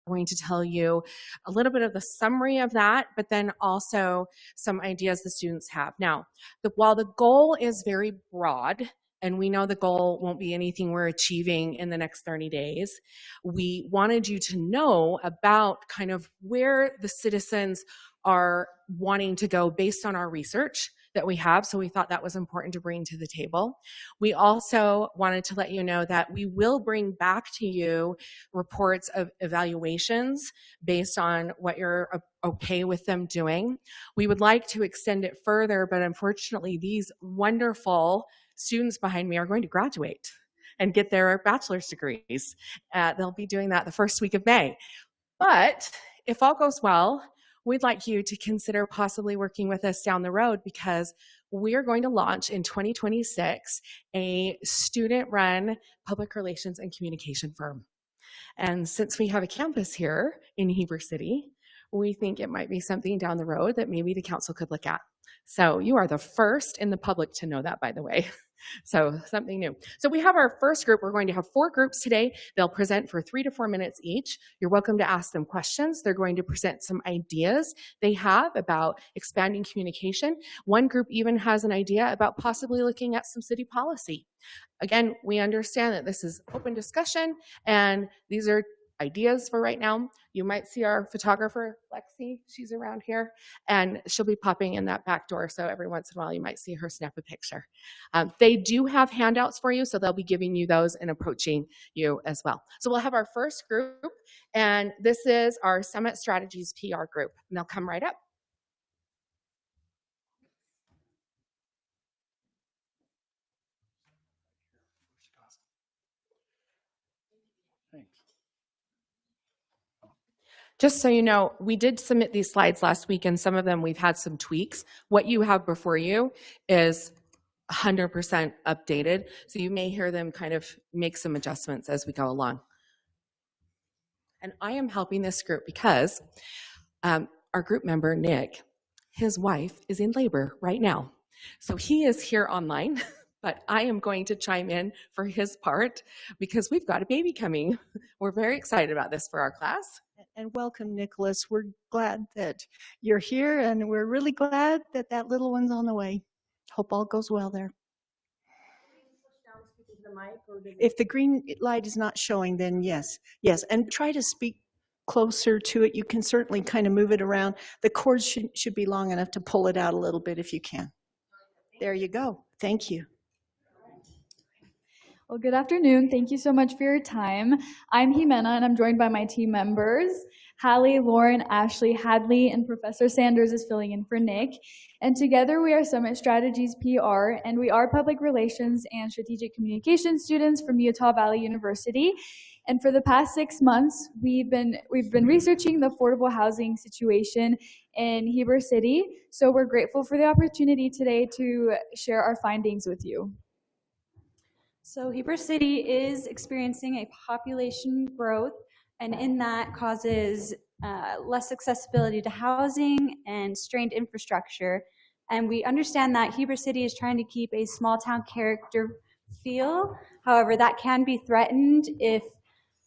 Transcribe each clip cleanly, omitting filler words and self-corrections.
going to tell you a little bit of the summary of that, but then also some ideas the students have. Now, while the goal is very broad, and we know the goal won't be anything we're achieving in the next 30 days, we wanted you to know about kind of where the citizens are wanting to go based on our research that we have, so we thought that was important to bring to the table. We also wanted to let you know that we will bring back to you reports of evaluations based on what you're okay with them doing. We would like to extend it further, but unfortunately these wonderful students behind me are going to graduate and get their bachelor's degrees. They'll be doing that the first week of May. But if all goes well, we'd like you to consider possibly working with us down the road, because we're going to launch in 2026 a student-run public relations and communication firm. And since we have a campus here in Heber City, we think it might be something down the road that maybe the council could look at. So you are the first in the public to know that, by the way. So something new. So we have our first group. We're going to have 4 groups today. They'll present for 3 to 4 minutes each. You're welcome to ask them questions. They're going to present some ideas they have about expanding communication. One group even has an idea about possibly looking at some city policy. Again, we understand that this is open discussion, and these are ideas for right now. You might see our photographer, Lexi, she's around here, and she'll be popping in that back door, so every once in a while you might see her snap a picture. They do have handouts for you, so they'll be giving you those and approaching you as well. So we'll have our first group, and this is our Summit Strategies PR group, and they'll come right up. Just so you know, we did submit these slides last week, and some of them we've had some tweaks. What you have before you is 100% updated, so you may hear them kind of make some adjustments as we go along. And I am helping this group because our group member, Nick, his wife is in labor right now. So he is here online, but I am going to chime in for his part because we've got a baby coming. We're very excited about this for our class. And welcome, Nicholas. We're glad that you're here, and we're really glad that that little one's on the way. Hope all goes well there. If the green light is not showing, then yes. Yes, and try to speak closer to it. You can certainly kind of move it around. The cord should be long enough to pull it out a little bit if you can. There you go. Thank you. Well, good afternoon. Thank you so much for your time. I'm Jimena, and I'm joined by my team members, Hallie, Lauren, Ashley, Hadley, and Professor Sanders is filling in for Nick. And together we are Summit Strategies PR, and we are public relations and strategic communication students from Utah Valley University. And for the past 6 months, we've been researching the affordable housing situation in Heber City. So we're grateful for the opportunity today to share our findings with you. So Heber City is experiencing a population growth, and in that causes less accessibility to housing and strained infrastructure. And we understand that Heber City is trying to keep a small town character feel. However, that can be threatened if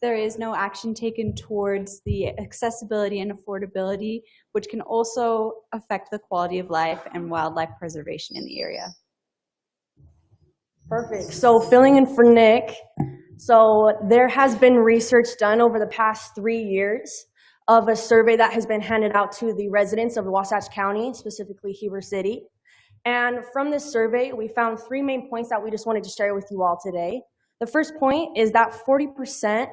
there is no action taken towards the accessibility and affordability, which can also affect the quality of life and wildlife preservation in the area. Perfect. So filling in for Nick, so there has been research done over the past 3 years of a survey that has been handed out to the residents of Wasatch County, specifically Heber City. And from this survey, we found 3 main points that we just wanted to share with you all today. The first point is that 47%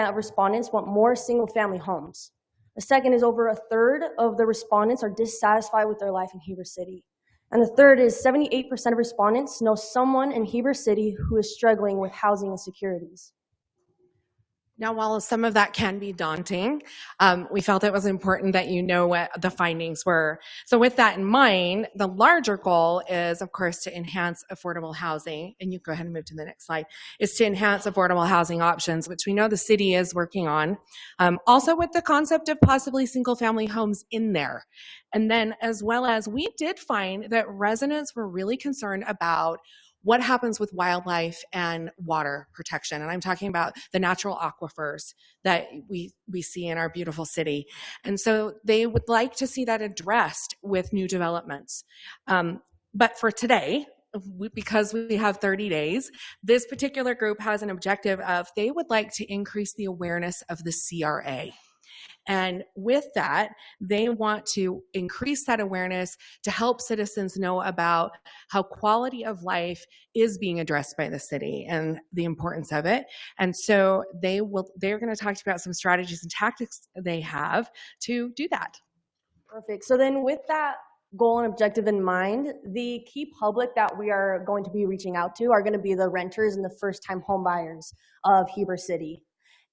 of respondents want more single-family homes. The second is over a third of the respondents are dissatisfied with their life in Heber City. And the third is 78% of respondents know someone in Heber City who is struggling with housing insecurities. Now, while some of that can be daunting, we felt it was important that you know what the findings were. So with that in mind, the larger goal is, of course, to enhance affordable housing. And you go ahead and move to the next slide, is to enhance affordable housing options, which we know the city is working on. Also with the concept of possibly single-family homes in there. And then as well as we did find that residents were really concerned about what happens with wildlife and water protection. And I'm talking about the natural aquifers that we see in our beautiful city. And so they would like to see that addressed with new developments. But for today, because we have 30 days, this particular group has an objective of they would like to increase the awareness of the CRA. And with that, they want to increase that awareness to help citizens know about how quality of life is being addressed by the city and the importance of it. And so they're going to talk about some strategies and tactics they have to do that. Perfect. So then with that goal and objective in mind, the key public that we are going to be reaching out to are going to be the renters and the first-time home buyers of Heber City.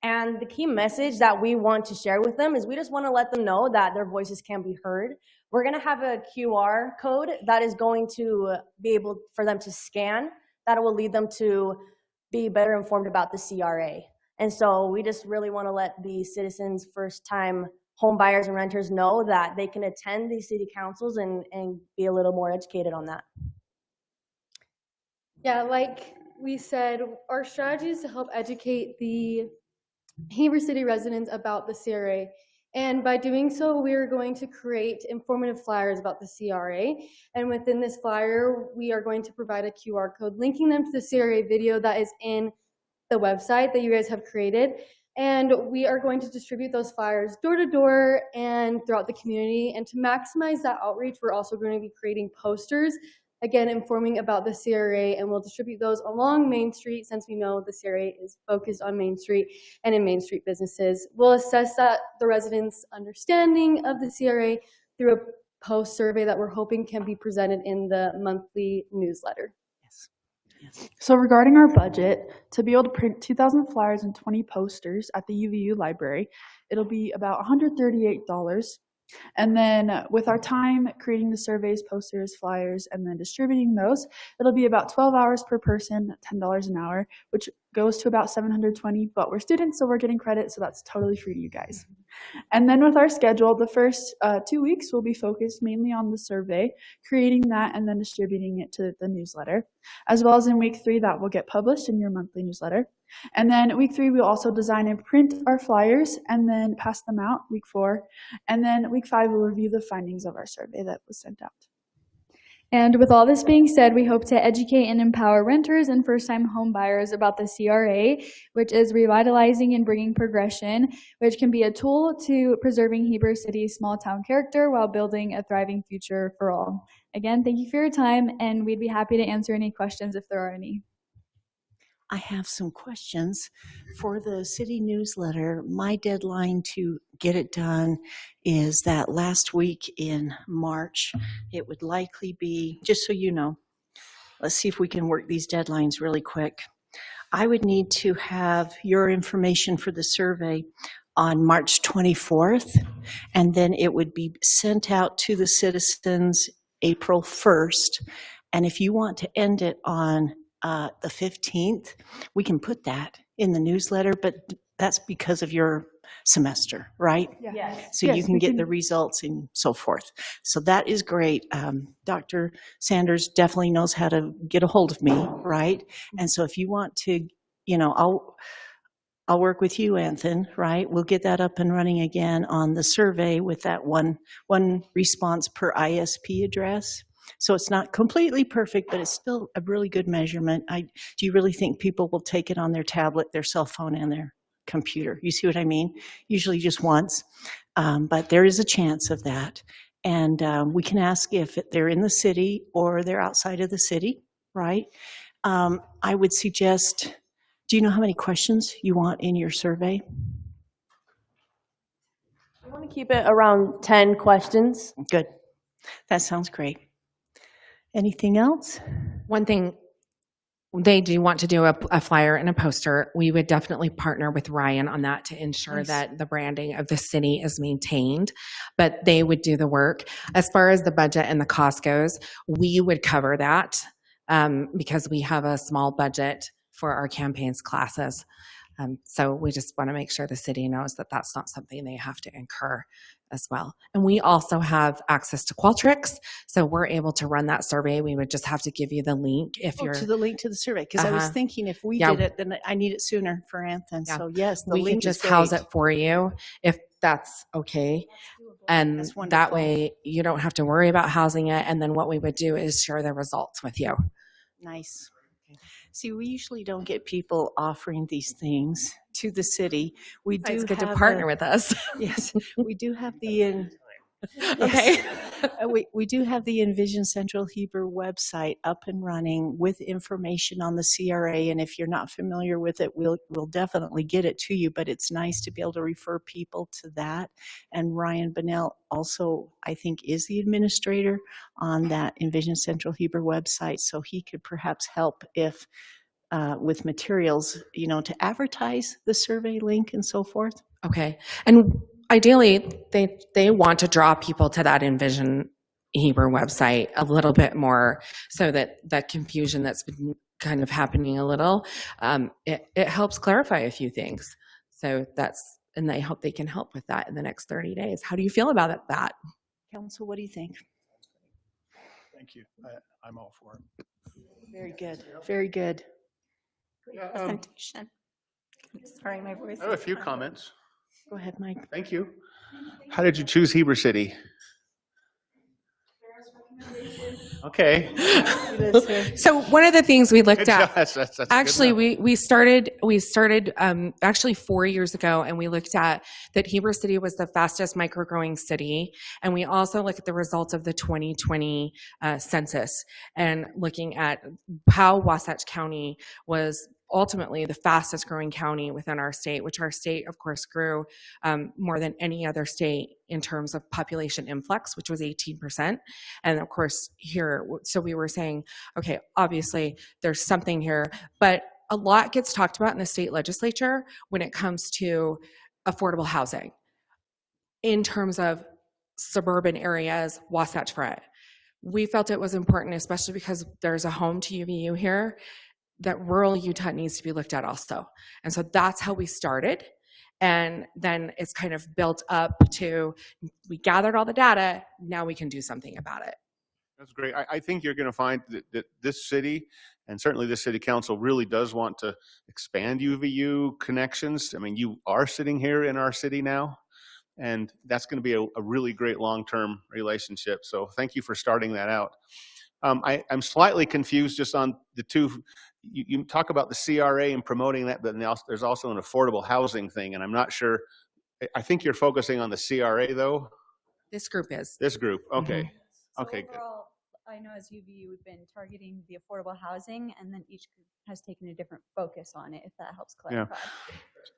And the key message that we want to share with them is we just want to let them know that their voices can be heard. We're going to have a QR code that is going to be able for them to scan, that will lead them to be better informed about the CRA. And so we just really want to let the citizens, first-time home buyers and renters know that they can attend these city councils and be a little more educated on that. Yeah, like we said, our strategy is to help educate the Heber City residents about the CRA. And by doing so, we are going to create informative flyers about the CRA. And within this flyer, we are going to provide a QR code linking them to the CRA video that is in the website that you guys have created. And we are going to distribute those flyers door to door and throughout the community. And to maximize that outreach, we're also going to be creating posters, again, informing about the CRA, and we'll distribute those along Main Street since we know the CRA is focused on Main Street and in Main Street businesses. We'll assess that the residents' understanding of the CRA through a post survey that we're hoping can be presented in the monthly newsletter. So regarding our budget, to be able to print 2,000 flyers and 20 posters at the UVU library, it'll be about $138. And then with our time creating the surveys, posters, flyers, and then distributing those, it'll be about 12 hours per person, $10 an hour, which goes to about $720, but we're students, so we're getting credit, so that's totally free to you guys. And then with our schedule, the first 2 weeks will be focused mainly on the survey, creating that and then distributing it to the newsletter, as well as in week 3 that will get published in your monthly newsletter. And then week 3, we'll also design and print our flyers and then pass them out week 4. And then week 5, we'll review the findings of our survey that was sent out. And with all this being said, we hope to educate and empower renters and first-time home buyers about the CRA, which is revitalizing and bringing progression, which can be a tool to preserving Heber City's small-town character while building a thriving future for all. Again, thank you for your time, and we'd be happy to answer any questions if there are any. I have some questions for the city newsletter. My deadline to get it done is that last week in March. It would likely be, just so you know, let's see if we can work these deadlines really quick. I would need to have your information for the survey on March 24th, and then it would be sent out to the citizens April 1st. And if you want to end it on the 15th, we can put that in the newsletter, but that's because of your semester, right? Yeah. Yes. So you can get the results and so forth. So that is great. Dr. Sanders definitely knows how to get a hold of me, right? And so if you want to, you know, I'll work with you, Anthony, right? We'll get that up and running again on the survey with that one response per ISP address. So it's not completely perfect, but it's still a really good measurement. Do you really think people will take it on their tablet, their cell phone, and their computer? You see what I mean? Usually just once, but there is a chance of that. And we can ask if they're in the city or they're outside of the city, right? I would suggest, do you know how many questions you want in your survey? I want to keep it around 10 questions. Good. That sounds great. Anything else? One thing, they do want to do a flyer and a poster. We would definitely partner with Ryan on that to ensure Nice. that the branding of the city is maintained, but they would do the work. As far as the budget and the cost goes, we would cover that because we have a small budget for our campaigns classes. So we just want to make sure the city knows that that's not something they have to incur as well. And we also have access to Qualtrics, so we're able to run that survey. We would just have to give you the link if you're to the link to the survey, because I was thinking if we did it, then I need it sooner for Anthony. Yeah. So yes, the we can link just is house great. it for you if that's okay. And That's that wonderful. way you don't have to worry about housing it. And then what we would do is share the results with you. Nice. See, we usually don't get people offering these things to the city. We do It's good to have partner with us. Yes, we do have the Okay. we do have the Envision Central Heber website up and running with information on the CRA. And if you're not familiar with it, we'll definitely get it to you. But it's nice to be able to refer people to that. And Ryan Bunnell also, I think, is the administrator on that Envision Central Heber website, so he could perhaps help if with materials, to advertise the survey link and so forth. Okay. And ideally, they want to draw people to that Envision Heber website a little bit more, so that that confusion that's been kind of happening a little, it helps clarify a few things. So and I hope they can help with that in the next 30 days. How do you feel about that? Council, what do you think? Thank you. I'm all for it. Very good. Very good. Presentation. Sorry, my voice. I have a few comments. Go ahead, Mike. Thank you. How did you choose Heber City? Okay. So one of the things we looked at, That's actually, good enough. we started actually 4 years ago, and we looked at that Heber City was the fastest micro-growing city, and we also looked at the results of the 2020 census, and looking at how Wasatch County was ultimately the fastest growing county within our state, which our state, of course, grew more than any other state in terms of population influx, which was 18%. And of course, here, so we were saying, okay, obviously there's something here, but a lot gets talked about in the state legislature when it comes to affordable housing in terms of suburban areas, Wasatch Front. We felt it was important, especially because there's a home to UVU here, that rural Utah needs to be looked at also. And so that's how we started. And then it's kind of built up to, we gathered all the data, now we can do something about it. That's great. I think you're going to find that this city, and certainly this city council, really does want to expand UVU connections. I mean, you are sitting here in our city now, and that's going to be a really great long-term relationship. So thank you for starting that out. I'm slightly confused just on the two. You talk about the CRA and promoting that, but there's also an affordable housing thing, and I'm not sure. I think you're focusing on the CRA, though? This group is. This group, okay. So Okay, good. overall, I know as UVU, we've been targeting the affordable housing, and then each group has taken a different focus on it, if that helps clarify.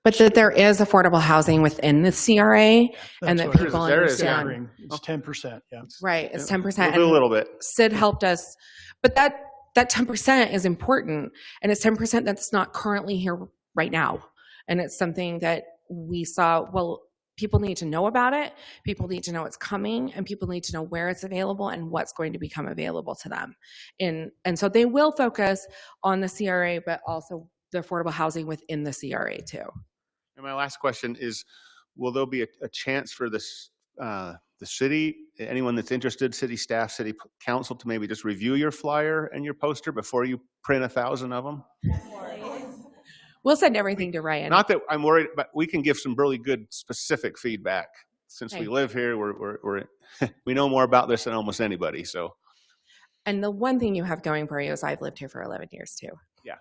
But that there is affordable housing within the CRA, and that what it is. people There is, yeah. understand. Oh. It's 10%, yeah. Right, it's Yeah. 10%. We'll do a little bit. Sid helped us, but that 10% is important, and it's 10% that's not currently here right now. And it's something that we saw, well, people need to know about it, people need to know it's coming, and people need to know where it's available and what's going to become available to them. And so they will focus on the CRA, but also the affordable housing within the CRA too. And my last question is, will there be a chance for this, the city, anyone that's interested, city staff, city council, to maybe just review your flyer and your poster before you print 1,000 of them? We'll send everything to Ryan. Not that I'm worried, but we can give some really good specific feedback. Since Okay. we live here, we're we know more about this than almost anybody. So And the one thing you have going for you is I've lived here for 11 years too. Yeah.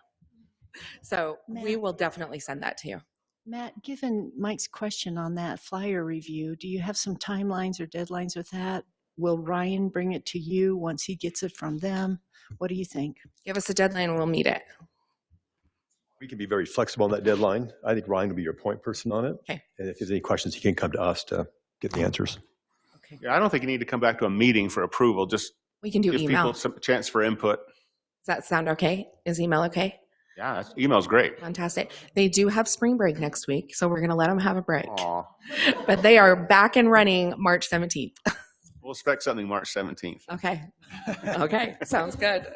So we will definitely send that to you. Matt, given Mike's question on that flyer review, do you have some timelines or deadlines with that? Will Ryan bring it to you once he gets it from them? What do you think? Give us a deadline and we'll meet it. We can be very flexible on that deadline. I think Ryan will be your point person on it. Okay. And if there's any questions, he can come to us to get the answers. yeah, I don't think you need to come back to a meeting for approval. Just We can do give email. people some chance for input. Does that sound okay? Is email okay? Yeah, email's great. Fantastic. They do have spring break next week, so we're going to let them have a break. Aw. But they are back and running March 17th. We'll expect something March 17th. Okay. Okay. Sounds good.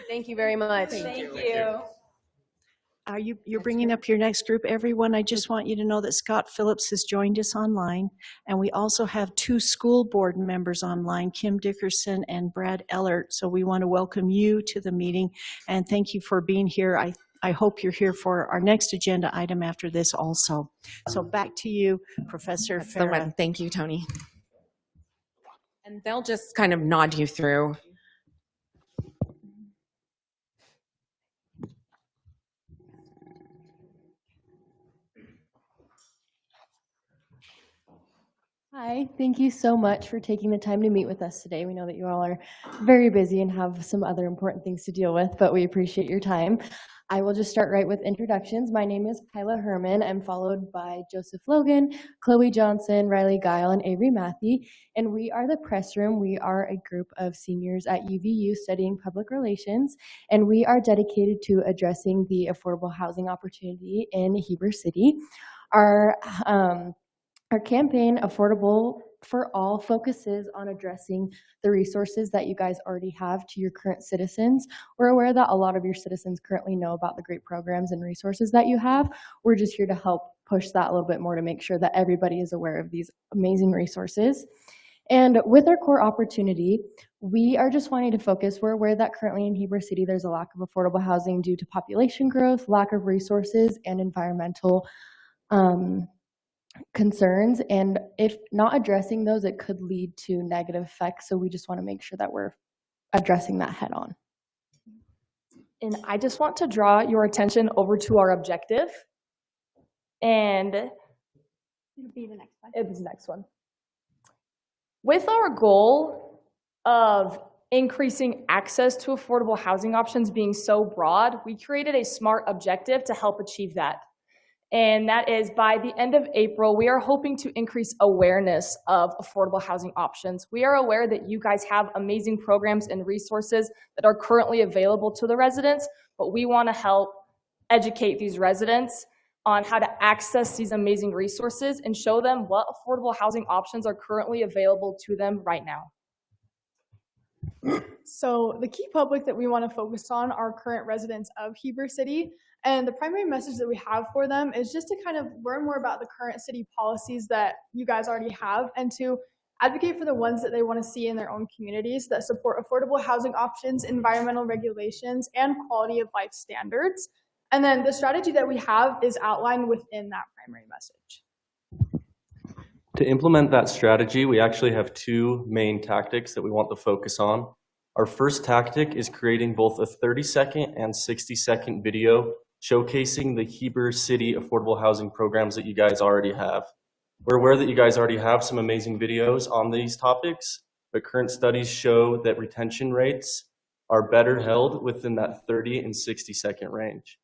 Thank you very much. Thank you. You're bringing up your next group, everyone. I just want you to know that Scott Phillips has joined us online, and we also have 2 school board members online, Kim Dickerson and Brad Ellert. So we want to welcome you to the meeting, and thank you for being here. I hope you're here for our next agenda item after this also. So back to you, Professor That's the one. Farah. Thank you, Tony. And they'll just kind of nod you through. Hi, thank you so much for taking the time to meet with us today. We know that you all are very busy and have some other important things to deal with, but we appreciate your time. I will just start right with introductions. My name is Kyla Herman. I'm followed by Joseph Logan, Chloe Johnson, Riley Guile, and Avery Matthey, and we are the Press Room. We are a group of seniors at UVU studying public relations, and we are dedicated to addressing the affordable housing opportunity in Heber City. Our campaign, Affordable for All, focuses on addressing the resources that you guys already have to your current citizens. We're aware that a lot of your citizens currently know about the great programs and resources that you have. We're just here to help push that a little bit more to make sure that everybody is aware of these amazing resources. And with our core opportunity, we are just wanting to focus. We're aware that currently in Heber City, there's a lack of affordable housing due to population growth, lack of resources, and environmental concerns, and if not addressing those, it could lead to negative effects. So we just want to make sure that we're addressing that head on. And I just want to draw your attention over to our objective. And It'll be the next one. it's the next one. With our goal of increasing access to affordable housing options being so broad, we created a SMART objective to help achieve that. And that is by the end of April, we are hoping to increase awareness of affordable housing options. We are aware that you guys have amazing programs and resources that are currently available to the residents, but we want to help educate these residents on how to access these amazing resources and show them what affordable housing options are currently available to them right now. So the key public that we want to focus on are current residents of Heber City. And the primary message that we have for them is just to kind of learn more about the current city policies that you guys already have and to advocate for the ones that they want to see in their own communities that support affordable housing options, environmental regulations, and quality of life standards. And then the strategy that we have is outlined within that primary message. To implement that strategy, we actually have 2 main tactics that we want to focus on. Our first tactic is creating both a 30-second and 60-second video showcasing the Heber City affordable housing programs that you guys already have. We're aware that you guys already have some amazing videos on these topics, but current studies show that retention rates are better held within that 30 and 60-second range.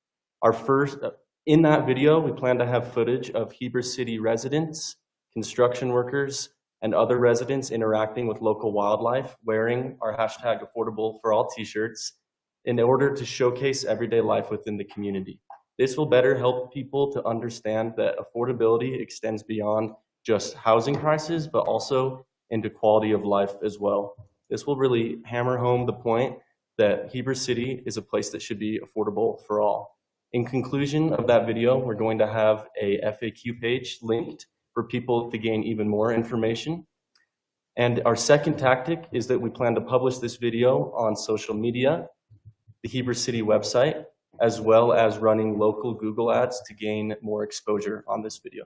In that video, we plan to have footage of Heber City residents, construction workers, and other residents interacting with local wildlife wearing our #AffordableForAll t-shirts in order to showcase everyday life within the community. This will better help people to understand that affordability extends beyond just housing prices, but also into quality of life as well. This will really hammer home the point that Heber City is a place that should be affordable for all. In conclusion of that video, we're going to have a FAQ page linked for people to gain even more information. And our second tactic is that we plan to publish this video on social media, the Heber City website, as well as running local Google ads to gain more exposure on this video.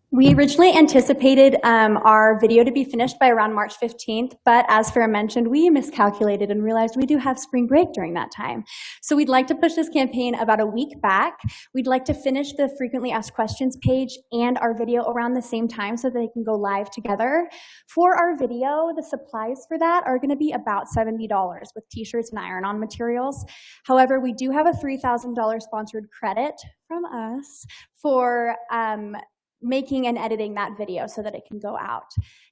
We originally anticipated our video to be finished by around March 15th, but as Farah mentioned, we miscalculated and realized we do have spring break during that time. So we'd like to push this campaign about a week back. We'd like to finish the frequently asked questions page and our video around the same time so that they can go live together. For our video, the supplies for that are going to be about $70 with t-shirts and iron-on materials. However, we do have a $3,000 sponsored credit from us for making and editing that video so that it can go out.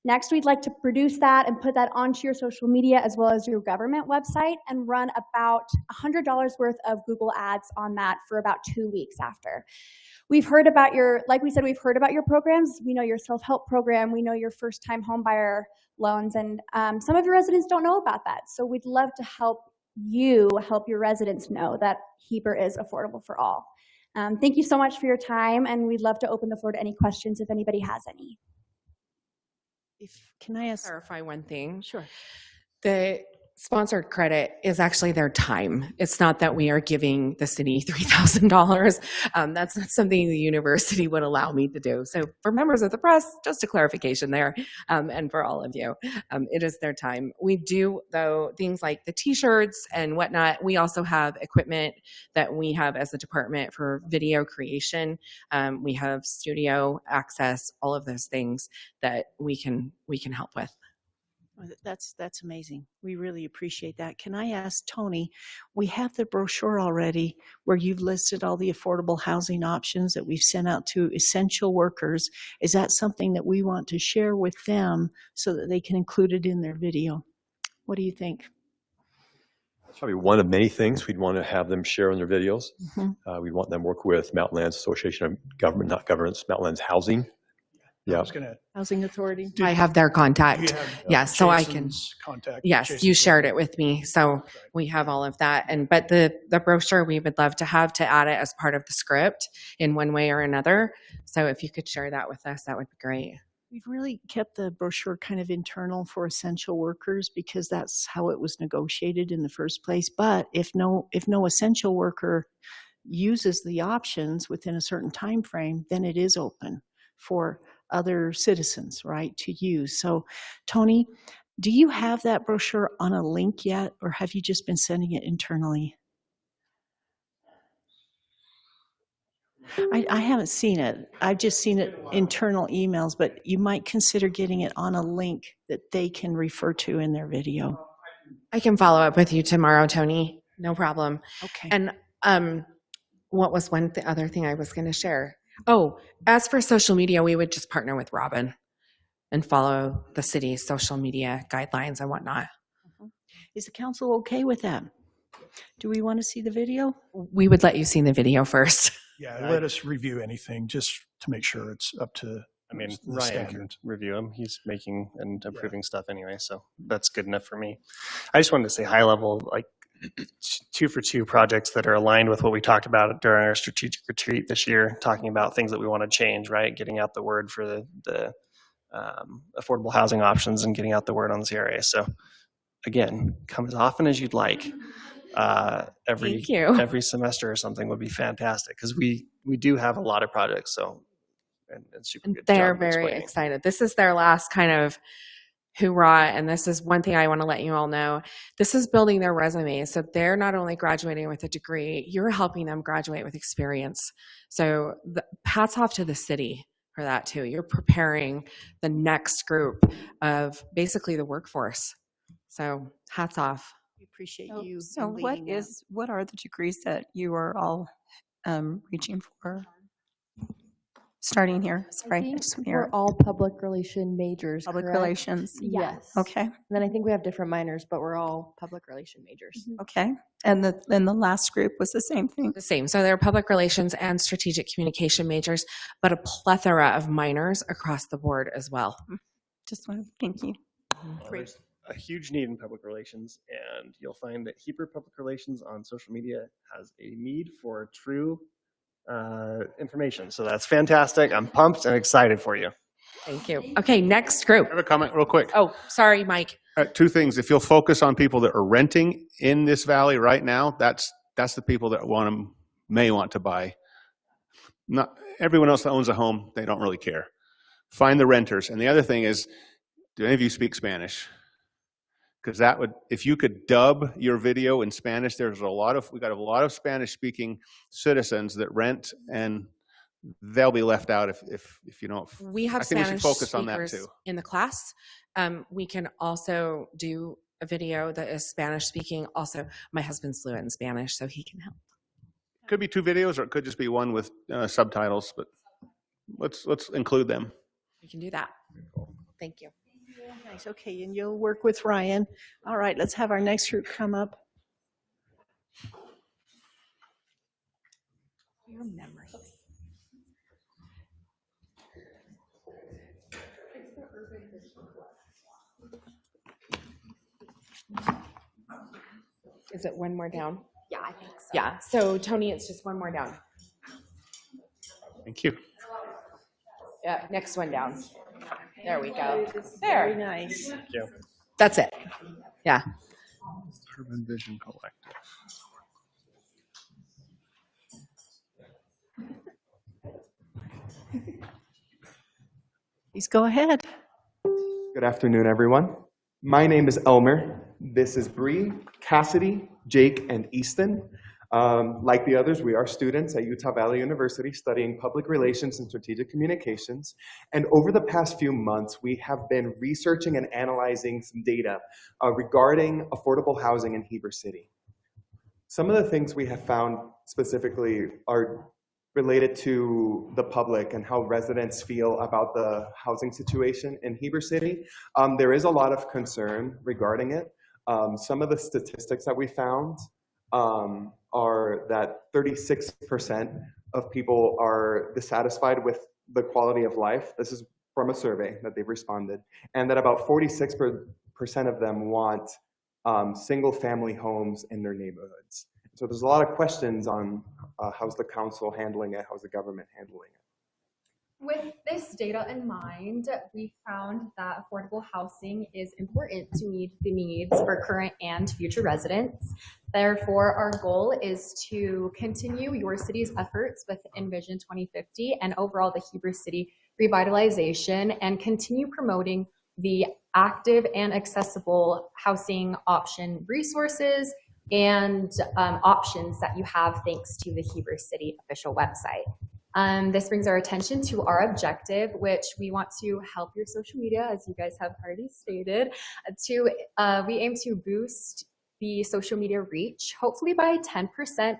Next, we'd like to produce that and put that onto your social media as well as your government website and run about $100 worth of Google ads on that for about 2 weeks after. We've heard about like we said, we've heard about your programs. We know your self-help program. We know your first-time home buyer loans, and some of your residents don't know about that. So we'd love to help you help your residents know that Heber is affordable for all. Thank you so much for your time, and we'd love to open the floor to any questions if anybody has any. Can I ask? Clarify one thing? Sure. The sponsored credit is actually their time. It's not that we are giving the city $3,000. That's not something the university would allow me to do. So for members of the press, just a clarification there, and for all of you, it is their time. We do, though, things like the t-shirts and whatnot. We also have equipment that we have as a department for video creation. We have studio access, all of those things that we can help with. That's amazing. We really appreciate that. Can I ask Tony, we have the brochure already where you've listed all the affordable housing options that we've sent out to essential workers. Is that something that we want to share with them so that they can include it in their video? What do you think? It's probably one of many things we'd want to have them share in their videos. Mm-hmm. We'd want them to work with Mountain Lands Association of Government, not Governments, Mountain Lands Housing. Yeah. Housing Authority. I have their contact. Yes, so I can. Contact. Yes, Jason's you shared it with me, so we have all of that. But the brochure we would love to have to add it as part of the script in one way or another. So if you could share that with us, that would be great. We've really kept the brochure kind of internal for essential workers because that's how it was negotiated in the first place. But if no essential worker uses the options within a certain time frame, then it is open for other citizens, right, to use. So, Tony, do you have that brochure on a link yet, or have you just been sending it internally? I haven't seen it. I've just seen it internal emails, but you might consider getting it on a link that they can refer to in their video. I can follow up with you tomorrow, Tony. No problem. Okay. And what was the other thing I was going to share? Oh, as for social media, we would just partner with Robin and follow the city's social media guidelines and whatnot. Is the council okay with that? Do we want to see the video? We would let you see the video first. Yeah, let us review anything just to make sure it's up to I mean, the Ryan can standard. review them. He's making and approving stuff anyway, so that's good enough for me. I just wanted to say high level, like 2 for 2 projects that are aligned with what we talked about during our strategic retreat this year, talking about things that we want to change, right? Getting out the word for the affordable housing options and getting out the word on the CRA. So again, come as often as you'd like. Every semester or something would be fantastic because we do have a lot of projects. So and super good. They're very excited. This is their last kind of hoorah, and this is one thing I want to let you all know. This is building their resume. So they're not only graduating with a degree, you're helping them graduate with experience. So hats off to the city for that too. You're preparing the next group of basically the workforce. So hats off. We appreciate So, you. so in what leading that. what are the degrees that you are all reaching for? Starting here, sorry, I just want to We're hear. all public relation majors, Public correct? relations. Yes. Okay, And then I think we have different minors, but we're all public relation majors. okay. And the last group was the same thing? The same. So they're public relations and strategic communication majors, but a plethora of minors across the board as well. Just want to thank you. There's a huge need in public relations, and you'll find that Heber Public Relations on social media has a need for true information. So that's fantastic. I'm pumped and excited for you. Thank you. Okay, next group. I have a comment real quick. Oh, sorry, Mike. 2 things. If you'll focus on people that are renting in this valley right now, that's the people that may want to buy. Not everyone else that owns a home, they don't really care. Find the renters. And the other thing is, do any of you speak Spanish? Because that would, if you could dub your video in Spanish, we got a lot of Spanish speaking citizens that rent, and they'll be left out if you don't. We have I think Spanish we should focus on that speakers too. in the class. We can also do a video that is Spanish speaking. Also, my husband's fluent in Spanish, so he can help. Could be 2 videos, or it could just be one with subtitles. But let's include them. We can do that. Thank you. Nice. Okay, and you'll work with Ryan. All right, let's have our next group come up. Your memories. Is it one more down? Yeah, I think so. Yeah, so Tony, it's just one more down. Thank you. Yeah, next one down. There we go. Very There. nice. Thank you. That's it. Yeah. Urban Vision Collective. Please go ahead. Good afternoon, everyone. My name is Elmer. This is Bree, Cassidy, Jake, and Easton. Like the others, we are students at Utah Valley University studying public relations and strategic communications. And over the past few months, we have been researching and analyzing some data regarding affordable housing in Heber City. Some of the things we have found specifically are related to the public and how residents feel about the housing situation in Heber City. There is a lot of concern regarding it. Some of the statistics that we found are that 36% of people are dissatisfied with the quality of life. This is from a survey that they've responded. And that about 46% of them want single family homes in their neighborhoods. So there's a lot of questions on how's the council handling it, how's the government handling it. With this data in mind, we found that affordable housing is important to meet the needs for current and future residents. Therefore, our goal is to continue your city's efforts with Envision 2050 and overall the Heber City revitalization, and continue promoting the active and accessible housing option resources and options that you have thanks to the Heber City official website. This brings our attention to our objective, which we want to help your social media, as you guys have already stated, we aim to boost the social media reach, hopefully by 10%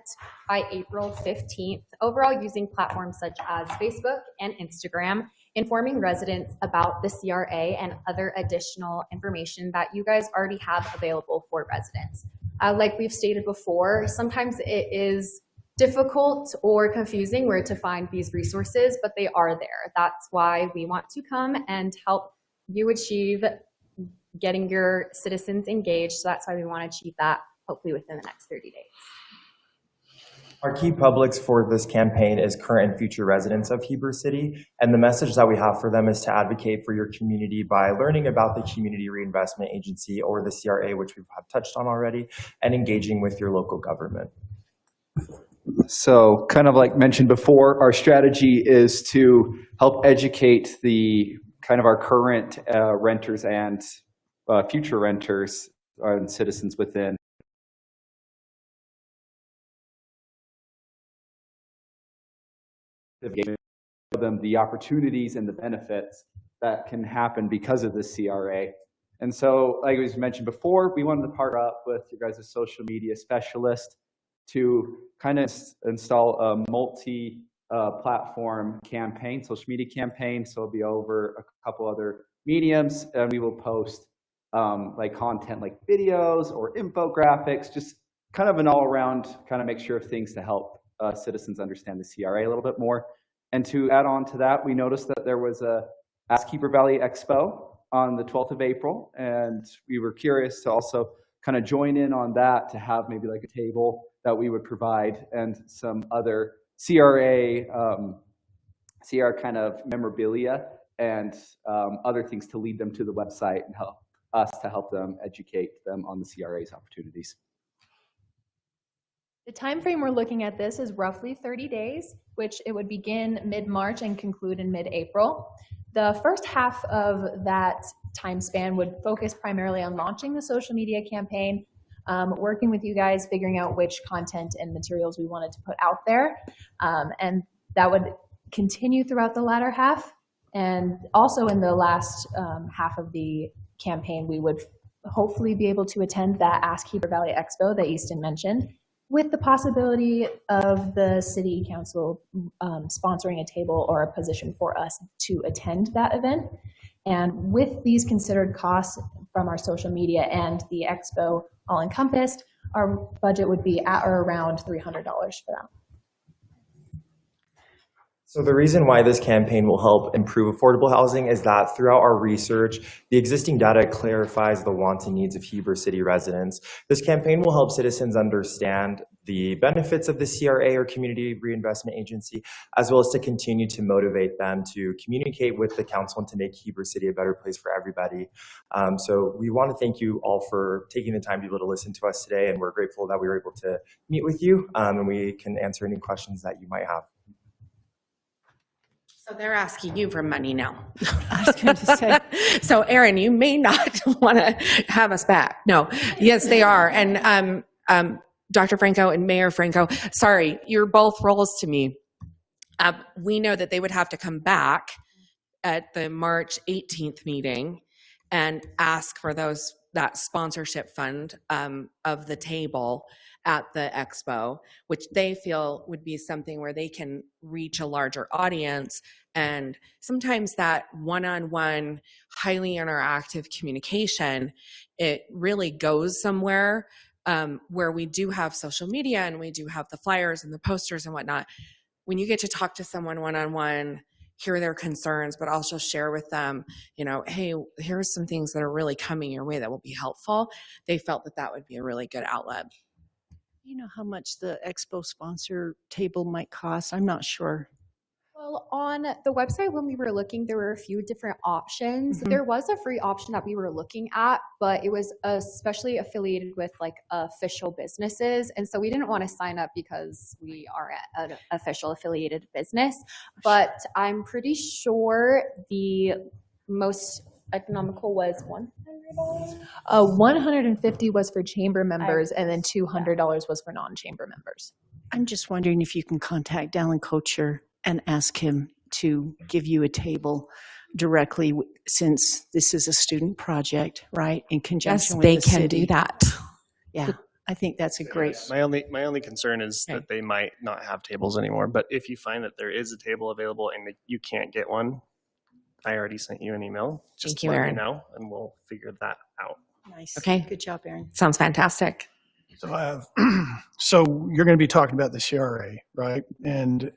by April 15th, overall using platforms such as Facebook and Instagram, informing residents about the CRA and other additional information that you guys already have available for residents. Like we've stated before, sometimes it is difficult or confusing where to find these resources, but they are there. That's why we want to come and help you achieve getting your citizens engaged. So that's why we want to achieve that hopefully within the next 30 days. Our key publics for this campaign is current and future residents of Heber City, and the message that we have for them is to advocate for your community by learning about the Community Reinvestment Agency, or the CRA, which we have touched on already, and engaging with your local government. So kind of like mentioned before, our strategy is to help educate the kind of our current renters and future renters and citizens within them the opportunities and the benefits that can happen because of the CRA. And so, like we mentioned before, we wanted to partner up with you guys as social media specialist to kind of install a multi-platform campaign, social media campaign. So it'll be over a couple other mediums, and we will post like content like videos or infographics, just kind of an all-around kind of make sure of things to help citizens understand the CRA a little bit more. And to add on to that, we noticed that there was a Ask Heber Valley Expo on the 12th of April, and we were curious to also kind of join in on that, to have maybe like a table that we would provide and some other CRA kind of memorabilia and other things to lead them to the website and help us to help them educate them on the CRA's opportunities. The time frame we're looking at this is roughly 30 days, which it would begin mid-March and conclude in mid-April. The first half of that time span would focus primarily on launching the social media campaign, working with you guys, figuring out which content and materials we wanted to put out there. And that would continue throughout the latter half. And also in the last half of the campaign, we would hopefully be able to attend that Ask Heber Valley Expo that Easton mentioned, with the possibility of the city council sponsoring a table or a position for us to attend that event. And with these considered costs from our social media and the expo all encompassed, our budget would be at or around $300 for that. So the reason why this campaign will help improve affordable housing is that throughout our research, the existing data clarifies the wants and needs of Heber City residents. This campaign will help citizens understand the benefits of the CRA or Community Reinvestment Agency, as well as to continue to motivate them to communicate with the council and to make Heber City a better place for everybody. So we want to thank you all for taking the time to be able to listen to us today, and we're grateful that we were able to meet with you, and we can answer any questions that you might have. So they're asking you for money now. I was going to say. So Aaron, you may not want to have us back. No, yes, they are. And Dr. Franco and Mayor Franco, sorry, you're both roles to me. We know that they would have to come back at the March 18th meeting and ask for that sponsorship fund of the table at the expo, which they feel would be something where they can reach a larger audience. And sometimes that one-on-one, highly interactive communication, it really goes somewhere where we do have social media and we do have the flyers and the posters and whatnot. When you get to talk to someone one-on-one, hear their concerns, but also share with them, hey, here's some things that are really coming your way that will be helpful. They felt that that would be a really good outlet. You know how much the expo sponsor table might cost? I'm not sure. Well, on the website when we were looking, there were a few different options. Mhm. There was a free option that we were looking at, but it was especially affiliated with like official businesses. And so we didn't want to sign up because we are an official affiliated business. But I'm pretty sure the most economical was $100. 150 was for chamber members, and then $200 was for non-chamber members. I'm just wondering if you can contact Dallin Kocher and ask him to give you a table directly, since this is a student project, right? In conjunction with the city. Yes, they can do that. Yeah, I think that's a great. My only concern is that they might not have tables anymore. But if you find that there is a table available and that you can't get one, I already sent you an email. Just Thank you, let Aaron. me know, and we'll figure that out. Nice. Okay. Good job, Aaron. Sounds fantastic. So, so you're going to be talking about the CRA, right? And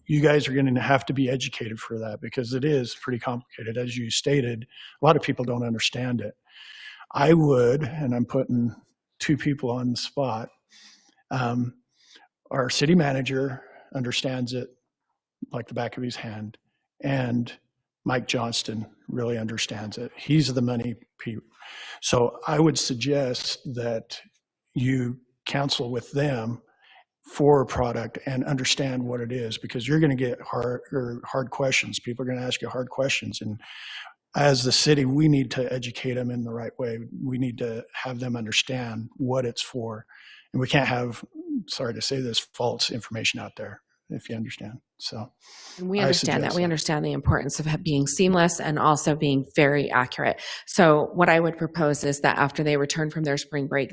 you guys are going to have to be educated for that, because it is pretty complicated. As you stated, a lot of people don't understand it. I would, and I'm putting two people on the spot. Our city manager understands it like the back of his hand, and Mike Johnston really understands it. He's the money people. So I would suggest that you counsel with them for a product and understand what it is, because you're going to get hard questions. People are going to ask you hard questions. And as the city, we need to educate them in the right way. We need to have them understand what it's for. And we can't have, sorry to say this, false information out there, if you understand. So And we understand that. We understand the importance of being seamless and also being very accurate. So what I would propose is that after they return from their spring break,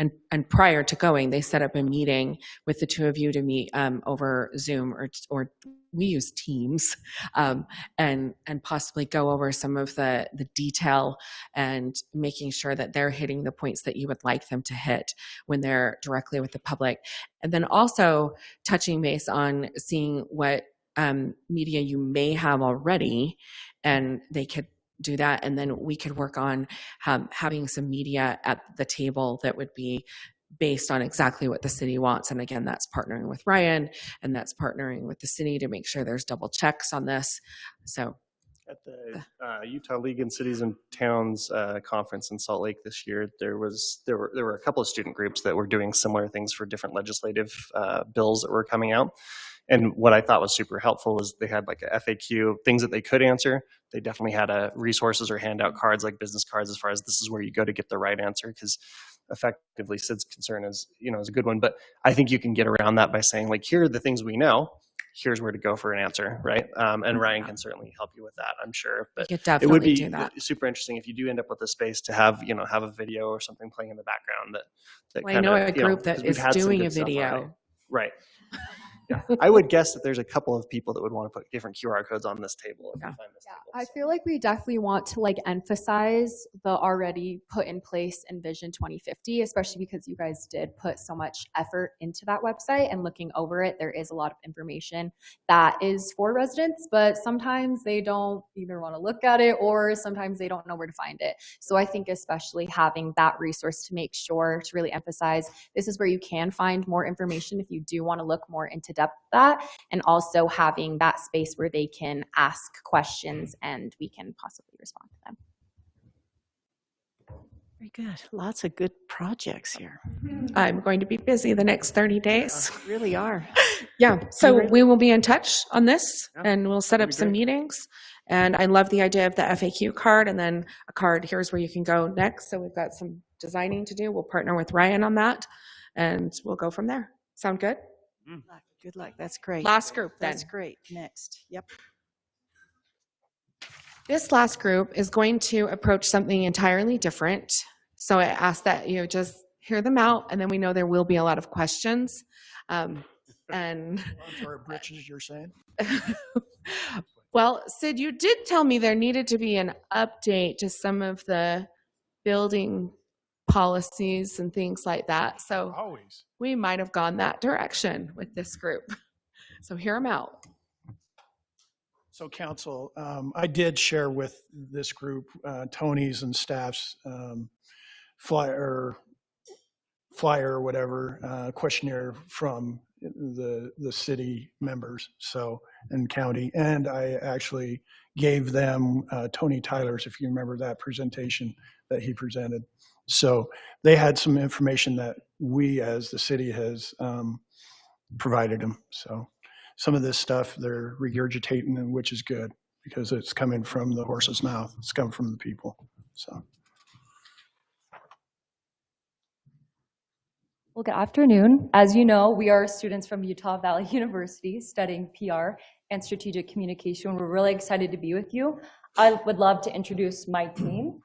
and prior to going, they set up a meeting with the two of you to meet over Zoom or we use Teams, and possibly go over some of the detail and making sure that they're hitting the points that you would like them to hit when they're directly with the public. And then also touching base on seeing what media you may have already, and they could do that. And then we could work on having some media at the table that would be based on exactly what the city wants. And again, that's partnering with Ryan, and that's partnering with the city to make sure there's double checks on this. So at the Utah League in Cities and Towns conference in Salt Lake this year, there were a couple of student groups that were doing similar things for different legislative bills that were coming out. And what I thought was super helpful was they had like a FAQ, things that they could answer. They definitely had resources or handout cards, like business cards, as far as this is where you go to get the right answer, because effectively Sid's concern is a good one. But I think you can get around that by saying, like, here are the things we know. Here's where to go for an answer, right? And Ryan can certainly help you with that, I'm sure. But it would be super interesting if you do end up with a space to have a video or something playing in the background that well, I know a group that is doing a video. Right. Yeah, I would guess that there's a couple of people that would want to put different QR codes on this table. If we find this table. I feel like we definitely want to like emphasize the already put in place Envision 2050, especially because you guys did put so much effort into that website and looking over it. There is a lot of information that is for residents, but sometimes they don't either want to look at it or sometimes they don't know where to find it. So I think especially having that resource to make sure to really emphasize this is where you can find more information if you do want to look more into depth at that, and also having that space where they can ask questions and we can possibly respond to them. Very good. Lots of good projects here. I'm going to be busy the next 30 days. You really are. Yeah, so we will be in touch on this and we'll set up some meetings. And I love the idea of the FAQ card and then a card, here's where you can go next. So we've got some designing to do. We'll partner with Ryan on that and we'll go from there. Sound good? Good luck. That's great. Last group then. That's great. Next. Yep. This last group is going to approach something entirely different. So I ask that you just hear them out, and then we know there will be a lot of questions. And Our britches, you're saying? well, Sid, you did tell me there needed to be an update to some of the building policies and things like that. So always we might have gone that direction with this group. So hear them out. So council, I did share with this group, Tony's and staff's flyer or whatever, questionnaire from the city members, so, and county. And I actually gave them Tony Tyler's, if you remember that presentation that he presented. So they had some information that we as the city has provided them. So some of this stuff they're regurgitating, and which is good because it's coming from the horse's mouth. It's coming from the people. So. Well, good afternoon. As you know, we are students from Utah Valley University studying PR and strategic communication. We're really excited to be with you. I would love to introduce my team.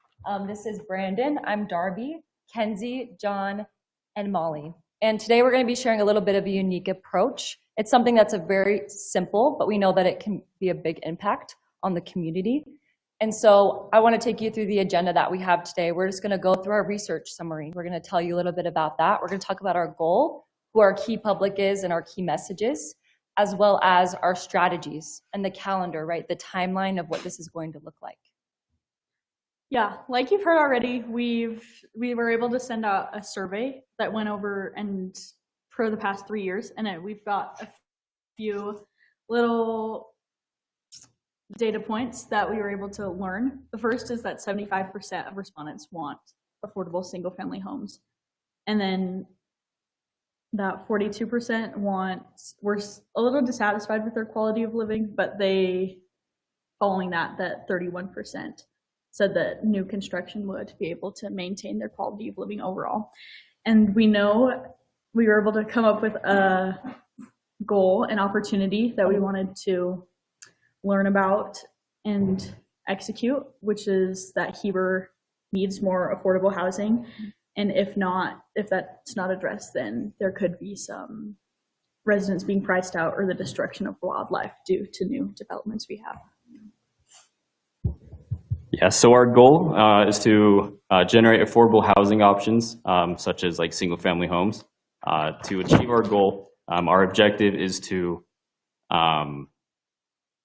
This is Brandon, I'm Darby, Kenzie, John, and Molly. And today we're going to be sharing a little bit of a unique approach. It's something that's a very simple, but we know that it can be a big impact on the community. And so I want to take you through the agenda that we have today. We're just going to go through our research summary. We're going to tell you a little bit about that. We're going to talk about our goal, who our key public is and our key messages, as well as our strategies and the calendar, right? The timeline of what this is going to look like. Yeah, like you've heard already, we were able to send out a survey that went over and for the past 3 years, and we've got a few little data points that we were able to learn. The first is that 75% of respondents want affordable single-family homes, and then that 42% were a little dissatisfied with their quality of living, but following that 31% said that new construction would be able to maintain their quality of living overall. And we know we were able to come up with a goal, an opportunity that we wanted to learn about and execute, which is that Heber needs more affordable housing. And if that's not addressed, then there could be some residents being priced out or the destruction of wildlife due to new developments we have. Yeah, so our goal is to generate affordable housing options, such as like single-family homes. To achieve our goal, our objective is to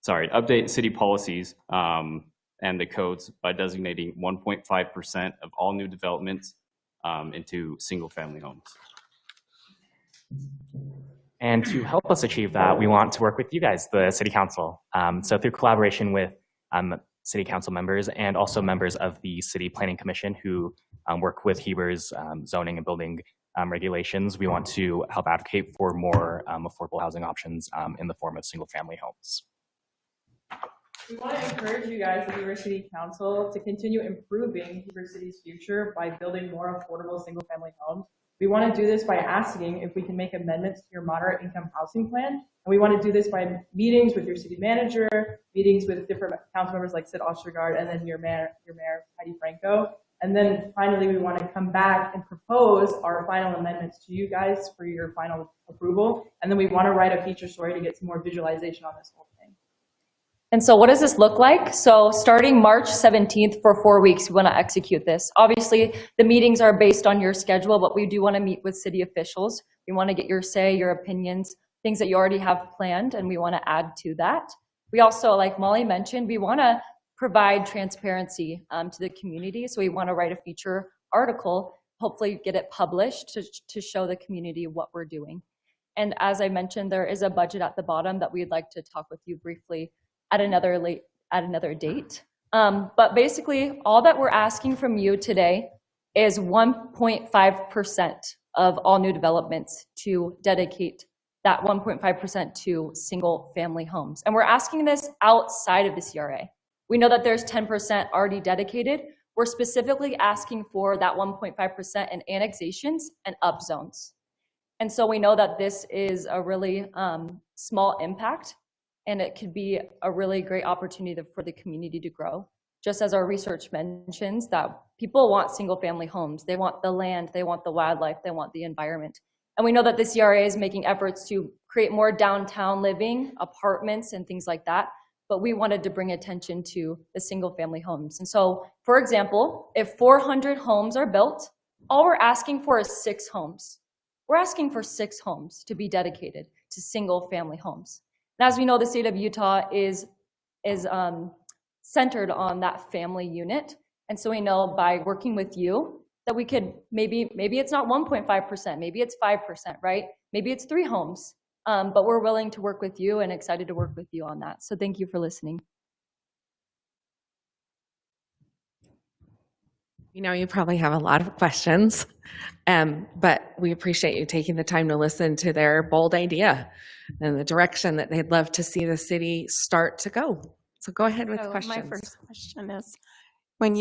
update city policies and the codes by designating 1.5% of all new developments into single-family homes. And to help us achieve that, we want to work with you guys, the City Council. So through collaboration with City Council members and also members of the City Planning Commission who work with Heber's zoning and building regulations, we want to help advocate for more affordable housing options in the form of single-family homes. We want to encourage you guys, the Heber City Council, to continue improving Heber City's future by building more affordable single-family homes. We want to do this by asking if we can make amendments to your moderate income housing plan. And we want to do this by meetings with your city manager, meetings with different council members like Sid Ostergaard, and then your mayor, Heidi Franco. And then finally, we want to come back and propose our final amendments to you guys for your final approval. And then we want to write a feature story to get some more visualization on this whole thing. And so what does this look like? So starting March 17th for 4 weeks, we want to execute this. Obviously, the meetings are based on your schedule, but we do want to meet with city officials. We want to get your say, your opinions, things that you already have planned, and we want to add to that. We also, like Molly mentioned, we want to provide transparency to the community. So we want to write a feature article, hopefully get it published to show the community what we're doing. And as I mentioned, there is a budget at the bottom that we'd like to talk with you briefly at another date. But basically, all that we're asking from you today is 1.5% of all new developments to dedicate that 1.5% to single family homes. And we're asking this outside of the CRA. We know that there's 10% already dedicated. We're specifically asking for that 1.5% in annexations and upzones. And so we know that this is a really small impact, and it could be a really great opportunity for the community to grow. Just as our research mentions, that people want single family homes. They want the land, they want the wildlife, they want the environment. And we know that the CRA is making efforts to create more downtown living, apartments, and things like that. But we wanted to bring attention to the single family homes. And so, for example, if 400 homes are built, all we're asking for is 6 homes. We're asking for 6 homes to be dedicated to single family homes. And as we know, the state of Utah is centered on that family unit. And so we know by working with you that we could maybe it's not 1.5%, maybe it's 5%, right? Maybe it's 3 homes. But we're willing to work with you and excited to work with you on that. So thank you for listening. You know, you probably have a lot of questions, but we appreciate you taking the time to listen to their bold idea and the direction that they'd love to see the city start to go. So go ahead with questions. My first question is, when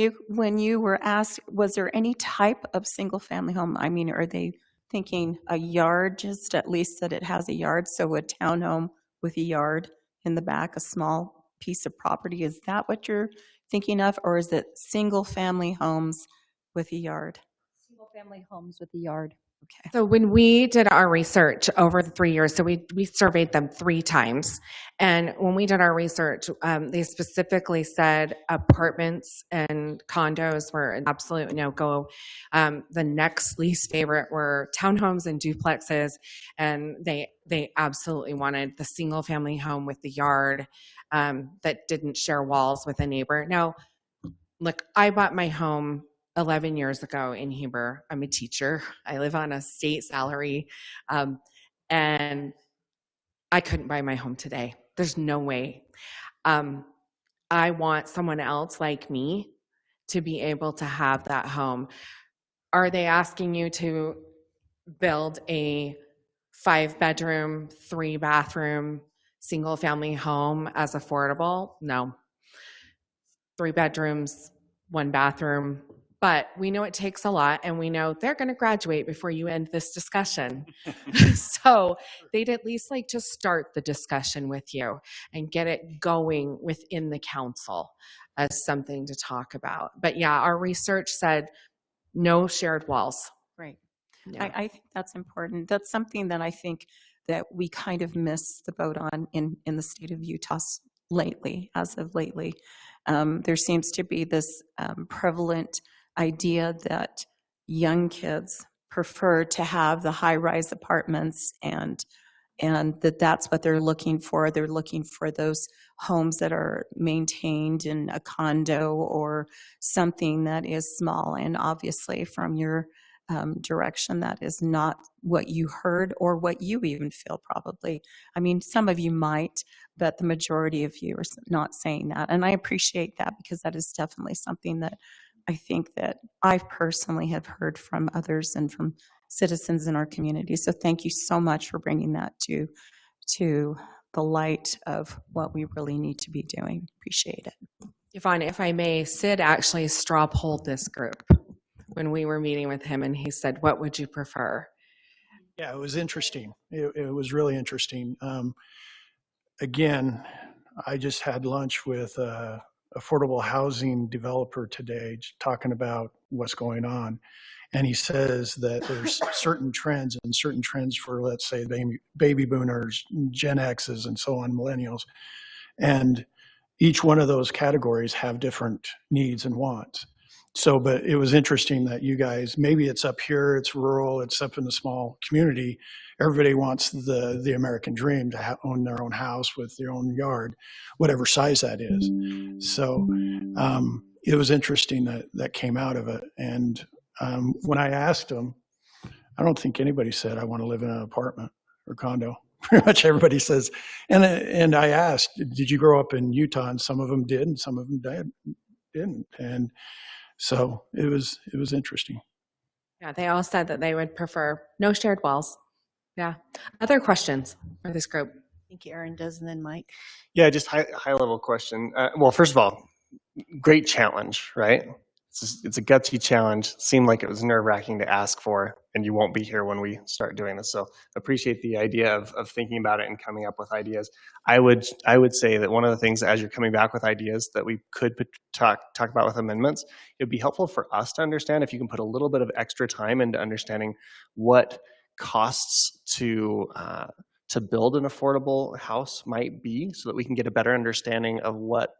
you were asked, was there any type of single family home? I mean, are they thinking a yard, just at least that it has a yard? So a townhome with a yard in the back, a small piece of property, is that what you're thinking of? Or is it single family homes with a yard? Single family homes with a yard. Okay. So when we did our research over the 3 years, so we surveyed them 3 times. And when we did our research, they specifically said apartments and condos were an absolute no-go. The next least favorite were townhomes and duplexes. And they absolutely wanted the single family home with the yard that didn't share walls with a neighbor. Now, look, I bought my home 11 years ago in Heber. I'm a teacher. I live on a state salary. And I couldn't buy my home today. There's no way. I want someone else like me to be able to have that home. Are they asking you to build a 5-bedroom, 3-bathroom, single-family home as affordable? No. 3 bedrooms, 1 bathroom. But we know it takes a lot, and we know they're going to graduate before you end this discussion. So they'd at least like to start the discussion with you and get it going within the council as something to talk about. But yeah, our research said no shared walls. Right. Yeah. I think that's important. That's something that I think that we kind of missed the boat on in the state of Utah lately, as of lately. There seems to be this prevalent idea that young kids prefer to have the high-rise apartments and that's what they're looking for. They're looking for those homes that are maintained in a condo or something that is small. And obviously from your direction, that is not what you heard or what you even feel probably. I mean, some of you might, but the majority of you are not saying that. And I appreciate that, because that is definitely something that I think that I personally have heard from others and from citizens in our community. So thank you so much for bringing that to the light of what we really need to be doing. Appreciate it. Yvonne, if I may, Sid actually straw polled this group when we were meeting with him, and he said, what would you prefer? Yeah, it was interesting. It was really interesting. Again, I just had lunch with affordable housing developer today talking about what's going on. And he says that there's certain trends for, let's say, baby boomers, Gen X's, and so on, millennials. And each one of those categories have different needs and wants. So, but it was interesting that you guys, maybe it's up here, it's rural, it's up in the small community. Everybody wants the American dream to own their own house with their own yard, whatever size that is. So it was interesting that came out of it. And when I asked them, I don't think anybody said, I want to live in an apartment or condo. Pretty much everybody says, and I asked, did you grow up in Utah? And some of them did, and some of them didn't. And so it was interesting. Yeah, they all said that they would prefer no shared walls. Yeah. Other questions for this group? I think Aaron does, and then Mike. Yeah, just high level question. Well, first of all, great challenge, right? It's a gutsy challenge. Seemed like it was nerve wracking to ask for, and you won't be here when we start doing this. So appreciate the idea of thinking about it and coming up with ideas. I would say that one of the things as you're coming back with ideas that we could talk about with amendments, it'd be helpful for us to understand if you can put a little bit of extra time into understanding what costs to build an affordable house might be, so that we can get a better understanding of what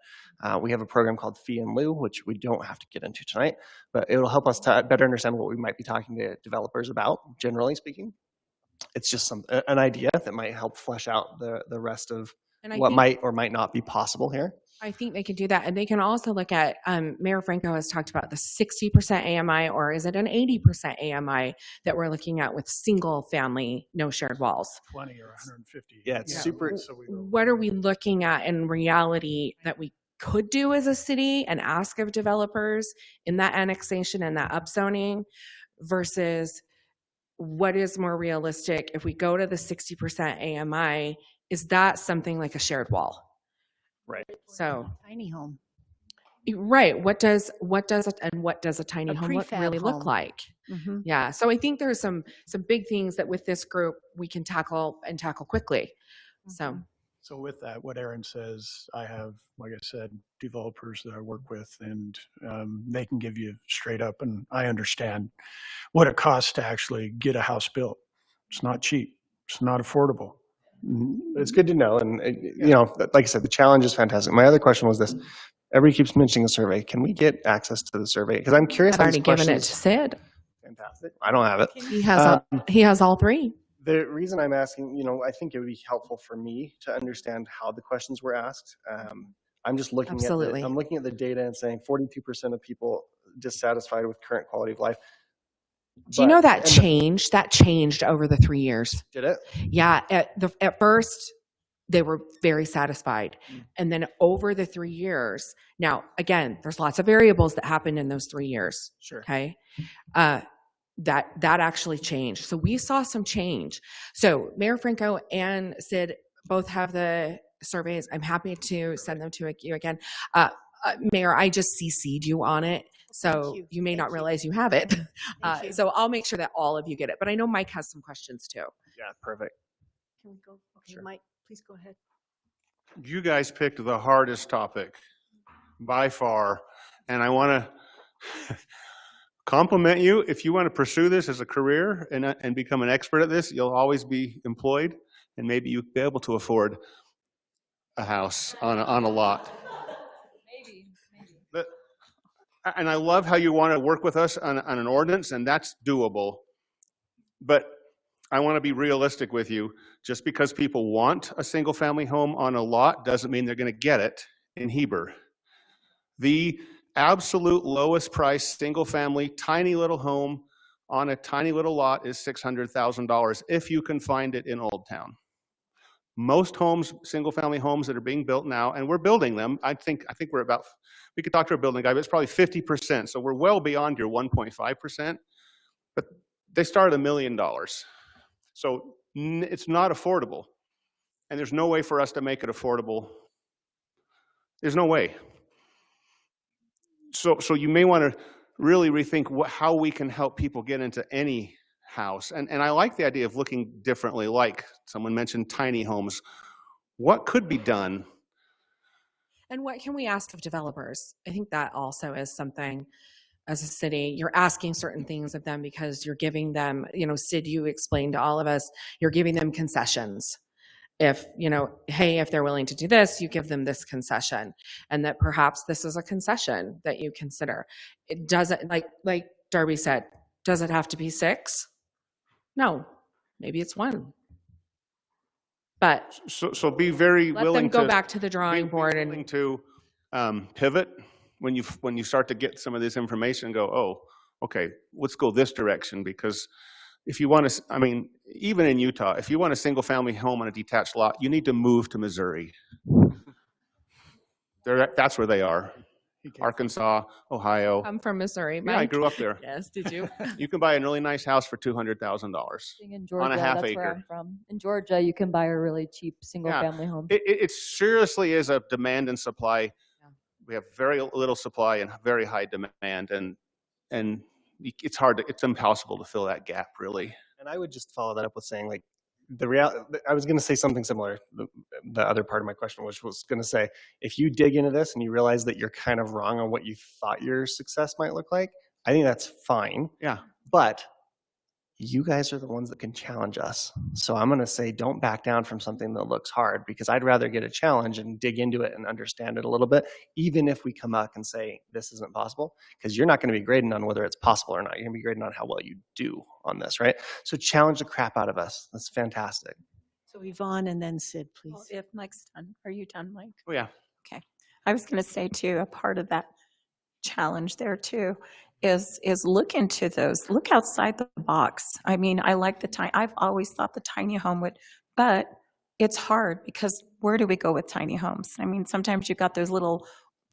we have a program called Fee in Lieu, which we don't have to get into tonight, but it'll help us to better understand what we might be talking to developers about, generally speaking. It's just an idea that might help flesh out the rest of what might or might not be possible here. I think they can do that. And they can also look at, Mayor Franco has talked about the 60% AMI, or is it an 80% AMI that we're looking at with single family, no shared walls? 20 or 150. Yeah, it's super. What are we looking at in reality that we could do as a city and ask of developers in that annexation and that upzoning versus what is more realistic? If we go to the 60% AMI, is that something like a shared wall? Right. So tiny home. Right. What does a tiny home really look like? Mm-hmm. Yeah. So I think there's some big things that with this group we can tackle quickly. Mm-hmm. So with that, what Aaron says, I have, like I said, developers that I work with, and they can give you straight up, and I understand what it costs to actually get a house built. It's not cheap. It's not affordable. It's good to know. And, you know, like I said, the challenge is fantastic. My other question was this. Everybody keeps mentioning a survey. Can we get access to the survey? Because I'm curious. I've already given it to Sid. Fantastic. I don't have it. He has all three. The reason I'm asking, you know, I think it would be helpful for me to understand how the questions were asked. I'm just looking Absolutely. I'm looking at the data and saying 42% of people dissatisfied with current quality of life. Do you know that changed? That changed over the 3 years. Did it? Yeah. At first, they were very satisfied. And then over the 3 years, now, again, there's lots of variables that happened in those 3 years. Sure. Okay. That actually changed. So we saw some change. So Mayor Franco and Sid both have the surveys. I'm happy to send them to you again. Mayor, I just CC'd you on it. So you may not realize you have it. So I'll make sure that all of you get it. But I know Mike has some questions too. Yeah, perfect. Can we go? Okay, sure. Mike, please go ahead. You guys picked the hardest topic by far. And I want to compliment you. If you want to pursue this as a career and become an expert at this, you'll always be employed, and maybe you'll be able to afford a house on a lot. Maybe. And I love how you want to work with us on an ordinance, and that's doable. But I want to be realistic with you. Just because people want a single-family home on a lot doesn't mean they're going to get it in Heber. The absolute lowest price single-family, tiny little home on a tiny little lot is $600,000 if you can find it in Old Town. Most homes, single-family homes that are being built now, and we're building them. I think we're about. We could talk to a building guy, but it's probably 50%. So we're well beyond your 1.5%. But they start at $1 million. So it's not affordable, and there's no way for us to make it affordable. There's no way. So you may want to really rethink how we can help people get into any house. And I like the idea of looking differently, like someone mentioned tiny homes. What could be done? And what can we ask of developers? I think that also is something as a city, you're asking certain things of them because you're giving them, Sid, you explained to all of us, you're giving them concessions. If, hey, if they're willing to do this, you give them this concession, and that perhaps this is a concession that you consider. It doesn't, like Darby said, does it have to be 6? No, maybe it's 1. But so be very let willing them go to back to the drawing board willing to pivot when you start to get some of this information and go, oh, okay, let's go this direction. Because if you want to, even in Utah, if you want a single family home on a detached lot, you need to move to Missouri. That's where they are. Arkansas, Ohio. I'm from Missouri. Yeah, I grew up there. Yes, did you? You can buy a really nice house for $200,000 In Georgia, on a half that's acre. where I'm from. In Georgia, you can buy a really cheap single-family home. It seriously is a demand and supply. Yeah. We have very little supply and very high demand, and it's it's impossible to fill that gap, really. And I would just follow that up with saying, like, I was going to say something similar. The other part of my question, which was going to say, if you dig into this and you realize that you're kind of wrong on what you thought your success might look like, I think that's fine. Yeah. But you guys are the ones that can challenge us. So I'm going to say, don't back down from something that looks hard, because I'd rather get a challenge and dig into it and understand it a little bit, even if we come back and say this isn't possible, because you're not going to be grading on whether it's possible or not. You're going to be grading on how well you do on this, right? So challenge the crap out of us. That's fantastic. So Yvonne and then Sid, please. Well, if Mike's done, are you done, Mike? Oh, yeah. Okay. I was going to say too, a part of that challenge there too is look into those, look outside the box. I like the tiny, I've always thought the tiny home would, but it's hard because where do we go with tiny homes? Sometimes you've got those little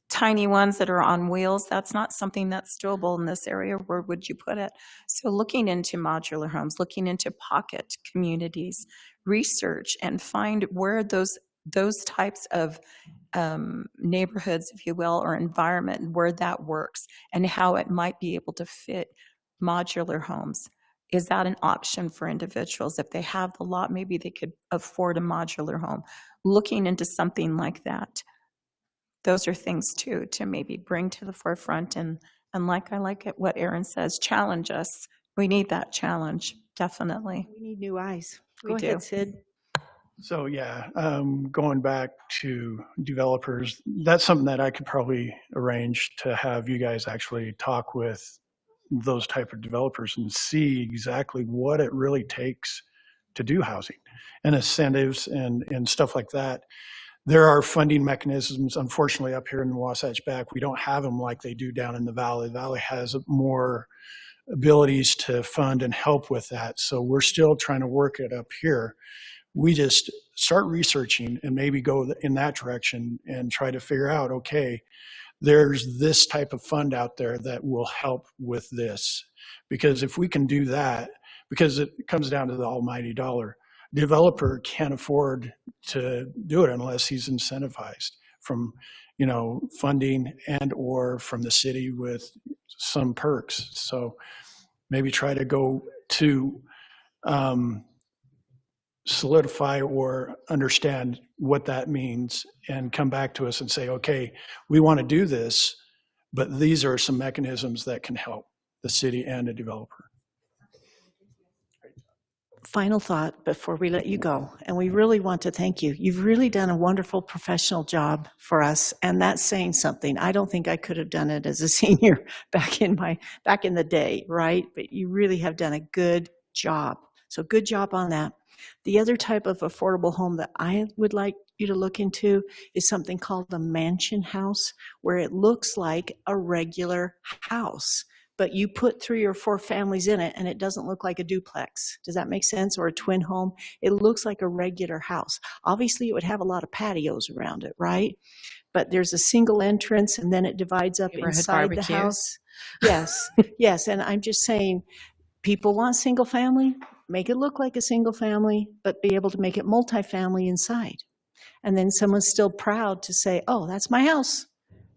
tiny ones that are on wheels. That's not something that's doable in this area. Where would you put it? So looking into modular homes, looking into pocket communities, research and find where those types of neighborhoods, if you will, or environment where that works and how it might be able to fit modular homes. Is that an option for individuals? If they have the lot, maybe they could afford a modular home. Looking into something like that. Those are things too to maybe bring to the forefront and like what Aaron says, challenge us. We need that challenge, definitely. We need new eyes. We Go do. ahead, Sid. So yeah, going back to developers, that's something that I could probably arrange to have you guys actually talk with those type of developers and see exactly what it really takes to do housing and incentives and stuff like that. There are funding mechanisms, unfortunately, up here in the Wasatch Back. We don't have them like they do down in the Valley. The Valley has more abilities to fund and help with that. So we're still trying to work it up here. We just start researching and maybe go in that direction and try to figure out, okay, there's this type of fund out there that will help with this. Because if we can do that, because it comes down to the almighty dollar, developer can't afford to do it unless he's incentivized from, funding and or from the city with some perks. So maybe try to go to solidify or understand what that means and come back to us and say, okay, we want to do this, but these are some mechanisms that can help the city and the developer. Final thought before we let you go, and we really want to thank you. You've really done a wonderful professional job for us, and that's saying something. I don't think I could have done it as a senior back in the day, right? But you really have done a good job. So good job on that. The other type of affordable home that I would like you to look into is something called a mansion house, where it looks like a regular house, but you put 3 or 4 families in it and it doesn't look like a duplex. Does that make sense? Or a twin home? It looks like a regular house. Obviously, it would have a lot of patios around it, right? But there's a single entrance and then it divides up inside the house. Yes, yes. And I'm just saying, people want single family, make it look like a single family, but be able to make it multifamily inside. And then someone's still proud to say, oh, that's my house,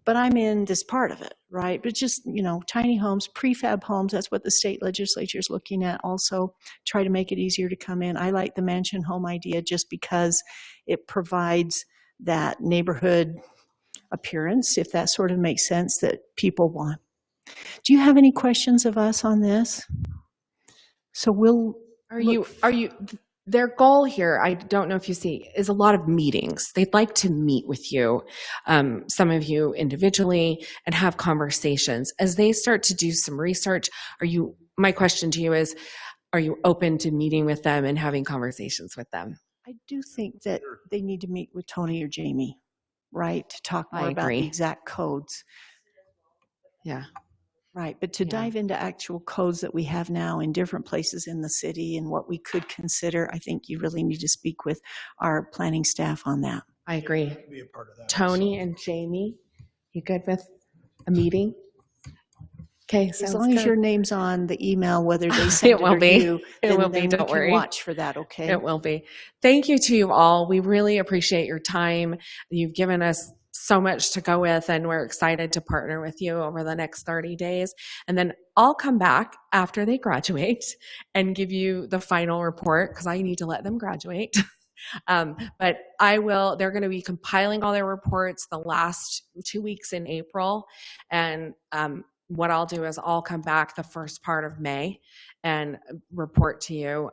but I'm in this part of it, right? But just, tiny homes, prefab homes, that's what the state legislature is looking at also. Try to make it easier to come in. I like the mansion home idea just because it provides that neighborhood appearance, if that sort of makes sense, that people want. Do you have any questions of us on this? So we'll. Are you, their goal here, I don't know if you see, is a lot of meetings. They'd like to meet with you, some of you individually, and have conversations. As they start to do some research, my question to you is, are you open to meeting with them and having conversations with them? I do think that they need to meet with Tony or Jamie, right, to talk more I about agree. the exact codes. Yeah. Right, but to Yeah. dive into actual codes that we have now in different places in the city and what we could consider, I think you really need to speak with our planning staff on that. I agree. Be a part of that. Tony and Jamie, you good with a meeting? Okay, As sounds long as good. your name's on the email, whether they send it will or be. you, It then, will be. then Don't we can worry. watch for that, okay? It will be. Thank you to you all. We really appreciate your time. You've given us so much to go with, and we're excited to partner with you over the next 30 days. And then I'll come back after they graduate and give you the final report, because I need to let them graduate. But they're going to be compiling all their reports the last 2 weeks in April. And what I'll do is I'll come back the first part of May and report to you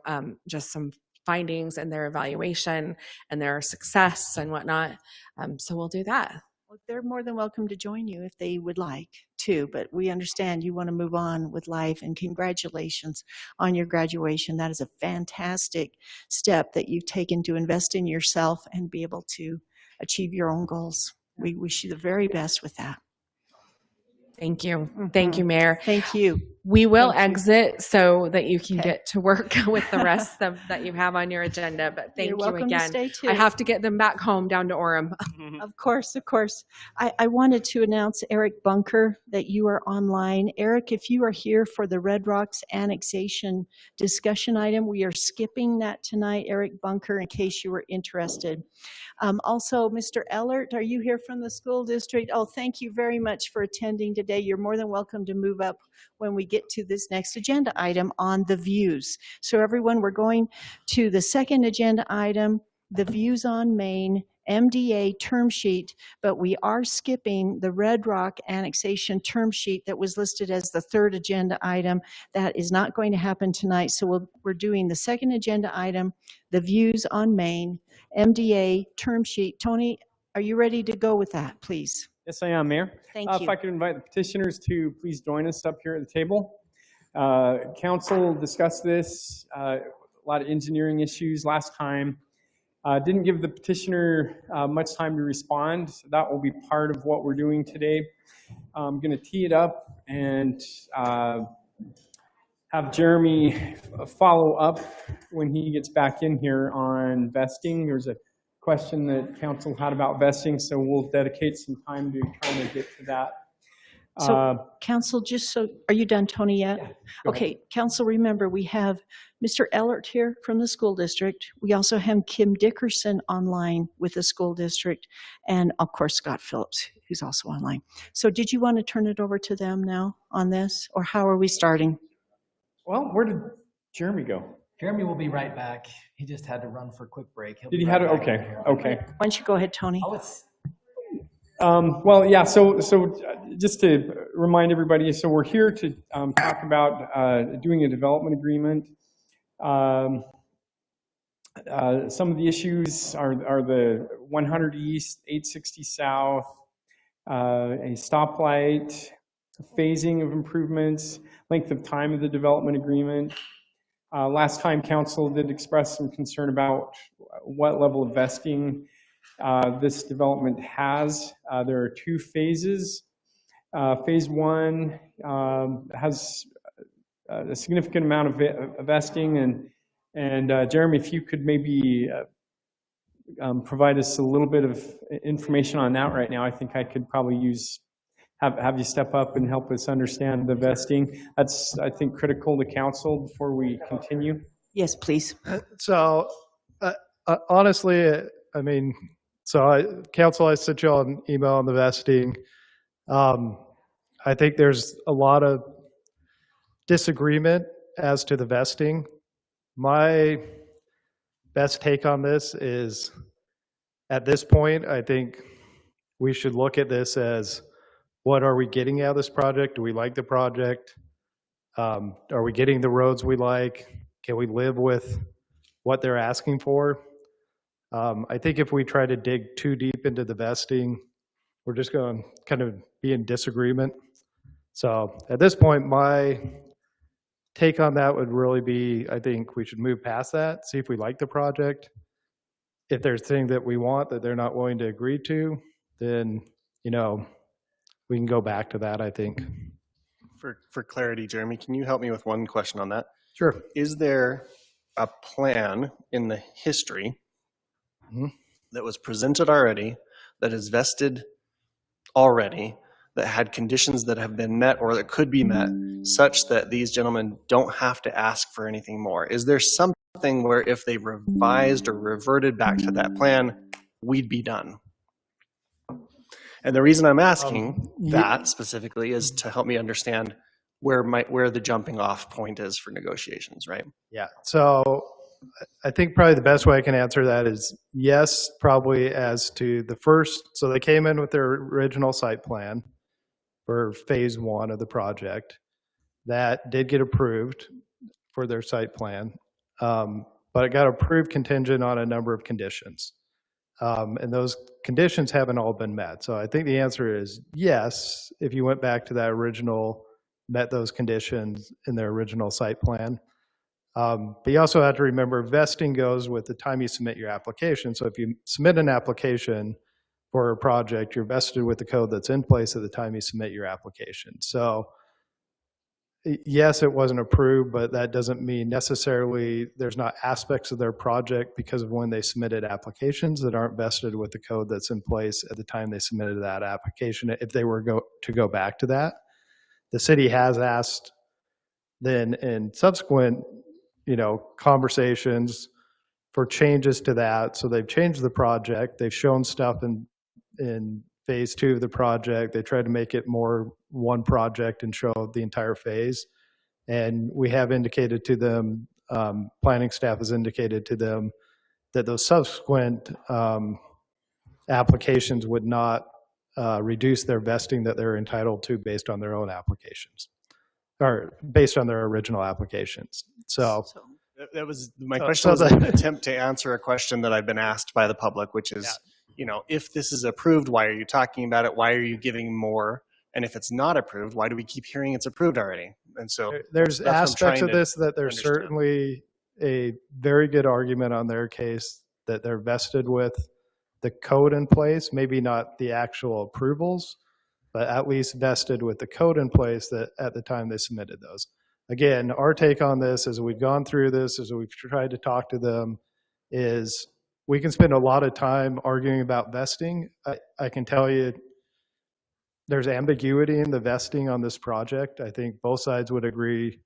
just some findings and their evaluation and their success and whatnot. So we'll do that. Well, they're more than welcome to join you if they would like to, but we understand you want to move on with life, and congratulations on your graduation. That is a fantastic step that you've taken to invest in yourself and be able to achieve your own goals. We wish you the very best with that. Thank you. Thank you, Mayor. Thank you. We will Thank you. exit so that you can Okay. get to work with the rest of that you have on your agenda. But thank You're you welcome to again. stay, too. I have to get them back home down to Orem. Of course, of course. I wanted to announce Eric Bunker that you are online. Eric, if you are here for the Red Rocks annexation discussion item, we are skipping that tonight. Eric Bunker, in case you were interested. Also, Mr. Ellert, are you here from the school district? Oh, thank you very much for attending today. You're more than welcome to move up when we get to this next agenda item on the views. So everyone, we're going to the second agenda item, the views on Main MDA term sheet, but we are skipping the Red Rock annexation term sheet that was listed as the third agenda item. That is not going to happen tonight, so we're doing the second agenda item, the views on Main MDA term sheet. Tony, are you ready to go with that, please? Yes, I am, Mayor. Thank If you. I could invite the petitioners to please join us up here at the table. Council discussed this, a lot of engineering issues last time. Didn't give the petitioner much time to respond. That will be part of what we're doing today. I'm going to tee it up and have Jeremy follow up when he gets back in here on vesting. There's a question that council had about vesting, so we'll dedicate some time to trying to get to that. So, council, just so, are you done, Tony, yet? Go Okay, council, remember, we have Mr. Ellert here from the school district. We also have Kim Dickerson online with the school district, and of course, Scott Phillips, who's also online. So did you want to turn it over to them now on this, or how are we starting? Well, where did Jeremy go? Jeremy will be right back. He just had to run for a quick break. He'll Did be he right have it? back Okay, in here. okay. Why don't you go ahead, Tony? Oh, it's Well, yeah, so just to remind everybody, so we're here to talk about doing a development agreement. Some of the issues are the 100 East, 860 South, a stoplight, phasing of improvements, length of time of the development agreement. Last time council did express some concern about what level of vesting this development has. There are two phases. Phase one has a significant amount of vesting, and Jeremy, if you could maybe provide us a little bit of information on that right now, I think I could probably have you step up and help us understand the vesting. That's, I think, critical to council before we continue. Yes, please. So honestly, I mean, council, I sent you all an email on the vesting. I think there's a lot of disagreement as to the vesting. My best take on this is, at this point, I think we should look at this as, what are we getting out of this project? Do we like the project? Are we getting the roads we like? Can we live with what they're asking for? I think if we try to dig too deep into the vesting, we're just going to kind of be in disagreement. So at this point, my take on that would really be, I think we should move past that, see if we like the project. If there's things that we want that they're not willing to agree to, then, you know, we can go back to that, I think. For clarity, Jeremy, can you help me with one question on that? Sure. Is there a plan in the history that was presented already, that is vested already, that had conditions that have been met or that could be met, such that these gentlemen don't have to ask for anything more? Is there something where if they revised or reverted back to that plan, we'd be done? And the reason I'm asking that specifically is to help me understand where the jumping off point is for negotiations, right? Yeah, so I think probably the best way I can answer that is yes, probably as to the first. So they came in with their original site plan for phase 1 of the project. That did get approved for their site plan, but it got approved contingent on a number of conditions. And those conditions haven't all been met. So I think the answer is yes, if you went back to that original, met those conditions in their original site plan. But you also have to remember vesting goes with the time you submit your application. So if you submit an application for a project, you're vested with the code that's in place at the time you submit your application. So yes, it wasn't approved, but that doesn't mean necessarily there's not aspects of their project because of when they submitted applications that aren't vested with the code that's in place at the time they submitted that application. If they were to go back to that, the city has asked then in subsequent, you know, conversations for changes to that. So they've changed the project. They've shown stuff in phase 2 of the project. They tried to make it more one project and show the entire phase. And we have indicated to them, planning staff has indicated to them that those subsequent applications would not reduce their vesting that they're entitled to based on their own applications, or based on their original applications. So that was my question. Was an attempt to answer a question that I've been asked by the public, which is, you know, if this is approved, why are you talking about it? Why are you giving more? And if it's not approved, why do we keep hearing it's approved already? And so there's aspects of this that there's certainly a very good argument on their case that they're vested with the code in place, maybe not the actual approvals, but at least vested with the code in place that at the time they submitted those. Again, our take on this as we've gone through this, as we've tried to talk to them, is we can spend a lot of time arguing about vesting. I can tell you there's ambiguity in the vesting on this project. I think both sides would agree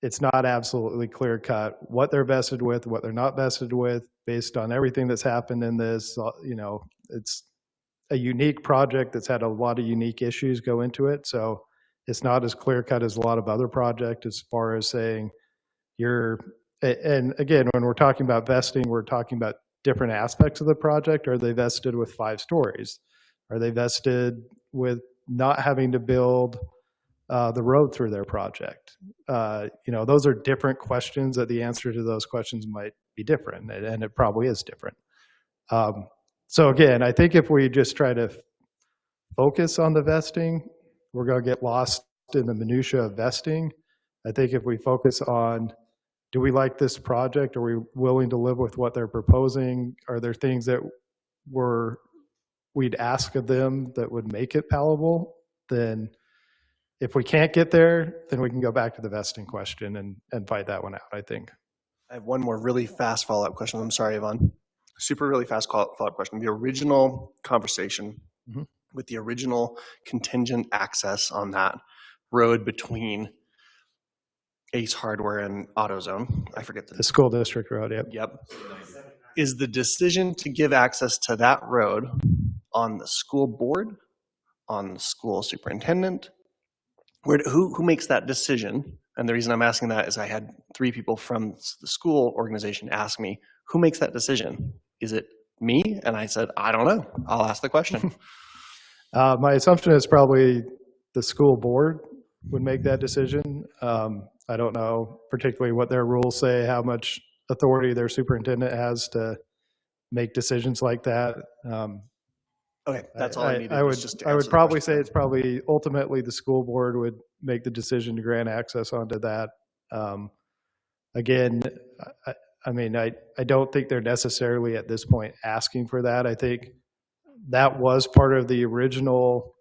it's not absolutely clear cut what they're vested with, what they're not vested with, based on everything that's happened in this. You know, it's a unique project that's had a lot of unique issues go into it. So it's not as clear cut as a lot of other projects as far as saying and again, when we're talking about vesting, we're talking about different aspects of the project. Are they vested with 5 stories? Are they vested with not having to build the road through their project? You know, those are different questions that the answer to those questions might be different, and it probably is different. So again, I think if we just try to focus on the vesting, we're going to get lost in the minutia of vesting. I think if we focus on, do we like this project? Are we willing to live with what they're proposing? Are there things that we'd ask of them that would make it palatable? Then if we can't get there, then we can go back to the vesting question and fight that one out, I think. I have one more really fast follow-up question. I'm sorry, Yvonne. Super really fast follow-up question. The original conversation with the original contingent access on that road between Ace Hardware and AutoZone, I forget the school district road, Yep. Is the decision to give access to that road on the school board, on the school superintendent? Who makes that decision? And the reason I'm asking that is I had 3 people from the school organization ask me, who makes that decision? Is it me? And I said, I don't know. I'll ask the question. My assumption is probably the school board would make that decision. I don't know particularly what their rules say, how much authority their superintendent has to make decisions like that. Okay, that's all I needed. I was would, just to I would answer the probably question. say it's probably ultimately the school board would make the decision to grant access onto that. Again, I don't think they're necessarily at this point asking for that. I think that was part of the original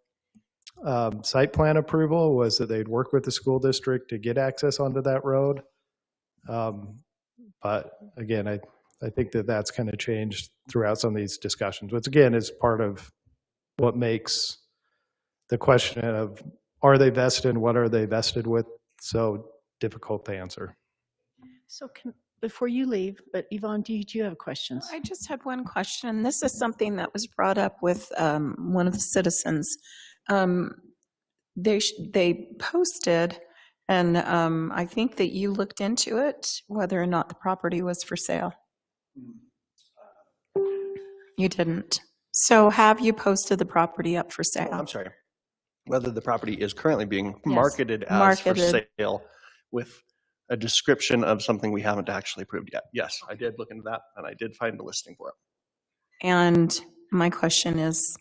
site plan approval, was that they'd work with the school district to get access onto that road. But again, I think that that's kind of changed throughout some of these discussions, which again is part of what makes the question of are they vested and what are they vested with so difficult to answer. So before you leave, but Yvonne, do you have questions? I just had one question. This is something that was brought up with one of the citizens. They posted, and I think that you looked into it, whether or not the property was for sale. You didn't. So have you posted the property up for sale? I'm sorry. Whether the property is currently being Yes. marketed as for sale with a description of something we haven't actually approved yet. Yes, I did look into that, and I did find a listing for it. And my question is,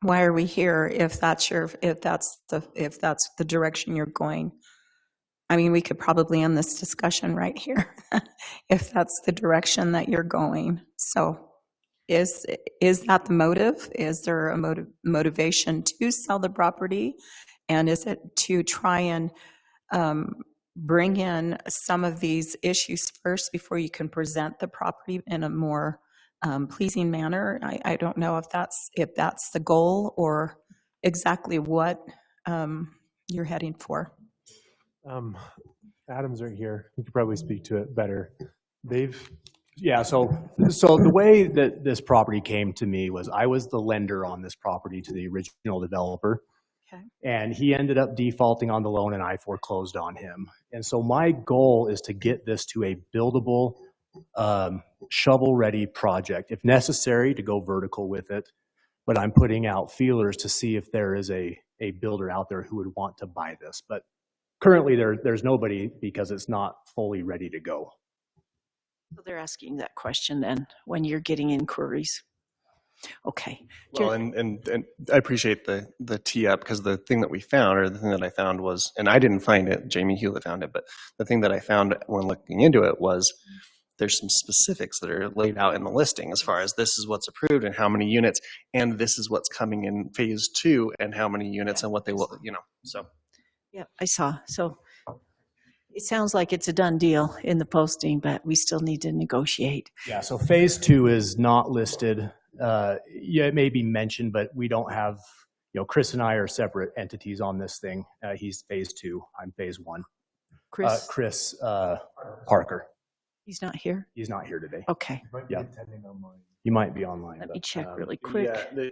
why are we here if that's the direction you're going? I mean, we could probably end this discussion right here if that's the direction that you're going. So is that the motive? Is there a motivation to sell the property? And is it to try and bring in some of these issues first before you can present the property in a more pleasing manner? I don't know if that's the goal or exactly what you're heading for. Adam's right here. He could probably speak to it better. So the way that this property came to me was I was the lender on this property to the original developer. Okay. And he ended up defaulting on the loan and I foreclosed on him. And so my goal is to get this to a buildable, shovel-ready project, if necessary, to go vertical with it. But I'm putting out feelers to see if there is a builder out there who would want to buy this. But currently there's nobody because it's not fully ready to go. So they're asking that question then when you're getting inquiries. Okay. Well, and I appreciate the tee up, because the thing that we found, or the thing that I found was, and I didn't find it, Jamie Hewlett found it, but the thing that I found when looking into it was there's some specifics that are laid out in the listing as far as this is what's approved and how many units, and this is what's coming in phase 2 and how many units and what they will, so. Yeah, I saw. So it sounds like it's a done deal in the posting, but we still need to negotiate. Yeah, so phase 2 is not listed. It may be mentioned, but we don't have, Chris and I are separate entities on this thing. He's phase 2, I'm phase 1. Chris Parker. He's not here? He's not here today. Okay. Yeah. He might be online. Let me check really quick. Yeah,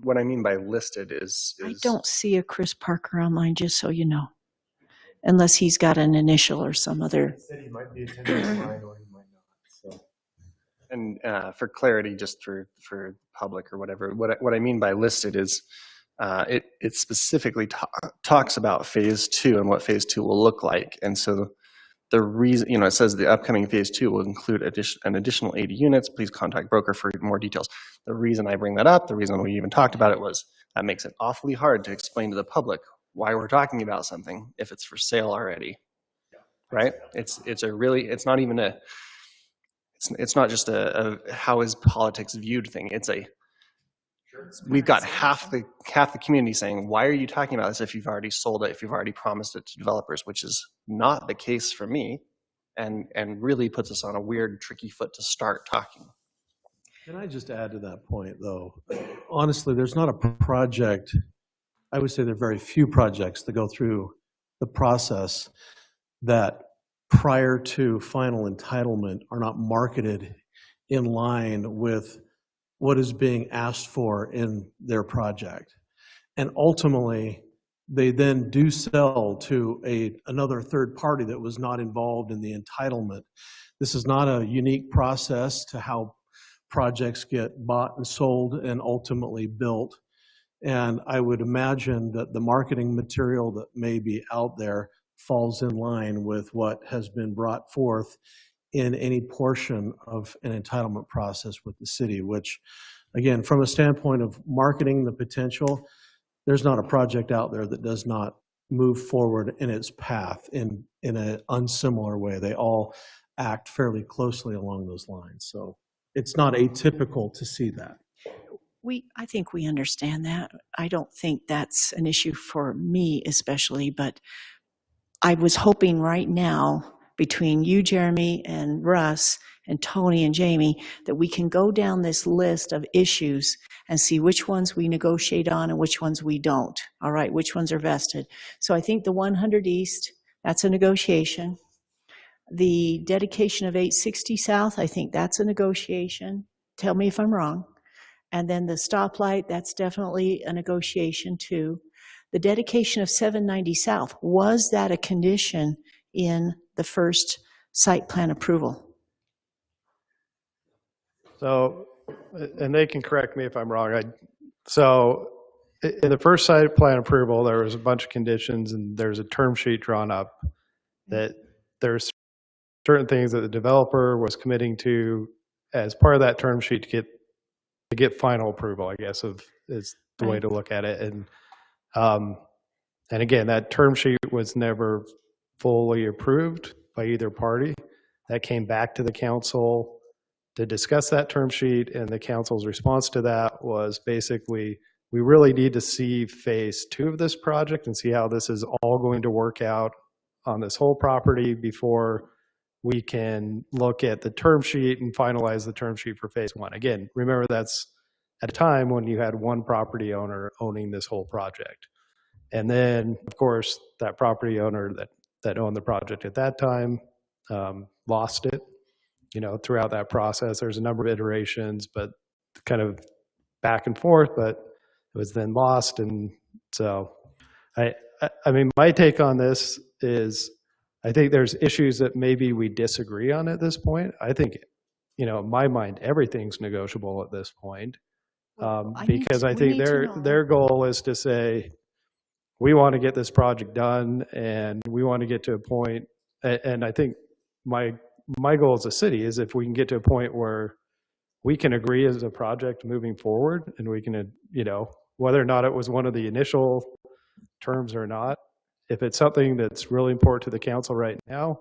what I mean by listed is I don't see a Chris Parker online, just so you know. Unless he's got an initial or some other. He might be attending online or he might not. So. And for clarity, just for public or whatever, what I mean by listed is it specifically talks about phase 2 and what phase 2 will look like. And so the reason, it says the upcoming phase 2 will include an additional 80 units. Please contact broker for more details. The reason I bring that up, the reason we even talked about it, was that makes it awfully hard to explain to the public why we're talking about something if it's for sale already, right? It's not even it's not just a how is politics viewed thing. We've got half the community saying, why are you talking about this if you've already sold it, if you've already promised it to developers, which is not the case for me, and really puts us on a weird, tricky foot to start talking. Can I just add to that point, though? Honestly, there's not a project, I would say there are very few projects that go through the process that prior to final entitlement are not marketed in line with what is being asked for in their project. And ultimately, they then do sell to another third party that was not involved in the entitlement. This is not a unique process to how projects get bought and sold and ultimately built. And I would imagine that the marketing material that may be out there falls in line with what has been brought forth in any portion of an entitlement process with the city, which, again, from a standpoint of marketing the potential, there's not a project out there that does not move forward in its path in an unsimilar way. They all act fairly closely along those lines. So it's not atypical to see that. I think we understand that. I don't think that's an issue for me especially, but I was hoping right now between you, Jeremy, and Russ, and Tony and Jamie, that we can go down this list of issues and see which ones we negotiate on and which ones we don't. All right, which ones are vested. So I think the 100 East, that's a negotiation. The dedication of 860 South, I think that's a negotiation. Tell me if I'm wrong. And then the stoplight, that's definitely a negotiation too. The dedication of 790 South, was that a condition in the first site plan approval? So, and they can correct me if I'm wrong. So in the first site plan approval, there was a bunch of conditions and there's a term sheet drawn up that there's certain things that the developer was committing to as part of that term sheet to get final approval, I guess, is the way to look at it. And again, that term sheet was never fully approved by either party. That came back to the council to discuss that term sheet, and the council's response to that was basically, we really need to see phase 2 of this project and see how this is all going to work out on this whole property before we can look at the term sheet and finalize the term sheet for phase 1. Again, remember that's at a time when you had one property owner owning this whole project. And then, of course, that property owner that owned the project at that time lost it. Throughout that process, there's a number of iterations, but kind of back and forth, but it was then lost. And so, I mean, my take on this is, I think there's issues that maybe we disagree on at this point. I think, in my mind, everything's negotiable at this point. Because I think their goal is to say, we want to get this project done and we want to get to a point, and I think my goal as a city is if we can get to a point where we can agree as a project moving forward and we can, whether or not it was one of the initial terms or not, if it's something that's really important to the council right now,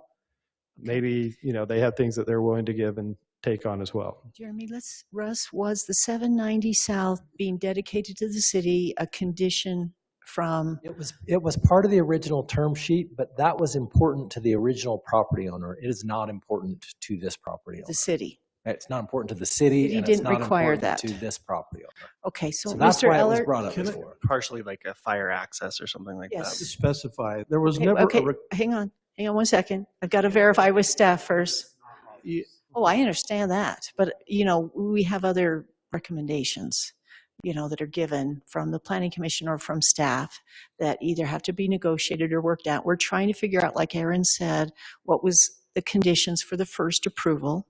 maybe, they have things that they're willing to give and take on as well. Jeremy, Russ, was the 790 South being dedicated to the city a condition from? It was part of the original term sheet, but that was important to the original property owner. It is not important to this property owner. The city. It's not important to the city. City and didn't it's not require important that. to this property owner. Okay, so that's Mr. why it was Ellert, brought up before. Partially like a fire access or something like Yes. that. Specify. There was Okay, never okay, hang on 1 second. I've got to verify with staff first. Oh, I understand that, but we have other recommendations, that are given from the Planning Commission or from staff that either have to be negotiated or worked out. We're trying to figure out, like Aaron said, what was the conditions for the first approval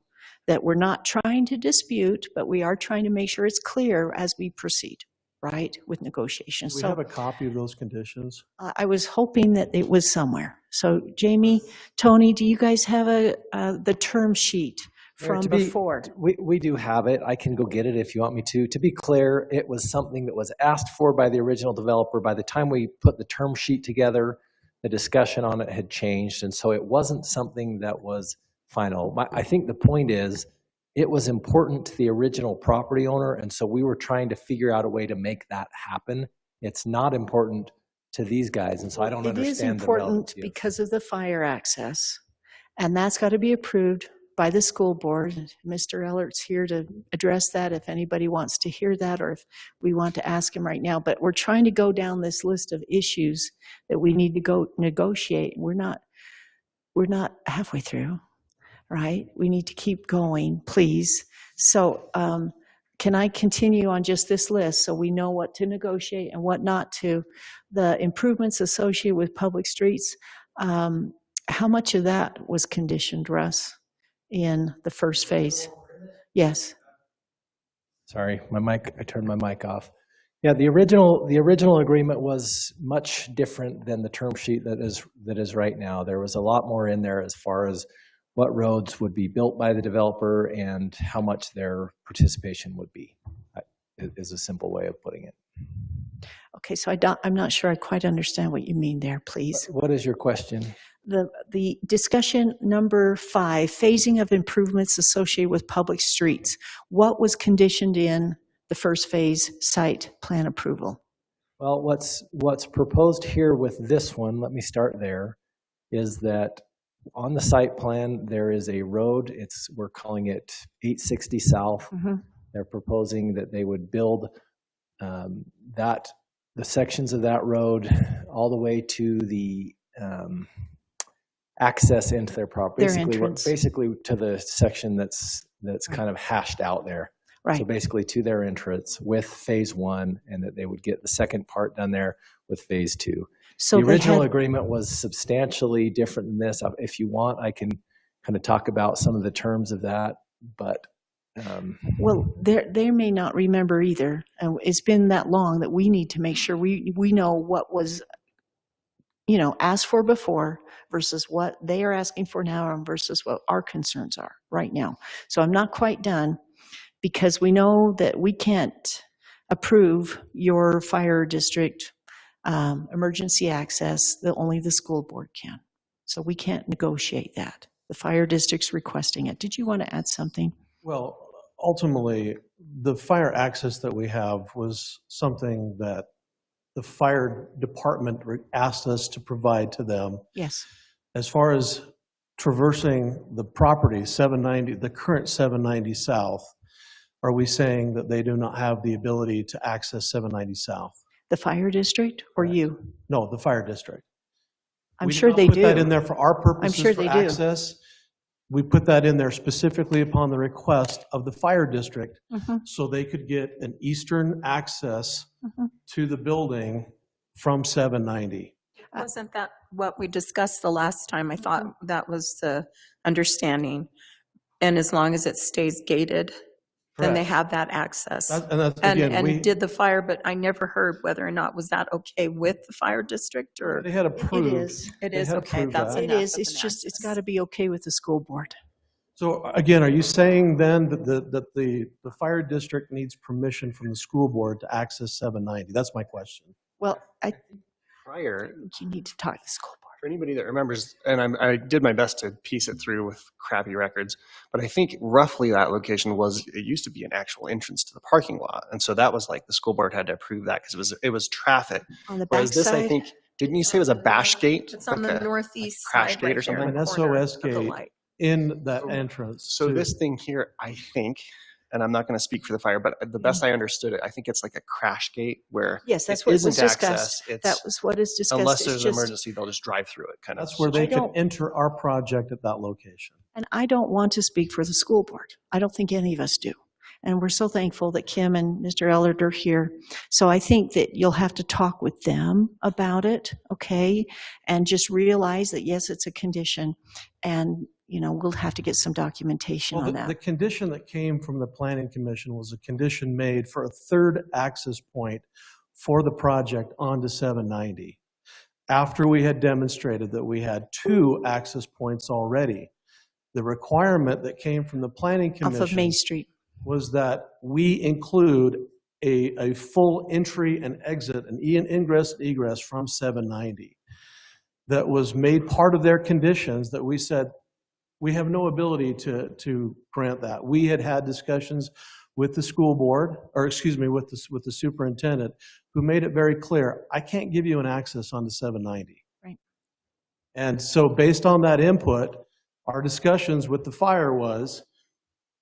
that we're not trying to dispute, but we are trying to make sure it's clear as we proceed, right, with negotiations. We So have a copy of those conditions. I was hoping that it was somewhere. So Jamie, Tony, do you guys have the term sheet from before? We do have it. I can go get it if you want me to. To be clear, it was something that was asked for by the original developer. By the time we put the term sheet together, the discussion on it had changed, and so it wasn't something that was final. I think the point is, it was important to the original property owner, and so we were trying to figure out a way to make that happen. It's not important to these guys, and so I don't understand the It is important relative. because of the fire access, and that's got to be approved by the school board. Mr. Ellert's here to address that if anybody wants to hear that or if we want to ask him right now. But we're trying to go down this list of issues that we need to go negotiate. We're not halfway through, right? We need to keep going, please. So can I continue on just this list so we know what to negotiate and what not to? The improvements associated with public streets, how much of that was conditioned, Russ, in the first phase? Yes. Sorry, I turned my mic off. Yeah, the original agreement was much different than the term sheet that is right now. There was a lot more in there as far as what roads would be built by the developer and how much their participation would be, is a simple way of putting it. Okay, so I'm not sure I quite understand what you mean there, please. What is your question? The discussion number 5, phasing of improvements associated with public streets. What was conditioned in the first phase site plan approval? Well, what's proposed here with this one, let me start there, is that on the site plan, there is a road, we're calling it 860 South. Mm-hmm. They're proposing that they would build the sections of that road all the way to the access into their property. Basically to the section that's kind of hashed out there. Right. So basically to their entrance with phase 1, and that they would get the second part done there with phase 2. So the original agreement was substantially different than this. If you want, I can kind of talk about some of the terms of that, but well, they may not remember either. It's been that long that we need to make sure we know what was, asked for before versus what they are asking for now and versus what our concerns are right now. So I'm not quite done, because we know that we can't approve your fire district emergency access, only the school board can. So we can't negotiate that. The fire district's requesting it. Did you want to add something? Well, ultimately, the fire access that we have was something that the fire department asked us to provide to them. Yes. As far as traversing the property, 790, the current 790 South, are we saying that they do not have the ability to access 790 South? The fire district or you? No, the fire district. I'm sure they do. We put that in there for our purposes. I'm sure for they access. We put that in there specifically upon the request of the fire district, so they could get an eastern access to the building from 790. Wasn't that what we discussed the last time? I thought that was the understanding. And as long as it stays gated, then they have that access. And did the fire, but I never heard whether or not, was that okay with the fire district, or? They had approved. It is okay. That's it is. It's just, it's got to be okay with the school board. So again, are you saying then that the fire district needs permission from the school board to access 790? That's my question. Well, Prior, you need to talk to the school board. For anybody that remembers, and I did my best to piece it through with crappy records, but I think roughly that location it used to be an actual entrance to the parking lot. And so that was like the school board had to approve that because it was traffic. On the back Whereas this, side? I think, didn't you say it was a bash gate? It's on the northeast crash side, gate right or something? here. An SOS gate in that entrance. So this thing here, I think, and I'm not going to speak for the fire, but the best I understood it, I think it's like a crash gate where yes, that's it what was isn't discussed. access. That was what is discussed. Unless there's an emergency, they'll just drive through it. Kind of. That's where they can enter our project at that location. And I don't want to speak for the school board. I don't think any of us do. And we're so thankful that Kim and Mr. Ellard are here. So I think that you'll have to talk with them about it, okay? And just realize that, yes, it's a condition. And, we'll have to get some documentation on that. The condition that came from the Planning Commission was a condition made for a third access point for the project onto 790. After we had demonstrated that we had 2 access points already, the requirement that came from the Planning Commission off of Main Street was that we include a full entry and exit, an ingress and egress from 790. That was made part of their conditions that we said, we have no ability to grant that. We had discussions with the school board, or excuse me, with the superintendent, who made it very clear, I can't give you an access onto 790. Right. And so based on that input, our discussions with the fire was,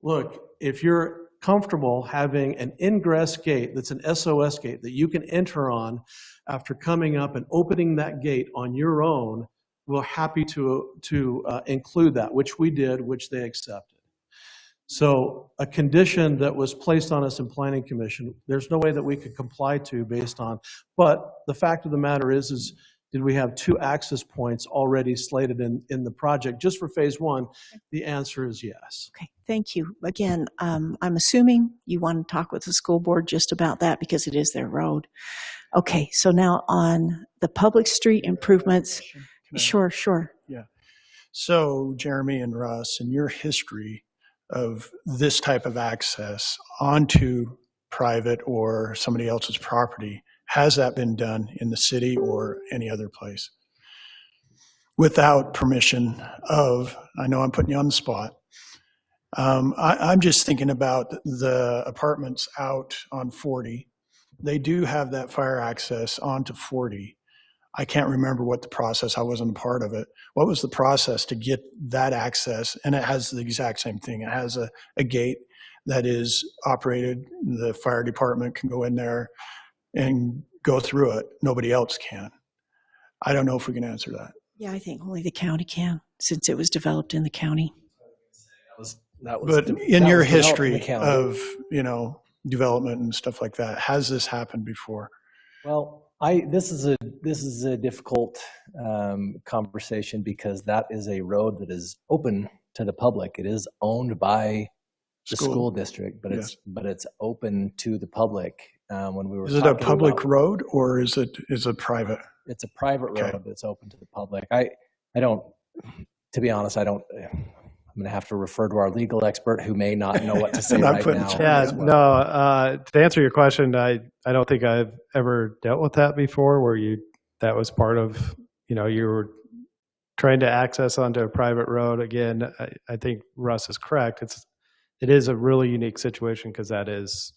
look, if you're comfortable having an ingress gate that's an SOS gate that you can enter on after coming up and opening that gate on your own, we're happy to include that, which we did, which they accepted. So a condition that was placed on us in Planning Commission, there's no way that we could comply to based on, but the fact of the matter is did we have 2 access points already slated in the project just for phase 1? The answer is yes. Okay, thank you. Again, I'm assuming you want to talk with the school board just about that because it is their road. Okay, so now on the public street improvements. Sure. Yeah. So Jeremy and Russ, in your history of this type of access onto private or somebody else's property, has that been done in the city or any other place? Without permission of, I know I'm putting you on the spot. I'm just thinking about the apartments out on 40. They do have that fire access onto 40. I can't remember what the process, I wasn't a part of it. What was the process to get that access? And it has the exact same thing. It has a gate that is operated. The fire department can go in there and go through it. Nobody else can. I don't know if we can answer that. Yeah, I think only the county can, since it was developed in the county. But in your history of, development and stuff like that, has this happened before? Well, this is a difficult conversation because that is a road that is open to the public. It is owned by the school district, but it's open to the public. When we were, is it a public road or is it private? It's a private road that's open to the public. I don't, to be honest, I'm going to have to refer to our legal expert who may not know what to say right now. Yeah, no, to answer your question, I don't think I've ever dealt with that before where that was part of, you were trying to access onto a private road. Again, I think Russ is correct. It is a really unique situation because that is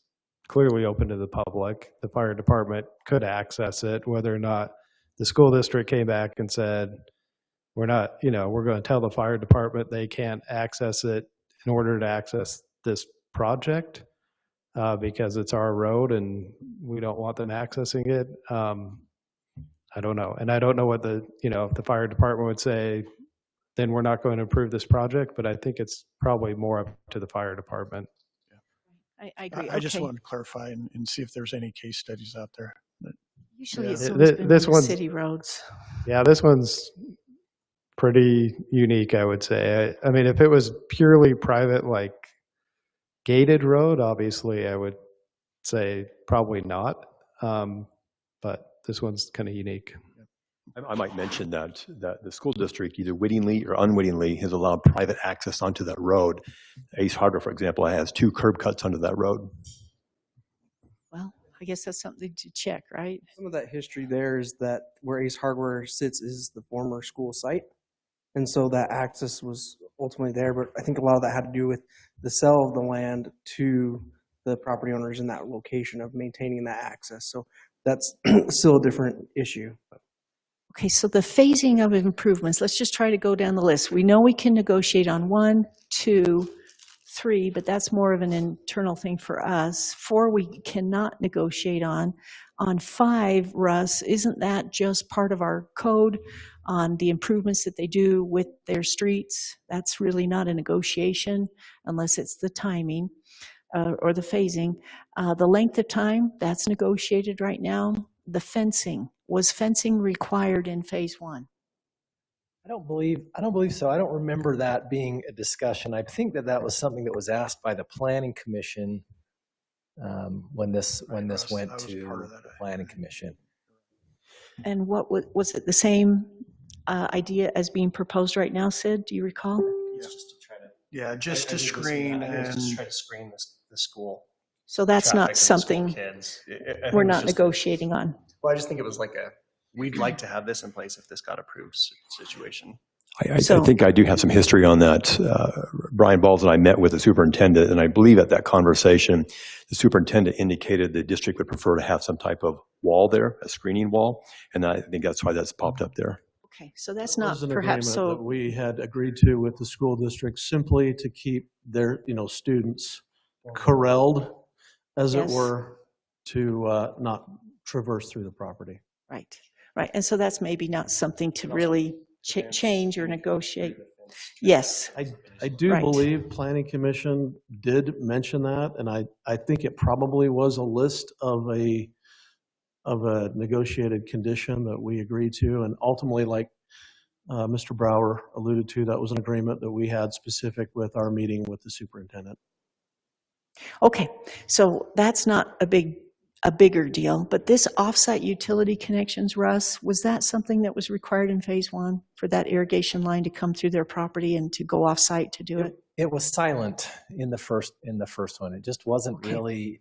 clearly open to the public. The fire department could access it, whether or not the school district came back and said, we're going to tell the fire department they can't access it in order to access this project because it's our road and we don't want them accessing it. I don't know. And I don't know what if the fire department would say, then we're not going to approve this project, but I think it's probably more up to the fire department. I agree. I just wanted to clarify and see if there's any case studies out there. Usually it's always been this one's city roads. Yeah, this one's pretty unique, I would say. I mean, if it was purely private, like gated road, obviously I would say probably not. But this one's kind of unique. I might mention that the school district, either wittingly or unwittingly, has allowed private access onto that road. Ace Hardware, for example, has 2 curb cuts under that road. Well, I guess that's something to check, right? Some of that history there is that where Ace Hardware sits is the former school site. And so that access was ultimately there. But I think a lot of that had to do with the sale of the land to the property owners in that location of maintaining that access. So that's still a different issue. Okay, so the phasing of improvements, let's just try to go down the list. We know we can negotiate on 1, 2, 3, but that's more of an internal thing for us. 4, we cannot negotiate on. On 5, Russ, isn't that just part of our code on the improvements that they do with their streets? That's really not a negotiation unless it's the timing or the phasing. The length of time, that's negotiated right now. The fencing, was fencing required in phase 1? I don't believe so. I don't remember that being a discussion. I think that was something that was asked by the Planning Commission when this went to the Planning Commission. And what was it the same idea as being proposed right now, Sid? Do you recall? Just to screen just try to screen the school. So that's not something we're not just negotiating on. Well, I just think it was like we'd like to have this in place if this got approved situation. I think I do have some history on that. Brian Balls and I met with the superintendent, and I believe at that conversation, the superintendent indicated the district would prefer to have some type of wall there, a screening wall, and I think that's why that's popped up there. Okay, so that's not an perhaps agreement so. that we had agreed to with the school district simply to keep their students corralled, as it were, to not traverse through the property. Right. And so that's maybe not something to really change or negotiate. Yes. I do believe Planning Commission did mention that, and I think it probably was a list of of a negotiated condition that we agreed to. And ultimately, like Mr. Brower alluded to, that was an agreement that we had specific with our meeting with the superintendent. Okay, so that's not a bigger deal, but this offsite utility connections, Russ, was that something that was required in phase one for that irrigation line to come through their property and to go offsite to do it? It was silent in the first one. It just wasn't really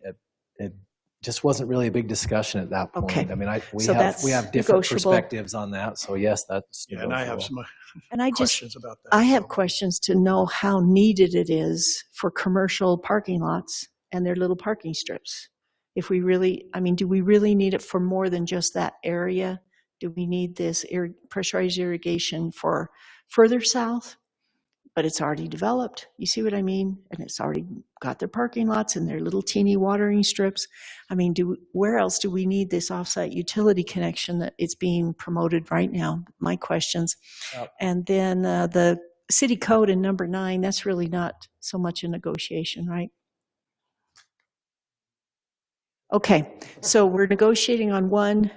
a big discussion at that point. Okay. I mean, we So have that's different negotiable. perspectives on that. So yes, that's Yeah, and I have some And I questions about that. I have questions to know how needed it is for commercial parking lots and their little parking strips. If we really, I mean, do we really need it for more than just that area? Do we need this pressurized irrigation for further south? But it's already developed. You see what I mean? And it's already got their parking lots and their little teeny watering strips. I mean, where else do we need this offsite utility connection that it's being promoted right now? My questions. And then the city code in number 9, that's really not so much a negotiation, right? Okay, so we're negotiating on 1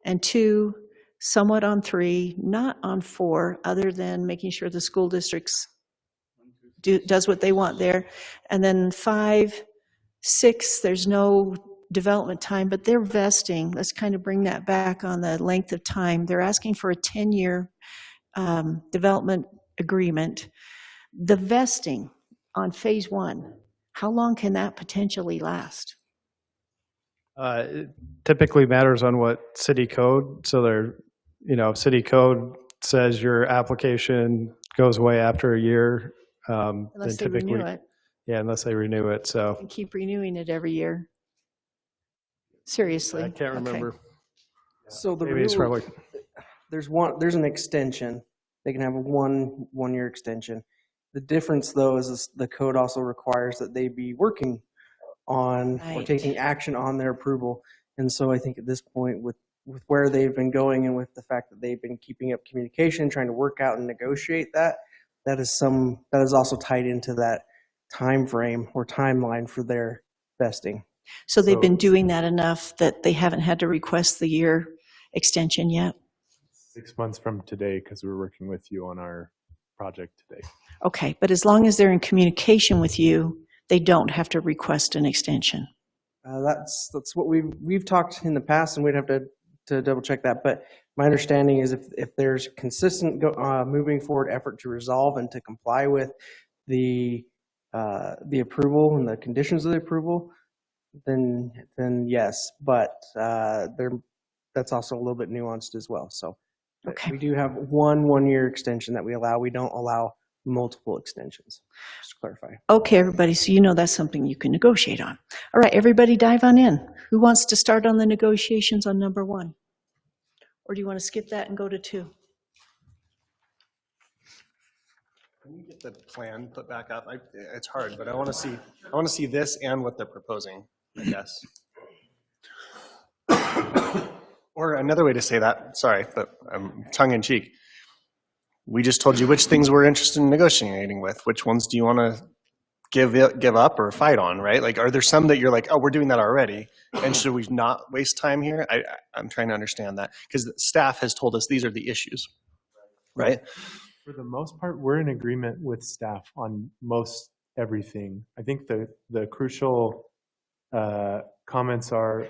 and 2, somewhat on 3, not on 4, other than making sure the school districts does what they want there. And then 5, 6, there's no development time, but they're vesting. Let's kind of bring that back on the length of time. They're asking for a 10-year development agreement. The vesting on phase 1, how long can that potentially last? It typically matters on what city code. So city code says your application goes away after a year. Unless they renew it. Yeah, unless they renew it. So And keep renewing it every year. Seriously. I can't remember. Okay. So the Maybe it's renewal, probably there's an extension. They can have a one-year extension. The difference, though, is the code also requires that they be working on or Right. taking action on their approval. And so I think at this point, with where they've been going and with the fact that they've been keeping up communication, trying to work out and negotiate that is also tied into that time frame or timeline for their vesting. So they've been doing that enough that they haven't had to request the year extension yet? 6 months from today, because we're working with you on our project today. Okay, but as long as they're in communication with you, they don't have to request an extension. That's what we've talked in the past, and we'd have to double check that. But my understanding is if there's consistent moving forward effort to resolve and to comply with the approval and the conditions of the approval, then yes. But that's also a little bit nuanced as well. So we do have one-year extension that we allow. We don't allow multiple extensions, just to clarify. Okay, everybody, so you know that's something you can negotiate on. All right, everybody dive on in. Who wants to start on the negotiations on number 1? Or do you want to skip that and go to 2? Can you get the plan put back up? It's hard, but I want to see this and what they're proposing, I guess. Or another way to say that, sorry, but tongue in cheek. We just told you which things we're interested in negotiating with. Which ones do you want to give up or fight on, right? Like, are there some that you're like, oh, we're doing that already, and should we not waste time here? I'm trying to understand that, because staff has told us these are the issues, right? For the most part, we're in agreement with staff on most everything. I think the crucial comments are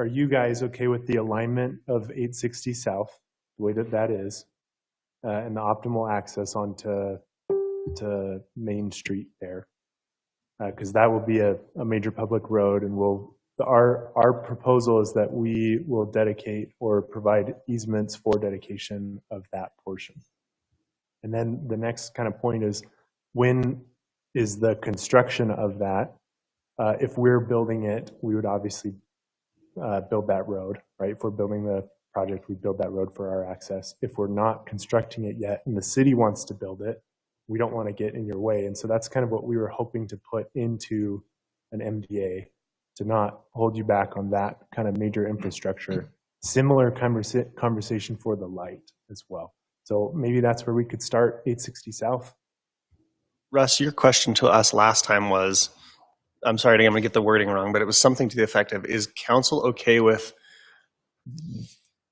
you guys okay with the alignment of 860 South, the way that is, and the optimal access onto Main Street there? Because that will be a major public road, and our proposal is that we will dedicate or provide easements for dedication of that portion. And then the next kind of point is, when is the construction of that? If we're building it, we would obviously build that road, right? If we're building the project, we build that road for our access. If we're not constructing it yet and the city wants to build it, we don't want to get in your way. And so that's kind of what we were hoping to put into an MDA, to not hold you back on that kind of major infrastructure. Similar conversation for the light as well. So maybe that's where we could start, 860 South. Russ, your question to us last time was, I'm sorry, I'm going to get the wording wrong, but it was something to the effect of, is council okay with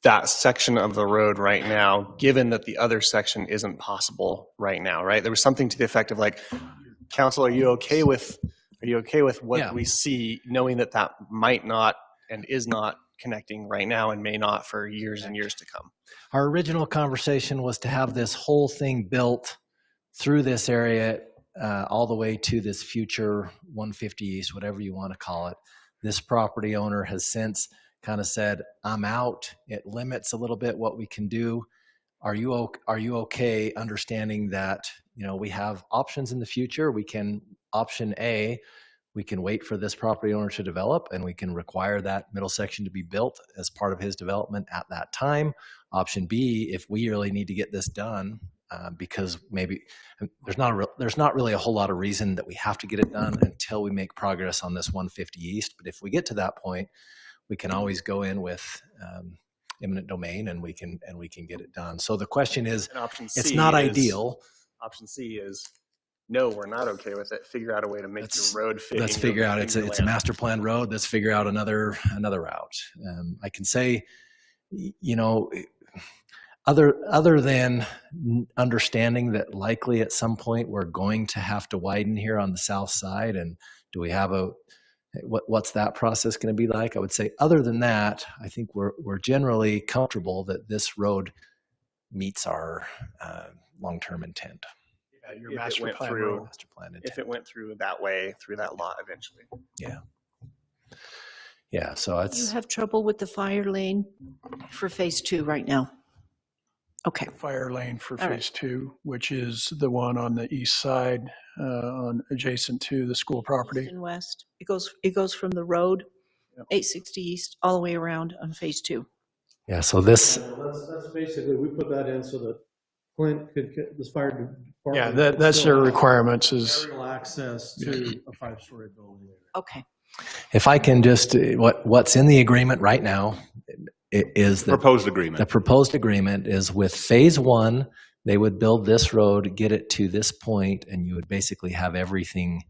that section of the road right now, given that the other section isn't possible right now, right? There was something to the effect of like, council, are you okay with what we see, knowing that that might not and is not connecting right now and may not for years and years to come? Our original conversation was to have this whole thing built through this area all the way to this future 150 East, whatever you want to call it. This property owner has since kind of said, I'm out. It limits a little bit what we can do. Are you okay understanding that, you know, we have options in the future? We can, option A, we can wait for this property owner to develop and we can require that middle section to be built as part of his development at that time. Option B, if we really need to get this done, because maybe there's not really a whole lot of reason that we have to get it done until we make progress on this 150 East. But if we get to that point, we can always go in with eminent domain and we can get it done. So the question is, it's not ideal. Option C is, no, we're not okay with it. Figure out a way to make the road fit. Let's figure out, it's a master plan road. Let's figure out another route. I can say, you know, other than understanding that likely at some point we're going to have to widen here on the south side, and do we have what's that process going to be like? I would say other than that, I think we're generally comfortable that this road meets our long-term intent. Your master plan intent. If it went through that way, through that lot eventually. Yeah, so it's... You have trouble with the fire lane for phase 2 right now? Okay. Fire lane for phase 2, which is the one on the east side, on adjacent to the school property. East and west. It goes from the road, 860 East, all the way around on phase 2. Yeah, so this... That's basically, we put that in so that Clint could get this fire department. Yeah, that's their requirements is aerial access to a 5-story building. Okay. If I can just, what's in the agreement right now is the proposed agreement. The proposed agreement is with phase 1, they would build this road, get it to this point, and you would basically have everything,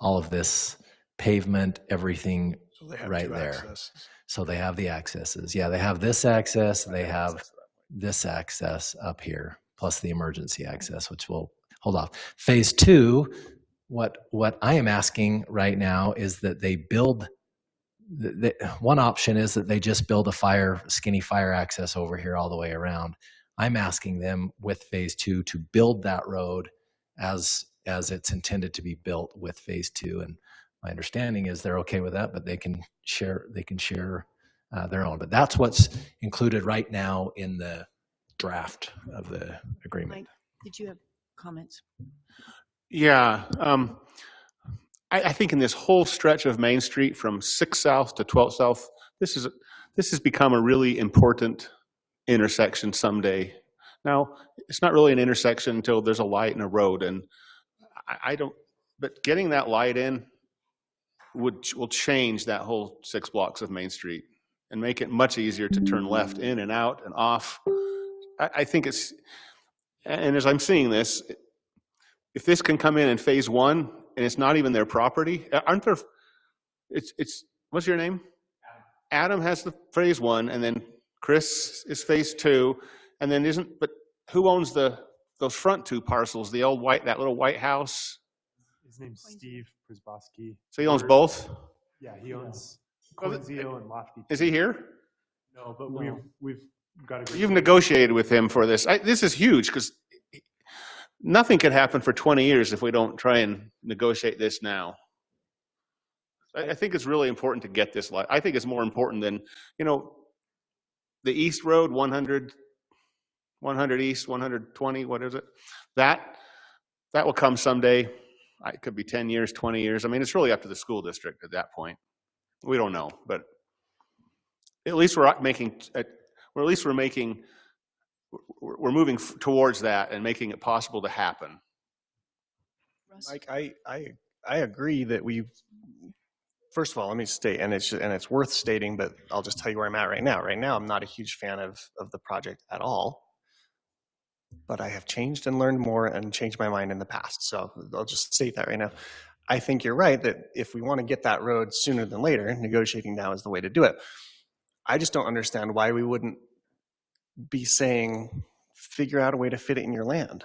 all of this pavement, everything right there. Accesses. So they have the accesses. Yeah, they have this access, they have this access up here, plus the emergency access, which will hold off. Phase 2, what I am asking right now is that they build, one option is that they just build a skinny fire access over here all the way around. I'm asking them with phase 2 to build that road as it's intended to be built with phase 2. And my understanding is they're okay with that, but they can share their own. But that's what's included right now in the draft of the agreement. Mike, did you have comments? Yeah. I think in this whole stretch of Main Street from 6 South to 12 South, this has become a really important intersection someday. Now, it's not really an intersection until there's a light and a road, and but getting that light in will change that whole 6 blocks of Main Street and make it much easier to turn left in and out and off. I think it's, and as I'm seeing this, if this can come in phase 1 and it's not even their property, aren't there, it's what's your name? Adam has the phase 1, and then Chris is phase 2, and then but who owns those front 2 parcels, that little white house? His name's Steve Przybowski. So he owns both? Yeah, he owns Coinzio and Lofty. Is he here? No, but we've got a... You've negotiated with him for this. This is huge, because nothing could happen for 20 years if we don't try and negotiate this now. I think it's really important to get this light. I think it's more important than, the East Road, 100 East, 120, what is it? That will come someday. It could be 10 years, 20 years. I mean, it's really up to the school district at that point. We don't know, but at least we're moving towards that and making it possible to happen. Mike, I agree that first of all, let me state, and it's worth stating, but I'll just tell you where I'm at right now. Right now, I'm not a huge fan of the project at all, but I have changed and learned more and changed my mind in the past. So I'll just state that right now. I think you're right that if we want to get that road sooner than later, negotiating now is the way to do it. I just don't understand why we wouldn't be saying, figure out a way to fit it in your land.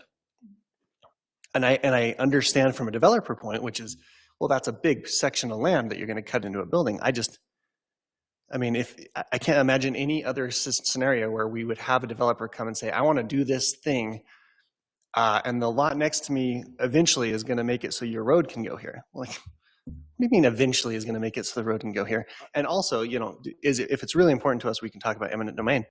And I understand from a developer point, which is, well, that's a big section of land that you're going to cut into a building. I mean, I can't imagine any other scenario where we would have a developer come and say, I want to do this thing, and the lot next to me eventually is going to make it so your road can go here. Like, what do you mean eventually is going to make it so the road can go here? And also, you know, if it's really important to us, we can talk about eminent domain.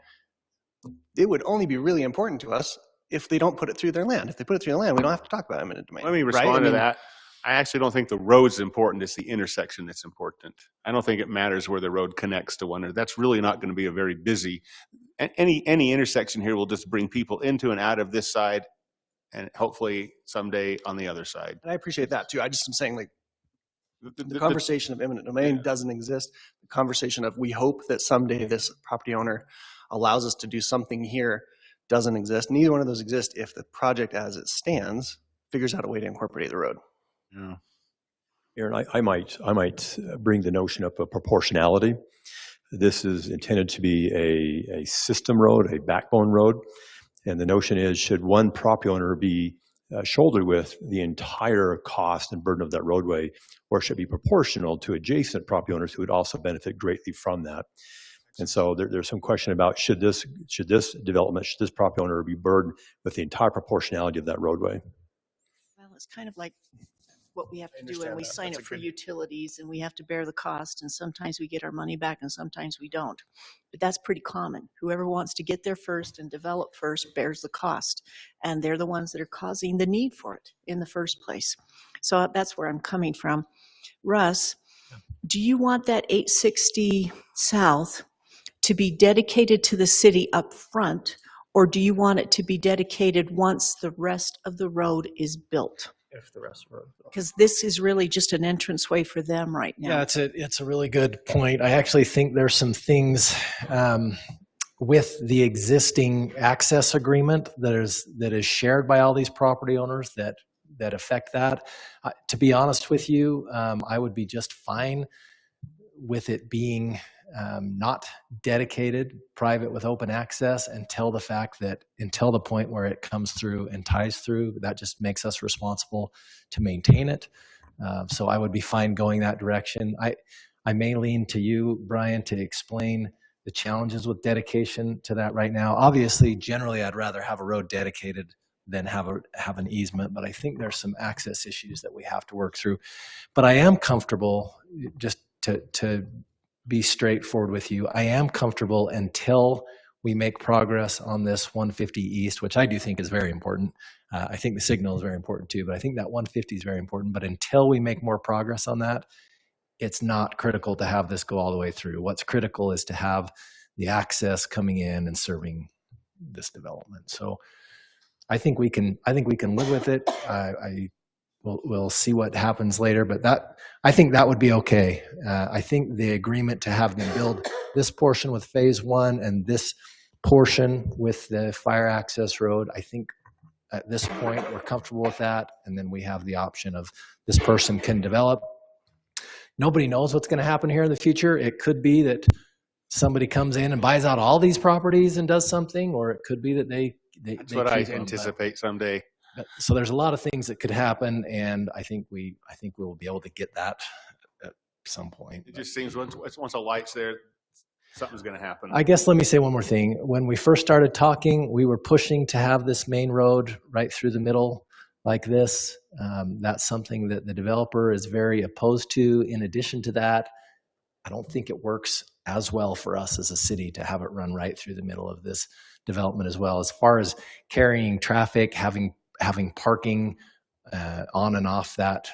It would only be really important to us if they don't put it through their land. If they put it through their land, we don't have to talk about eminent domain. Let me respond right? to that. I actually don't think the road's important. It's the intersection that's important. I don't think it matters where the road connects to one another. That's really not going to be a very busy. Any intersection here will just bring people into and out of this side, and hopefully someday on the other side. And I appreciate that too. I just am saying, like, the conversation of eminent domain doesn't exist. The conversation of we hope that someday this property owner allows us to do something here doesn't exist. Neither one of those exist if the project as it stands figures out a way to incorporate the road. Yeah. Aaron, I might bring the notion up of proportionality. This is intended to be a system road, a backbone road. And the notion is, should one property owner be shouldered with the entire cost and burden of that roadway, or should it be proportional to adjacent property owners who would also benefit greatly from that? And so there's some question about should this property owner be burdened with the entire proportionality of that roadway? Well, it's kind of like what we have to do when we sign up for utilities, and we have to bear the cost, and sometimes we get our money back and sometimes we don't. But that's pretty common. Whoever wants to get there first and develop first bears the cost, and they're the ones that are causing the need for it in the first place. So that's where I'm coming from. Russ, do you want that 860 South to be dedicated to the city up front, or do you want it to be dedicated once the rest of the road is built? If the rest of the road. Because this is really just an entranceway for them right now. Yeah, it's a really good point. I actually think there's some things with the existing access agreement that is shared by all these property owners that affect that. To be honest with you, I would be just fine with it being not dedicated, private with open access until the point where it comes through and ties through. That just makes us responsible to maintain it. So I would be fine going that direction. I may lean to you, Brian, to explain the challenges with dedication to that right now. Obviously, generally, I'd rather have a road dedicated than have an easement, but I think there's some access issues that we have to work through. But I am comfortable, just to be straightforward with you, I am comfortable until we make progress on this 150 East, which I do think is very important. I think the signal is very important too, but I think that 150 is very important. But until we make more progress on that, it's not critical to have this go all the way through. What's critical is to have the access coming in and serving this development. So I think we can live with it. We'll see what happens later, but I think that would be okay. I think the agreement to have them build this portion with phase one and this portion with the fire access road, I think at this point we're comfortable with that. And then we have the option of this person can develop. Nobody knows what's going to happen here in the future. It could be that somebody comes in and buys out all these properties and does something, or it could be that That's what I anticipate someday. So there's a lot of things that could happen, and I think we will be able to get that at some point. It just seems once a light's there, something's going to happen. I guess let me say one more thing. When we first started talking, we were pushing to have this main road right through the middle like this. That's something that the developer is very opposed to. In addition to that, I don't think it works as well for us as a city to have it run right through the middle of this development as well. As far as carrying traffic, having parking on and off that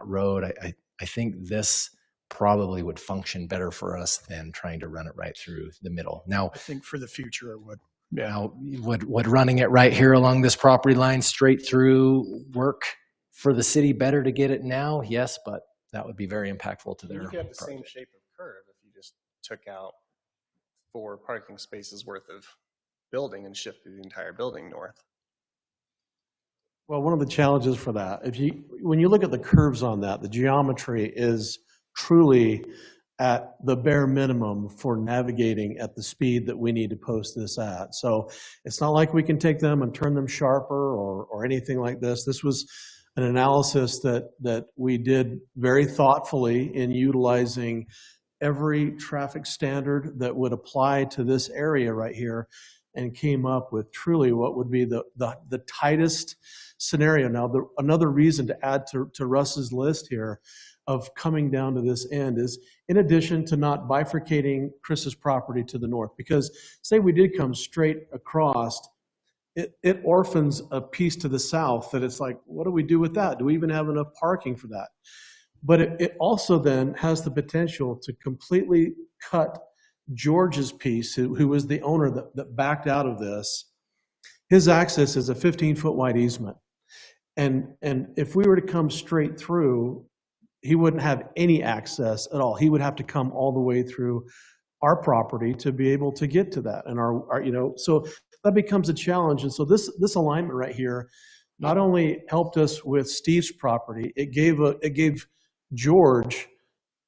road, I think this probably would function better for us than trying to run it right through the middle. Now, I think for the future it would. Yeah. Now, would running it right here along this property line straight through work for the city better to get it now? Yes, but that would be very impactful to their You could have the same project. shape of curve if you just took out 4 parking spaces worth of building and shifted the entire building north. Well, one of the challenges for that, when you look at the curves on that, the geometry is truly at the bare minimum for navigating at the speed that we need to post this at. So it's not like we can take them and turn them sharper or anything like this. This was an analysis that we did very thoughtfully in utilizing every traffic standard that would apply to this area right here, and came up with truly what would be the tightest scenario. Now, another reason to add to Russ's list here of coming down to this end is, in addition to not bifurcating Chris's property to the north, because say we did come straight across, it orphans a piece to the south that it's like, what do we do with that? Do we even have enough parking for that? But it also then has the potential to completely cut George's piece, who was the owner that backed out of this. His access is a 15-foot wide easement. And if we were to come straight through, he wouldn't have any access at all. He would have to come all the way through our property to be able to get to that. And so that becomes a challenge. And so this alignment right here not only helped us with Steve's property, it gave George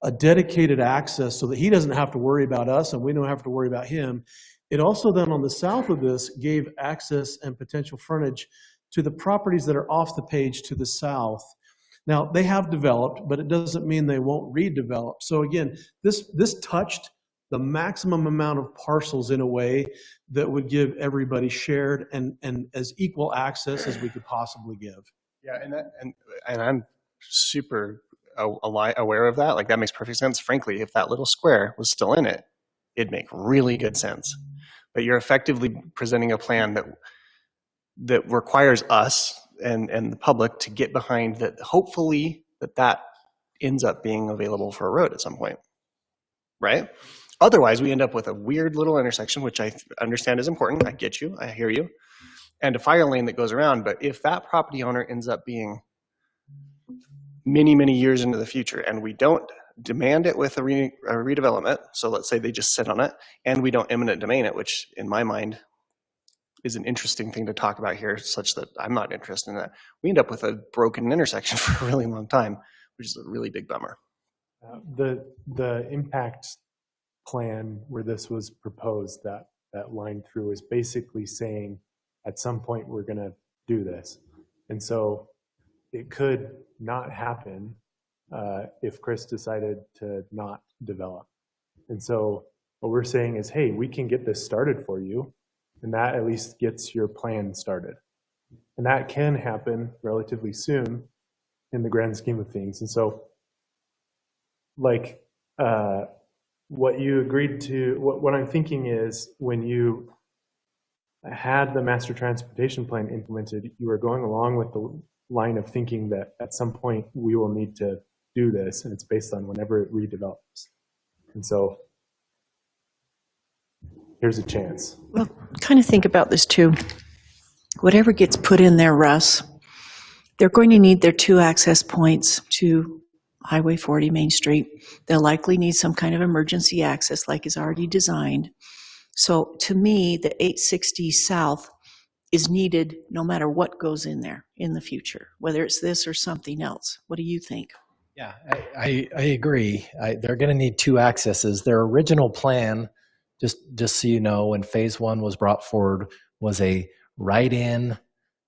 a dedicated access so that he doesn't have to worry about us and we don't have to worry about him. It also then on the south of this gave access and potential frontage to the properties that are off the page to the south. Now, they have developed, but it doesn't mean they won't redevelop. So again, this touched the maximum amount of parcels in a way that would give everybody shared and as equal access as we could possibly give. Yeah, and I'm super aware of that. Like, that makes perfect sense. Frankly, if that little square was still in it, it'd make really good sense. But you're effectively presenting a plan that requires us and the public to get behind that, hopefully that ends up being available for a road at some point, right? Otherwise, we end up with a weird little intersection, which I understand is important. I get you, I hear you, and a fire lane that goes around. But if that property owner ends up being many, many years into the future and we don't demand it with a redevelopment, so let's say they just sit on it, and we don't eminent domain it, which in my mind is an interesting thing to talk about here, such that I'm not interested in that. We end up with a broken intersection for a really long time, which is a really big bummer. The impact plan where this was proposed, that line through, is basically saying at some point we're going to do this. And so it could not happen if Chris decided to not develop. And so what we're saying is, hey, we can get this started for you, and that at least gets your plan started. And that can happen relatively soon in the grand scheme of things. And so, like, what you agreed to, what I'm thinking is, when you had the master transportation plan implemented, you were going along with the line of thinking that at some point we will need to do this, and it's based on whenever it redevelops. And so here's a chance. Well, kind of think about this too. Whatever gets put in there, Russ, they're going to need their 2 access points to Highway 40 Main Street. They'll likely need some kind of emergency access like is already designed. So to me, the 860 South is needed no matter what goes in there in the future, whether it's this or something else. What do you think? Yeah, I agree. They're going to need 2 accesses. Their original plan, just so you know, when phase 1 was brought forward, was a right in,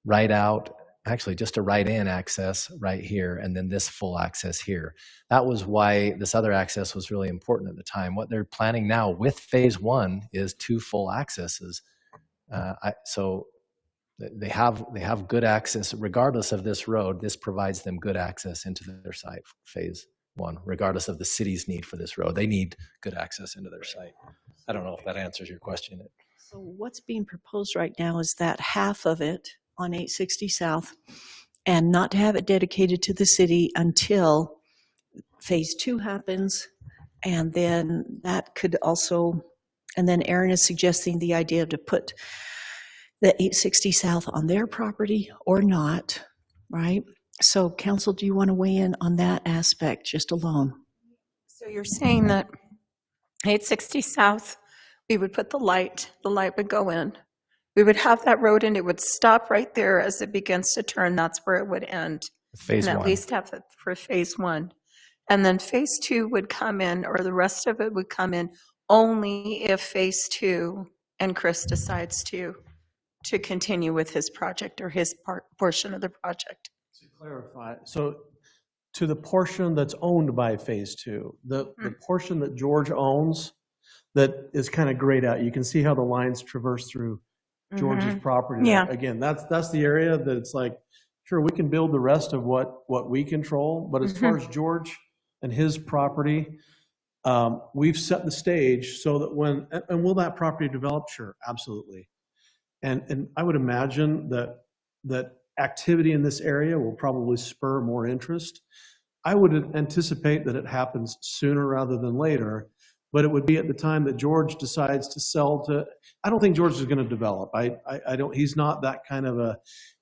right out, actually just a right in access right here, and then this full access here. That was why this other access was really important at the time. What they're planning now with phase 1 is 2 full accesses. So they have good access regardless of this road. This provides them good access into their site, phase 1, regardless of the city's need for this road. They need good access into their site. I don't know if that answers your question. So what's being proposed right now is that half of it on 860 South, and not to have it dedicated to the city until phase 2 happens. And then that could also, and then Aaron is suggesting the idea to put the 860 South on their property or not, right? So council, do you want to weigh in on that aspect just alone? So you're saying that 860 South, we would put the light would go in, We would have that road and it would stop right there as it begins to turn. That's where it would end. Phase and at one. least have it for phase one. And then phase two would come in, or the rest of it would come in only if phase two and Chris decides to continue with his project or his portion of the project. To clarify, so to the portion that's owned by phase two, the portion that George owns that is kind of grayed out, you can see how the lines traverse through George's property. Yeah. Again, that's the area that it's like, sure, we can build the rest of what we control, but as far as George and his property, we've set the stage so that and will that property develop? Sure, absolutely. And I would imagine that activity in this area will probably spur more interest. I would anticipate that it happens sooner rather than later, but it would be at the time that George decides to sell to, I don't think George is going to develop. He's not that kind of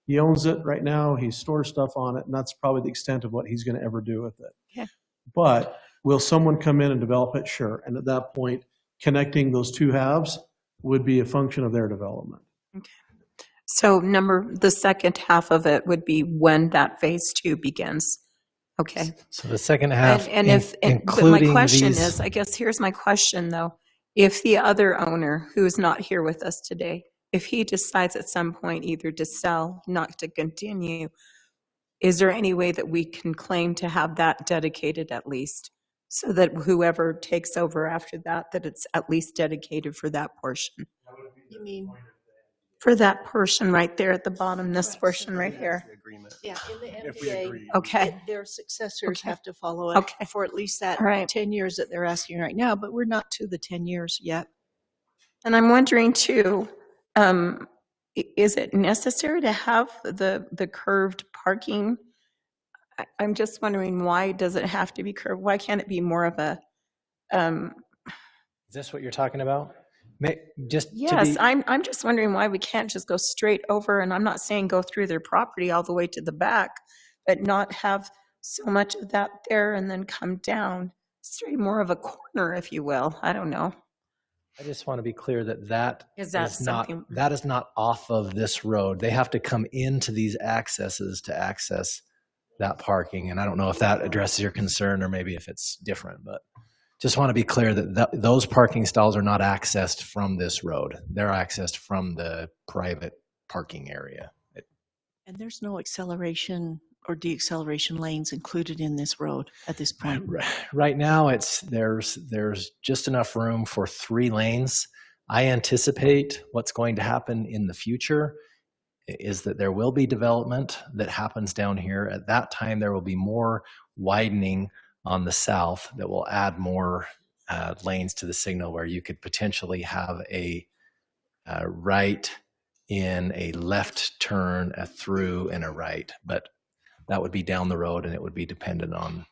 he owns it right now, he stores stuff on it, and that's probably the extent of what he's going to ever do with it. Yeah. But will someone come in and develop it? Sure. And at that point, connecting those two halves would be a function of their development. Okay. So the second half of it would be when that phase two begins. Okay. So the second half, but my question is, I guess here's my question though. If the other owner who's not here with us today, if he decides at some point either to sell, not to continue, is there any way that we can claim to have that dedicated at least? So that whoever takes over after that it's at least dedicated for that portion? You mean? For that portion right there at the bottom, this portion right here. Yeah, in the MPA, Okay. their successors Okay. have to follow it Okay. for at least that All right. 10 years that they're asking right now, but we're not to the 10 years yet. And I'm wondering too, is it necessary to have the curved parking? I'm just wondering, why does it have to be curved? Why can't it be more of a? Is this what you're talking about? Yes, I'm just wondering why we can't just go straight over, and I'm not saying go through their property all the way to the back, but not have so much of that there and then come down straight, more of a corner, if you will. I don't know. I just want to be clear that Is that something? that is not off of this road. They have to come into these accesses to access that parking. And I don't know if that addresses your concern or maybe if it's different, but just want to be clear that those parking stalls are not accessed from this road. They're accessed from the private parking area. And there's no acceleration or deacceleration lanes included in this road at this point. Right now, there's just enough room for 3 lanes. I anticipate what's going to happen in the future is that there will be development that happens down here. At that time, there will be more widening on the south that will add more lanes to the signal, where you could potentially have a right in, a left turn, a through, and a right. But that would be down the road, and it would be dependent on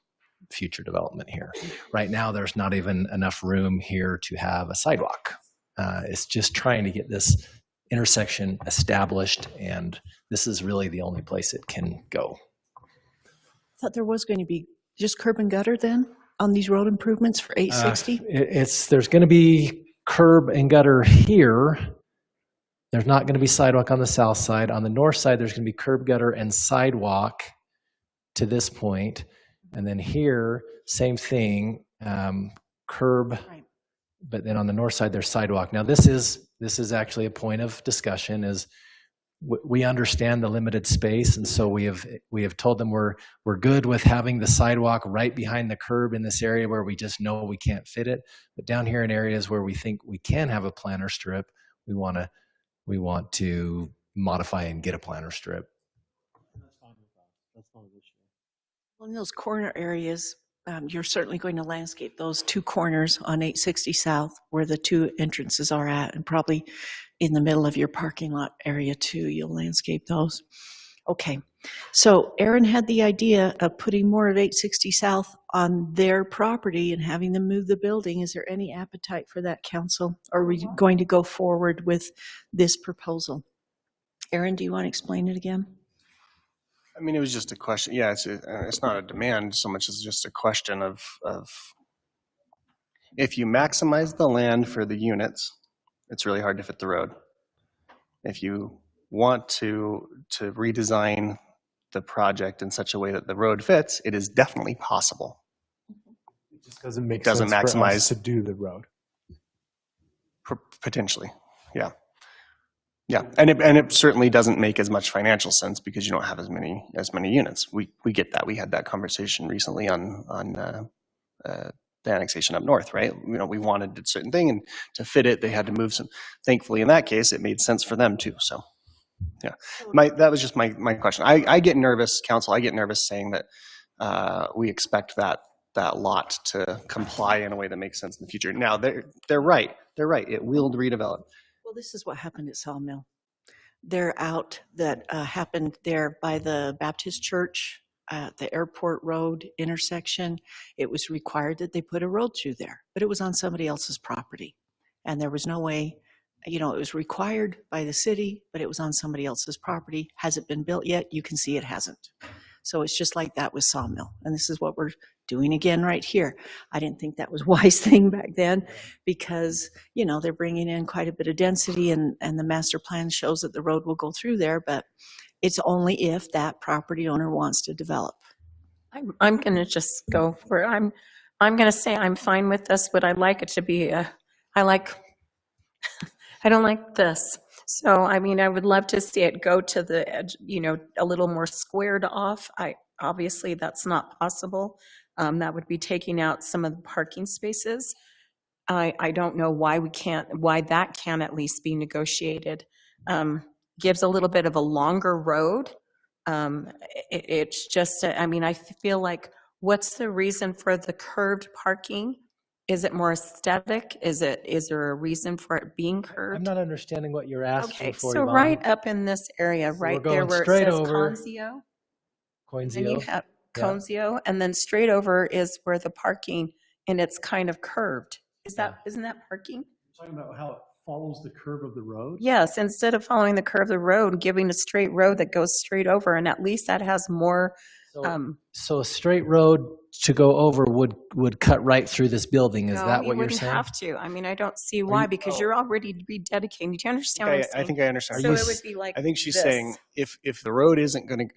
future development here. Right now, there's not even enough room here to have a sidewalk. It's just trying to get this intersection established, and this is really the only place it can go. I thought there was going to be just curb and gutter then on these road improvements for 860? There's going to be curb and gutter here. There's not going to be sidewalk on the south side. On the north side, there's going to be curb, gutter, and sidewalk to this point. And then here, same thing, curb, right. But then on the north side, there's sidewalk. Now, this is actually a point of discussion. Is we understand the limited space, and so we have told them we're good with having the sidewalk right behind the curb in this area where we just know we can't fit it. But down here in areas where we think we can have a planter strip, we want to modify and get a planter strip. Well, in those corner areas, you're certainly going to landscape those 2 corners on 860 South where the 2 entrances are at, and probably in the middle of your parking lot area too, you'll landscape those. Okay, so Aaron had the idea of putting more of 860 South on their property and having them move the building. Is there any appetite for that, council? Are we going to go forward with this proposal? Aaron, do you want to explain it again? I mean, it was just a question. Yeah, it's not a demand so much as just a question of if you maximize the land for the units, it's really hard to fit the road. If you want to redesign the project in such a way that the road fits, it is definitely possible. It just doesn't make Doesn't sense for us maximize to do the road. Potentially, yeah. Yeah, and it certainly doesn't make as much financial sense because you don't have as many units. We get that. We had that conversation recently on the annexation up north, right? You know, we wanted a certain thing, and to fit it, they had to move some. Thankfully, in that case, it made sense for them too. So, yeah, that was just my question. I get nervous, council. I get nervous saying that we expect that lot to comply in a way that makes sense in the future. Now, they're right. They're right. It will redevelop. Well, this is what happened at Sawmill. They're out that happened there by the Baptist church, the airport road intersection. It was required that they put a road through there, but it was on somebody else's property. And there was no way, you know, it was required by the city, but it was on somebody else's property. Has it been built yet? You can see it hasn't. So it's just like that with Sawmill. And this is what we're doing again right here. I didn't think that was a wise thing back then because, you know, they're bringing in quite a bit of density and the master plan shows that the road will go through there, but it's only if that property owner wants to develop. I'm going to just go for it. I'm going to say I'm fine with this, but I'd like it to be I don't like this. So, I mean, I would love to see it go to the edge, you know, a little more squared off. Obviously that's not possible. That would be taking out some of the parking spaces. I don't know why that can at least be negotiated. Gives a little bit of a longer road. It's just, I mean, I feel like what's the reason for the curved parking? Is it more aesthetic? Is there a reason for it being curved? I'm not understanding what you're asking for. So Yvonne. right up in this area, right there where it says Conzio. And you have Conzio, and then straight over is where the parking, and it's kind of curved. Isn't that parking? You're talking about how it follows the curve of the road? Yes, instead of following the curve of the road, giving a straight road that goes straight over, and at least that has more. So a straight road to go over would cut right through this building. Is that what you're saying? You wouldn't have to. I mean, I don't see why, because you're already rededicating. Do you understand what I'm saying? I think I understand. So it would be like I think she's this. saying if the road isn't going to,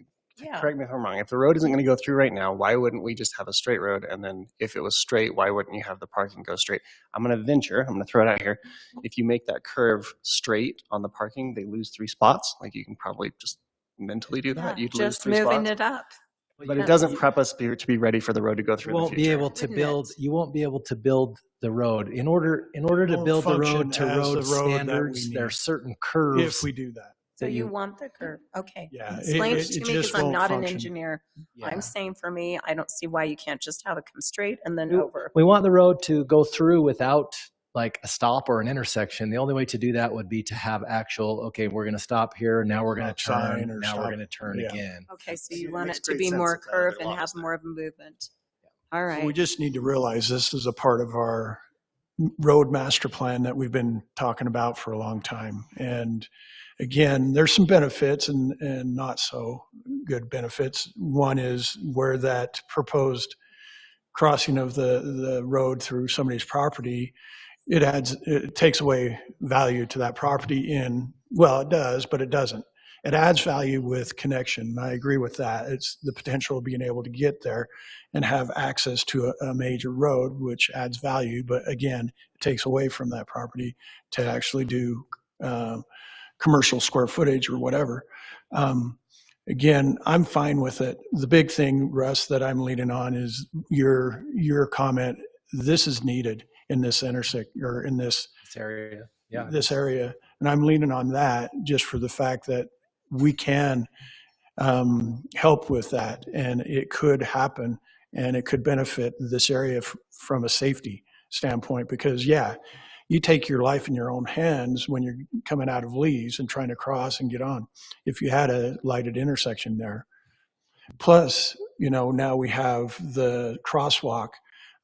correct me if I'm wrong, if the road isn't going to go through right now, why wouldn't we just have a straight road? And then if it was straight, why wouldn't you have the parking go straight? I'm going to throw it out here. If you make that curve straight on the parking, they lose 3 spots. Like you can probably just mentally do that. You'd lose 3 spots. Just moving it up. But it doesn't prep us to be ready for the road to go through. You won't be able to build. You won't be able to build the road in order to build the road to road standards. There are certain curves. If we do that. So you want the curve? Okay. Yeah. Explain it to me because I'm not an engineer. Yeah. I'm saying for me, I don't see why you can't just have it come straight and then over. We want the road to go through without like a stop or an intersection. The only way to do that would be to have actual, okay, we're going to stop here. Now we're going to turn. Now we're going to turn again. Okay. So you want it to be more curved and have more of a movement. All right. So we just need to realize this is a part of our road master plan that we've been talking about for a long time. And again, there's some benefits and not so good benefits. One is where that proposed crossing of the road through somebody's property, it takes away value to that property it does, but it doesn't. It adds value with connection. I agree with that. It's the potential of being able to get there and have access to a major road, which adds value. But again, it takes away from that property to actually do commercial square footage or whatever. Again, I'm fine with it. The big thing, Russ, that I'm leaning on is your comment. This is needed in this this area. Yeah. This area. And I'm leaning on that just for the fact that we can help with that, and it could happen, and it could benefit this area from a safety standpoint, because you take your life in your own hands when you're coming out of Lee's and trying to cross and get on if you had a lighted intersection there. Plus, now we have the crosswalk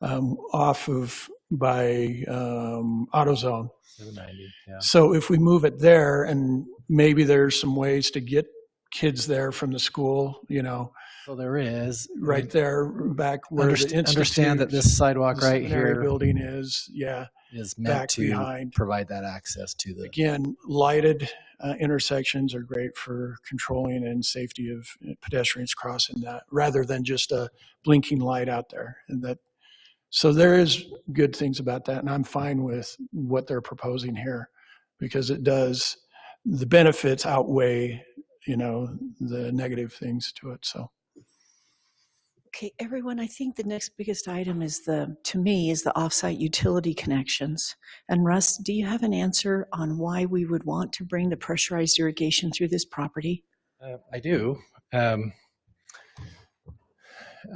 off of by AutoZone. 790, yeah. So if we move it there, and maybe there's some ways to get kids there from the school, you know. So there is. Right there, back where the institute. Understand that this sidewalk the right seminary here building is, yeah. is meant back to behind. provide that access to the. Again, lighted intersections are great for controlling and safety of pedestrians crossing that, rather than just a blinking light out there. And that, so there is good things about that, and I'm fine with what they're proposing here, because it does, the benefits outweigh, you know, the negative things to it. So. Okay, everyone, I think the next biggest item is to me, is the offsite utility connections. And Russ, do you have an answer on why we would want to bring the pressurized irrigation through this property? I do.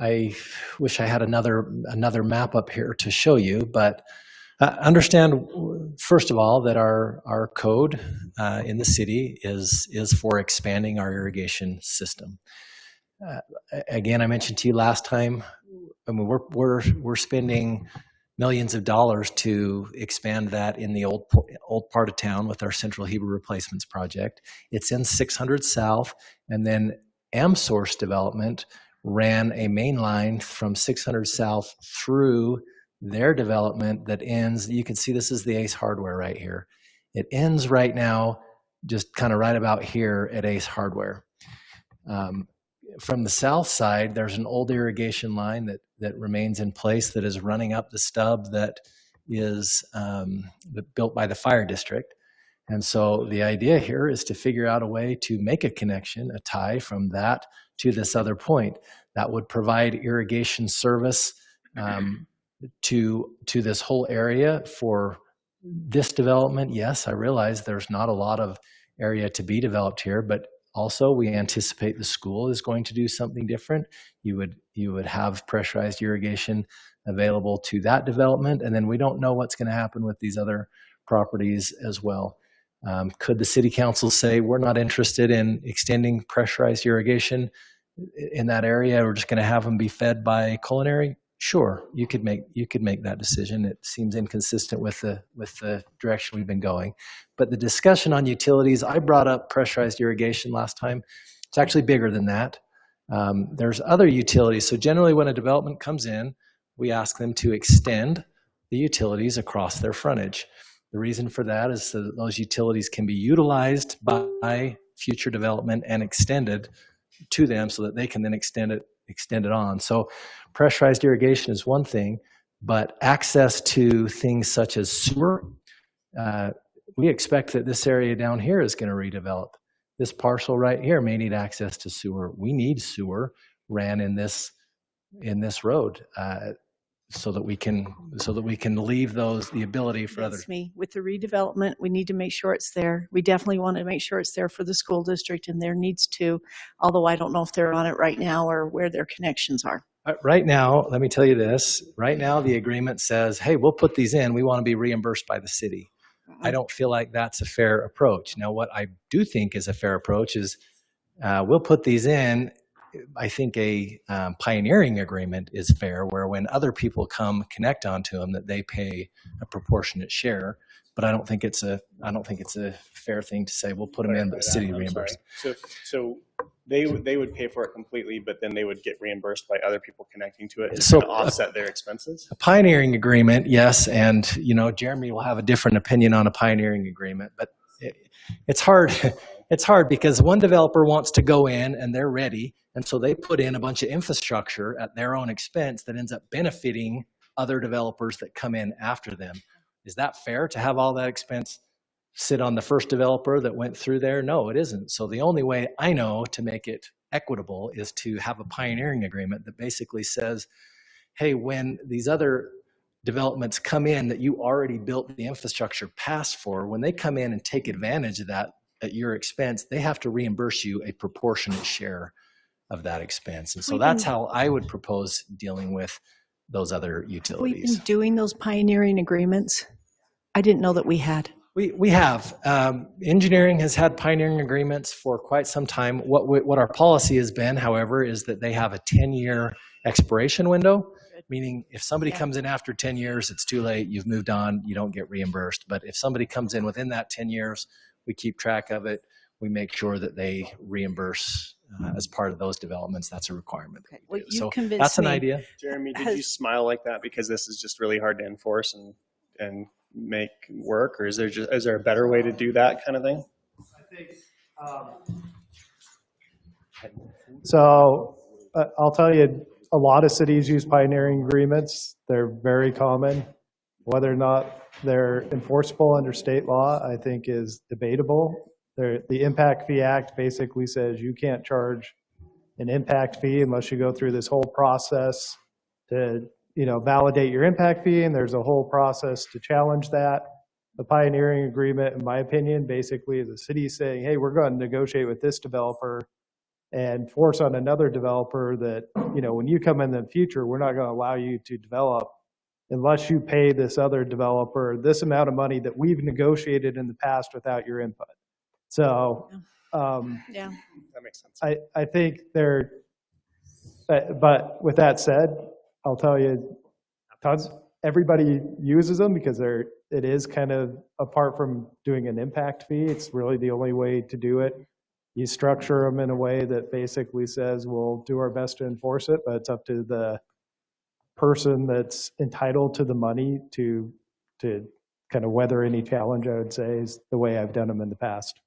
I wish I had another map up here to show you, but understand, first of all, that our code in the city is for expanding our irrigation system. Again, I mentioned to you last time, I mean, we're spending millions of dollars to expand that in the old part of town with our Central Heber Replacements project. It's in 600 South, and then AmSource Development ran a main line from 600 South through their development that ends, you can see this is the Ace Hardware right here. It ends right now, just kind of right about here at Ace Hardware. From the south side, there's an old irrigation line that remains in place that is running up the stub that is built by the fire district. And so the idea here is to figure out a way to make a connection, a tie from that to this other point that would provide irrigation service to this whole area for this development. Yes, I realize there's not a lot of area to be developed here, but also we anticipate the school is going to do something different. You would have pressurized irrigation available to that development, and then we don't know what's going to happen with these other properties as well. Could the city council say we're not interested in extending pressurized irrigation in that area? We're just going to have them be fed by culinary? Sure, you could make that decision. It seems inconsistent with the direction we've been going. But the discussion on utilities, I brought up pressurized irrigation last time. It's actually bigger than that. There's other utilities. So generally when a development comes in, we ask them to extend the utilities across their frontage. The reason for that is so that those utilities can be utilized by future development and extended to them so that they can then extend it on. So pressurized irrigation is one thing, but access to things such as sewer, we expect that this area down here is going to redevelop. This parcel right here may need access to sewer. We need sewer ran in this road so that we can leave the ability for others. With the redevelopment, we need to make sure it's there. We definitely want to make sure it's there for the school district and their needs too, although I don't know if they're on it right now or where their connections are. Right now, let me tell you this. Right now, the agreement says, hey, we'll put these in. We want to be reimbursed by the city. I don't feel like that's a fair approach. Now, what I do think is a fair approach is we'll put these in. I think a pioneering agreement is fair, where when other people come connect onto them, that they pay a proportionate share. But I don't think it's a fair thing to say we'll put them in, but the city reimburses. So they would pay for it completely, but then they would get reimbursed by other people connecting to it to So, kind of offset their expenses. A pioneering agreement, yes, and Jeremy will have a different opinion on a pioneering agreement, but it's hard. It's hard because one developer wants to go in and they're ready, and so they put in a bunch of infrastructure at their own expense that ends up benefiting other developers that come in after them. Is that fair to have all that expense sit on the first developer that went through there? No, it isn't. So the only way I know to make it equitable is to have a pioneering agreement that basically says, hey, when these other developments come in that you already built the infrastructure past for, when they come in and take advantage of that at your expense, they have to reimburse you a proportionate share of that expense. And so that's how I would propose dealing with those other utilities. We've been doing those pioneering agreements. I didn't know that we had. We have. Engineering has had pioneering agreements for quite some time. What our policy has been, however, is that they have a 10-year expiration window, meaning if somebody comes in after 10 years, it's too late, you've moved on, you don't get reimbursed. But if somebody comes in within that 10 years, we keep track of it. we make sure that they reimburse as part of those developments. That's a requirement. Okay. Well, you So convinced that's an me. idea. Jeremy, did you smile like that because this is just really hard to enforce and make work, or is there a better way to do that kind of thing? So I'll tell you, a lot of cities use pioneering agreements. They're very common. Whether or not they're enforceable under state law, I think is debatable. The Impact Fee Act basically says you can't charge an impact fee unless you go through this whole process to, validate your impact fee, and there's a whole process to challenge that. The pioneering agreement, in my opinion, basically is the city saying, hey, we're going to negotiate with this developer and force on another developer that, when you come in the future, we're not going to allow you to develop unless you pay this other developer this amount of money that we've negotiated in the past without your input. So, Yeah. That makes sense. I think but with that said, I'll tell you, everybody uses them because it is kind of, apart from doing an impact fee, it's really the only way to do it. You structure them in a way that basically says we'll do our best to enforce it, but it's up to the person that's entitled to the money to kind of weather any challenge, I would say, is the way I've done them in the past.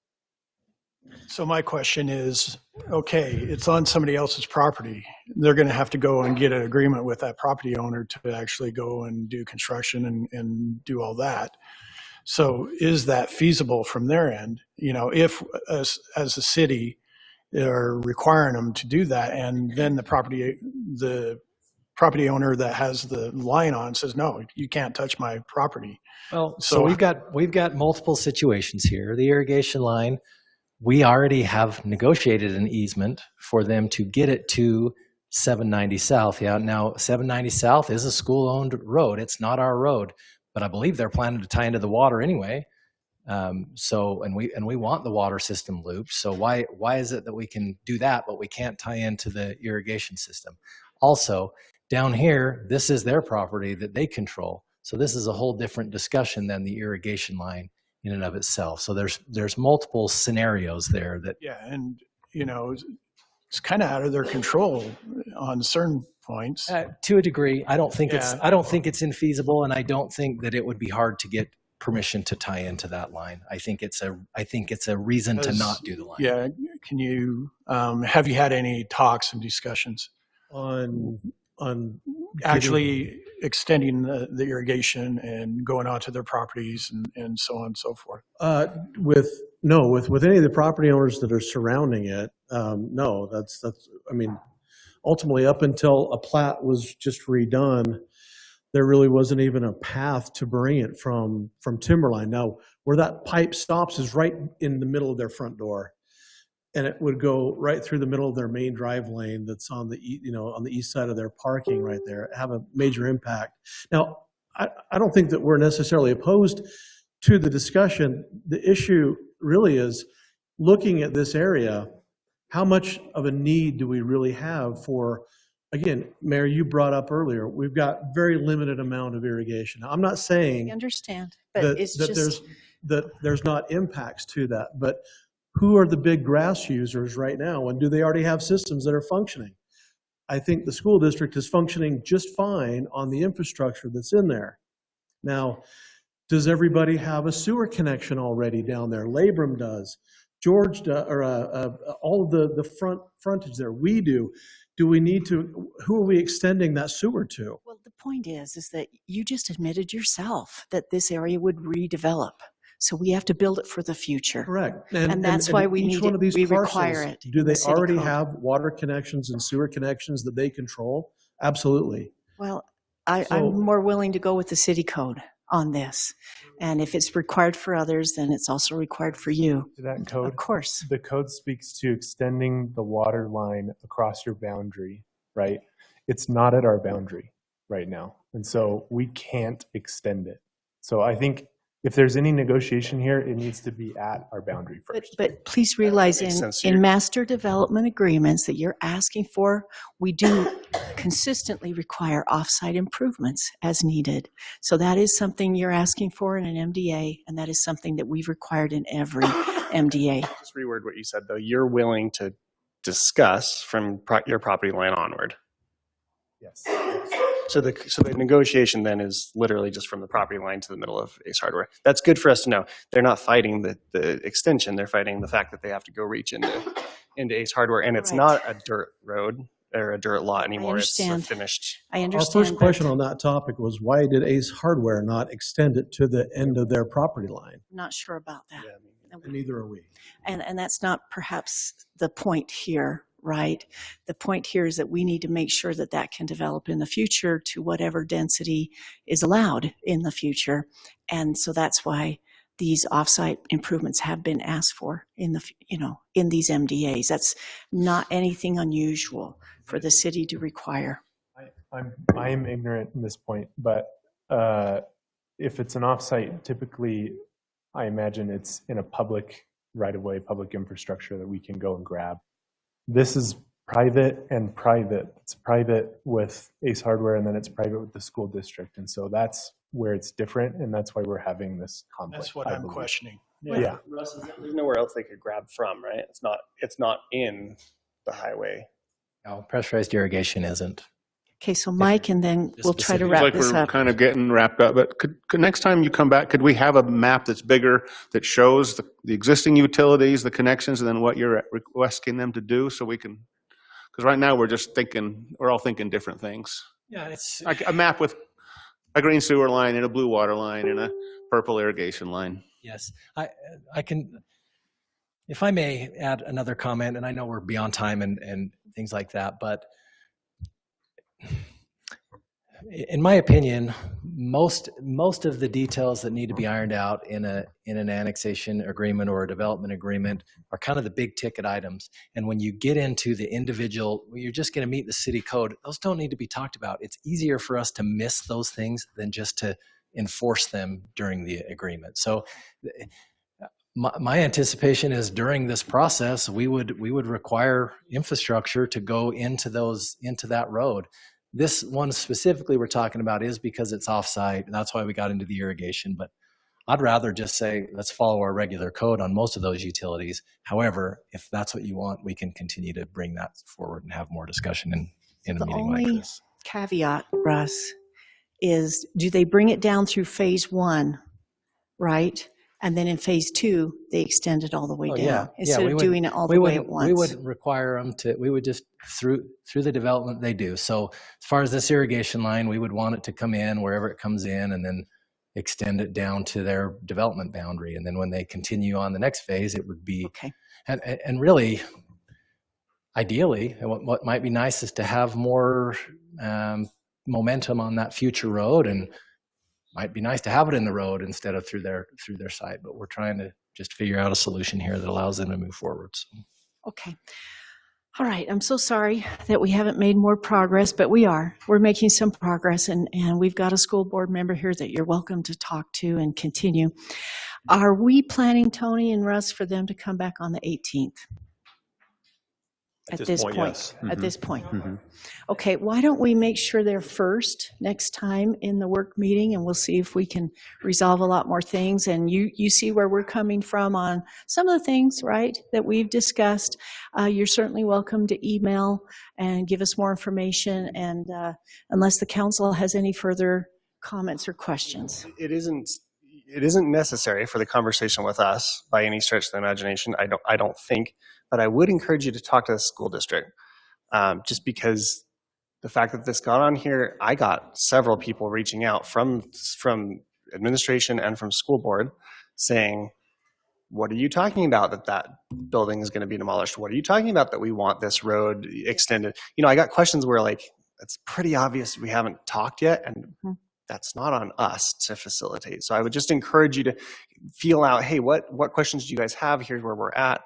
So my question is, okay, it's on somebody else's property. They're going to have to go and get an agreement with that property owner to actually go and do construction and do all that. So is that feasible from their end? If as a city are requiring them to do that, and then the property owner that has the line on says, no, you can't touch my property. Well, so we've got multiple situations here. The irrigation line, we already have negotiated an easement for them to get it to 790 South. Yeah, now 790 South is a school-owned road. It's not our road, but I believe they're planning to tie into the water anyway. And we want the water system looped. So why is it that we can do that, but we can't tie into the irrigation system? Also, down here, this is their property that they control. So this is a whole different discussion than the irrigation line in and of itself. So there's multiple scenarios there that. Yeah, and it's kind of out of their control on certain points. To a degree, I don't think it's infeasible, and I don't think that it would be hard to get permission to tie into that line. I think it's a reason to not do the line. Yeah, can you have you had any talks and discussions on actually extending the irrigation and going onto their properties and so on and so forth? With any of the property owners that are surrounding it, no. That's ultimately up until a plat was just redone, there really wasn't even a path to bring it from Timberline. Now, where that pipe stops is right in the middle of their front door, and it would go right through the middle of their main drive lane that's on the east side of their parking right there, have a major impact. Now, I don't think that we're necessarily opposed to the discussion. The issue really is looking at this area, how much of a need do we really have for, again, Mayor, you brought up earlier, we've got very limited amount of irrigation. Now, I'm not saying I understand, but there's not impacts to that, but who are the big grass users right now, and do they already have systems that are functioning? I think the school district is functioning just fine on the infrastructure that's in there. Now, does everybody have a sewer connection already down there? Labrum does. George does, or all of the frontage there. We do. Do we need to, who are we extending that sewer to? Well, the point is that you just admitted yourself that this area would redevelop. So we have to build it for the future. Correct. And that's why we each one of these we parcels, require it. Do they already code. have water connections and sewer connections that they control? Absolutely. Well, I'm more willing to go with the city code on this. And if it's required for others, then it's also required for you. That code, of course. The code speaks to extending the water line across your boundary, right? It's not at our boundary right now. And so we can't extend it. So I think if there's any negotiation here, it needs to be at our boundary first. But please realize makes sense. in master development agreements that you're asking for, we do consistently require offsite improvements as needed. So that is something you're asking for in an MDA, and that is something that we've required in every MDA. Just reword what you said, though. You're willing to discuss from your property line onward. Yes. So the negotiation then is literally just from the property line to the middle of Ace Hardware. That's good for us to know. They're not fighting the extension. They're fighting the fact that they have to go reach into Ace Hardware, and it's not a dirt road or a dirt lot anymore. It's a finished. I understand. Our first question on that topic was, why did Ace Hardware not extend it to the end of their property line? Not sure about that. And neither are we. And that's not perhaps the point here, right? The point here is that we need to make sure that that can develop in the future to whatever density is allowed in the future. And so that's why these offsite improvements have been asked for in the, in these MDAs. That's not anything unusual for the city to require. I am ignorant in this point, but if it's an offsite, typically I imagine it's in a public right-of-way, public infrastructure that we can go and grab. This is private and private. It's private with Ace Hardware, and then it's private with the school district. And so that's where it's different, and that's why we're having this conflict. That's what I'm questioning. Yeah. Russ, there's nowhere else they could grab from, right? It's not in the highway. No, pressurized irrigation isn't. Okay, so Mike, and then we'll try to Seems wrap like this we're up. kind of getting wrapped up, but could next time you come back, could we have a map that's bigger that shows the existing utilities, the connections, and then what you're requesting them to do, so we can, because right now we're all thinking different things. Yeah, it's like a map with a green sewer line and a blue water line and a purple irrigation line. Yes, I can, if I may add another comment, and I know we're beyond time and things like that, but in my opinion, most of the details that need to be ironed out in an annexation agreement or a development agreement are kind of the big ticket items. And when you get into the individual, you're just going to meet the city code. Those don't need to be talked about. It's easier for us to miss those things than just to enforce them during the agreement. So my anticipation is during this process, we would require infrastructure to go into that road. This one specifically we're talking about is because it's offsite, and that's why we got into the irrigation. But I'd rather just say, let's follow our regular code on most of those utilities. However, if that's what you want, we can continue to bring that forward and have more discussion in a meeting like this. The only caveat, Russ, is do they bring it down through phase 1, right? And then in phase 2, they extend it all the way down instead of doing it all the way at once. We wouldn't require them to, we would just, through the development they do. So as far as this irrigation line, we would want it to come in wherever it comes in and then extend it down to their development boundary. And then when they continue on the next phase, it would be, okay. And really, ideally, what might be nice is to have more momentum on that future road, and might be nice to have it in the road instead of through their site, but we're trying to just figure out a solution here that allows them to move forward. So. Okay. All right. I'm so sorry that we haven't made more progress, but we're making some progress, and we've got a school board member here that you're welcome to talk to and continue. Are we planning, Tony and Russ, for them to come back on the 18th? At this point, yes. At this point. Mm-hmm. Okay, why don't we make sure they're first next time in the work meeting, and we'll see if we can resolve a lot more things. And you see where we're coming from on some of the things, right, that we've discussed. You're certainly welcome to email and give us more information, and unless the council has any further comments or questions. It isn't necessary for the conversation with us by any stretch of the imagination. I don't think. But I would encourage you to talk to the school district, just because the fact that this got on here, I got several people reaching out from administration and from school board saying, what are you talking about that building is going to be demolished? What are you talking about that we want this road extended? I got questions where it's pretty obvious we haven't talked yet, and that's not on us to facilitate. So I would just encourage you to feel out, hey, what questions do you guys have? Here's where we're at.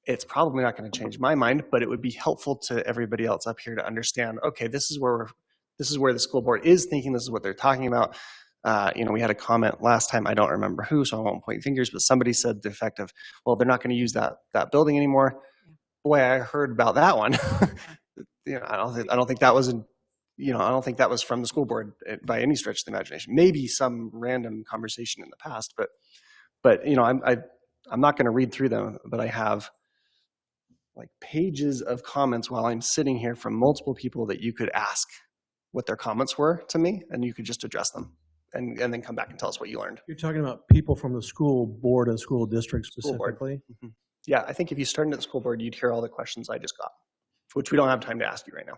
It's probably not going to change my mind, but it would be helpful to everybody else up here to understand, okay, this is where the school board is thinking, this is what they're talking about. We had a comment last time, I don't remember who, so I won't point fingers, but somebody said the effect of, well, they're not going to use that building anymore. Boy, I heard about that one. I don't think that was I don't think that was from the school board by any stretch of the imagination. Maybe some random conversation in the past, but I'm not going to read through them, but I have like pages of comments while I'm sitting here from multiple people that you could ask what their comments were to me, and you could just address them and then come back and tell us what you learned. You're talking about people from the school board and school district specifically? Mm-hmm. Yeah, I think if you started at the school board, you'd hear all the questions I just got, which we don't have time to ask you right now.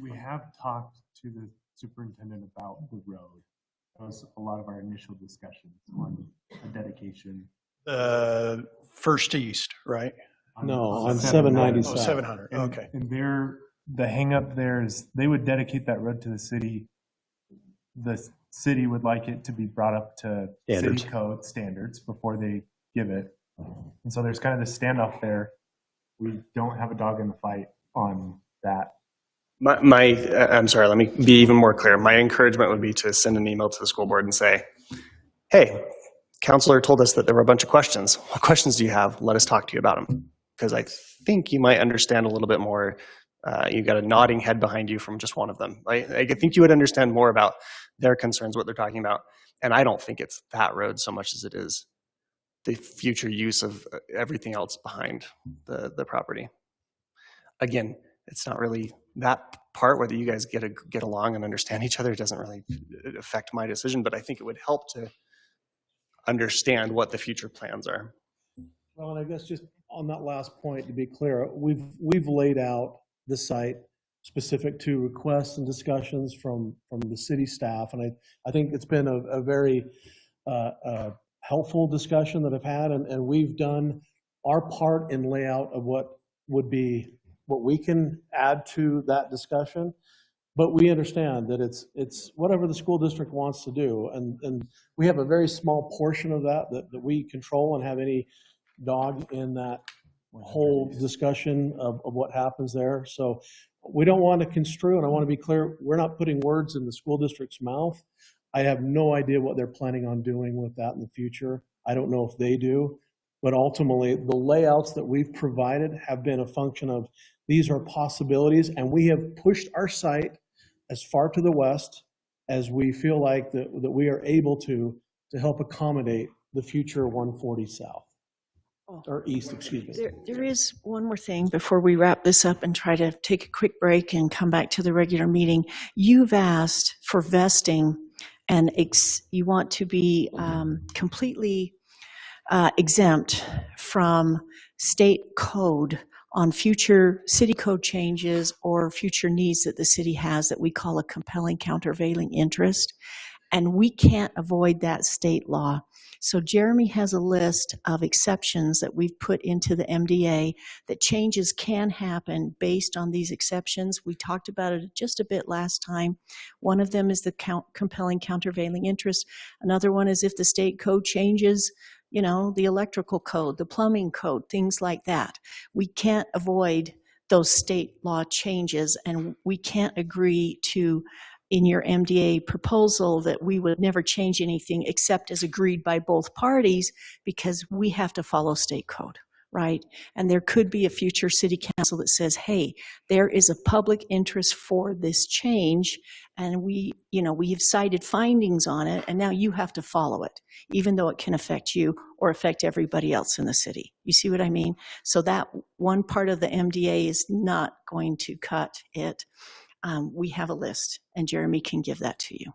We have talked to the superintendent about the road. That was a lot of our initial discussions on a dedication. First East, right? No, on 790 Oh, South. 700, And- okay. And the hang up there is they would dedicate that road to the city. The city would like it to be brought up to Standards. city code standards before they give it. And so there's kind of this standoff there. We don't have a dog in the fight on that. I'm sorry, let me be even more clear. My encouragement would be to send an email to the school board and say, hey, counselor told us that there were a bunch of questions. What questions do you have? Let us talk to you about them. Because I think you might understand a little bit more. You got a nodding head behind you from just one of them. I think you would understand more about their concerns, what they're talking about. And I don't think it's that road so much as it is the future use of everything else behind the property. Again, it's not really that part, whether you guys get along and understand each other. It doesn't really affect my decision, but I think it would help to understand what the future plans are. Well, and I guess just on that last point, to be clear, we've laid out the site specific to requests and discussions from the city staff, and I think it's been a very helpful discussion that I've had, and we've done our part in layout of what would be what we can add to that discussion. But we understand that it's whatever the school district wants to do, and we have a very small portion of that we control and have any dog in that whole discussion of what happens there. So we don't want to construe, and I want to be clear, we're not putting words in the school district's mouth. I have no idea what they're planning on doing with that in the future. I don't know if they do, but ultimately the layouts that we've provided have been a function of these are possibilities, and we have pushed our site as far to the west as we feel like that we are able to help accommodate the future 140 South. Or east, excuse me. There is one more thing before we wrap this up and try to take a quick break and come back to the regular meeting. You've asked for vesting, and you want to be completely exempt from state code on future city code changes or future needs that the city has that we call a compelling countervailing interest. And we can't avoid that state law. So Jeremy has a list of exceptions that we've put into the MDA that changes can happen based on these exceptions. We talked about it just a bit last time. One of them is the compelling countervailing interest. Another one is if the state code changes, the electrical code, the plumbing code, things like that. We can't avoid those state law changes, and we can't agree to, in your MDA proposal, that we would never change anything except as agreed by both parties, because we have to follow state code, right? And there could be a future city council that says, hey, there is a public interest for this change, and we have cited findings on it, and now you have to follow it, even though it can affect you or affect everybody else in the city. You see what I mean? So that one part of the MDA is not going to cut it. We have a list, and Jeremy can give that to you.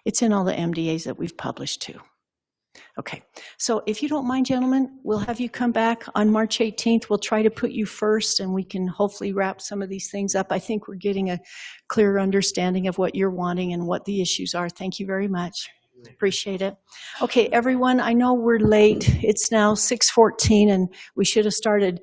It's in all the MDAs that we've published too. Okay, so if you don't mind, gentlemen, we'll have you come back on March 18th. We'll try to put you first, and we can hopefully wrap some of these things up. I think we're getting a clearer understanding of what you're wanting and what the issues are. Thank you very much. Appreciate it. Okay, everyone, I know we're late. It's now 6:14, and we should have started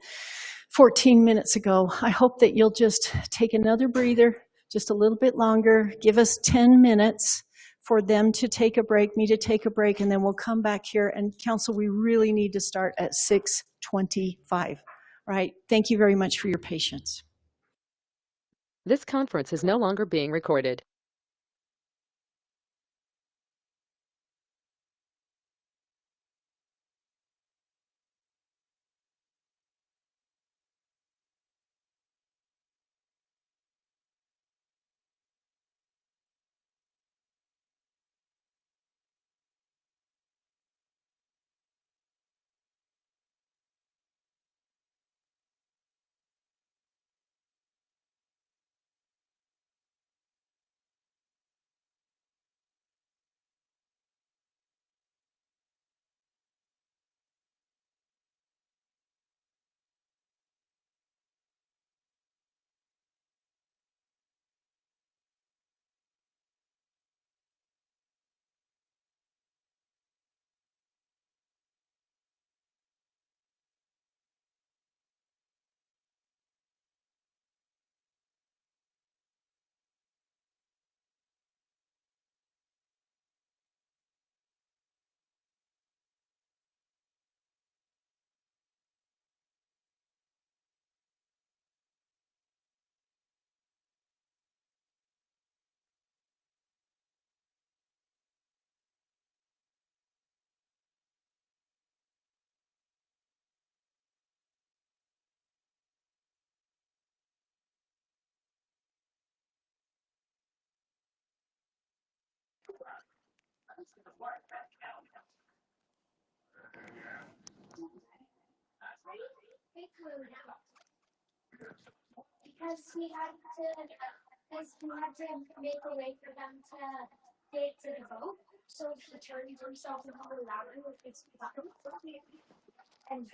14 minutes ago. I hope that you'll just take another breather, just a little bit longer. Give us 10 minutes for them to take a break, me to take a break, and then we'll come back here. And council, we really need to start at 6:25, right? Thank you very much for your patience. This conference is no longer being recorded. Because we had to make a way for them to get to the vote. So he turned himself into louder with his button. And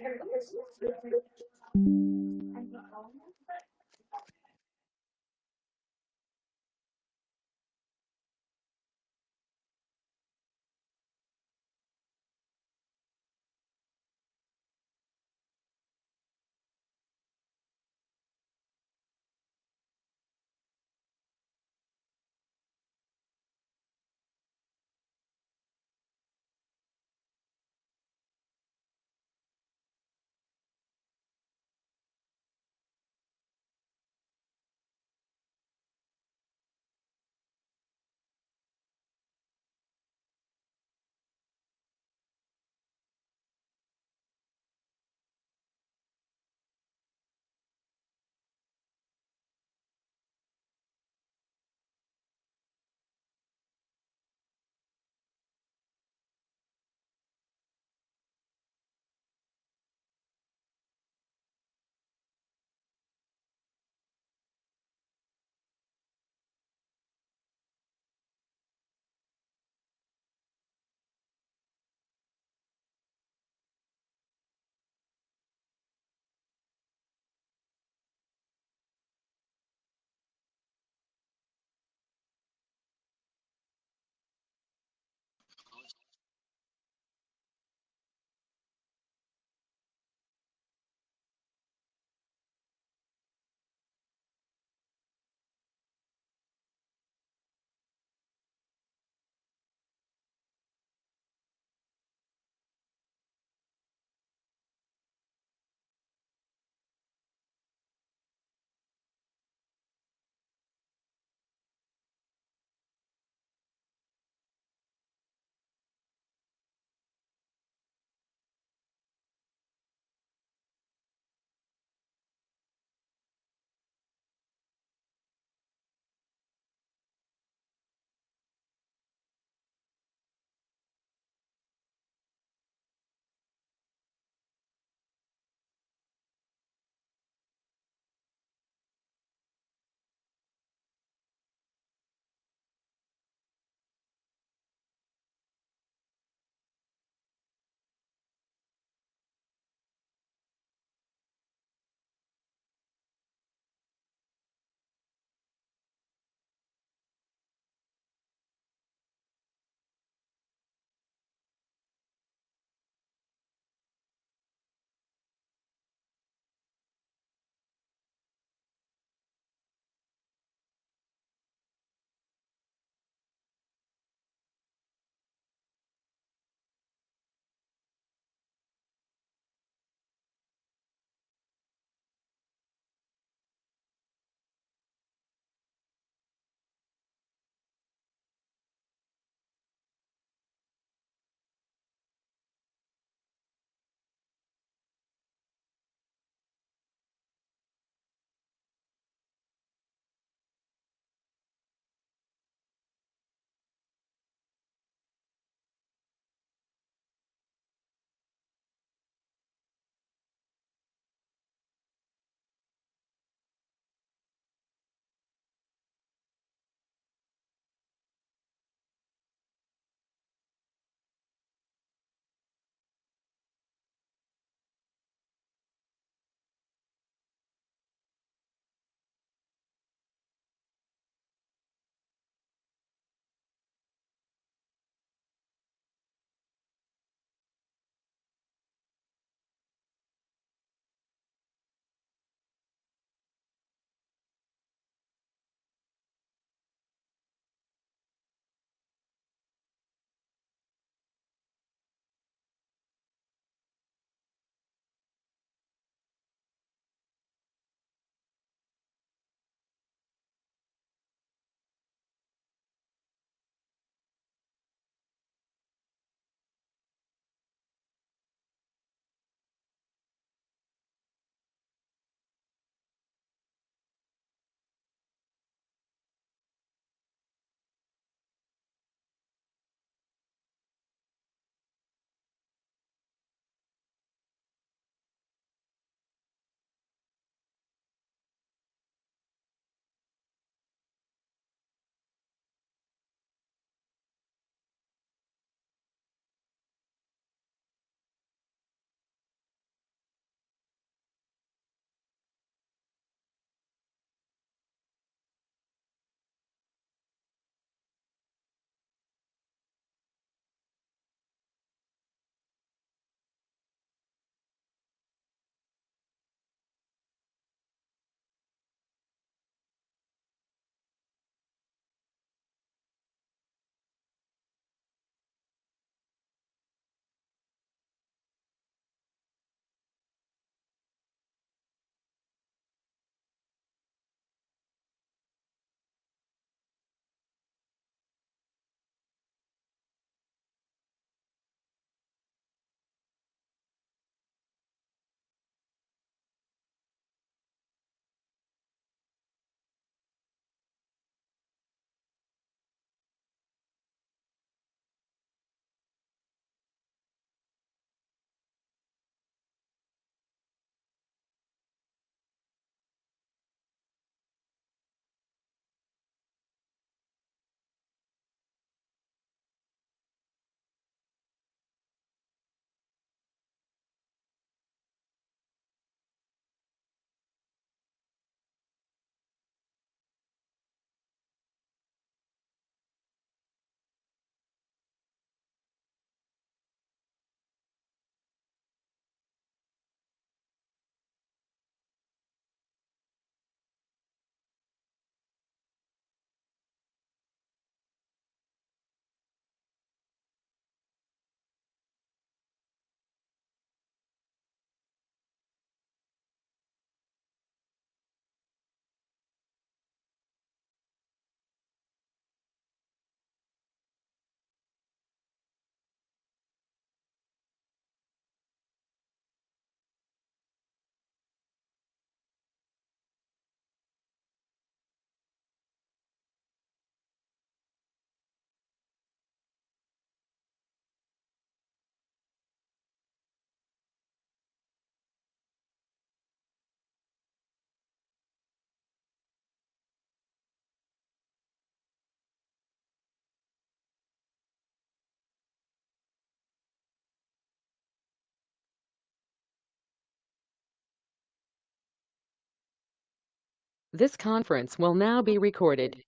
This conference will now be recorded.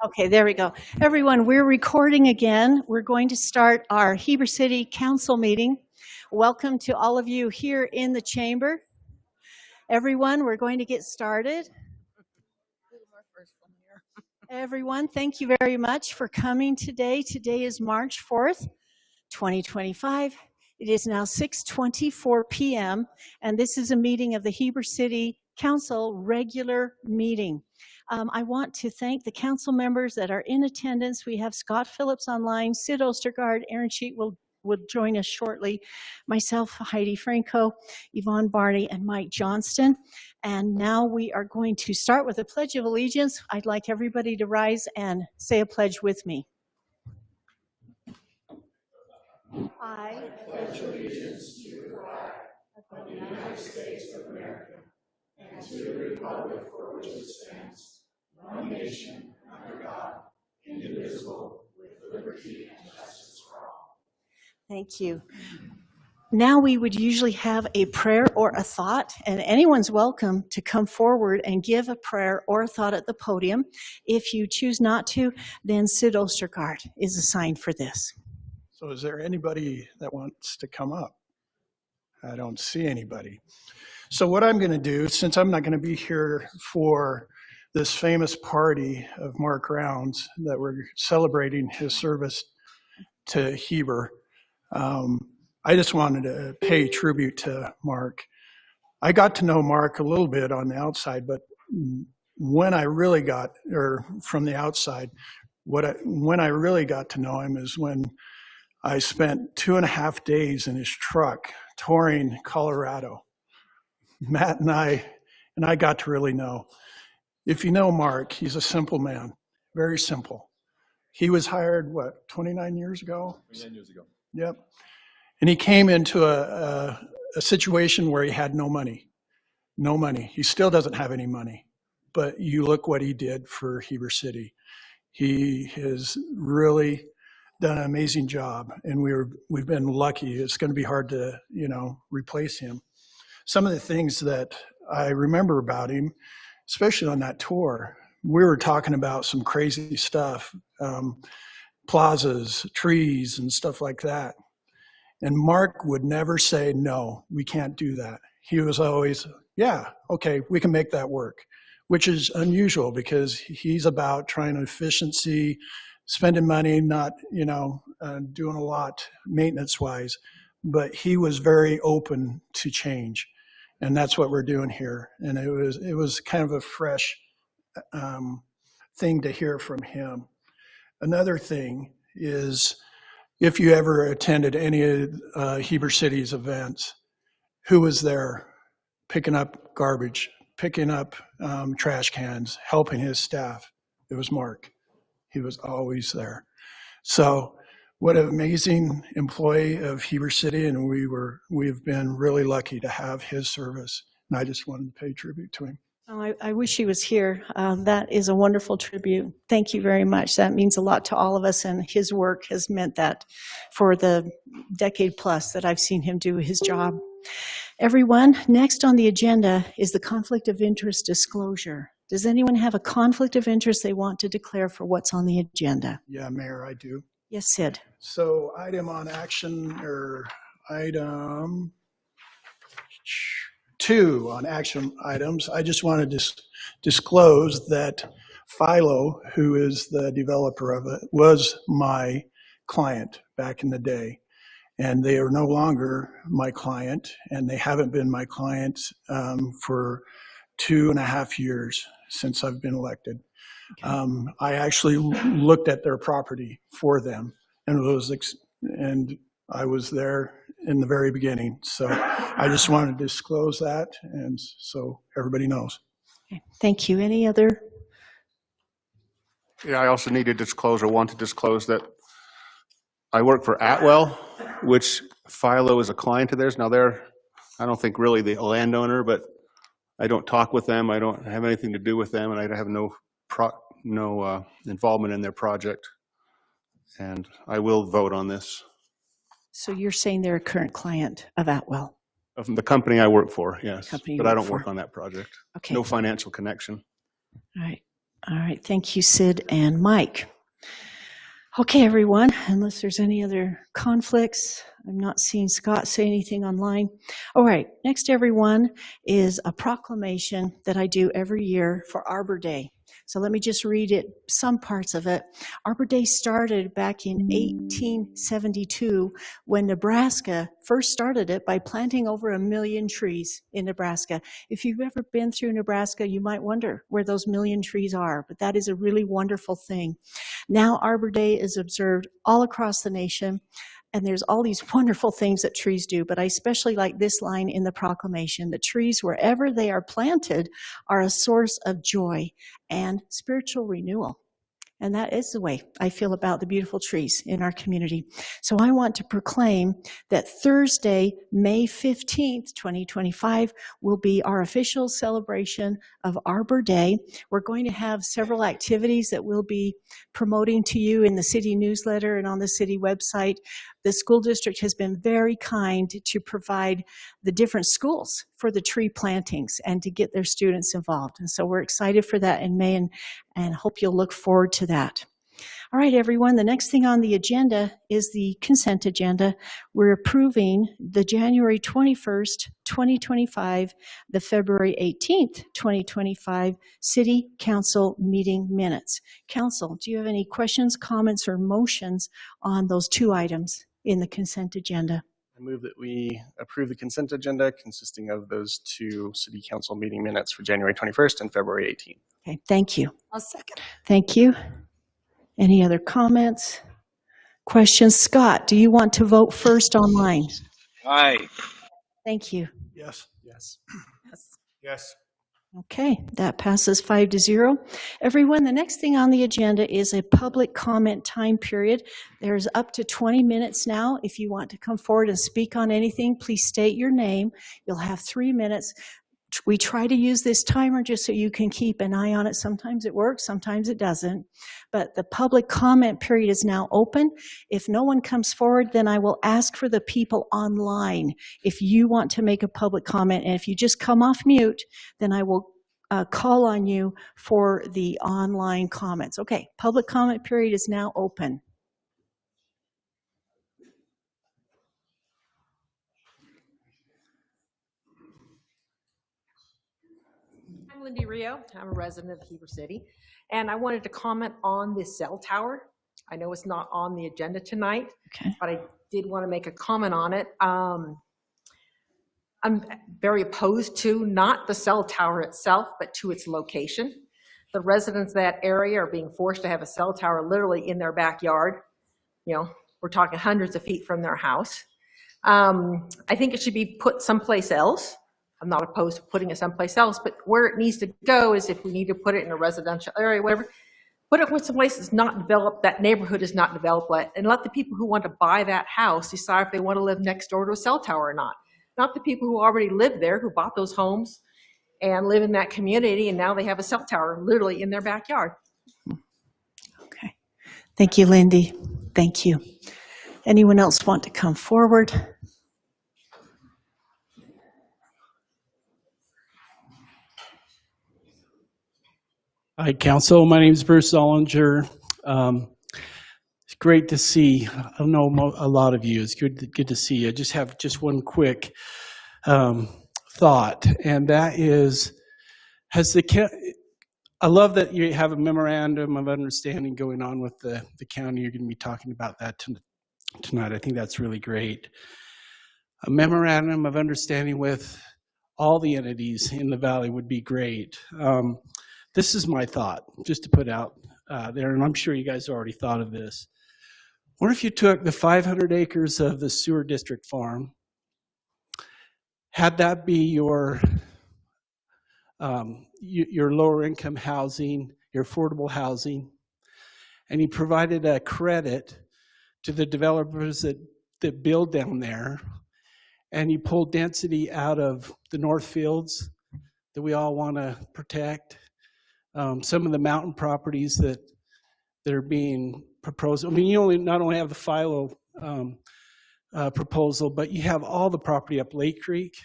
Okay, there we go. Everyone, we're recording again. We're going to start our Heber City Council meeting. Welcome to all of you here in the chamber. Everyone, we're going to get started. Everyone, thank you very much for coming today. Today is March 4th, 2025. It is now 6:24 p.m., and this is a meeting of the Heber City Council regular meeting. I want to thank the council members that are in attendance. We have Scott Phillips online, Sid Ostergaard, Aaron Sheet will join us shortly, myself, Heidi, Franco, Yvonne Barney, and Mike Johnston. And now we are going to start with a Pledge of Allegiance. I'd like everybody to rise and say a pledge with me. I pledge allegiance to the flag of the United States of America and to the republic for which it stands, one nation, under God, indivisible, with liberty and justice for all. Thank you. Now we would usually have a prayer or a thought, and anyone's welcome to come forward and give a prayer or a thought at the podium. If you choose not to, then Sid Ostergaard is assigned for this. So is there anybody that wants to come up? I don't see anybody. So what I'm going to do, since I'm not going to be here for this famous party of Mark Rounds that we're celebrating his service to Heber, I just wanted to pay tribute to Mark. I got to know Mark a little bit on the outside, but when I really got, or from the outside, when I really got to know him is when I spent 2.5 days in his truck touring Colorado. Matt and I got to really know. If you know Mark, he's a simple man, very simple. He was hired, 29 years ago? 29 years ago. Yep. And he came into a situation where he had no money. No money. He still doesn't have any money. But you look what he did for Heber City. He has really done an amazing job, and we've been lucky. It's going to be hard to, replace him. Some of the things that I remember about him, especially on that tour, we were talking about some crazy stuff, plazas, trees, and stuff like that. And Mark would never say, no, we can't do that. He was always, yeah, okay, we can make that work, which is unusual because he's about trying efficiency, spending money, not, doing a lot maintenance-wise. But he was very open to change. And that's what we're doing here. And it was kind of a fresh thing to hear from him. Another thing is, if you ever attended any of Heber City's events, who was there picking up garbage, picking up trash cans, helping his staff? It was Mark. He was always there. So what an amazing employee of Heber City, and we've been really lucky to have his service. And I just wanted to pay tribute to him. Oh, I wish he was here. That is a wonderful tribute. Thank you very much. That means a lot to all of us, and his work has meant that for the decade plus that I've seen him do his job. Everyone, next on the agenda is the conflict of interest disclosure. Does anyone have a conflict of interest they want to declare for what's on the agenda? Yeah, Mayor, I do. Yes, Sid. So item 2 on action items, I just want to disclose that Philo, who is the developer of it, was my client back in the day. And they are no longer my client, and they haven't been my client for 2.5 years since I've been elected. Okay. I actually looked at their property for them, and I was there in the very beginning. So I just wanted to disclose that, and so everybody knows. Okay. Thank you. Any other? Yeah, I also need to disclose, or want to disclose, that I work for Atwell, which Philo is a client of theirs. Now I don't think really the landowner, but I don't talk with them. I don't have anything to do with them, and I have no involvement in their project. and I will vote on this. So you're saying they're a current client of Atwell? Of the company I work for, yes, Company you but I work don't for. work on that project. Okay. No financial connection. All right. All right. Thank you, Sid and Mike. Okay, everyone, unless there's any other conflicts, I'm not seeing Scott say anything online. All right, next, everyone, is a proclamation that I do every year for Arbor Day. So let me just read it, some parts of it. Arbor Day started back in 1872 when Nebraska first started it by planting over 1 million trees in Nebraska. If you've ever been through Nebraska, you might wonder where those 1 million trees are, but that is a really wonderful thing. Now Arbor Day is observed all across the nation, and there's all these wonderful things that trees do, but I especially like this line in the proclamation: the trees, wherever they are planted, are a source of joy and spiritual renewal. And that is the way I feel about the beautiful trees in our community. So I want to proclaim that Thursday, May 15th, 2025, will be our official celebration of Arbor Day. We're going to have several activities that we'll be promoting to you in the city newsletter and on the city website. The school district has been very kind to provide the different schools for the tree plantings and to get their students involved. And so we're excited for that in May and hope you'll look forward to that. All right, everyone, the next thing on the agenda is the consent agenda. We're approving the January 21st, 2025, the February 18th, 2025 City Council meeting minutes. Council, do you have any questions, comments, or motions on those two items in the consent agenda? I move that we approve the consent agenda consisting of those two City Council meeting minutes for January 21st and February 18th. Okay, thank you. I'll second. Thank you. Any other comments, questions? Scott, do you want to vote first online? Aye. Thank you. Yes. Yes. Yes. Yes. Okay, that passes 5-0. Everyone, the next thing on the agenda is a public comment time period. There's up to 20 minutes now. If you want to come forward and speak on anything, please state your name. You'll have 3 minutes. We try to use this timer just so you can keep an eye on it. Sometimes it works, sometimes it doesn't. But the public comment period is now open. If no one comes forward, then I will ask for the people online if you want to make a public comment. And if you just come off mute, then I will call on you for the online comments. Okay, public comment period is now open. I'm Lindy Rio. I'm a resident of Heber City, and I wanted to comment on the cell tower. I know it's not on the agenda tonight, but I did want to make a comment on it. I'm very opposed to not the cell tower itself, but to its location. The residents of that area are being forced to have a cell tower literally in their backyard. You know, we're talking hundreds of feet from their house. I think it should be put someplace else. I'm not opposed to putting it someplace else, but where it needs to go is if we need to put it in a residential area, whatever, put it someplace that's not developed, that neighborhood is not developed yet, and let the people who want to buy that house decide if they want to live next door to a cell tower or not. Not the people who already live there, who bought those homes and live in that community, and now they have a cell tower literally in their backyard. Okay. Thank you, Lindy. Thank you. Anyone else want to come forward? Hi, Council. My name is Bruce Zollinger. It's great to see. I don't know a lot of you. It's good to see you. I just have one quick thought, and that is, I love that you have a memorandum of understanding going on with the county. You're going to be talking about that tonight. I think that's really great. A memorandum of understanding with all the entities in the valley would be great. This is my thought, just to put out there, and I'm sure you guys already thought of this. What if you took the 500 acres of the sewer district farm, had that be your lower income housing, your affordable housing, and you provided a credit to the developers that build down there, and you pulled density out of the North Fields that we all want to protect, some of the mountain properties that are being proposed. I mean, you not only have the Philo proposal, but you have all the property up Lake Creek,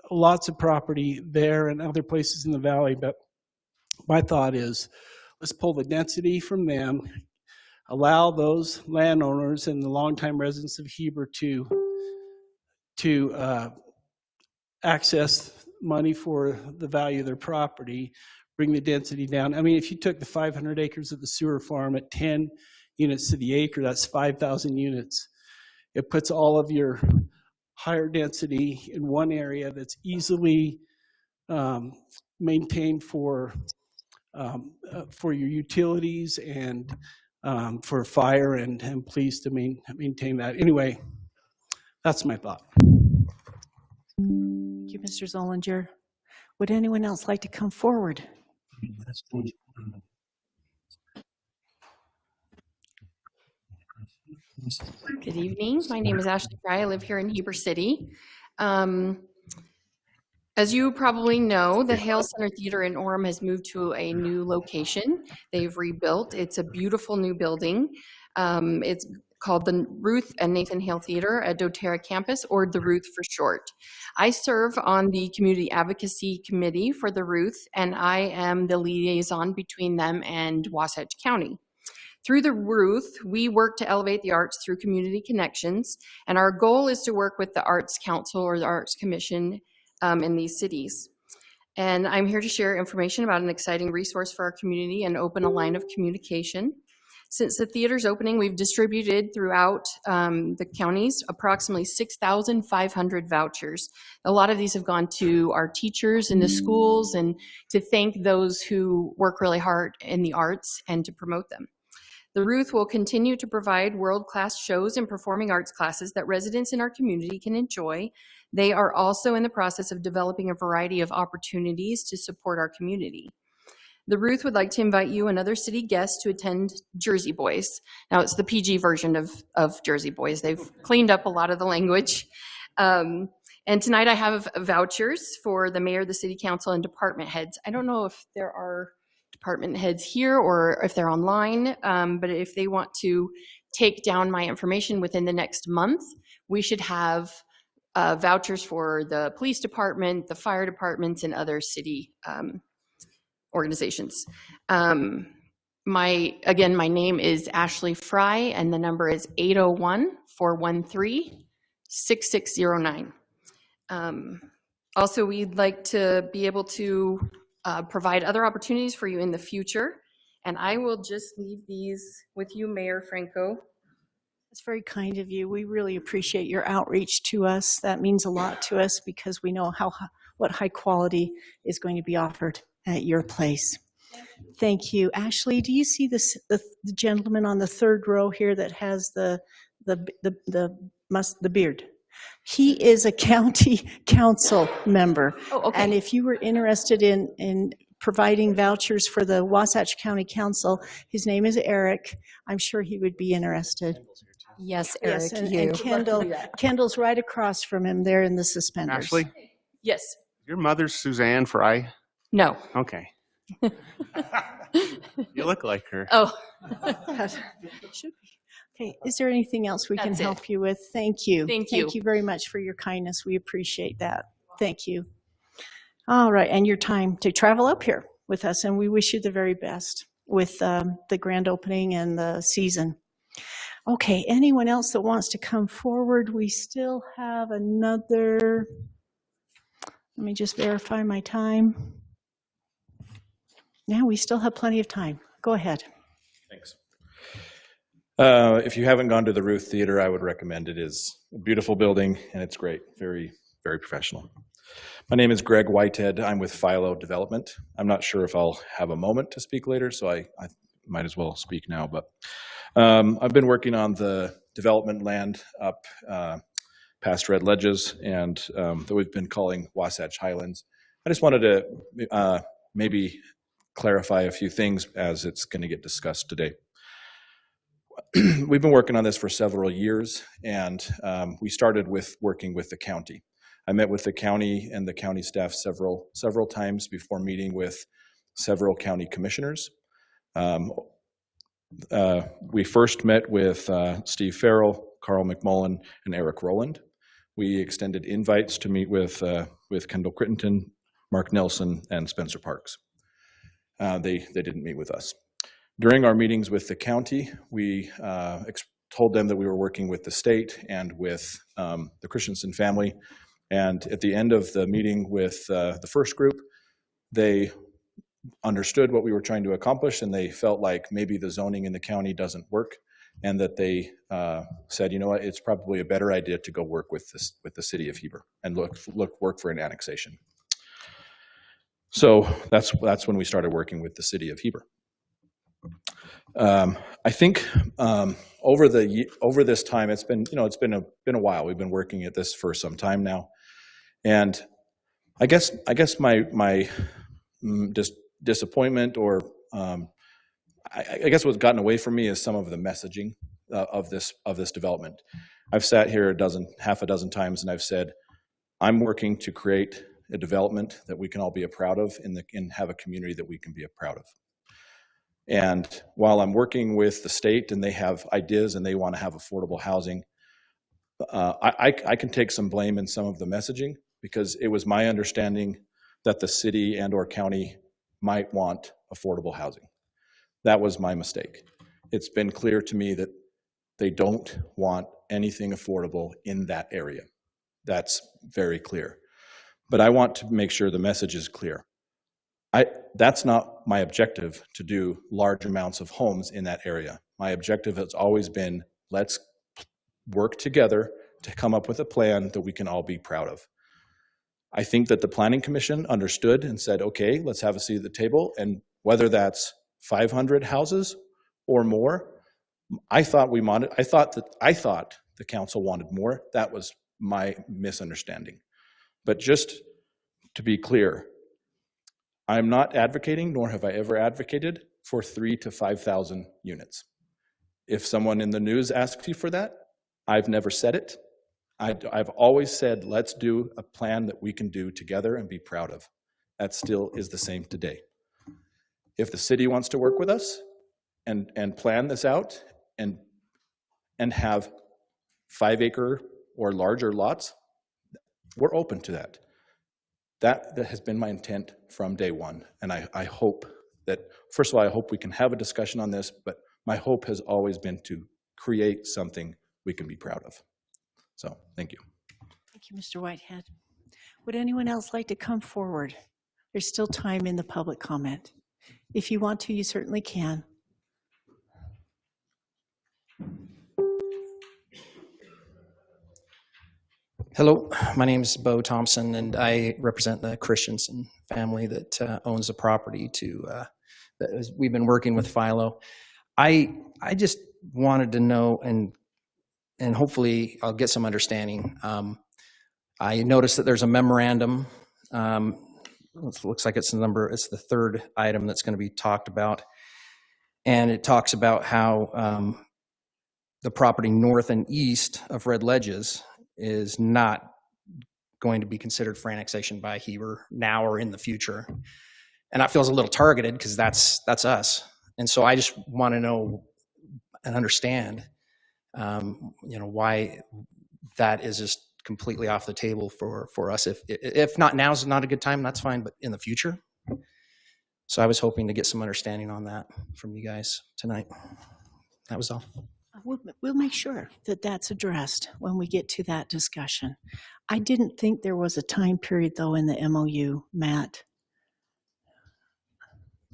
lots of property there and other places in the valley. But my thought is, let's pull the density from them, allow those landowners and the longtime residents of Heber to access money for the value of their property, bring the density down. I mean, if you took the 500 acres of the sewer farm at 10 units to the acre, that's 5,000 units. It puts all of your higher density in one area that's easily maintained for your utilities and for fire and police to maintain that. Anyway, that's my thought. Thank you, Mr. Zollinger. Would anyone else like to come forward? Good evening. My name is Ashley Fry. I live here in Heber City. As you probably know, the Hale Center Theater in Orem has moved to a new location. They've rebuilt. It's a beautiful new building. It's called the Ruth and Nathan Hale Theater at doTERRA campus, or the Ruth for short. I serve on the Community Advocacy Committee for the Ruth, and I am the liaison between them and Wasatch County. Through the Ruth, we work to elevate the arts through community connections, and our goal is to work with the Arts Council or the Arts Commission in these cities. And I'm here to share information about an exciting resource for our community and open a line of communication. Since the theater's opening, we've distributed throughout the counties approximately 6,500 vouchers. A lot of these have gone to our teachers in the schools and to thank those who work really hard in the arts and to promote them. The Ruth will continue to provide world-class shows and performing arts classes that residents in our community can enjoy. They are also in the process of developing a variety of opportunities to support our community. The Ruth would like to invite you and other city guests to attend Jersey Boys. Now, it's the PG version of Jersey Boys. They've cleaned up a lot of the language. And tonight I have vouchers for the mayor, the city council, and department heads. I don't know if there are department heads here or if they're online, but if they want to take down my information within the next month, we should have vouchers for the police department, the fire departments, and other city organizations. My name is Ashley Fry, and the number is 801-413-6609. Also, we'd like to be able to provide other opportunities for you in the future. And I will just leave these with you, Mayor Franco. That's very kind of you. We really appreciate your outreach to us. That means a lot to us because we know what high quality is going to be offered at your place. Thank you. Ashley, do you see this, the gentleman on the third row here that has the beard? He is a county council member. Oh, okay. And if you were interested in providing vouchers for the Wasatch County Council, his name is Eric. I'm sure he would be interested. Yes, Eric. Yes, and Kendall's right across from him there in the suspenders. Ashley, Yes. your mother's Suzanne Fry? No. Okay. You look like her. Oh. Should be. Okay, is there anything else we can That's it. help you with? Thank you. Thank you. Thank you very much for your kindness. We appreciate that. Thank you. All right, and your time to travel up here with us, and we wish you the very best with the grand opening and the season. Okay, anyone else that wants to come forward? We still have another, let me just verify my time. Yeah, we still have plenty of time. Go ahead. Thanks. If you haven't gone to the Ruth Theater, I would recommend it. Is a beautiful building and it's great. Very, very professional. My name is Greg Whitehead. I'm with Philo Development. I'm not sure if I'll have a moment to speak later, so I might as well speak now. But I've been working on the development land up past Red Ledges and that we've been calling Wasatch Highlands. I just wanted to maybe clarify a few things as it's going to get discussed today. We've been working on this for several years, and we started with working with the county. I met with the county and the county staff several times before meeting with several county commissioners. We first met with Steve Farrell, Carl McMullen, and Eric Rowland. We extended invites to meet with Kendall Crittenton, Mark Nelson, and Spencer Parks. They didn't meet with us. During our meetings with the county, we told them that we were working with the state and with the Christensen family. And at the end of the meeting with the first group, they understood what we were trying to accomplish, and they felt like maybe the zoning in the county doesn't work, and that they said, you know what, it's probably a better idea to go work with the city of Heber and work for an annexation. So that's when we started working with the city of Heber. I think over this time, it's been a while. We've been working at this for some time now, and I guess my disappointment, or I guess what's gotten away from me is some of the messaging of this development. I've sat here half a dozen times, and I've said, I'm working to create a development that we can all be proud of and have a community that we can be proud of. And while I'm working with the state and they have ideas and they want to have affordable housing, I can take some blame in some of the messaging, because it was my understanding that the city and or county might want affordable housing. That was my mistake. It's been clear to me that they don't want anything affordable in that area. That's very clear. But I want to make sure the message is clear. That's not my objective, to do large amounts of homes in that area. My objective has always been, let's work together to come up with a plan that we can all be proud of. I think that the Planning Commission understood and said, okay, let's have a seat at the table, and whether that's 500 houses or more, I thought the council wanted more. That was my misunderstanding. But just to be clear, I'm not advocating, nor have I ever advocated, for 3,000 to 5,000 units. If someone in the news asks you for that, I've never said it. I've always said, let's do a plan that we can do together and be proud of. That still is the same today. If the city wants to work with us and plan this out and have 5-acre or larger lots, we're open to that. That has been my intent from day one. And I hope that, first of all, I hope we can have a discussion on this, but my hope has always been to create something we can be proud of. So, thank you. Thank you, Mr. Whitehead. Would anyone else like to come forward? There's still time in the public comment. If you want to, you certainly can. Hello, my name is Bo Thompson, and I represent the Christensen family that owns the property we've been working with Philo. I just wanted to know, and hopefully I'll get some understanding. I noticed that there's a memorandum. It looks like it's the third item that's going to be talked about. And it talks about how the property north and east of Red Ledges is not going to be considered for annexation by Heber now or in the future. And that feels a little targeted, because that's us. And so I just want to know and understand, why that is just completely off the table for us. If not now is not a good time, that's fine, but in the future. So I was hoping to get some understanding on that from you guys tonight. That was all. We'll make sure that that's addressed when we get to that discussion. I didn't think there was a time period, though, in the MOU, Matt.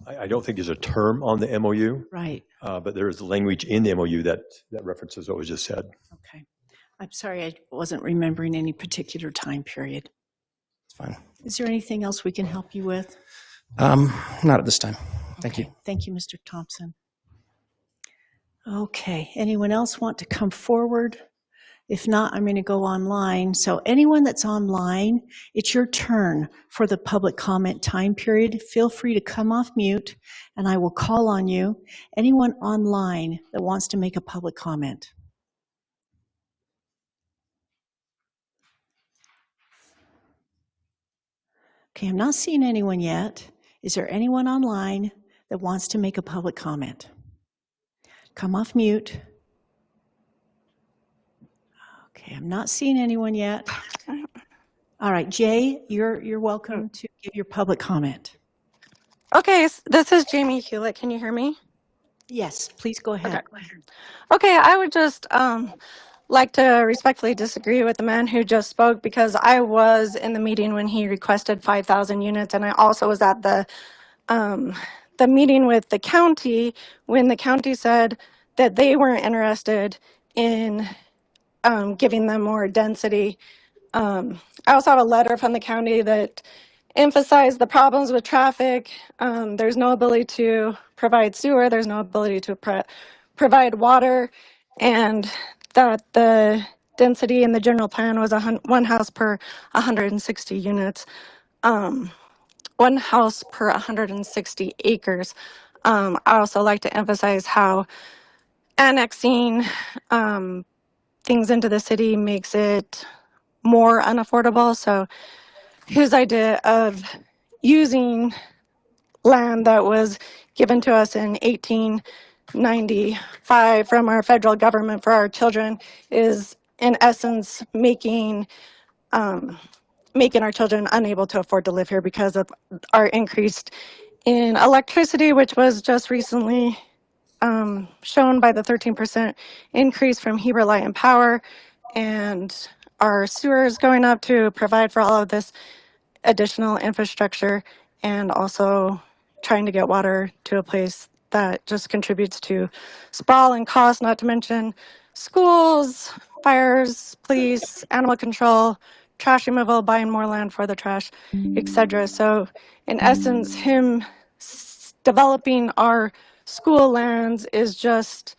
I don't think there's a term on the MOU. Right. But there is language in the MOU that references what was just said. Okay. I'm sorry, I wasn't remembering any particular time period. It's fine. Is there anything else we can help you with? Not at this time. Thank you. Thank you, Mr. Thompson. Okay, anyone else want to come forward? If not, I'm going to go online. So anyone that's online, it's your turn for the public comment time period. Feel free to come off mute, and I will call on you. Anyone online that wants to make a public comment? Okay, I'm not seeing anyone yet. Is there anyone online that wants to make a public comment? Come off mute. Okay, I'm not seeing anyone yet. All right, Jay, you're welcome to give your public comment. Okay, this is Jamie Hewlett. Can you hear me? Yes, please go ahead. Okay, I would just like to respectfully disagree with the man who just spoke, because I was in the meeting when he requested 5,000 units, and I also was at the meeting with the county when the county said that they weren't interested in giving them more density. I also have a letter from the county that emphasized the problems with traffic. There's no ability to provide sewer. There's no ability to provide water, and that the density in the general plan was one house per 160 units, one house per 160 acres. I also like to emphasize how annexing things into the city makes it more unaffordable. So his idea of using land that was given to us in 1895 from our federal government for our children is in essence making our children unable to afford to live here because of our increase in electricity, which was just recently shown by the 13% increase from Heber Light and Power, and our sewers going up to provide for all of this additional infrastructure, and also trying to get water to a place that just contributes to sprawl and cost, not to mention schools, fires, police, animal control, trash removal, buying more land for the trash, etc. So in essence, him developing our school lands is just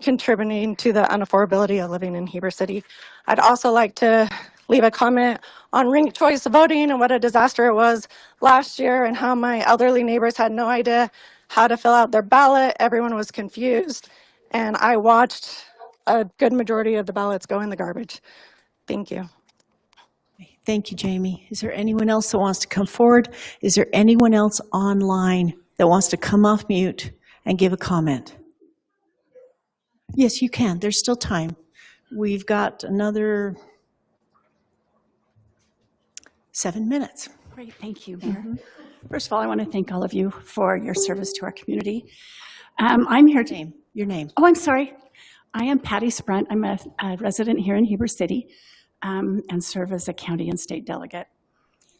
contributing to the unaffordability of living in Heber City. I'd also like to leave a comment on ranked choice voting and what a disaster it was last year, and how my elderly neighbors had no idea how to fill out their ballot. Everyone was confused, and I watched a good majority of the ballots go in the garbage. Thank you. Thank you, Jamie. Is there anyone else that wants to come forward? Is there anyone else online that wants to come off mute and give a comment? Yes, you can. There's still time. We've got another 7 minutes. Great, thank you, Mayor. First of all, I want to thank all of you for your service to our community. I'm here to... Your name. Oh, I'm sorry. I am Patty Sprunt. I'm a resident here in Heber City and serve as a county and state delegate.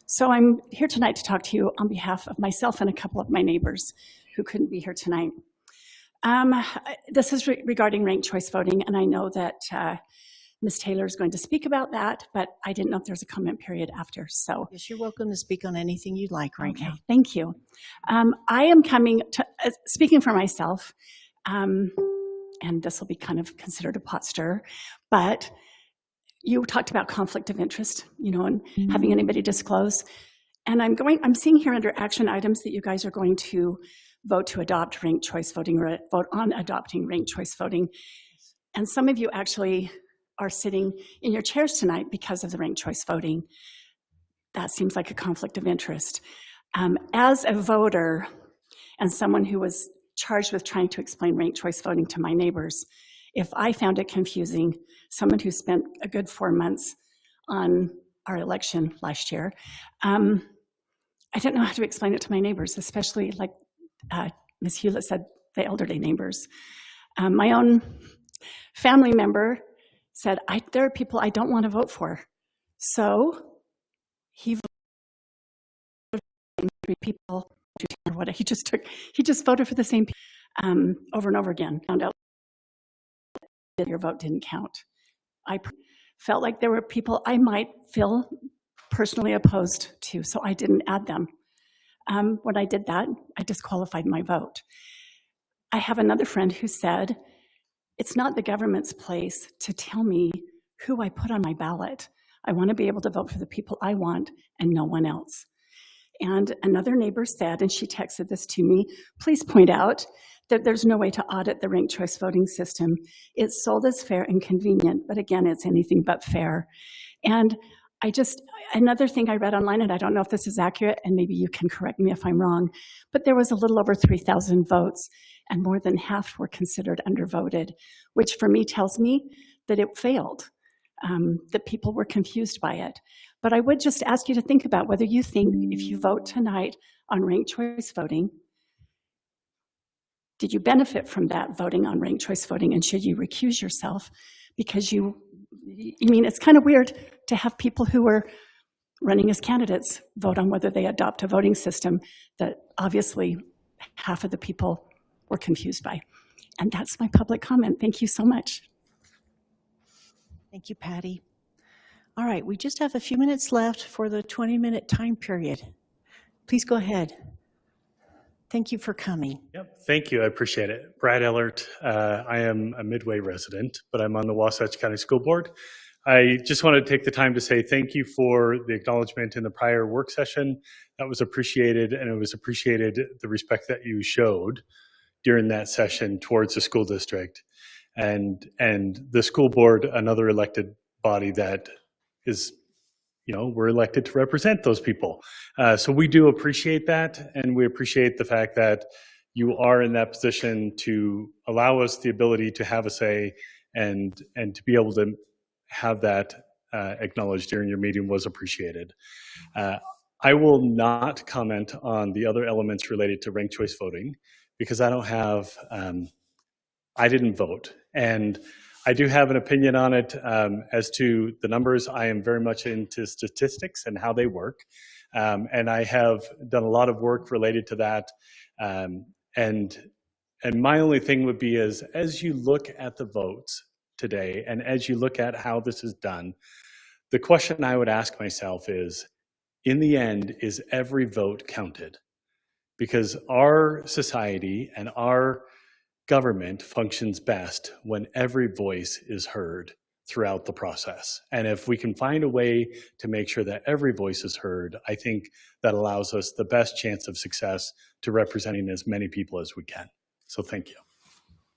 So I'm here tonight to talk to you on behalf of myself and a couple of my neighbors who couldn't be here tonight. This is regarding ranked choice voting, and I know that Ms. Taylor is going to speak about that, but I didn't know if there's a comment period after. So yes, you're welcome to speak on anything you'd like right now. Thank you. I am coming to speaking for myself, and this will be kind of considered a pot stir, but you talked about conflict of interest, and having anybody disclose. And I'm seeing here under action items that you guys are going to vote to adopt ranked choice voting, or vote on adopting ranked choice voting. And some of you actually are sitting in your chairs tonight because of the ranked choice voting. That seems like a conflict of interest. As a voter and someone who was charged with trying to explain ranked choice voting to my neighbors, if I found it confusing, someone who spent a good 4 months on our election last year, I didn't know how to explain it to my neighbors, especially like Ms. Hewlett said, the elderly neighbors. My own family member said, there are people I don't want to vote for. So he voted for 3 people. He just voted for the same people over and over again. Found out that your vote didn't count. I felt like there were people I might feel personally opposed to, so I didn't add them. When I did that, I disqualified my vote. I have another friend who said, it's not the government's place to tell me who I put on my ballot. I want to be able to vote for the people I want and no one else. And another neighbor said, and she texted this to me, please point out that there's no way to audit the ranked choice voting system. It's sold as fair and convenient, but again, it's anything but fair. And another thing I read online, and I don't know if this is accurate, and maybe you can correct me if I'm wrong, but there was a little over 3,000 votes, and more than half were considered undervoted, which for me tells me that it failed, that people were confused by it. But I would just ask you to think about whether you think if you vote tonight on ranked choice voting, did you benefit from that voting on ranked choice voting, and should you recuse yourself? Because it's kind of weird to have people who are running as candidates vote on whether they adopt a voting system that obviously half of the people were confused by. And that's my public comment. Thank you so much. Thank you, Patty. All right, we just have a few minutes left for the 20-minute time period. Please go ahead. Thank you for coming. Yep, thank you. I appreciate it. Brad Ellert. I am a Midway resident, but I'm on the Wasatch County School Board. I just want to take the time to say thank you for the acknowledgement in the prior work session. That was appreciated, and it was appreciated the respect that you showed during that session towards the school district and the school board, another elected body that is, we're elected to represent those people. So we do appreciate that, and we appreciate the fact that you are in that position to allow us the ability to have a say and to be able to have that acknowledged during your meeting was appreciated. I will not comment on the other elements related to ranked choice voting because I don't have, I didn't vote. And I do have an opinion on it as to the numbers. I am very much into statistics and how they work. And I have done a lot of work related to that. And my only thing would be is, as you look at the votes today, and as you look at how this is done, the question I would ask myself is, in the end, is every vote counted? Because our society and our government functions best when every voice is heard throughout the process. And if we can find a way to make sure that every voice is heard, I think that allows us the best chance of success to representing as many people as we can. So thank you.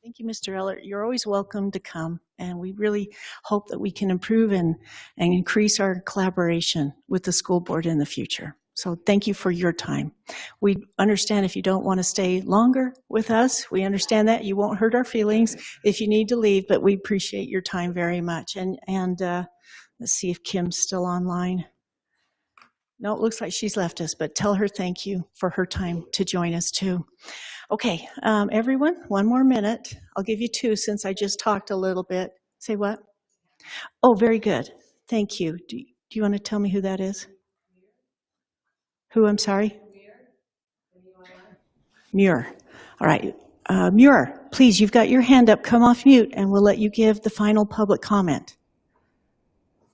Thank you, Mr. Ellert. You're always welcome to come, and we really hope that we can improve and increase our collaboration with the school board in the future. So thank you for your time. We understand if you don't want to stay longer with us. We understand that. You won't hurt our feelings if you need to leave, but we appreciate your time very much. And let's see if Kim's still online. No, it looks like she's left us, but tell her thank you for her time to join us too. Okay, everyone, one more minute. I'll give you two since I just talked a little bit. Say what? Oh, very good. Thank you. Do you want to tell me who that is? Who, I'm sorry? Muir. All right. Muir, please, you've got your hand up. Come off mute, and we'll let you give the final public comment.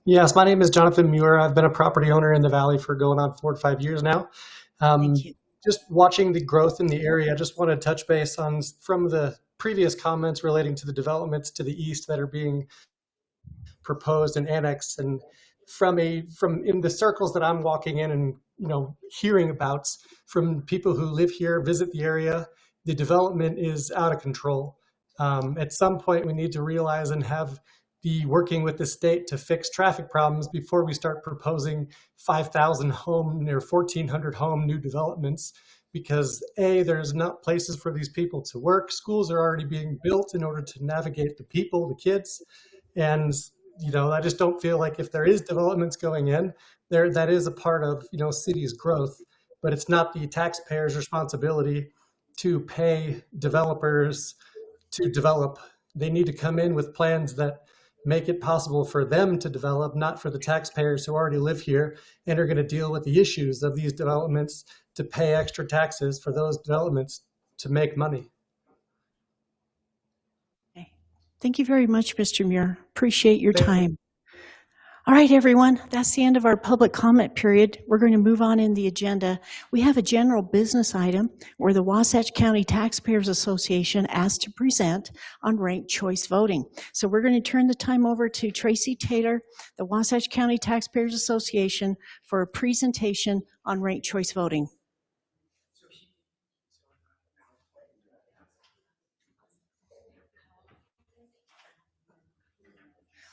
Yes, my name is Jonathan Muir. I've been a property owner in the Valley for going on 4 to 5 years now. Thank you. Just watching the growth in the area, I just want to touch base on from the previous comments relating to the developments to the east that are being proposed and annexed, and from in the circles that I'm walking in and hearing about from people who live here, visit the area, the development is out of control. At some point, we need to realize and be working with the state to fix traffic problems before we start proposing 5,000 home or 1,400 home new developments, because there's not places for these people to work. Schools are already being built in order to navigate the people, the kids. And, I just don't feel like if there is developments going in there, that is a part of, city's growth, but it's not the taxpayers' responsibility to pay developers to develop. They need to come in with plans that make it possible for them to develop, not for the taxpayers who already live here and are going to deal with the issues of these developments to pay extra taxes for those developments to make money. Okay. Thank you very much, Mr. Muir. Appreciate your time. All right, everyone, that's the end of our public comment period. We're going to move on in the agenda. We have a general business item where the Wasatch County Taxpayers Association asked to present on ranked choice voting. So we're going to turn the time over to Tracy Taylor, the Wasatch County Taxpayers Association, for a presentation on ranked choice voting.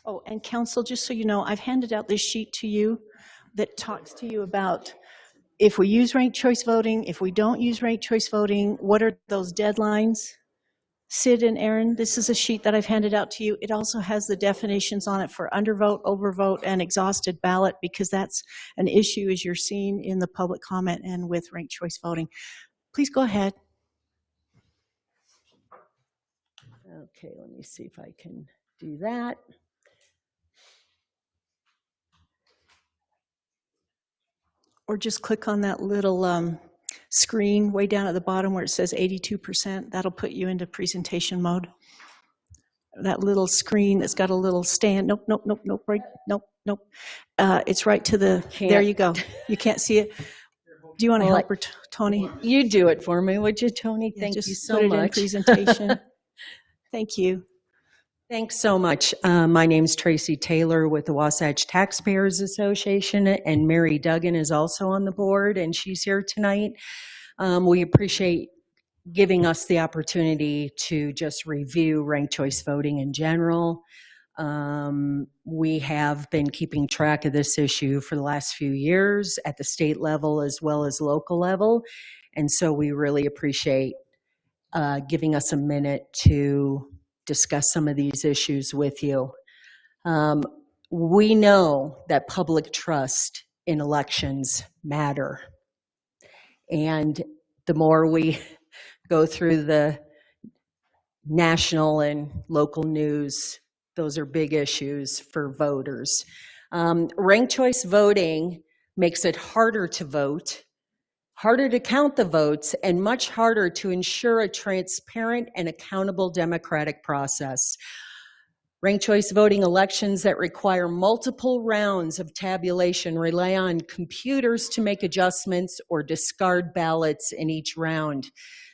Oh, and council, just so you know, I've handed out this sheet to you that talks to you about if we use ranked choice voting, if we don't use ranked choice voting, what are those deadlines? Sid and Aaron, this is a sheet that I've handed out to you. It also has the definitions on it for undervote, overvote, and exhausted ballot, because that's an issue as you're seeing in the public comment and with ranked choice voting. Please go ahead. Okay, let me see if I can do that. Or just click on that little screen way down at the bottom where it says 82%. That'll put you into presentation mode. That little screen that's got a little stand. Nope, nope, nope, nope, right, nope, nope. It's right to the, there you go. You can't see it. Do you want to help her, Tony? You do it for me, would you, Tony? Yeah, Thank just you so put it much. in presentation. Thank you. Thanks so much. My name's Tracy Taylor with the Wasatch Taxpayers Association, and Mary Duggan is also on the board, and she's here tonight. We appreciate giving us the opportunity to just review ranked choice voting in general. We have been keeping track of this issue for the last few years at the state level as well as local level, and so we really appreciate giving us a minute to discuss some of these issues with you. We know that public trust in elections matter. And the more we go through the national and local news, those are big issues for voters. Ranked choice voting makes it harder to vote, harder to count the votes, and much harder to ensure a transparent and accountable democratic process. Ranked choice voting elections that require multiple rounds of tabulation rely on computers to make adjustments or discard ballots in each round.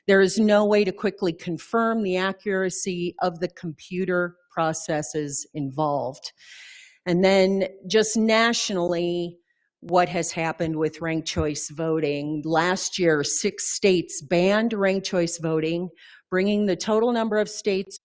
There is no way to quickly confirm the accuracy of the computer processes involved. And then just nationally, what has happened with ranked choice voting. Last year, 6 states banned ranked choice voting, bringing the total number of states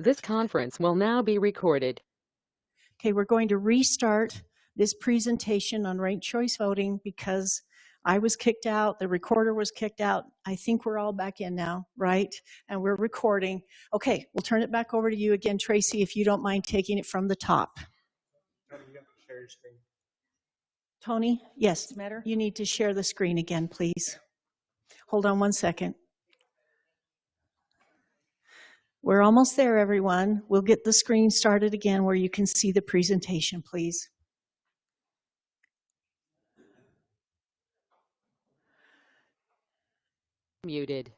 This conference will now be recorded. Okay, we're going to restart this presentation on ranked choice voting because I was kicked out, the recorder was kicked out. I think we're all back in now, right? And we're recording. Okay, we'll turn it back over to you again, Tracy, if you don't mind taking it from the top. Tony, yes, you need to share the screen again, please. Hold on one second. We're almost there, everyone. We'll get the screen started again where you can see the presentation, please. Muted.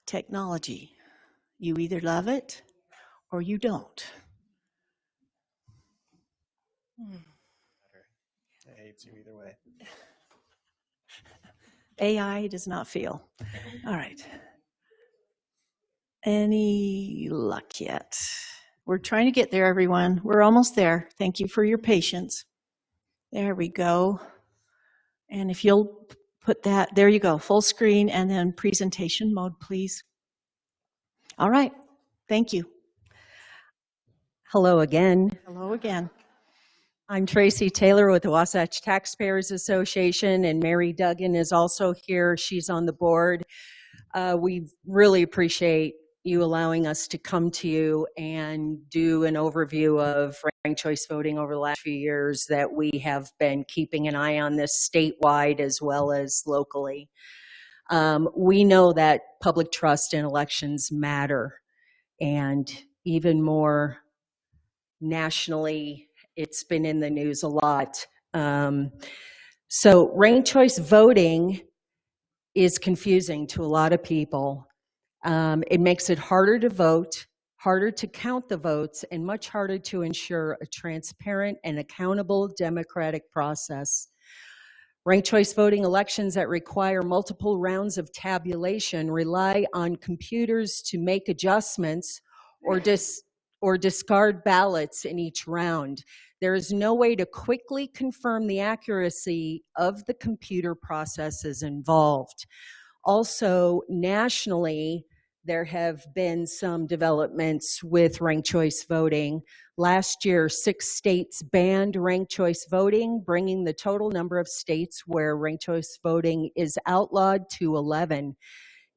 Technology. You either love it or you don't. I hate you either way. AI does not feel. All right. Any luck yet? We're trying to get there, everyone. We're almost there. Thank you for your patience. There we go. And if you'll put that, there you go, full screen and then presentation mode, please. All right, thank you. Hello again. Hello again. I'm Tracy Taylor with the Wasatch Taxpayers Association, and Mary Duggan is also here. She's on the board. We really appreciate you allowing us to come to you and do an overview of ranked choice voting over the last few years that we have been keeping an eye on this statewide as well as locally. We know that public trust in elections matter, and even more nationally, it's been in the news a lot. So ranked choice voting is confusing to a lot of people. It makes it harder to vote, harder to count the votes, and much harder to ensure a transparent and accountable democratic process. Ranked choice voting elections that require multiple rounds of tabulation rely on computers to make adjustments or discard ballots in each round. There is no way to quickly confirm the accuracy of the computer processes involved. Also, nationally, there have been some developments with ranked choice voting. Last year, 6 states banned ranked choice voting, bringing the total number of states where ranked choice voting is outlawed to 11.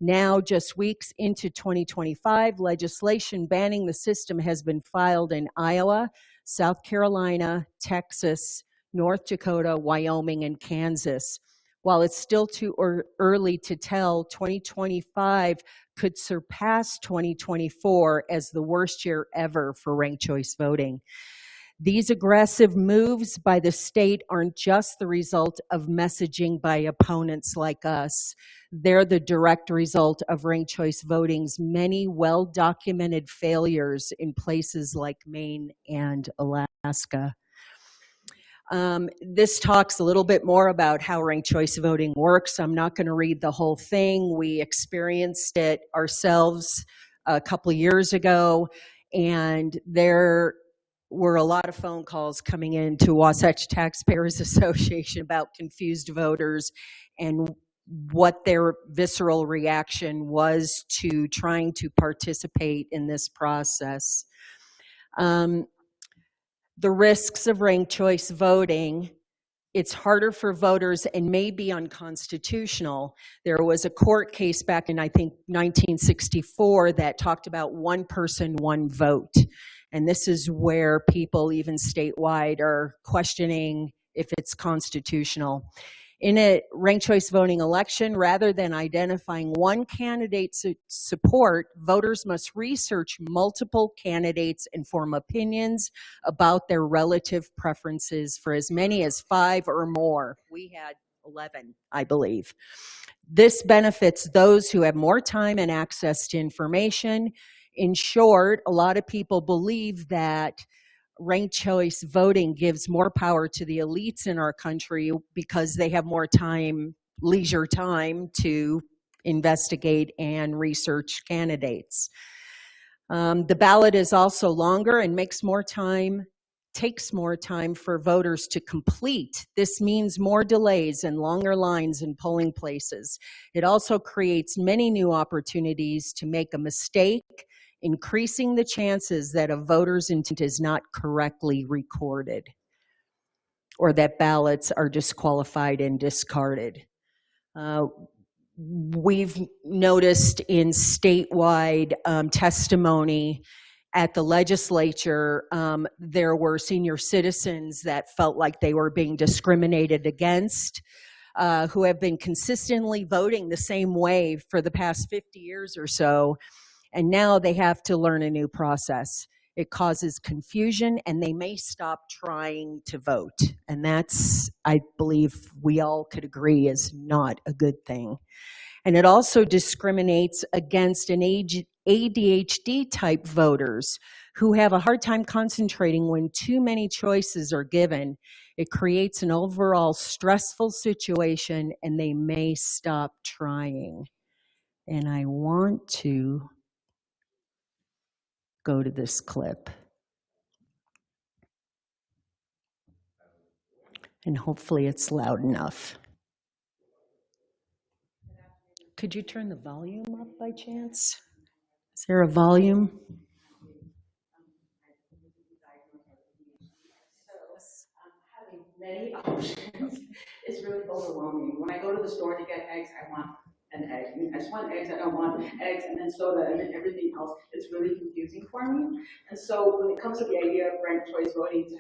Now, just weeks into 2025, legislation banning the system has been filed in Iowa, South Carolina, Texas, North Dakota, Wyoming, and Kansas. While it's still too early to tell, 2025 could surpass 2024 as the worst year ever for ranked choice voting. These aggressive moves by the state aren't just the result of messaging by opponents like us. They're the direct result of ranked choice voting's many well-documented failures in places like Maine and Alaska. This talks a little bit more about how ranked choice voting works. I'm not going to read the whole thing. We experienced it ourselves a couple of years ago, and there were a lot of phone calls coming in to Wasatch Taxpayers Association about confused voters and what their visceral reaction was to trying to participate in this process. The risks of ranked choice voting: it's harder for voters and may be unconstitutional. There was a court case back in, I think, 1964 that talked about one person, one vote. And this is where people, even statewide, are questioning if it's constitutional. In a ranked choice voting election, rather than identifying one candidate's support, voters must research multiple candidates and form opinions about their relative preferences for as many as 5 or more. We had 11, I believe. This benefits those who have more time and access to information. In short, a lot of people believe that ranked choice voting gives more power to the elites in our country because they have more time, leisure time, to investigate and research candidates. The ballot is also longer and takes more time for voters to complete. This means more delays and longer lines in polling places. It also creates many new opportunities to make a mistake, increasing the chances that a voter's intent is not correctly recorded or that ballots are disqualified and discarded. We've noticed in statewide testimony at the legislature, there were senior citizens that felt like they were being discriminated against, who have been consistently voting the same way for the past 50 years or so. And now they have to learn a new process. It causes confusion, and they may stop trying to vote. And that's, I believe we all could agree, is not a good thing. And it also discriminates against an ADHD type voters who have a hard time concentrating when too many choices are given. It creates an overall stressful situation, and they may stop trying. And I want to go to this clip. And hopefully it's loud enough. Could you turn the volume up by chance? Is there a volume? Having many options is really overwhelming. When I go to the store to get eggs, I want an egg. I mean, I just want eggs, I don't want eggs, and then soda, and then everything else. It's really confusing for me. And so when it comes to the idea of ranked choice voting, to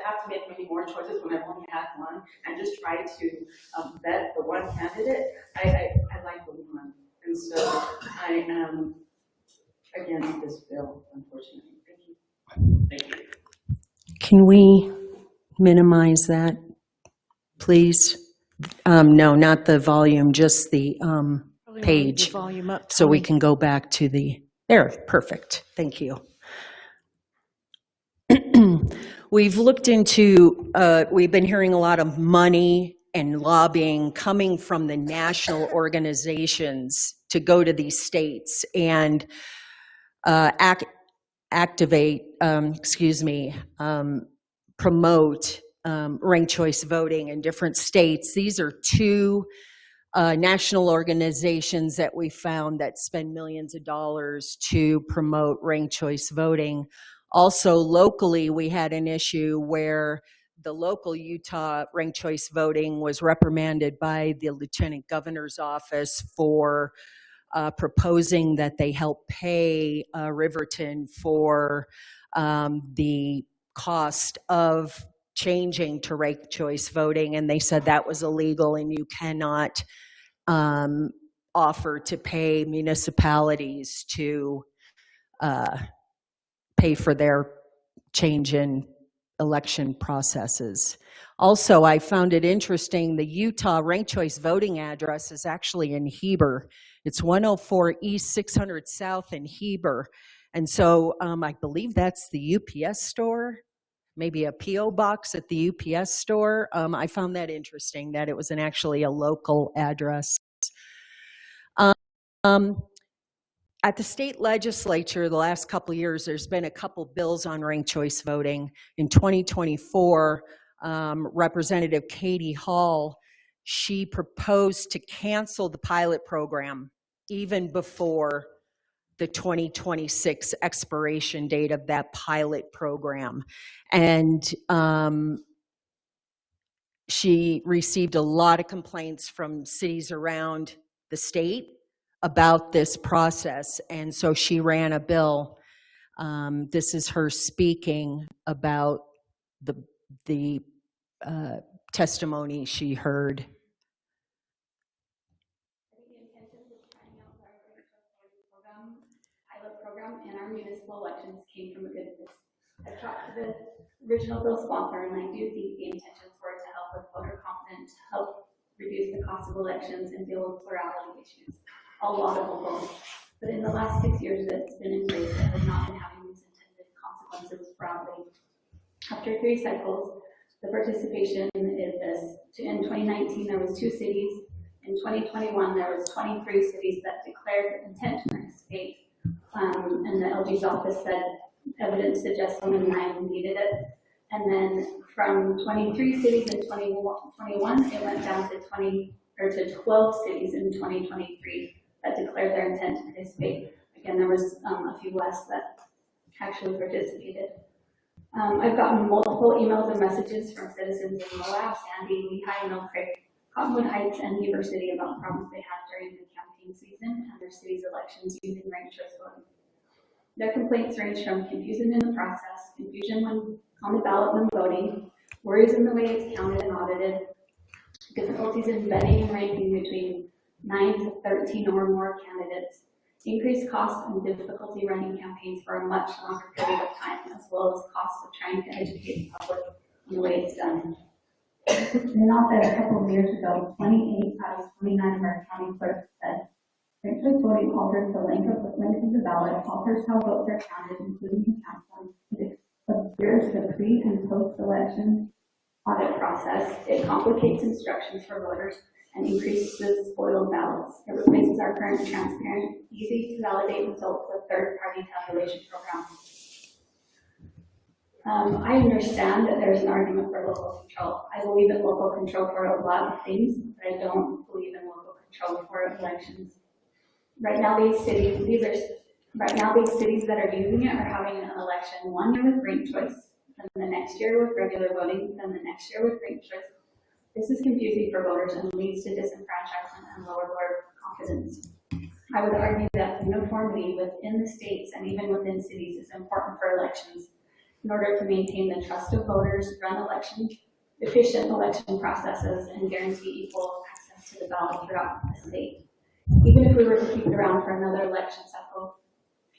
have to make many more choices when I've only had one, and just try to vet the one candidate, I like the one. And so I am against this bill, unfortunately. Thank you. Thank you. Can we minimize that, please? No, not the volume, just the page. The volume up, so we Tony. can go back to the, there, perfect. Thank you. We've looked into, we've been hearing a lot of money and lobbying coming from the national organizations to go to these states and promote ranked choice voting in different states. These are two national organizations that we found that spend millions of dollars to promote ranked choice voting. Also, locally, we had an issue where the local Utah ranked choice voting was reprimanded by the Lieutenant Governor's office for proposing that they help pay Riverton for the cost of changing to ranked choice voting, and they said that was illegal and you cannot offer to pay municipalities to pay for their change in election processes. Also, I found it interesting, the Utah ranked choice voting address is actually in Heber. It's 104 East 600 South in Heber. And so I believe that's the UPS store, maybe a P.O. box at the UPS store. I found that interesting, that it was actually a local address. At the state legislature, the last couple of years, there's been a couple bills on ranked choice voting. In 2024, Representative Katie Hall, she proposed to cancel the pilot program even before the 2026 expiration date of that pilot program. And she received a lot of complaints from cities around the state about this process, and so she ran a bill. This is her speaking about the testimony she heard. Pilot program in our municipal elections came from a good place. I've talked to the original bill sponsor, and I do think the intentions were to help with voter confidence, help reduce the cost of elections, and deal with plurality issues. All laudable goals. But in the last 6 years that it's been in place, it has not been having these intended consequences broadly. After 3 cycles, the participation is this. In 2019, there was 2 cities. In 2021, there was 23 cities that declared intent to participate. And the LG's office said evidence suggests only 9 needed it. And then from 23 cities in 2021, it went down to 12 cities in 2023 that declared their intent to participate. Again, there was a few less that actually participated. I've gotten multiple emails and messages from citizens in Moab, Sandy, Lehigh, Mill Creek, Cottonwood Heights, and Heber City about problems they had during the campaign season and their city's elections using ranked choice voting. Their complaints range from confusion in the process, confusion on the ballot when voting, worries in the way it's counted and audited, difficulties in vetting and ranking between 9 to 13 or more candidates, increased costs and difficulty running campaigns for a much longer period of time, as well as costs of trying to educate the public on the way it's done. In an op-ed a couple of years ago, 28 out of 29 of our county clerks said, ranked choice voting alters the length of the ballot, alters how votes are counted, including the count. It obscures the pre- and post-election audit process. It complicates instructions for voters and increases spoiled ballots. It replaces our current transparent, easy to validate results with third-party tabulation program. I understand that there's an argument for local control. I believe in local control for a lot of things, but I don't believe in local control for elections. Right now, these cities that are using it are having an election 1 year with ranked choice, then the next year with regular voting, then the next year with ranked choice. This is confusing for voters and leads to disenfranchisement and lower voter confidence. I would argue that uniformity within the states and even within cities is important for elections in order to maintain the trust of voters, run efficient election processes, and guarantee equal access to the ballot throughout the state. Even if we were to keep it around for another election cycle,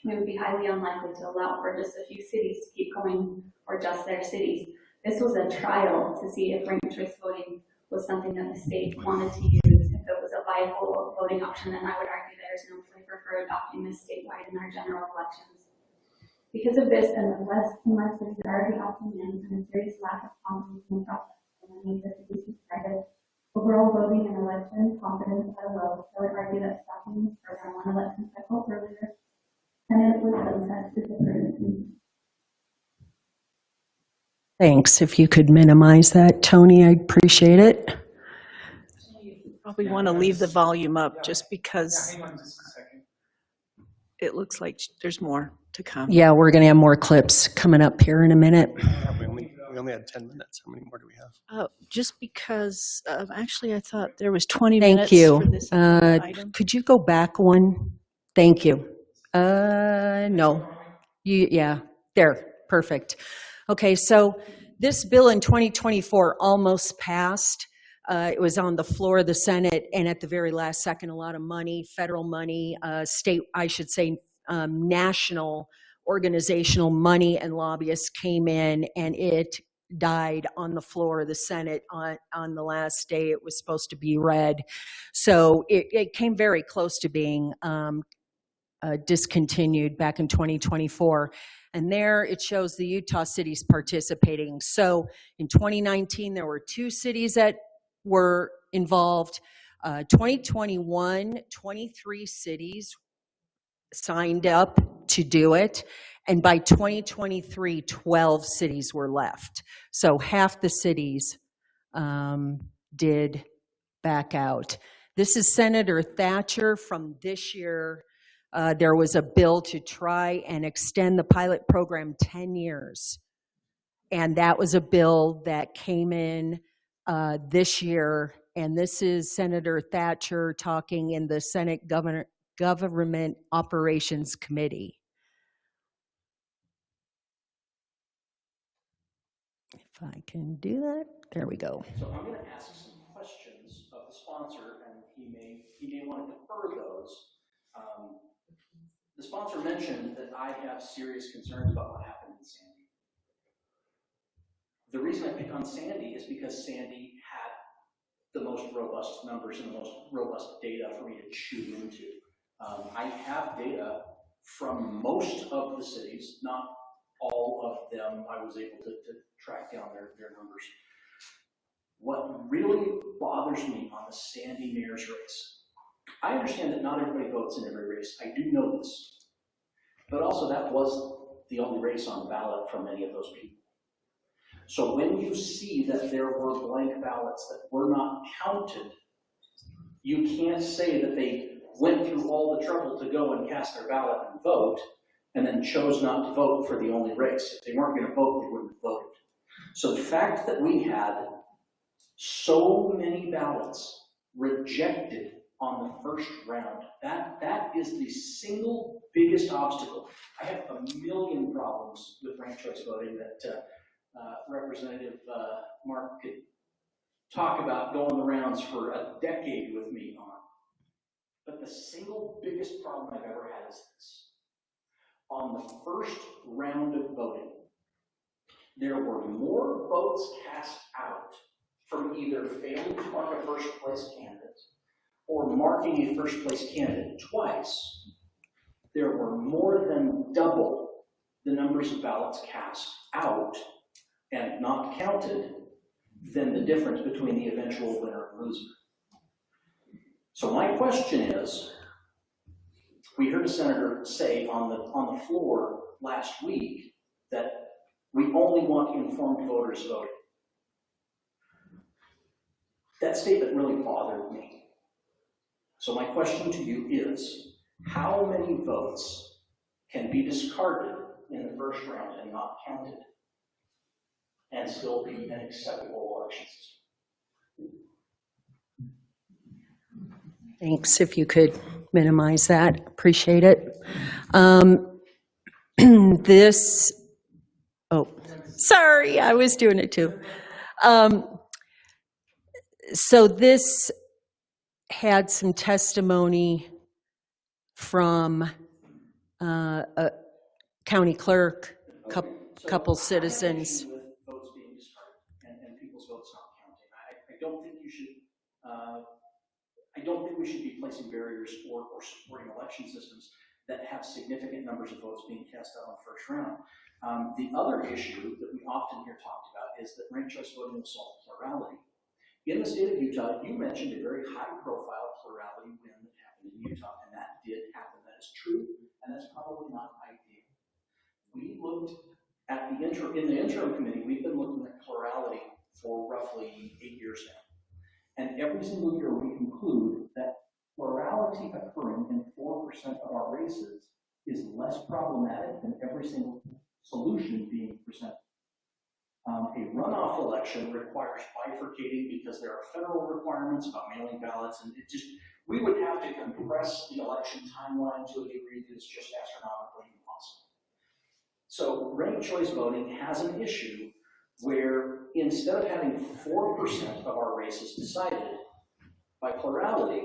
we would be highly unlikely to allow for just a few cities to keep going, or just their cities. This was a trial to see if ranked choice voting was something that the state wanted to use, if it was a viable voting option, and I would argue there's no flavor for adopting this statewide in our general elections. Because of this, and the West and West cities are already opting in, and a serious lack of confidence in the process, and many of the cities started overall voting and election confidence are low. I would argue that stopping this program one election cycle earlier, and it would sunset is a prudent. Thanks. If you could minimize that, Tony, I'd appreciate it. Probably want to leave the volume up just because it looks like there's more to come. Yeah, we're going to have more clips coming up here in a minute. We only had 10 minutes. How many more do we have? Just because actually I thought there was 20 Thank minutes you. for this item. Could you go back one? Thank you. No. Yeah, there. Perfect. Okay, so this bill in 2024 almost passed. It was on the floor of the Senate, and at the very last second, a lot of money, federal money, state, I should say, national organizational money and lobbyists came in, and it died on the floor of the Senate on the last day it was supposed to be read. So it came very close to being discontinued back in 2024. And there it shows the Utah cities participating. So in 2019, there were 2 cities that were involved. 2021, 23 cities signed up to do it. And by 2023, 12 cities were left. So half the cities did back out. This is Senator Thatcher from this year. There was a bill to try and extend the pilot program 10 years. And that was a bill that came in this year. And this is Senator Thatcher talking in the Senate Government Operations Committee. If I can do that, there we go. So I'm going to ask some questions of the sponsor, and he may want to defer those. The sponsor mentioned that I have serious concerns about what happened in Sandy. The reason I pick on Sandy is because Sandy had the most robust numbers and the most robust data for me to chew into. I have data from most of the cities, not all of them. I was able to track down their numbers. What really bothers me on the Sandy mayor's race, I understand that not everybody votes in every race. I do know this. But also that was the only race on the ballot from many of those people. So when you see that there were blank ballots that were not counted, you can't say that they went through all the trouble to go and cast their ballot and vote, and then chose not to vote for the only race. If they weren't going to vote, they wouldn't have voted. So the fact that we had so many ballots rejected on the first round, that is the single biggest obstacle. I have a million problems with ranked choice voting that Representative Mark could talk about going the rounds for a decade with me on. But the single biggest problem I've ever had is this. On the first round of voting, there were more votes cast out from either failing to mark a first place candidate or marking a first place candidate twice. There were more than double the numbers of ballots cast out and not counted than the difference between the eventual winner and loser. So my question is, we heard a senator say on the floor last week that We only want informed voters voting. That statement really bothered me. So my question to you is, how many votes can be discarded in the first round and not counted and still be an acceptable election system? Thanks. If you could minimize that, appreciate it. Sorry, I was doing it too. So this had some testimony from a county clerk, couple citizens. With votes being discarded and people's votes not counting. I don't think you should. I don't think we should be placing barriers or supporting election systems that have significant numbers of votes being cast out on the first round. The other issue that we often hear talked about is that ranked choice voting will solve plurality. In the state of Utah, you mentioned a very high-profile plurality win that happened in Utah, and that did happen. That is true, and that's probably not ideal. We looked at in the interim committee, we've been looking at plurality for roughly 8 years now. And every single year we conclude that plurality occurring in 4% of our races is less problematic than every single solution being presented. A runoff election requires bifurcating because there are federal requirements about mailing ballots, and we would have to compress the election timeline to a degree that is just astronomically impossible. So ranked choice voting has an issue where instead of having 4% of our races decided by plurality,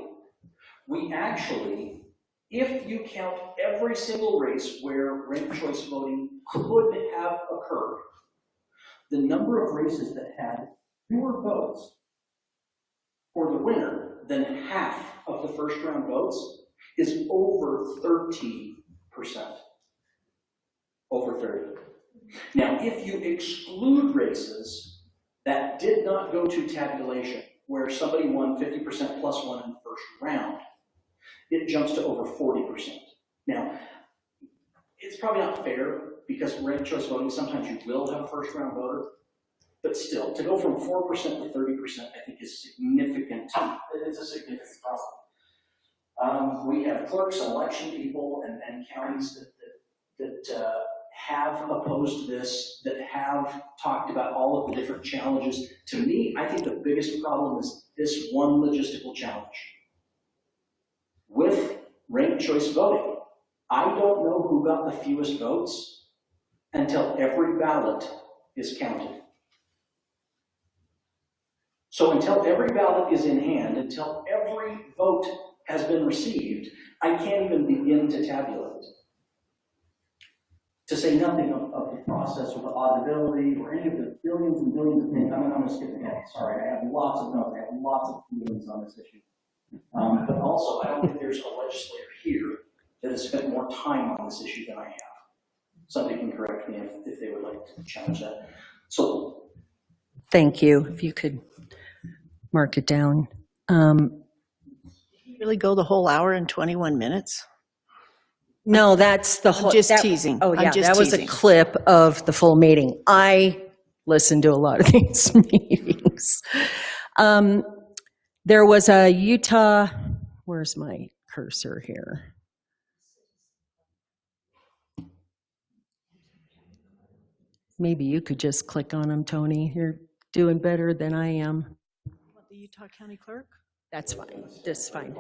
we actually, if you count every single race where ranked choice voting could have occurred, the number of races that had fewer votes for the winner than half of the first round votes is over 30%. Over 30. Now, if you exclude races that did not go to tabulation, where somebody won 50% plus one in the first round, it jumps to over 40%. Now, it's probably not fair because ranked choice voting, sometimes you will have a first round voter, but still, to go from 4% to 30%, I think is significant. It's a significant problem. We have clerks and election people and counties that have opposed this, that have talked about all of the different challenges. To me, I think the biggest problem is this one logistical challenge. With ranked choice voting, I don't know who got the fewest votes until every ballot is counted. So until every ballot is in hand, until every vote has been received, I can't even begin to tabulate. To say nothing of the process or the auditability or any of the billions and billions of things. I'm going to skip ahead. Sorry, I have lots of notes. I have lots of feelings on this issue. But also, I don't think there's a legislator here that has spent more time on this issue than I have. Somebody can correct me if they would like to challenge that. So, Thank you. If you could mark it down. Really go the whole hour and 21 minutes? No, that's the whole. I'm just teasing. Oh, I'm yeah, just that was a teasing. clip of the full meeting. I listened to a lot of these meetings. There was a Utah, where's my cursor here? Maybe you could just click on them, Tony. You're doing better than I am. The Utah County Clerk? That's fine. This is fine.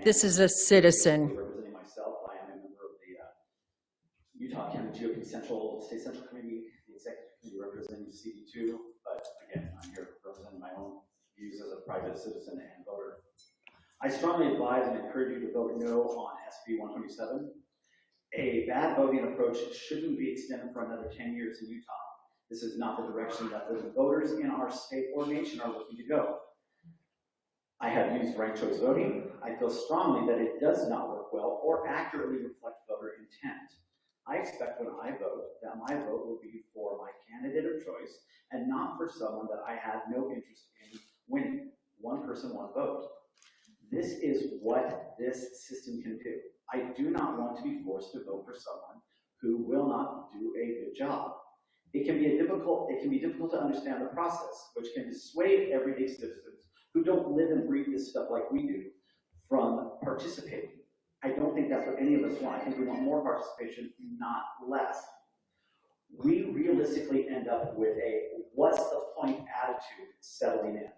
This is a citizen. Representing myself, I am a member of the Utah County GOP State Central Committee, the Executive Committee representing CD2, but again, I'm here representing my own views as a private citizen and voter. I strongly advise and encourage you to vote no on SB 127. A bad voting approach shouldn't be extended for another 10 years in Utah. This is not the direction that the voters in our state or nation are looking to go. I have used ranked choice voting. I feel strongly that it does not work well or accurately reflect voter intent. I expect when I vote that my vote will be for my candidate of choice and not for someone that I have no interest in winning. One person, one vote. This is what this system can do. I do not want to be forced to vote for someone who will not do a good job. It can be difficult to understand the process, which can dissuade everyday citizens who don't live and breathe this stuff like we do from participating. I don't think that's what any of us want. I think we want more participation, not less. We realistically end up with a what's the point attitude settling in.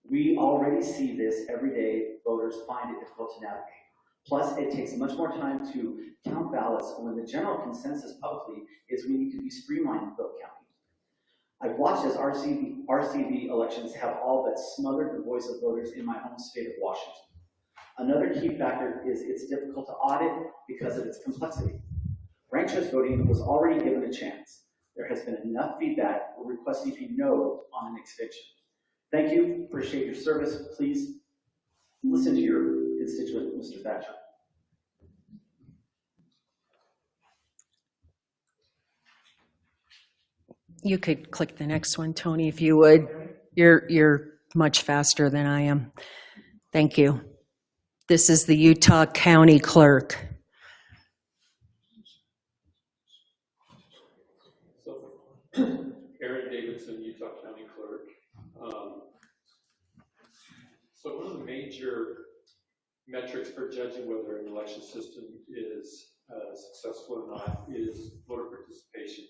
We already see this every day. Voters find it difficult to navigate. Plus, it takes much more time to count ballots when the general consensus publicly is we need to be streamlined in vote counting. I've watched as RCV elections have all but smothered the voice of voters in my home state of Washington. Another key factor is it's difficult to audit because of its complexity. Ranked choice voting was already given a chance. There has been enough feedback. We're requesting a no on an extension. Thank you. Appreciate your service. Please listen to your constituent, Mr. Thatcher. You could click the next one, Tony, if you would. You're much faster than I am. Thank you. This is the Utah County Clerk. Aaron Davidson, Utah County Clerk. So one of the major metrics for judging whether an election system is successful or not is voter participation.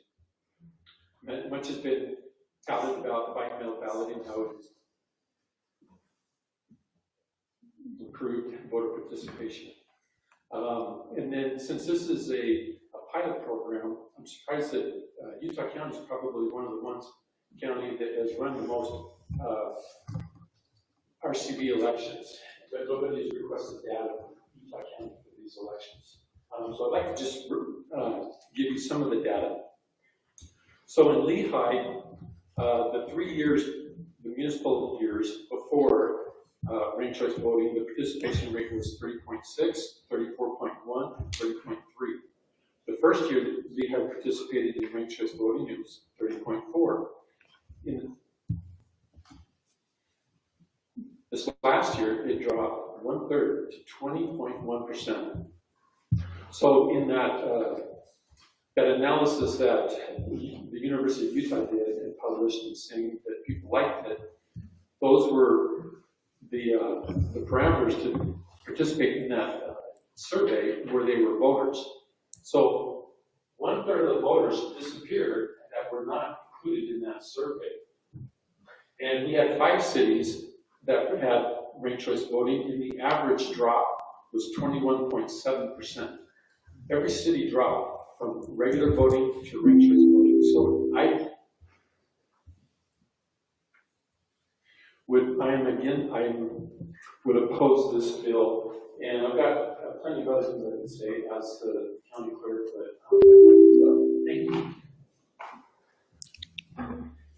Much has been touted about by mail balloting, how it's improved voter participation. And then since this is a pilot program, I'm surprised that Utah County is probably one of the county that has run the most RCV elections. But nobody has requested data from Utah County for these elections. So I'd like to just give you some of the data. So in Lehigh, the 3 years, the municipal years before ranked choice voting, the participation rate was 3.6, 34.1, and 30.3. The first year that Lehigh participated in ranked choice voting, it was 30.4. In this last year, it dropped 1/3 to 20.1%. So in that that analysis that the University of Utah did and published and saying that people liked it, those were the parameters to participate in that survey where they were voters. So 1/3 of the voters disappeared that were not included in that survey. And we had 5 cities that had ranked choice voting, and the average drop was 21.7%. Every city dropped from regular voting to ranked choice voting. So I would oppose this bill, and I've got plenty of other things I can say as the county clerk, but thank you.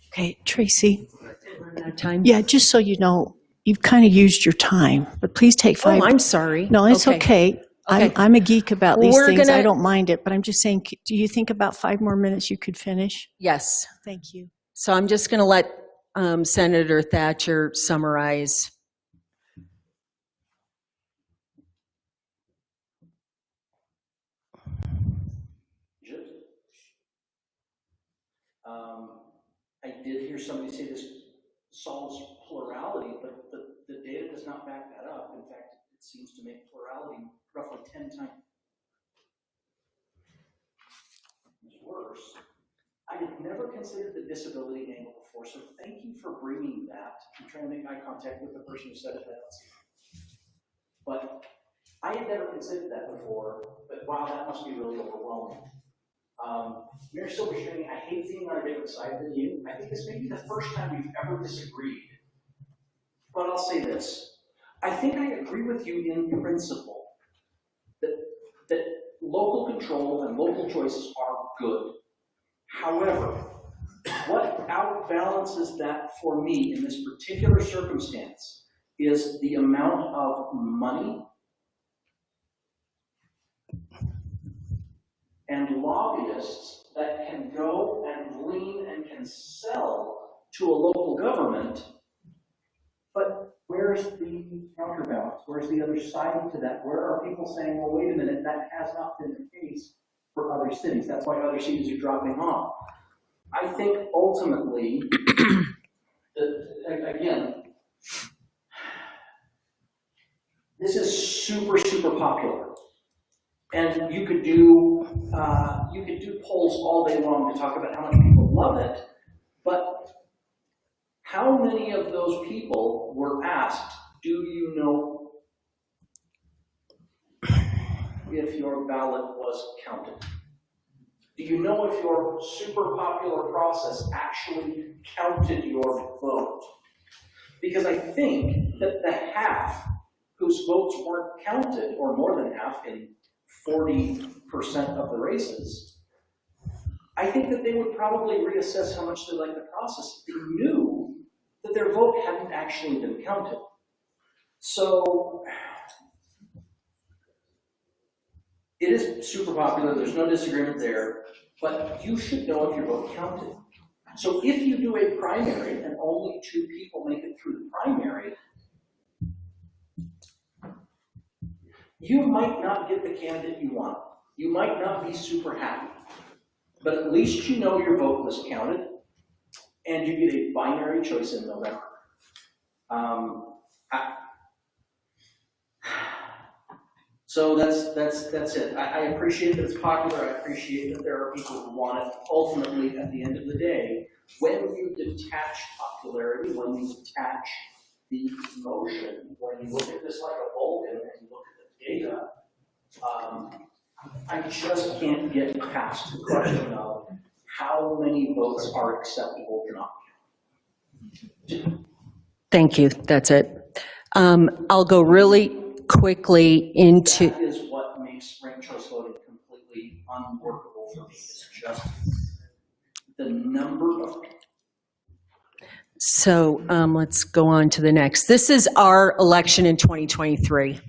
Okay, Tracy. Time? Yeah, just so you know, you've kind of used your time, but please take 5. Oh, I'm sorry. No, it's okay. I'm a geek about these We're things. I gonna- don't mind it, but I'm just saying, do you think about 5 more minutes you could finish? Yes. Thank you. So I'm just going to let Senator Thatcher summarize. I did hear somebody say this solves plurality, but the data does not back that up. In fact, it seems to make plurality roughly 10 times worse. I had never considered the disability angle before, so thank you for bringing that. I'm trying to make eye contact with the person who said it. But I had never considered that before, but wow, that must be really overwhelming. Mayor Silverstring, I hate being on a different side than you. I think this may be the first time we've ever disagreed. But I'll say this. I think I agree with you in principle that local control and local choices are good. However, what outbalances that for me in this particular circumstance is the amount of money and lobbyists that can go and glean and can sell to a local government. But where's the counterbalance? Where's the other side to that? Where are people saying, well, wait a minute, that has not been the case for other cities. That's why other cities are dropping off. I think ultimately, again, this is super, super popular. And you could do polls all day long to talk about how much people love it, but how many of those people were asked, do you know if your ballot was counted? Do you know if your super popular process actually counted your vote? Because I think that the half whose votes weren't counted, or more than half in 40% of the races, I think that they would probably reassess how much they like the process if they knew that their vote hadn't actually been counted. So it is super popular, there's no disagreement there, but you should know if your vote counted. So if you do a primary and only 2 people make it through the primary, you might not get the candidate you want. You might not be super happy, but at least you know your vote was counted, and you get a binary choice in November. So that's it. I appreciate that it's popular. I appreciate that there are people who want it. Ultimately, at the end of the day, when you detach popularity, when you detach the emotion, when you look at this like a Vulcan and you look at the data, I just can't get past the question of how many votes are acceptable to not count. Thank you. That's it. I'll go really quickly into. That is what makes ranked choice voting completely unworkable for me. It's just the number of. So let's go on to the next. This is our election in 2023.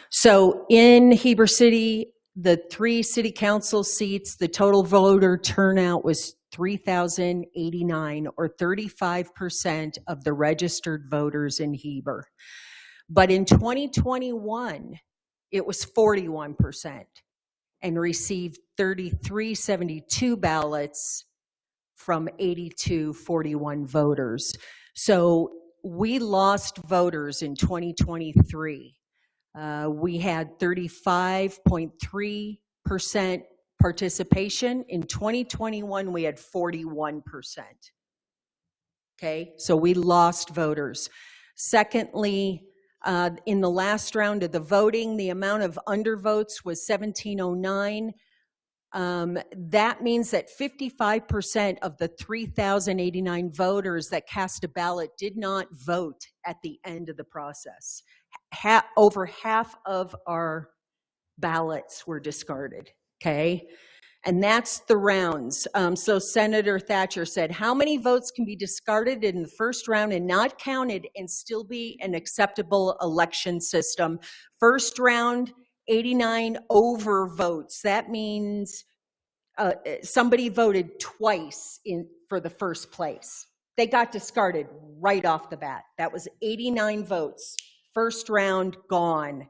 So in Heber City, the 3 city council seats, the total voter turnout was 3,089, or 35% of the registered voters in Heber. But in 2021, it was 41% and received 3,372 ballots from 8,241 voters. So we lost voters in 2023. We had 35.3% participation. In 2021, we had 41%. Okay, so we lost voters. Secondly, in the last round of the voting, the amount of undervotes was 1,709. That means that 55% of the 3,089 voters that cast a ballot did not vote at the end of the process. Over half of our ballots were discarded, okay? And that's the rounds. So Senator Thatcher said, how many votes can be discarded in the first round and not counted and still be an acceptable election system? First round, 89 overvotes. That means somebody voted twice for the first place. They got discarded right off the bat. That was 89 votes. First round, gone.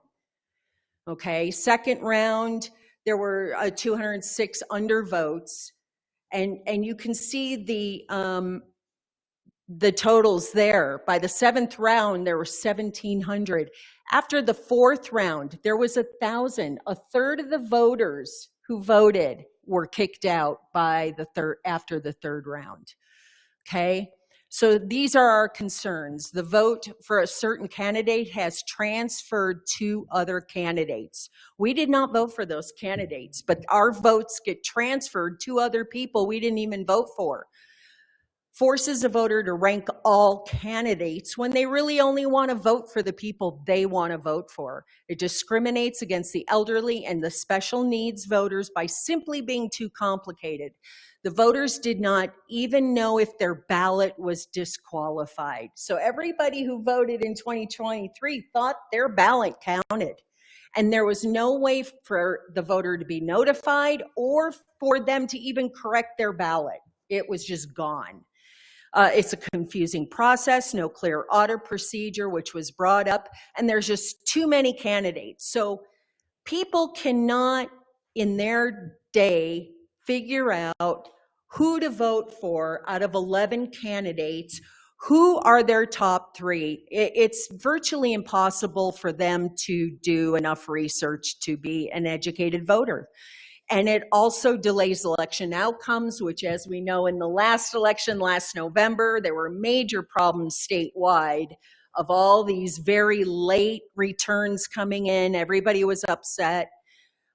Okay, second round, there were 206 undervotes, and you can see the totals there. By the 7th round, there were 1,700. After the 4th round, there was 1,000. A third of the voters who voted were kicked out by after the 3rd round. Okay, so these are our concerns. The vote for a certain candidate has transferred to other candidates. We did not vote for those candidates, but our votes get transferred to other people we didn't even vote for. Forces a voter to rank all candidates when they really only want to vote for the people they want to vote for. It discriminates against the elderly and the special needs voters by simply being too complicated. The voters did not even know if their ballot was disqualified. So everybody who voted in 2023 thought their ballot counted. And there was no way for the voter to be notified or for them to even correct their ballot. It was just gone. It's a confusing process, no clear audit procedure, which was brought up, and there's just too many candidates. So people cannot, in their day, figure out who to vote for out of 11 candidates. Who are their top three? It's virtually impossible for them to do enough research to be an educated voter. And it also delays election outcomes, which, as we know, in the last election last November, there were major problems statewide of all these very late returns coming in. Everybody was upset.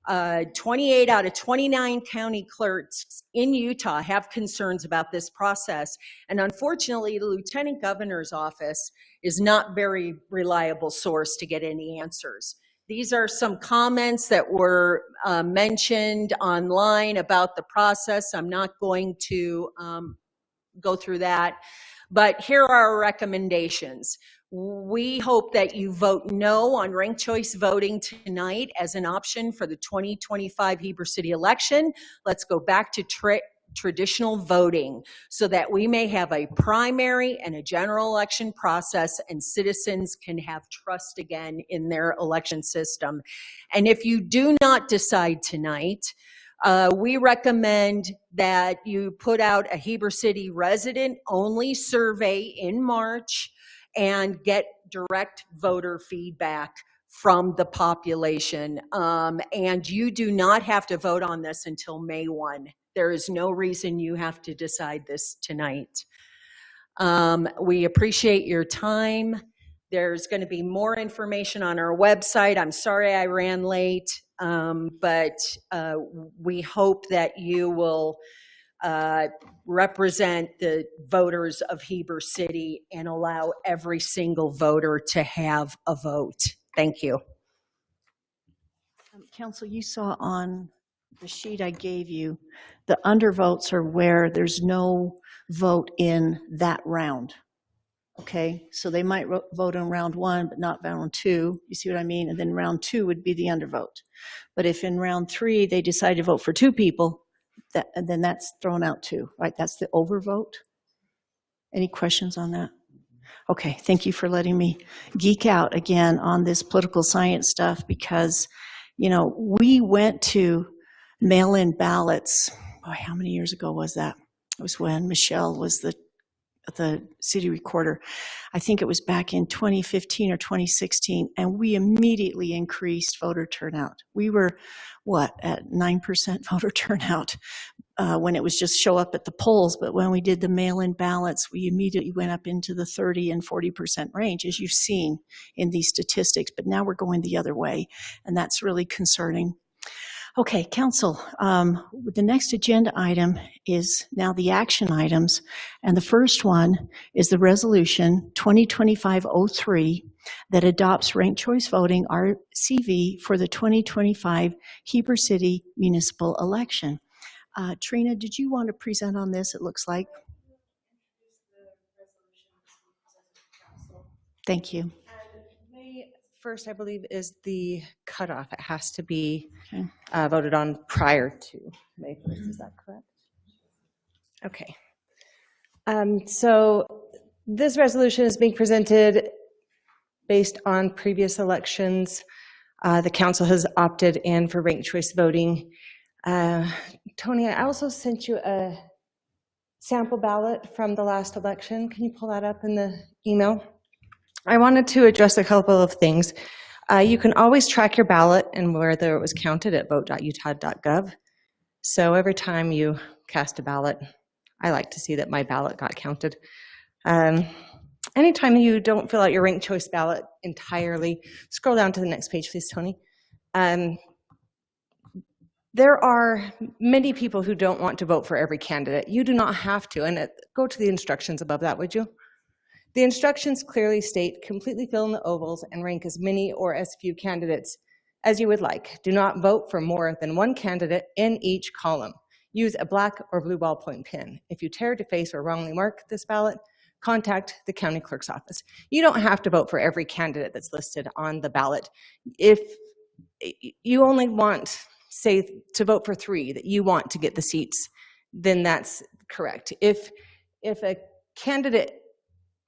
28 out of 29 county clerks in Utah have concerns about this process. And unfortunately, the Lieutenant Governor's office is not a very reliable source to get any answers. These are some comments that were mentioned online about the process. I'm not going to go through that, but here are our recommendations. We hope that you vote no on ranked choice voting tonight as an option for the 2025 Heber City election. Let's go back to traditional voting so that we may have a primary and a general election process and citizens can have trust again in their election system. And if you do not decide tonight, we recommend that you put out a Heber City resident only survey in March and get direct voter feedback from the population. And you do not have to vote on this until May 1. There is no reason you have to decide this tonight. We appreciate your time. There's going to be more information on our website. I'm sorry I ran late, but we hope that you will represent the voters of Heber City and allow every single voter to have a vote. Thank you. Council, you saw on the sheet I gave you, the undervotes are where there's no vote in that round. Okay, so they might vote in round 1, but not round 2. You see what I mean? And then round 2 would be the undervote. But if in round 3 they decide to vote for 2 people, then that's thrown out too, right? That's the overvote. Any questions on that? Okay, thank you for letting me geek out again on this political science stuff because, you know, we went to mail-in ballots. Boy, how many years ago was that? It was when Michelle was the city recorder. I think it was back in 2015 or 2016, and we immediately increased voter turnout. We were, at 9% voter turnout when it was just show up at the polls, but when we did the mail-in ballots, we immediately went up into the 30 and 40% range, as you've seen in these statistics, but now we're going the other way, and that's really concerning. Okay, Council, the next agenda item is now the action items, and the first one is the resolution 2025-03 that adopts ranked choice voting RCV for the 2025 Heber City municipal election. Trina, did you want to present on this, it looks like? Thank you. May 1st, I believe, is the cutoff. It has to be voted on prior to May 1st. Is that correct? Okay. So this resolution is being presented based on previous elections. The council has opted in for ranked choice voting. Tony, I also sent you a sample ballot from the last election. Can you pull that up in the email? I wanted to address a couple of things. You can always track your ballot and whether it was counted at vote.utah.gov. So every time you cast a ballot, I like to see that my ballot got counted. Anytime you don't fill out your ranked choice ballot entirely, scroll down to the next page, please, Tony. There are many people who don't want to vote for every candidate. You do not have to, and go to the instructions above that, would you? The instructions clearly state, completely fill in the ovals and rank as many or as few candidates as you would like. Do not vote for more than one candidate in each column. Use a black or blue ballpoint pen. If you tear, deface, or wrongly mark this ballot, contact the county clerk's office. You don't have to vote for every candidate that's listed on the ballot. If you only want, say, to vote for 3 that you want to get the seats, then that's correct. If a candidate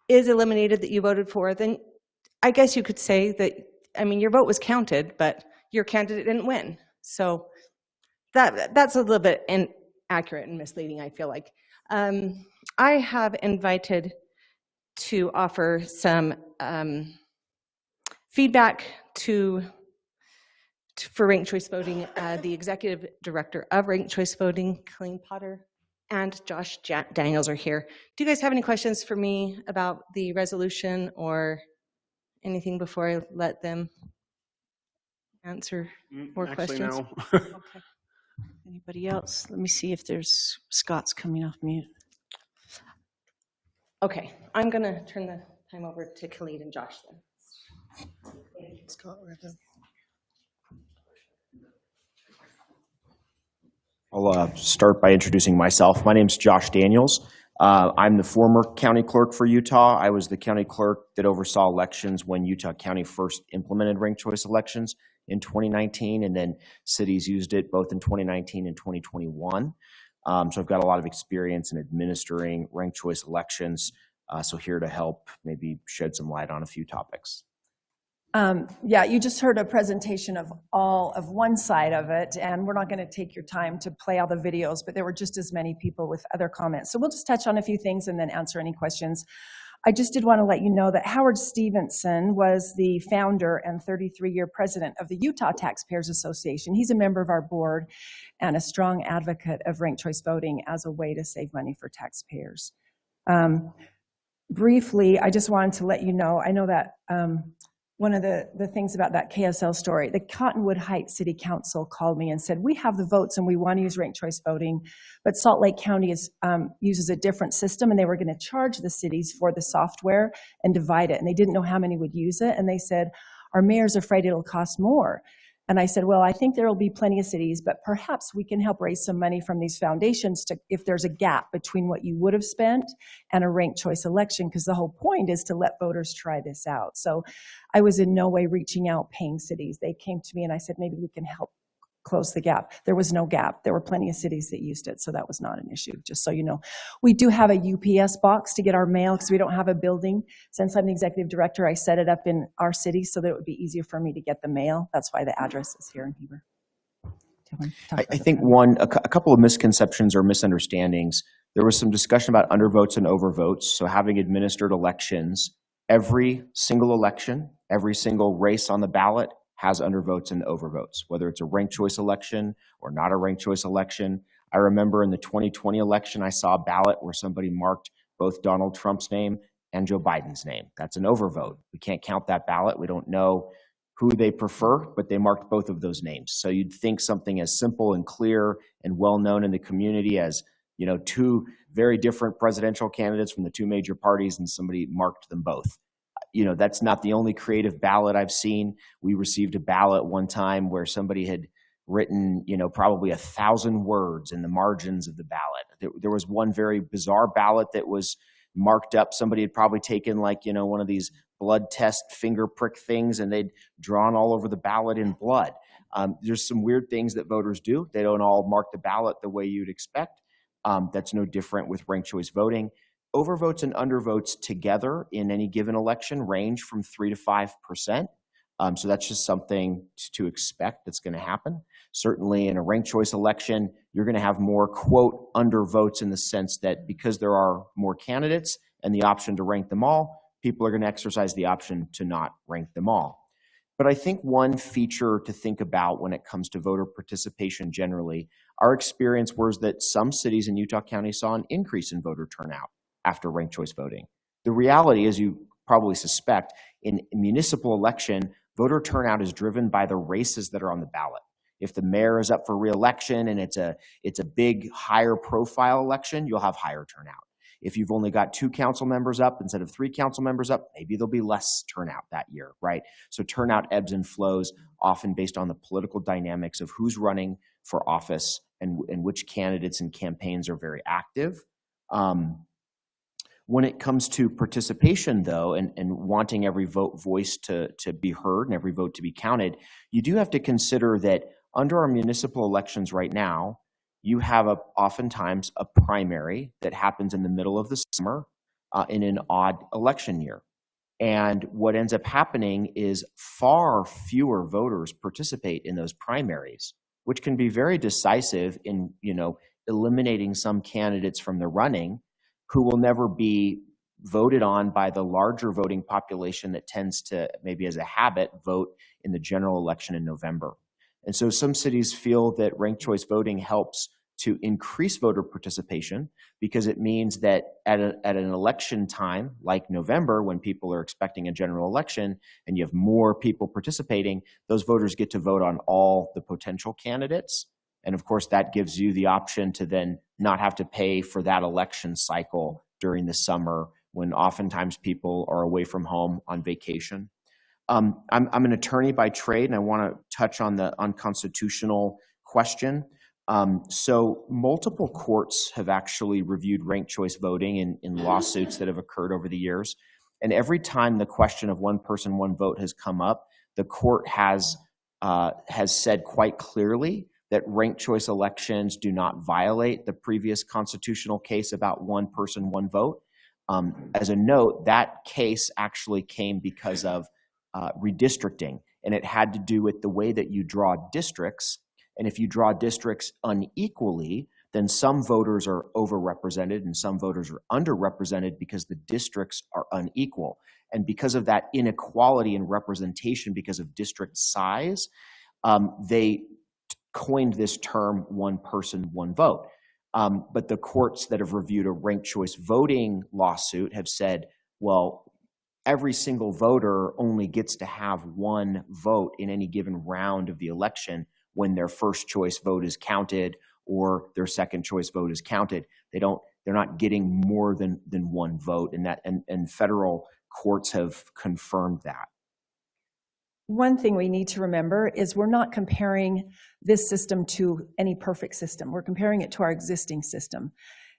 is eliminated that you voted for, then I guess you could say that, I mean, your vote was counted, but your candidate didn't win. So that's a little bit accurate and misleading, I feel like. I have invited to offer some feedback for ranked choice voting, the executive director of ranked choice voting, Colleen Potter, and Josh Daniels are here. Do you guys have any questions for me about the resolution or anything before I let them answer more questions? No. Okay. Anybody else? Let me see if there's Scott's coming off mute. Okay, I'm going to turn the time over to Khalid and Josh then. Scott, right there. I'll start by introducing myself. My name's Josh Daniels. I'm the former county clerk for Utah. I was the county clerk that oversaw elections when Utah County first implemented ranked choice elections in 2019, and then cities used it both in 2019 and 2021. So I've got a lot of experience in administering ranked choice elections, so here to help maybe shed some light on a few topics. Yeah, you just heard a presentation of all of one side of it, and we're not going to take your time to play all the videos, but there were just as many people with other comments. So we'll just touch on a few things and then answer any questions. I just did want to let you know that Howard Stevenson was the founder and 33-year president of the Utah Taxpayers Association. He's a member of our board and a strong advocate of ranked choice voting as a way to save money for taxpayers. Briefly, I just wanted to let you know, I know that one of the things about that KSL story, the Cottonwood Heights City Council called me and said, we have the votes and we want to use ranked choice voting, but Salt Lake County uses a different system, and they were going to charge the cities for the software and divide it. And they didn't know how many would use it. And they said, our mayor's afraid it'll cost more. And I said, well, I think there will be plenty of cities, but perhaps we can help raise some money from these foundations to, if there's a gap between what you would have spent and a ranked choice election, because the whole point is to let voters try this out. So I was in no way reaching out, paying cities. They came to me and I said, maybe we can help close the gap. There was no gap. There were plenty of cities that used it, so that was not an issue, just so you know. We do have a UPS box to get our mail because we don't have a building. Since I'm the executive director, I set it up in our city so that it would be easier for me to get the mail. That's why the address is here in Heber. I think a couple of misconceptions or misunderstandings. There was some discussion about undervotes and overvotes. So having administered elections, every single election, every single race on the ballot has undervotes and overvotes, whether it's a ranked choice election or not a ranked choice election. I remember in the 2020 election, I saw a ballot where somebody marked both Donald Trump's name and Joe Biden's name. That's an overvote. We can't count that ballot. We don't know who they prefer, but they marked both of those names. So you'd think something as simple and clear and well-known in the community as, you know, two very different presidential candidates from the two major parties, and somebody marked them both. You know, that's not the only creative ballot I've seen. We received a ballot one time where somebody had written, you know, probably 1,000 words in the margins of the ballot. There was one very bizarre ballot that was marked up. Somebody had probably taken, like, you know, one of these blood test finger prick things, and they'd drawn all over the ballot in blood. There's some weird things that voters do. They don't all mark the ballot the way you'd expect. That's no different with ranked choice voting. Overvotes and undervotes together in any given election range from 3 to 5%. So that's just something to expect that's going to happen. Certainly in a ranked choice election, you're going to have more, quote, undervotes in the sense that because there are more candidates and the option to rank them all, people are going to exercise the option to not rank them all. But I think one feature to think about when it comes to voter participation generally, our experience was that some cities in Utah County saw an increase in voter turnout after ranked choice voting. The reality, as you probably suspect, in a municipal election, voter turnout is driven by the races that are on the ballot. If the mayor is up for re-election and it's a big, higher profile election, you'll have higher turnout. If you've only got 2 council members up instead of 3 council members up, maybe there'll be less turnout that year, right? So turnout ebbs and flows, often based on the political dynamics of who's running for office and which candidates and campaigns are very active. When it comes to participation, though, and wanting every voice to be heard and every vote to be counted, you do have to consider that under our municipal elections right now, you have oftentimes a primary that happens in the middle of the summer in an odd election year. And what ends up happening is far fewer voters participate in those primaries, which can be very decisive in, you know, eliminating some candidates from the running who will never be voted on by the larger voting population that tends to, maybe as a habit, vote in the general election in November. And so some cities feel that ranked choice voting helps to increase voter participation because it means that at an election time like November, when people are expecting a general election and you have more people participating, those voters get to vote on all the potential candidates. And of course, that gives you the option to then not have to pay for that election cycle during the summer when oftentimes people are away from home on vacation. I'm an attorney by trade, and I want to touch on the unconstitutional question. So multiple courts have actually reviewed ranked choice voting in lawsuits that have occurred over the years. And every time the question of one person, one vote has come up, the court has said quite clearly that ranked choice elections do not violate the previous constitutional case about one person, one vote. As a note, that case actually came because of redistricting, and it had to do with the way that you draw districts. And if you draw districts unequally, then some voters are overrepresented and some voters are underrepresented because the districts are unequal. And because of that inequality in representation, because of district size, they coined this term, one person, one vote. But the courts that have reviewed a ranked choice voting lawsuit have said, well, every single voter only gets to have one vote in any given round of the election when their first choice vote is counted or their second choice vote is counted. They're not getting more than one vote, and federal courts have confirmed that. One thing we need to remember is we're not comparing this system to any perfect system. We're comparing it to our existing system.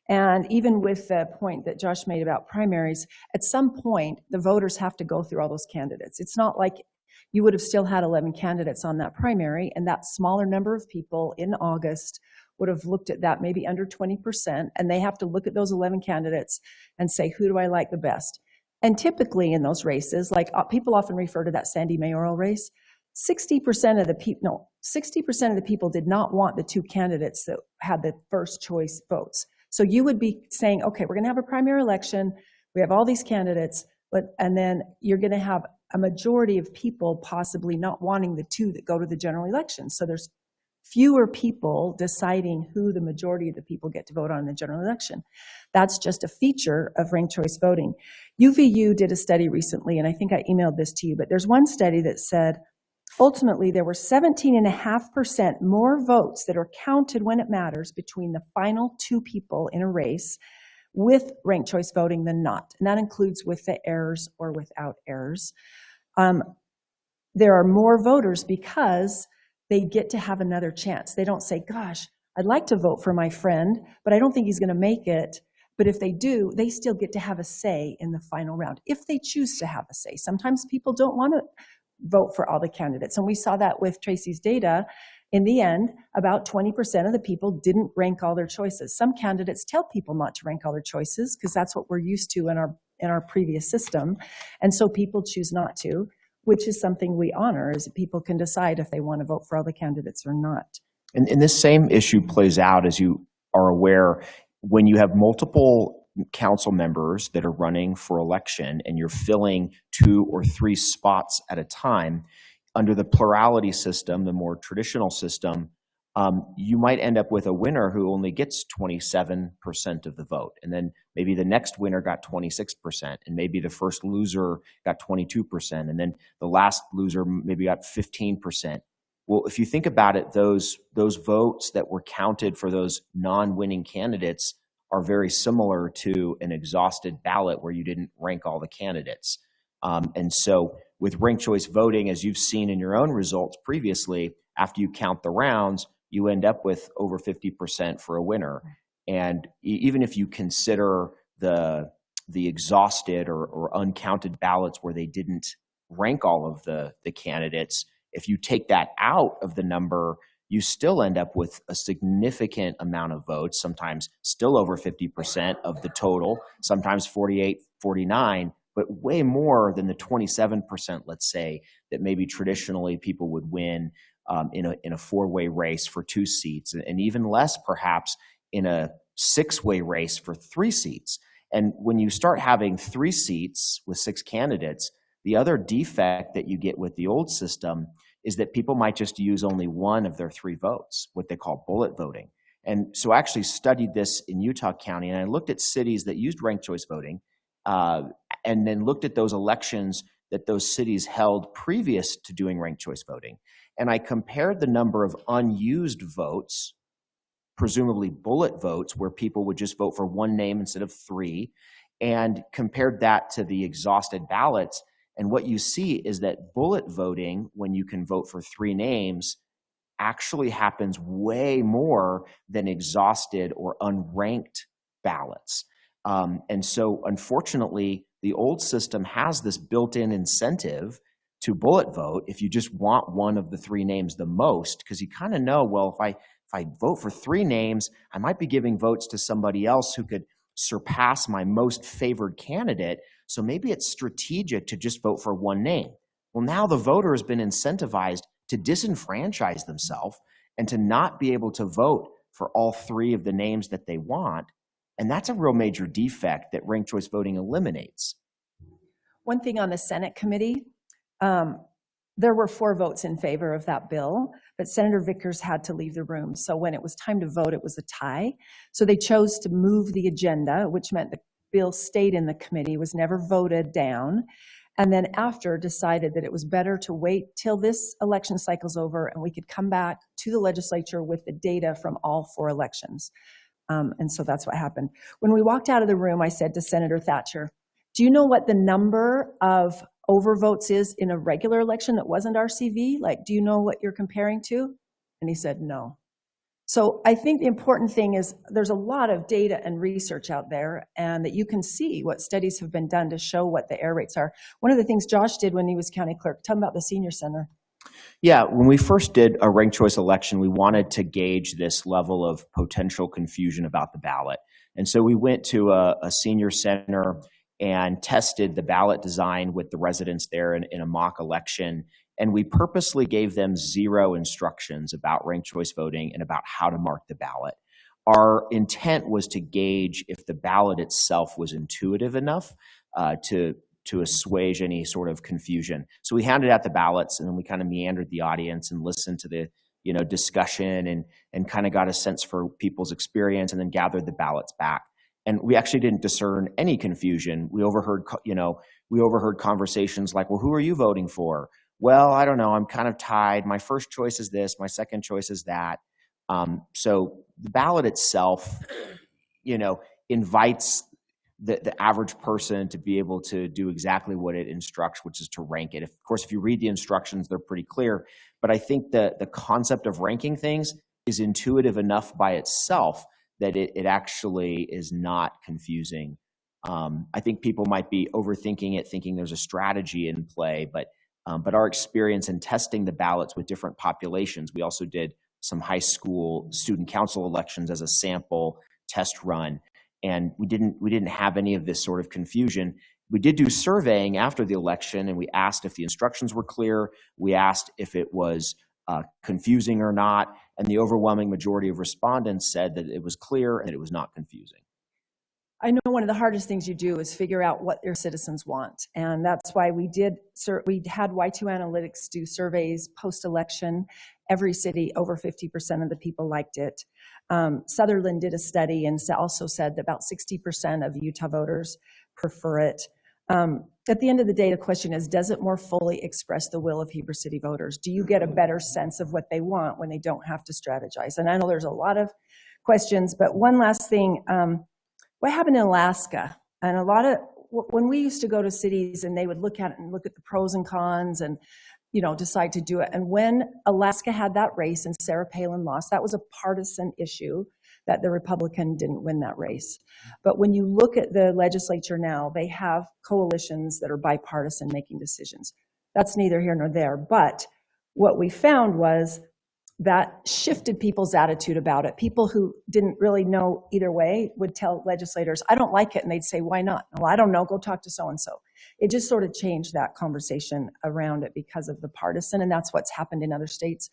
And even with the point that Josh made about primaries, at some point, the voters have to go through all those candidates. It's not like you would have still had 11 candidates on that primary, and that smaller number of people in August would have looked at that maybe under 20%, and they have to look at those 11 candidates and say, who do I like the best? And typically in those races, like people often refer to that Sandy mayoral race, 60% of the people did not want the two candidates that had the first choice votes. So you would be saying, okay, we're going to have a primary election. We have all these candidates, and then you're going to have a majority of people possibly not wanting the two that go to the general election. So there's fewer people deciding who the majority of the people get to vote on in the general election. That's just a feature of ranked choice voting. UVU did a study recently, and I think I emailed this to you, but there's one study that said ultimately there were 17.5% more votes that are counted when it matters between the final two people in a race with ranked choice voting than not. And that includes with the errors or without errors. There are more voters because they get to have another chance. They don't say, gosh, I'd like to vote for my friend, but I don't think he's going to make it. But if they do, they still get to have a say in the final round, if they choose to have a say. Sometimes people don't want to vote for all the candidates. And we saw that with Tracy's data. In the end, about 20% of the people didn't rank all their choices. Some candidates tell people not to rank all their choices because that's what we're used to in our previous system. And so people choose not to, which is something we honor, is that people can decide if they want to vote for all the candidates or not. And this same issue plays out, as you are aware, when you have multiple council members that are running for election and you're filling 2 or 3 spots at a time. Under the plurality system, the more traditional system, you might end up with a winner who only gets 27% of the vote. And then maybe the next winner got 26%, and maybe the first loser got 22%, and then the last loser maybe got 15%. Well, if you think about it, those votes that were counted for those non-winning candidates are very similar to an exhausted ballot where you didn't rank all the candidates. And so with ranked choice voting, as you've seen in your own results previously, after you count the rounds, you end up with over 50% for a winner. And even if you consider the exhausted or uncounted ballots where they didn't rank all of the candidates, if you take that out of the number, you still end up with a significant amount of votes, sometimes still over 50% of the total, sometimes 48, 49, but way more than the 27%, let's say, that maybe traditionally people would win in a 4-way race for 2 seats, and even less perhaps in a 6-way race for 3 seats. And when you start having 3 seats with 6 candidates, the other defect that you get with the old system is that people might just use only one of their 3 votes, what they call bullet voting. And so I actually studied this in Utah County, and I looked at cities that used ranked choice voting, and then looked at those elections that those cities held previous to doing ranked choice voting. And I compared the number of unused votes, presumably bullet votes, where people would just vote for 1 name instead of 3, and compared that to the exhausted ballots. And what you see is that bullet voting, when you can vote for 3 names, actually happens way more than exhausted or unranked ballots. And so, unfortunately, the old system has this built-in incentive to bullet vote if you just want one of the 3 names the most, because you kind of know, well, if I vote for 3 names, I might be giving votes to somebody else who could surpass my most favored candidate. So maybe it's strategic to just vote for 1 name. Well, now the voter has been incentivized to disenfranchise themselves and to not be able to vote for all 3 of the names that they want. And that's a real major defect that ranked choice voting eliminates. One thing on the Senate committee, there were 4 votes in favor of that bill, but Senator Vickers had to leave the room. So when it was time to vote, it was a tie. So they chose to move the agenda, which meant the bill stayed in the committee, was never voted down. And then after decided that it was better to wait till this election cycle's over and we could come back to the legislature with the data from all 4 elections. And so that's what happened. When we walked out of the room, I said to Senator Thatcher, do you know what the number of overvotes is in a regular election that wasn't RCV? Like, do you know what you're comparing to? And he said, no. So I think the important thing is there's a lot of data and research out there, and that you can see what studies have been done to show what the error rates are. One of the things Josh did when he was county clerk, tell him about the senior center. Yeah, when we first did a ranked choice election, we wanted to gauge this level of potential confusion about the ballot. And so we went to a senior center and tested the ballot design with the residents there in a mock election. And we purposely gave them 0 instructions about ranked choice voting and about how to mark the ballot. Our intent was to gauge if the ballot itself was intuitive enough to assuage any sort of confusion. So we handed out the ballots, and then we kind of meandered the audience and listened to the discussion and kind of got a sense for people's experience, and then gathered the ballots back. And we actually didn't discern any confusion. We overheard conversations like, well, who are you voting for? Well, I don't know, I'm kind of tied. My first choice is this, my second choice is that. So the ballot itself, invites the average person to be able to do exactly what it instructs, which is to rank it. Of course, if you read the instructions, they're pretty clear. But I think that the concept of ranking things is intuitive enough by itself that it actually is not confusing. I think people might be overthinking it, thinking there's a strategy in play, but our experience in testing the ballots with different populations, we also did some high school student council elections as a sample test run, and we didn't have any of this sort of confusion. We did do surveying after the election, and we asked if the instructions were clear. We asked if it was confusing or not, and the overwhelming majority of respondents said that it was clear and it was not confusing. I know one of the hardest things you do is figure out what your citizens want. And that's why we had Y2 Analytics do surveys post-election. Every city, over 50% of the people liked it. Sutherland did a study and also said that about 60% of Utah voters prefer it. At the end of the day, the question is, does it more fully express the will of Heber City voters? Do you get a better sense of what they want when they don't have to strategize? And I know there's a lot of questions, but one last thing. What happened in Alaska? And when we used to go to cities and they would look at it and look at the pros and cons and, decide to do it. And when Alaska had that race and Sarah Palin lost, that was a partisan issue that the Republican didn't win that race. But when you look at the legislature now, they have coalitions that are bipartisan making decisions. That's neither here nor there. But what we found was that shifted people's attitude about it. People who didn't really know either way would tell legislators, I don't like it. And they'd say, why not? Well, I don't know, go talk to so-and-so. It just sort of changed that conversation around it because of the partisan, and that's what's happened in other states.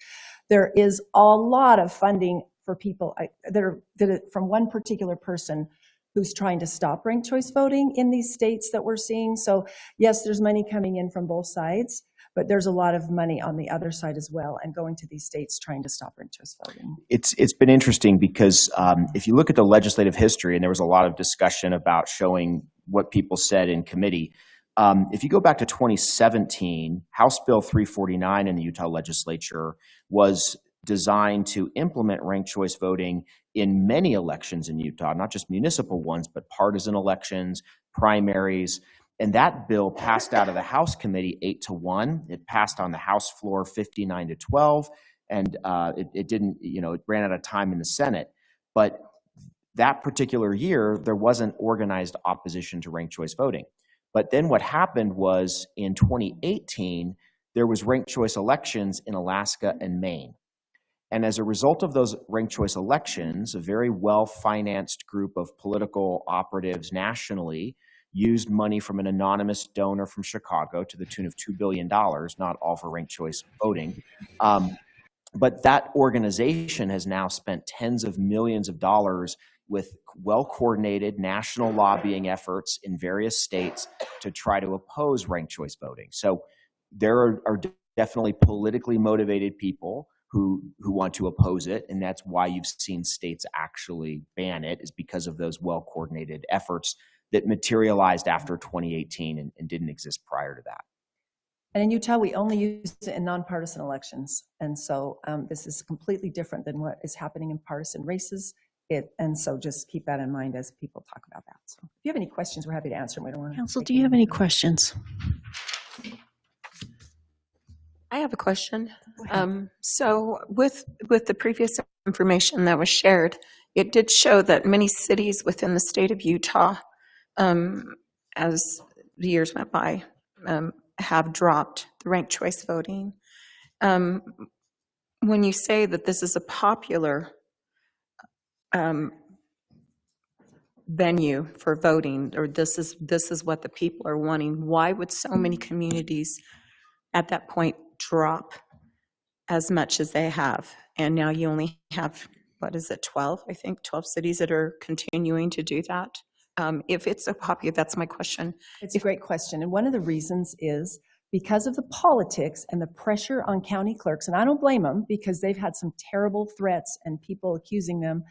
There is a lot of funding for people from one particular person who's trying to stop ranked choice voting in these states that we're seeing. So yes, there's money coming in from both sides, but there's a lot of money on the other side as well, and going to these states trying to stop ranked choice voting. It's been interesting because if you look at the legislative history, and there was a lot of discussion about showing what people said in committee. If you go back to 2017, House Bill 349 in the Utah legislature was designed to implement ranked choice voting in many elections in Utah, not just municipal ones, but partisan elections, primaries. And that bill passed out of the House committee 8-1. It passed on the House floor 59-12, and it didn't, it ran out of time in the Senate. But that particular year, there wasn't organized opposition to ranked choice voting. But then what happened was in 2018, there was ranked choice elections in Alaska and Maine. And as a result of those ranked choice elections, a very well-financed group of political operatives nationally used money from an anonymous donor from Chicago to the tune of $2 billion, not all for ranked choice voting. But that organization has now spent tens of millions of dollars with well-coordinated national lobbying efforts in various states to try to oppose ranked choice voting. So there are definitely politically motivated people who want to oppose it, and that's why you've seen states actually ban it, is because of those well-coordinated efforts that materialized after 2018 and didn't exist prior to that. And in Utah, we only use it in nonpartisan elections. And so this is completely different than what is happening in partisan races. And so just keep that in mind as people talk about that. So if you have any questions, we're happy to answer them. We don't want to. Council, do you have any questions? I have a question. So with the previous information that was shared, it did show that many cities within the state of Utah, as the years went by, have dropped the ranked choice voting. When you say that this is a popular venue for voting, or this is what the people are wanting, why would so many communities at that point drop as much as they have? And now you only have, 12, I think, 12 cities that are continuing to do that. If it's so popular, that's my question. It's a great question. And one of the reasons is because of the politics and the pressure on county clerks, and I don't blame them because they've had some terrible threats and people accusing them.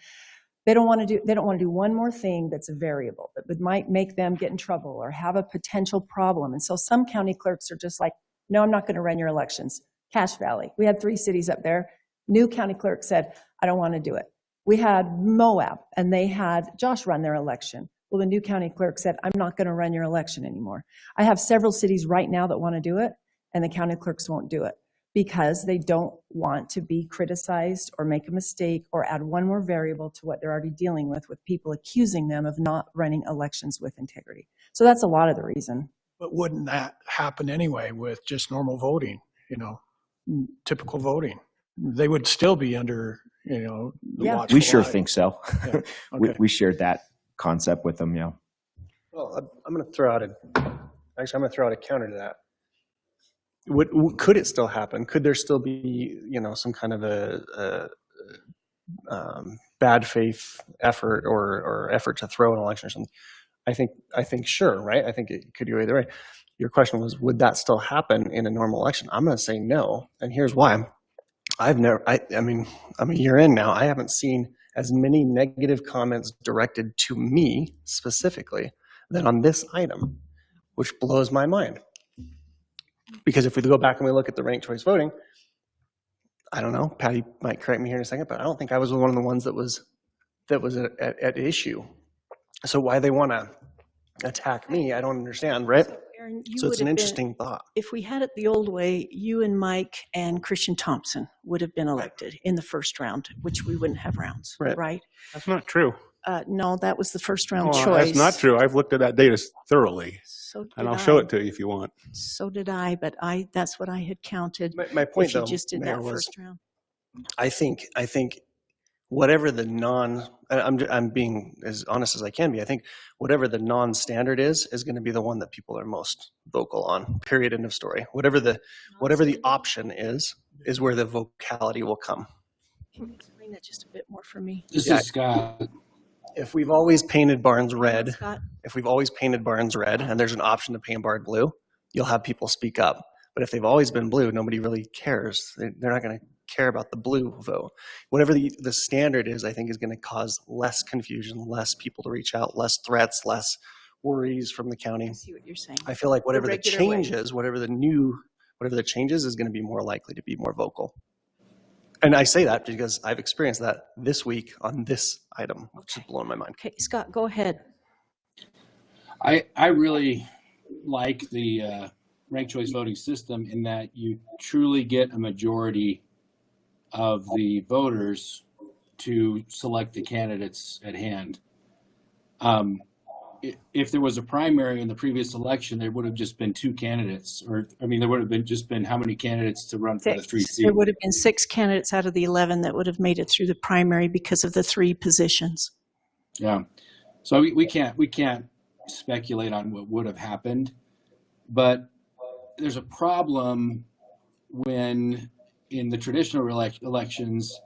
They don't want to do one more thing that's a variable that might make them get in trouble or have a potential problem. And so some county clerks are just like, no, I'm not going to run your elections. Cache Valley, we had 3 cities up there. New county clerk said, I don't want to do it. We had Moab, and they had Josh run their election. Well, the new county clerk said, I'm not going to run your election anymore. I have several cities right now that want to do it, and the county clerks won't do it because they don't want to be criticized or make a mistake or add one more variable to what they're already dealing with people accusing them of not running elections with integrity. So that's a lot of the reason. But wouldn't that happen anyway with just normal voting, typical voting? They would still be under, the watchful We sure eye. think so. Yeah. Okay. we shared that concept with them, yeah. Well, I'm going to throw out a counter to that. Could it still happen? Could there still be, some kind of a bad faith effort or effort to throw an election or something? I think sure, right? I think it could go either way. Your question was, would that still happen in a normal election? I'm going to say no, and here's why. I'm a year in now. I haven't seen as many negative comments directed to me specifically than on this item, which blows my mind. Because if we go back and we look at the ranked choice voting, I don't know, Patty might correct me here in a second, but I don't think I was one of the ones that was at issue. So why they want to attack me, I don't understand, right? Aaron, So it's an interesting thought. If we had it the old way, you and Mike and Christian Thompson would have been elected in the first round, which we wouldn't have rounds, right? That's not true. No, that was the first round Oh, choice. that's not true. I've looked at that data thoroughly, So and did I'll show I. it to you if you want. So did I, but that's what I had counted. My point, if you though, just did Mayor, that was first round. I think whatever the I'm being as honest as I can be. I think whatever the non-standard is going to be the one that people are most vocal on. Period. End of story. Whatever the option is where the vocality will come. explain that just a bit more for me? This is Scott. If we've always painted barns red, Scott? if we've always painted barns red and there's an option to paint barn blue, you'll have people speak up. But if they've always been blue, nobody really cares. They're not going to care about the blue vote. Whatever the standard is, I think is going to cause less confusion, less people to reach out, less threats, less worries from the county. I see what you're saying. I feel like whatever the regular way. change is, whatever the changes is going to be more likely to be more vocal. And I say that because I've experienced that this week on this item, which is blowing my mind. Okay, Scott, go ahead. I really like the ranked choice voting system in that you truly get a majority of the voters to select the candidates at hand. If there was a primary in the previous election, there would have just been 2 candidates, or I mean, there would have been just been how many candidates to run for the 3 seats? There would have been 6 candidates out of the 11 that would have made it through the primary because of the 3 positions. Yeah, so we can't speculate on what would have happened, but there's a problem when in the traditional elections,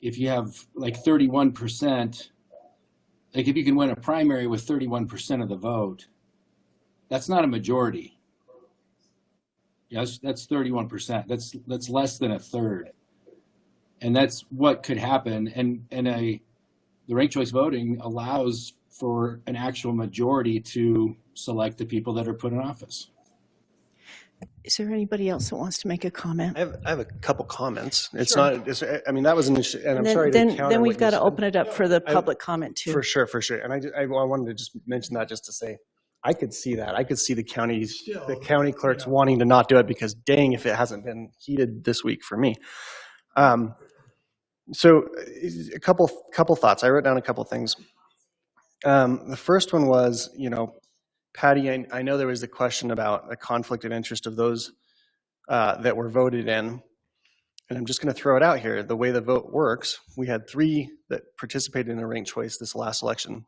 if you have like 31%. Like if you can win a primary with 31% of the vote, that's not a majority. Yes, that's 31%. That's less than a third, and that's what could happen. And the ranked choice voting allows for an actual majority to select the people that are put in office. Is there anybody else that wants to make a comment? I have a couple comments. It's Sure. not. I mean, that was an issue, and I'm then, sorry to counter then what we've you got to said. open it up for the public comment too. For sure. And I wanted to just mention that just to say, I could see that. I could see the county clerks wanting to not do it because dang, if it hasn't been heated this week for me. So a couple thoughts. I wrote down a couple things. The first one was, Patty, I know there was a question about a conflict of interest of those that were voted in. And I'm just going to throw it out here. The way the vote works, we had 3 that participated in a ranked choice this last election.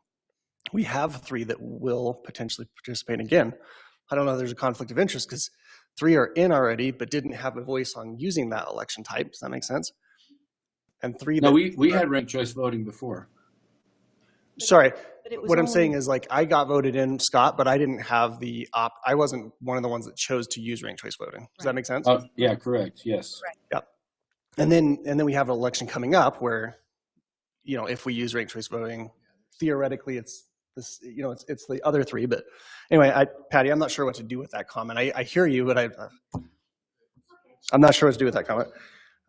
We have 3 that will potentially participate again. I don't know if there's a conflict of interest because 3 are in already but didn't have a voice on using that election type. Does that make sense? And 3 No, we had ranked choice voting before. Sorry. But What I'm saying is, like, I got voted in, Scott, but I didn't have I wasn't one of the ones that chose to use ranked choice voting. Does that make sense? Yeah, correct. Yes. Right. Yep. And then we have an election coming up where, if we use ranked choice voting, theoretically it's this, it's the other 3. But anyway, Patty, I'm not sure what to do with that comment. I hear you, but I'm not sure what to do with that comment.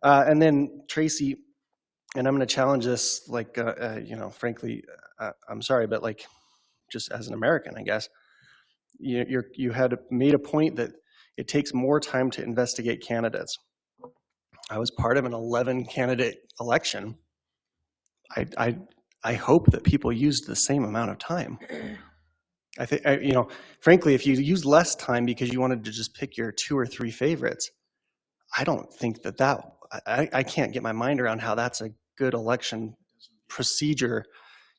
And then Tracy, and I'm going to challenge this, like, frankly, I'm sorry, but like, just as an American, I guess, you had made a point that it takes more time to investigate candidates. I was part of an 11 candidate election. I hope that people used the same amount of time. I think, frankly, if you use less time because you wanted to just pick your 2 or 3 favorites, I don't think I can't get my mind around how that's a good election procedure.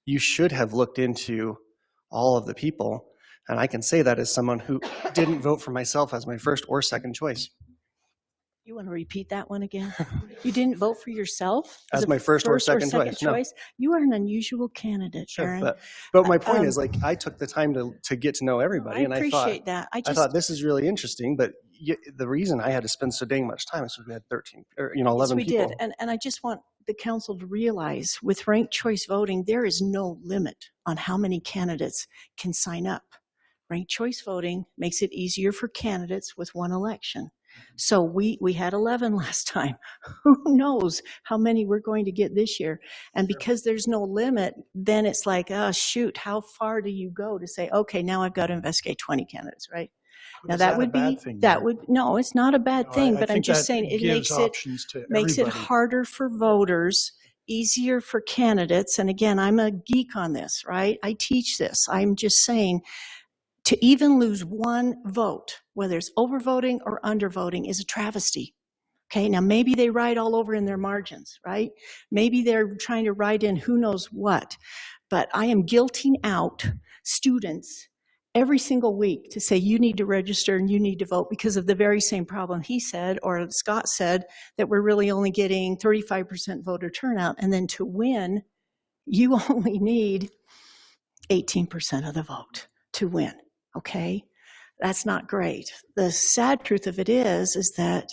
You should have looked into all of the people. And I can say that as someone who didn't vote for myself as my first or second choice. You want to repeat that one again? You didn't vote for yourself as my first or second choice? No. You are an unusual candidate, Sharon. But my point is, like, I took the time to get to know everybody, and I appreciate that. I thought this is really interesting. But the reason I had to spend so dang much time is we had 11 yes, we people. did, and I just want the council to realize, with ranked choice voting, there is no limit on how many candidates can sign up. Ranked choice voting makes it easier for candidates with one election. So we had 11 last time. Who knows how many we're going to get this year? And because there's no limit, then it's like, oh, shoot, how far do you go to say, okay, now I've got to investigate 20 candidates, right? Now that would be, no, it's not a bad thing, but I'm just saying it makes it harder for voters, easier for candidates. And again, I'm a geek on this, right? I teach this. I'm just saying, to even lose one vote, whether it's overvoting or undervoting, is a travesty. Okay, now maybe they write all over in their margins, right? Maybe they're trying to write in who knows what. But I am guilting out students every single week to say you need to register and you need to vote because of the very same problem he said, or Scott said, that we're really only getting 35% voter turnout. And then to win, you only need 18% of the vote to win, okay? That's not great. The sad truth of it is that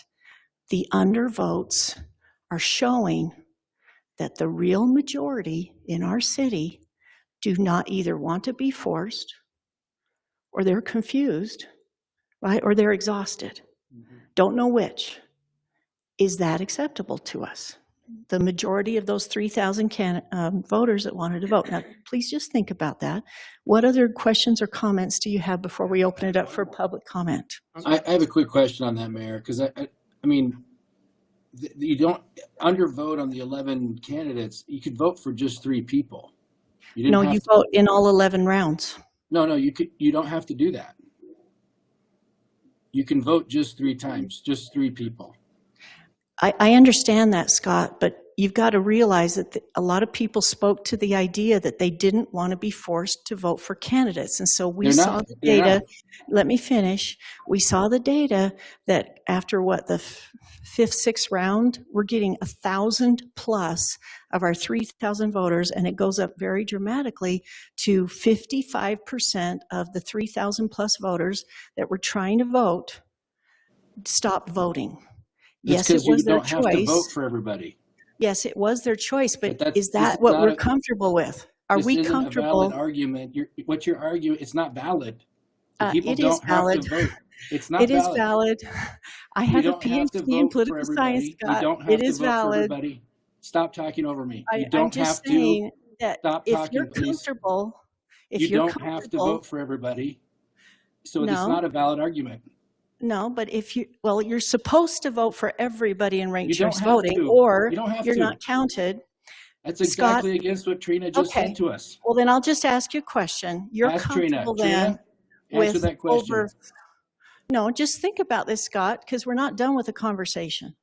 the undervotes are showing that the real majority in our city do not either want to be forced, or they're confused, right? Or they're exhausted. Don't know which. Is that acceptable to us? The majority of those 3,000 voters that wanted to vote. Now, please just think about that. What other questions or comments do you have before we open it up for public comment? I have a quick question on that, Mayor, because I mean, you don't undervote on the 11 candidates. You could vote for just 3 people. You No, you vote in all 11 rounds. No, you don't have to do that. You can vote just 3 times, just 3 people. I understand that, Scott, but you've got to realize that a lot of people spoke to the idea that they didn't want to be forced to vote for candidates. And so we saw the data. Let me finish. We saw the data that after the 5th, 6th round, we're getting 1,000 plus of our 3,000 voters, and it goes up very dramatically to 55% of the 3,000 plus voters that were trying to vote stopped voting. Yes, it was their choice. You don't have to vote for everybody. Yes, it was their choice, but is that what we're comfortable with? Are we comfortable? This isn't a valid argument. What you're arguing, it's not valid. People it don't is valid. have to vote. It's not It valid. is valid. I have a PhD in political science, Scott. You don't have It to is vote for valid. everybody. Stop talking over me. You I'm don't just have to. saying that Stop if talking, you're please. comfortable, if You you're don't have to vote for everybody. So it's not a valid argument. No, but you're supposed to vote for everybody in ranked You don't choice have voting, to. or You don't have you're to. not counted. That's exactly against what Trina just said to us. Well, then I'll just ask you a question. You're Ask Trina. comfortable Trina, then answer with that question. No, just think about this, Scott, because we're not done with the conversation.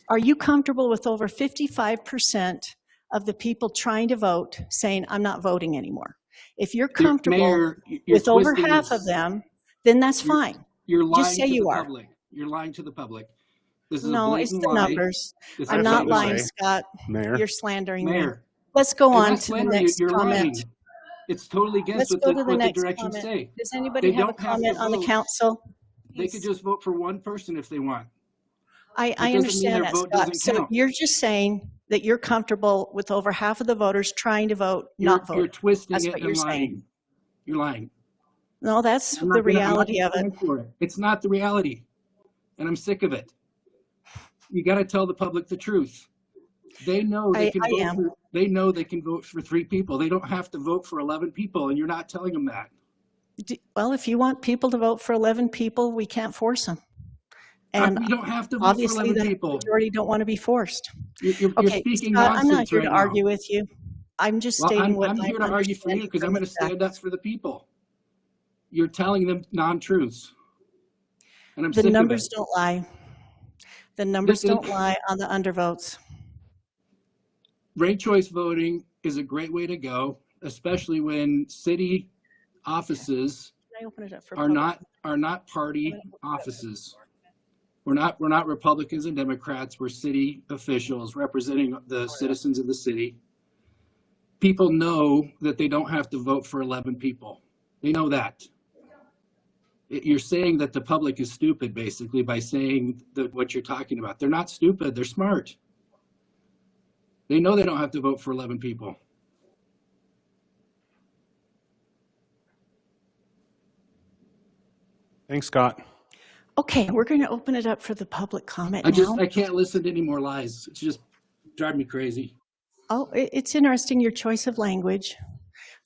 Are you comfortable with over 55% of the people trying to vote saying, I'm not voting anymore? If you're comfortable Mayor, with over twisting half this. of them, then that's fine. You're lying Just say to you the are. public. You're lying to the public. This is a No, it's blatant the lie. numbers. This I'm is not a lying, lie. Scott. Mayor. You're slandering me. Mayor. Let's go I'm on not to the slandering you. next You're comment. lying. It's totally against Let's what go to the the next directions comment. say. Does anybody They have a don't have to comment on the vote. council? They could just vote for one person if they want. I doesn't mean understand their that, vote Scott. doesn't So count. you're just saying that you're comfortable with over half of the voters trying to vote, not voting. You're twisting That's it what and you're lying. saying. You're lying. No, that's I'm not the gonna- I'm not reality gonna of it. stand for it. It's not the reality. And I'm sick of it. You got to tell the public the truth. They know they can vote for, they know they can vote for 3 people. They don't have to vote for 11 people, and you're not telling them that. Well, if you want people to vote for 11 people, we can't force them. And you don't have to vote for obviously 11 the people. majority don't want to be forced. You're Okay, speaking Scott, I'm not nonsense here right to now. argue with you. I'm just Well, stating what I'm here to argue for you because I'm going to stand up for the people. You're telling them non-truths. And I'm The sick of numbers it. don't lie. The numbers This is- don't lie on the undervotes. Ranked choice voting is a great way to go, especially when city offices Can I open it up for are public? not party offices. We're not Republicans and Democrats. We're city officials representing the citizens of the city. People know that they don't have to vote for 11 people. They know that. You're saying that the public is stupid, basically, by saying that what you're talking about. They're not stupid. They're smart. They know they don't have to vote for 11 people. Thanks, Scott. Okay, we're going to open it up for the public comment now. I can't listen to any more lies. It's just driving me crazy. Oh, it's interesting, your choice of language.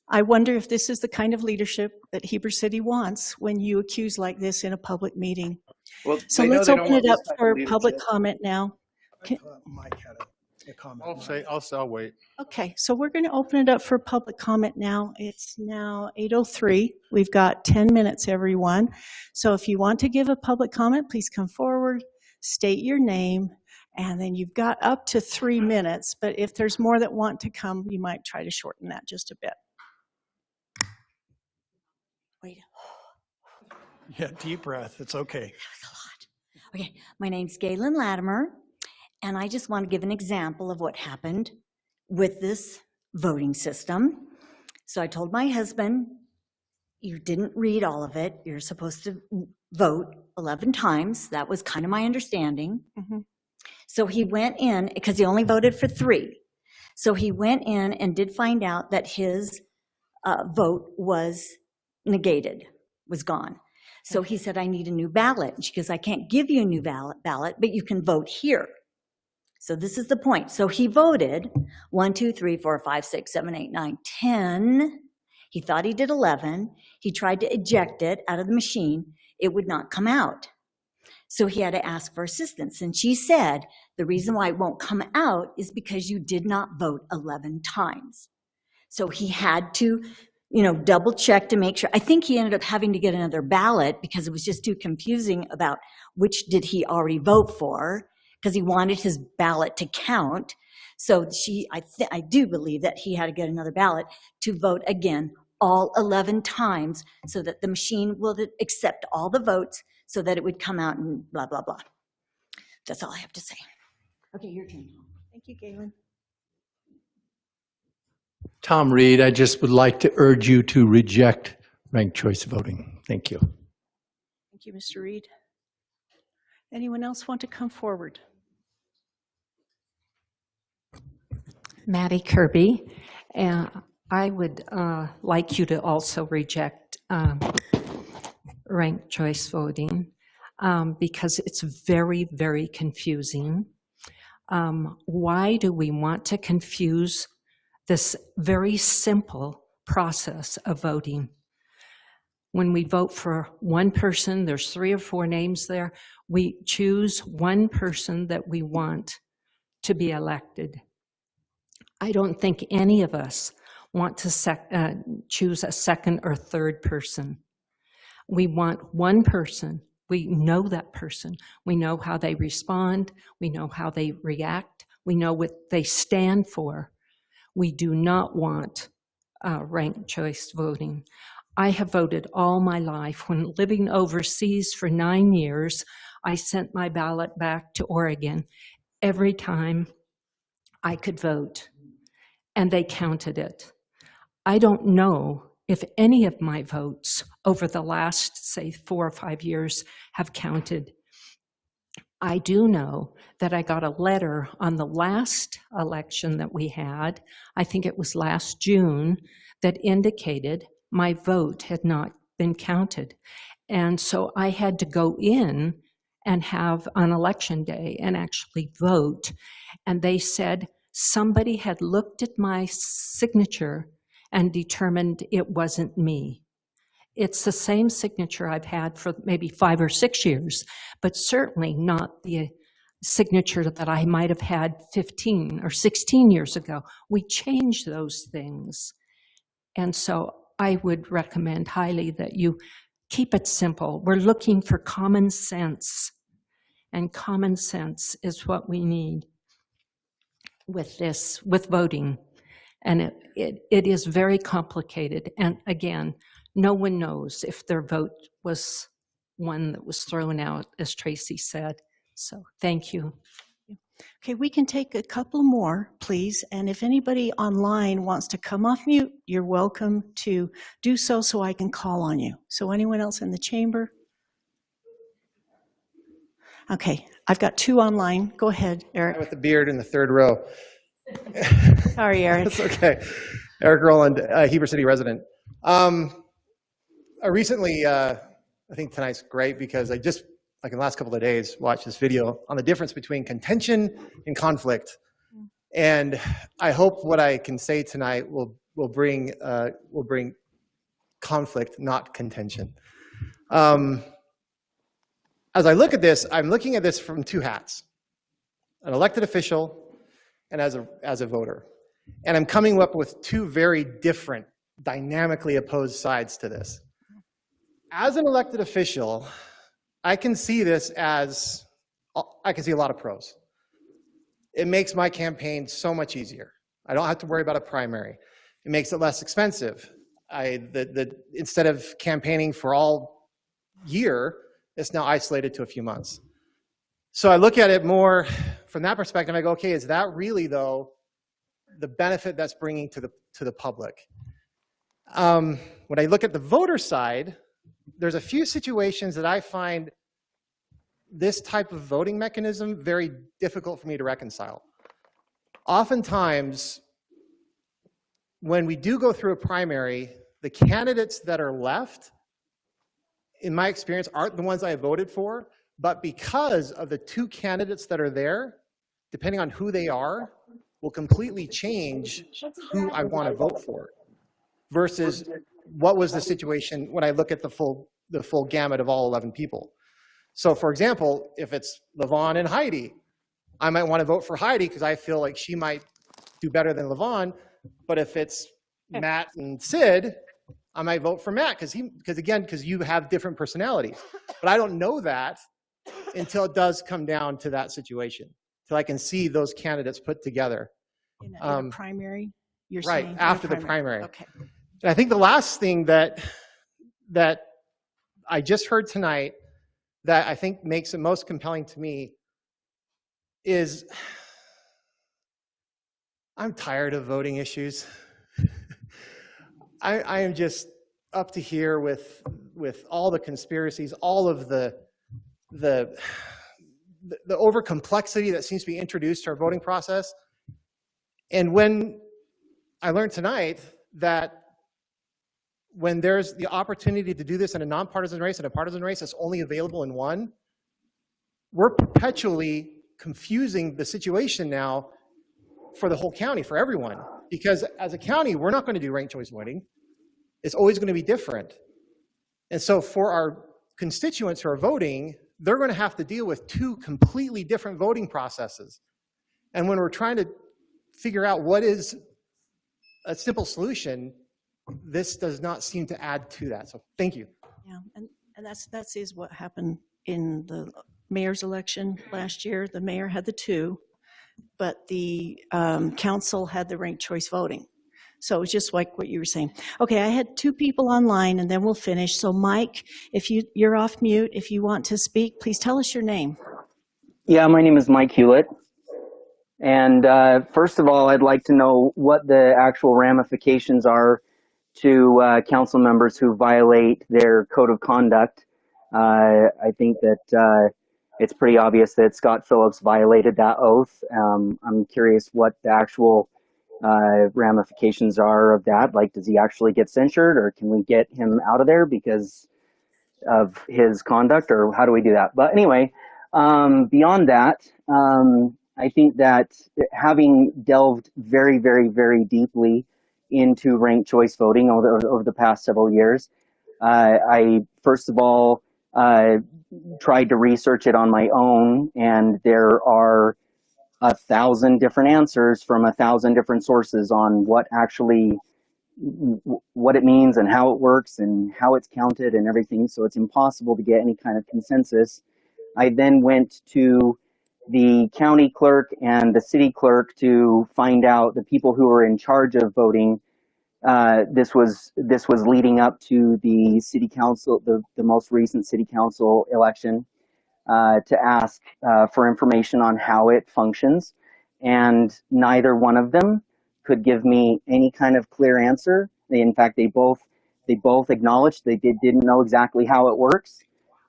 I wonder if this is the kind of leadership that Heber City wants when you accuse like this in a public meeting. Well, So they know let's they don't open want it up this type of for leadership. public comment now. Mike had a comment. I'll wait. Okay, so we're going to open it up for public comment now. It's now 8:03. We've got 10 minutes, everyone. So if you want to give a public comment, please come forward, state your name, and then you've got up to 3 minutes. But if there's more that want to come, you might try to shorten that just a bit. Wait. Yeah, deep breath. It's okay. Okay, my name's Galen Latimer, and I just want to give an example of what happened with this voting system. So I told my husband, you didn't read all of it. You're supposed to vote 11 times. That was kind of my understanding. So he went in, because he only voted for 3. So he went in and did find out that his vote was negated, was gone. So he said, I need a new ballot. And she goes, I can't give you a new ballot, but you can vote here. So this is the point. So he voted 1, 2, 3, 4, 5, 6, 7, 8, 9, 10. He thought he did 11. He tried to eject it out of the machine. It would not come out. So he had to ask for assistance. And she said, the reason why it won't come out is because you did not vote 11 times. So he had to, double check to make sure. I think he ended up having to get another ballot because it was just too confusing about which did he already vote for, because he wanted his ballot to count. So I do believe that he had to get another ballot to vote again all 11 times so that the machine will accept all the votes so that it would come out and blah, blah, blah. That's all I have to say. Okay, your turn. Thank you, Galen. Tom Reed, I just would like to urge you to reject ranked choice voting. Thank you. Thank you, Mr. Reed. Anyone else want to come forward? Maddie Kirby, and I would like you to also reject ranked choice voting because it's very, very confusing. Why do we want to confuse this very simple process of voting? When we vote for one person, there's 3 or 4 names there, we choose one person that we want to be elected. I don't think any of us want to choose a second or third person. We want one person. We know that person. We know how they respond. We know how they react. We know what they stand for. We do not want ranked choice voting. I have voted all my life. When living overseas for 9 years, I sent my ballot back to Oregon every time I could vote, and they counted it. I don't know if any of my votes over the last, say, 4 or 5 years have counted. I do know that I got a letter on the last election that we had, I think it was last June, that indicated my vote had not been counted. And so I had to go in and have on election day and actually vote. And they said somebody had looked at my signature and determined it wasn't me. It's the same signature I've had for maybe 5 or 6 years, but certainly not the signature that I might have had 15 or 16 years ago. We changed those things. And so I would recommend highly that you keep it simple. We're looking for common sense, and common sense is what we need with this, with voting. And it is very complicated. And again, no one knows if their vote was one that was thrown out, as Tracy said. So thank you. Okay, we can take a couple more, please. And if anybody online wants to come off mute, you're welcome to do so I can call on you. So anyone else in the chamber? Okay, I've got 2 online. Go ahead, Eric. With the beard in the 3rd row. Sorry, Eric. That's okay. Eric Rowland, Heber City resident. I recently, I think tonight's great because I just, like in the last couple of days, watched this video on the difference between contention and conflict. And I hope what I can say tonight will bring conflict, not contention. As I look at this, I'm looking at this from 2 hats: an elected official and as a voter. And I'm coming up with 2 very different, dynamically opposed sides to this. As an elected official, I can see this as, I can see a lot of pros. It makes my campaign so much easier. I don't have to worry about a primary. It makes it less expensive. Instead of campaigning for all year, it's now isolated to a few months. So I look at it more from that perspective. I go, okay, is that really though the benefit that's bringing to the public? When I look at the voter side, there's a few situations that I find this type of voting mechanism very difficult for me to reconcile. Oftentimes, when we do go through a primary, the candidates that are left, in my experience, aren't the ones I voted for, but because of the two candidates that are there, depending on who they are, will completely change who I want to vote for versus what was the situation when I look at the full gamut of all 11 people. So for example, if it's LaVon and Heidi, I might want to vote for Heidi because I feel like she might do better than LaVon. But if it's Matt and Sid, I might vote for Matt because you have different personalities. But I don't know that until it does come down to that situation, till I can see those candidates put together. In a primary, you're right, saying? after the primary. Okay. And I think the last thing that I just heard tonight that I think makes it most compelling to me is I'm tired of voting issues. I am just up to here with all the conspiracies, all of the over complexity that seems to be introduced to our voting process. And when I learned tonight that when there's the opportunity to do this in a nonpartisan race and a partisan race that's only available in one, we're perpetually confusing the situation now for the whole county, for everyone. Because as a county, we're not going to do ranked choice voting. It's always going to be different. And so for our constituents who are voting, they're going to have to deal with two completely different voting processes. And when we're trying to figure out what is a simple solution, this does not seem to add to that. So thank you. Yeah, and that is what happened in the mayor's election last year. The mayor had the two, but the council had the ranked choice voting. So it was just like what you were saying. Okay, I had two people online and then we'll finish. So Mike, if you're off mute, if you want to speak, please tell us your name. Yeah, my name is Mike Hewlett. And first of all, I'd like to know what the actual ramifications are to council members who violate their code of conduct. I think that it's pretty obvious that Scott Phillips violated that oath. I'm curious what the actual ramifications are of that. Like, does he actually get censured, or can we get him out of there because of his conduct, or how do we do that? But anyway, beyond that, I think that having delved very, very, very deeply into ranked choice voting over the past several years, I first of all tried to research it on my own, and there are 1,000 different answers from 1,000 different sources on what it means and how it works and how it's counted and everything. So it's impossible to get any kind of consensus. I then went to the county clerk and the city clerk to find out the people who were in charge of voting. This was leading up to the city council, the most recent city council election, to ask for information on how it functions, and neither one of them could give me any kind of clear answer. In fact, they both acknowledged they didn't know exactly how it works.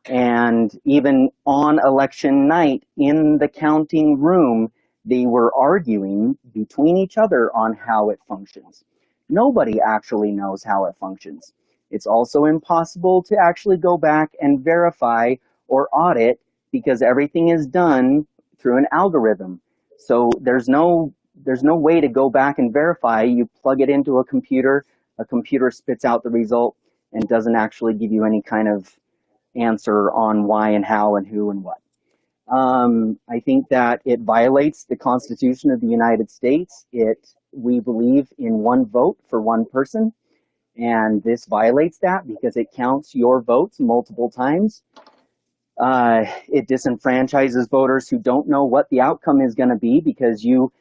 And even on election night in the counting room, they were arguing between each other on how it functions. Nobody actually knows how it functions. It's also impossible to actually go back and verify or audit because everything is done through an algorithm. So there's no way to go back and verify. You plug it into a computer spits out the result and doesn't actually give you any kind of answer on why and how and who and what. I think that it violates the Constitution of the United States. We believe in one vote for one person, and this violates that because it counts your votes multiple times. It disenfranchises voters who don't know what the outcome is going to be because you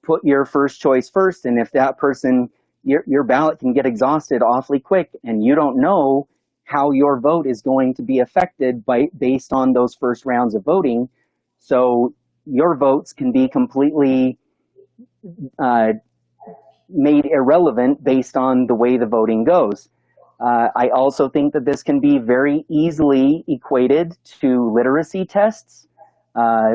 put your first choice first, and if that person your ballot can get exhausted awfully quick, and you don't know how your vote is going to be affected based on those first rounds of voting. So your votes can be completely made irrelevant based on the way the voting goes. I also think that this can be very easily equated to literacy tests,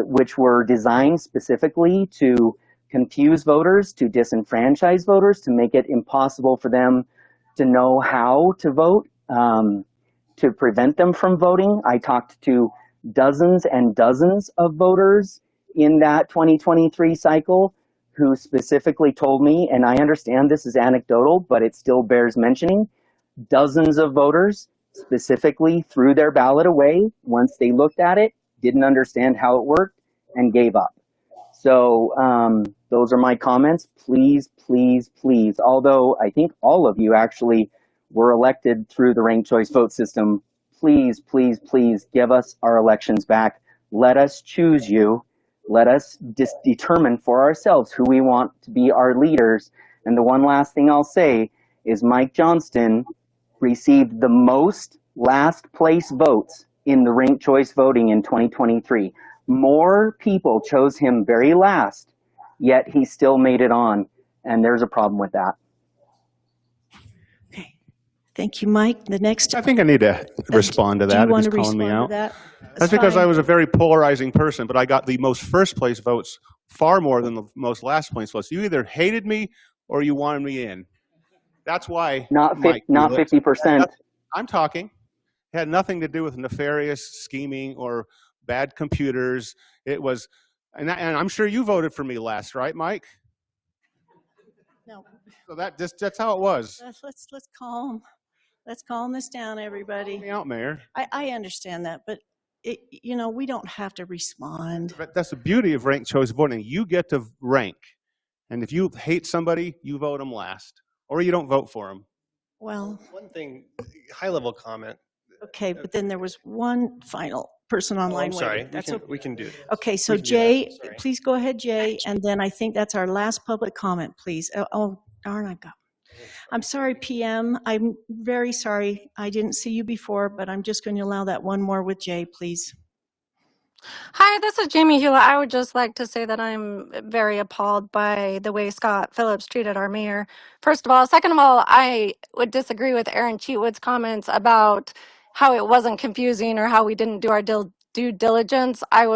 which were designed specifically to confuse voters, to disenfranchise voters, to make it impossible for them to know how to vote, to prevent them from voting. I talked to dozens and dozens of voters in that 2023 cycle who specifically told me, and I understand this is anecdotal, but it still bears mentioning, dozens of voters specifically threw their ballot away once they looked at it, didn't understand how it worked, and gave up. So those are my comments. Please, please, please, although I think all of you actually were elected through the ranked choice vote system, please, please, please give us our elections back. Let us choose you. Let us determine for ourselves who we want to be our leaders. And the one last thing I'll say is Mike Johnston received the most last place votes in the ranked choice voting in 2023. More people chose him very last, yet he still made it on. And there's a problem with that. Thank you, Mike. The next. I think I need to respond to that. Do you want if to he's calling me respond out. to that? That's because I was a very polarizing person, but I got the most first place votes, far more than the most last place votes. You either hated me or you wanted me in. That's why. Not 50%. I'm talking. It had nothing to do with nefarious scheming or bad computers. It was, and I'm sure you voted for me last, right, Mike? No. So that's how it was. Let's calm this down, everybody. Help me out, Mayor. I understand that, but we don't have to respond. But that's the beauty of ranked choice voting. You get to rank, and if you hate somebody, you vote them last, or you don't vote for them. Well, one thing, high level comment. Okay, but then there was one final person online. I'm sorry. Waiting. We can do this. Okay, so Jay, please go ahead, Jay, and then I think that's our last public comment, please. Oh darn, I'm sorry, PM. I'm very sorry. I didn't see you before, but I'm just going to allow that one more with Jay, please. Hi, this is Jamie Hewlett. I would just like to say that I'm very appalled by the way Scott Phillips treated our mayor. First of all. Second of all, I would disagree with Aaron Cheatwood's comments about how it wasn't confusing or how we didn't do our due diligence. I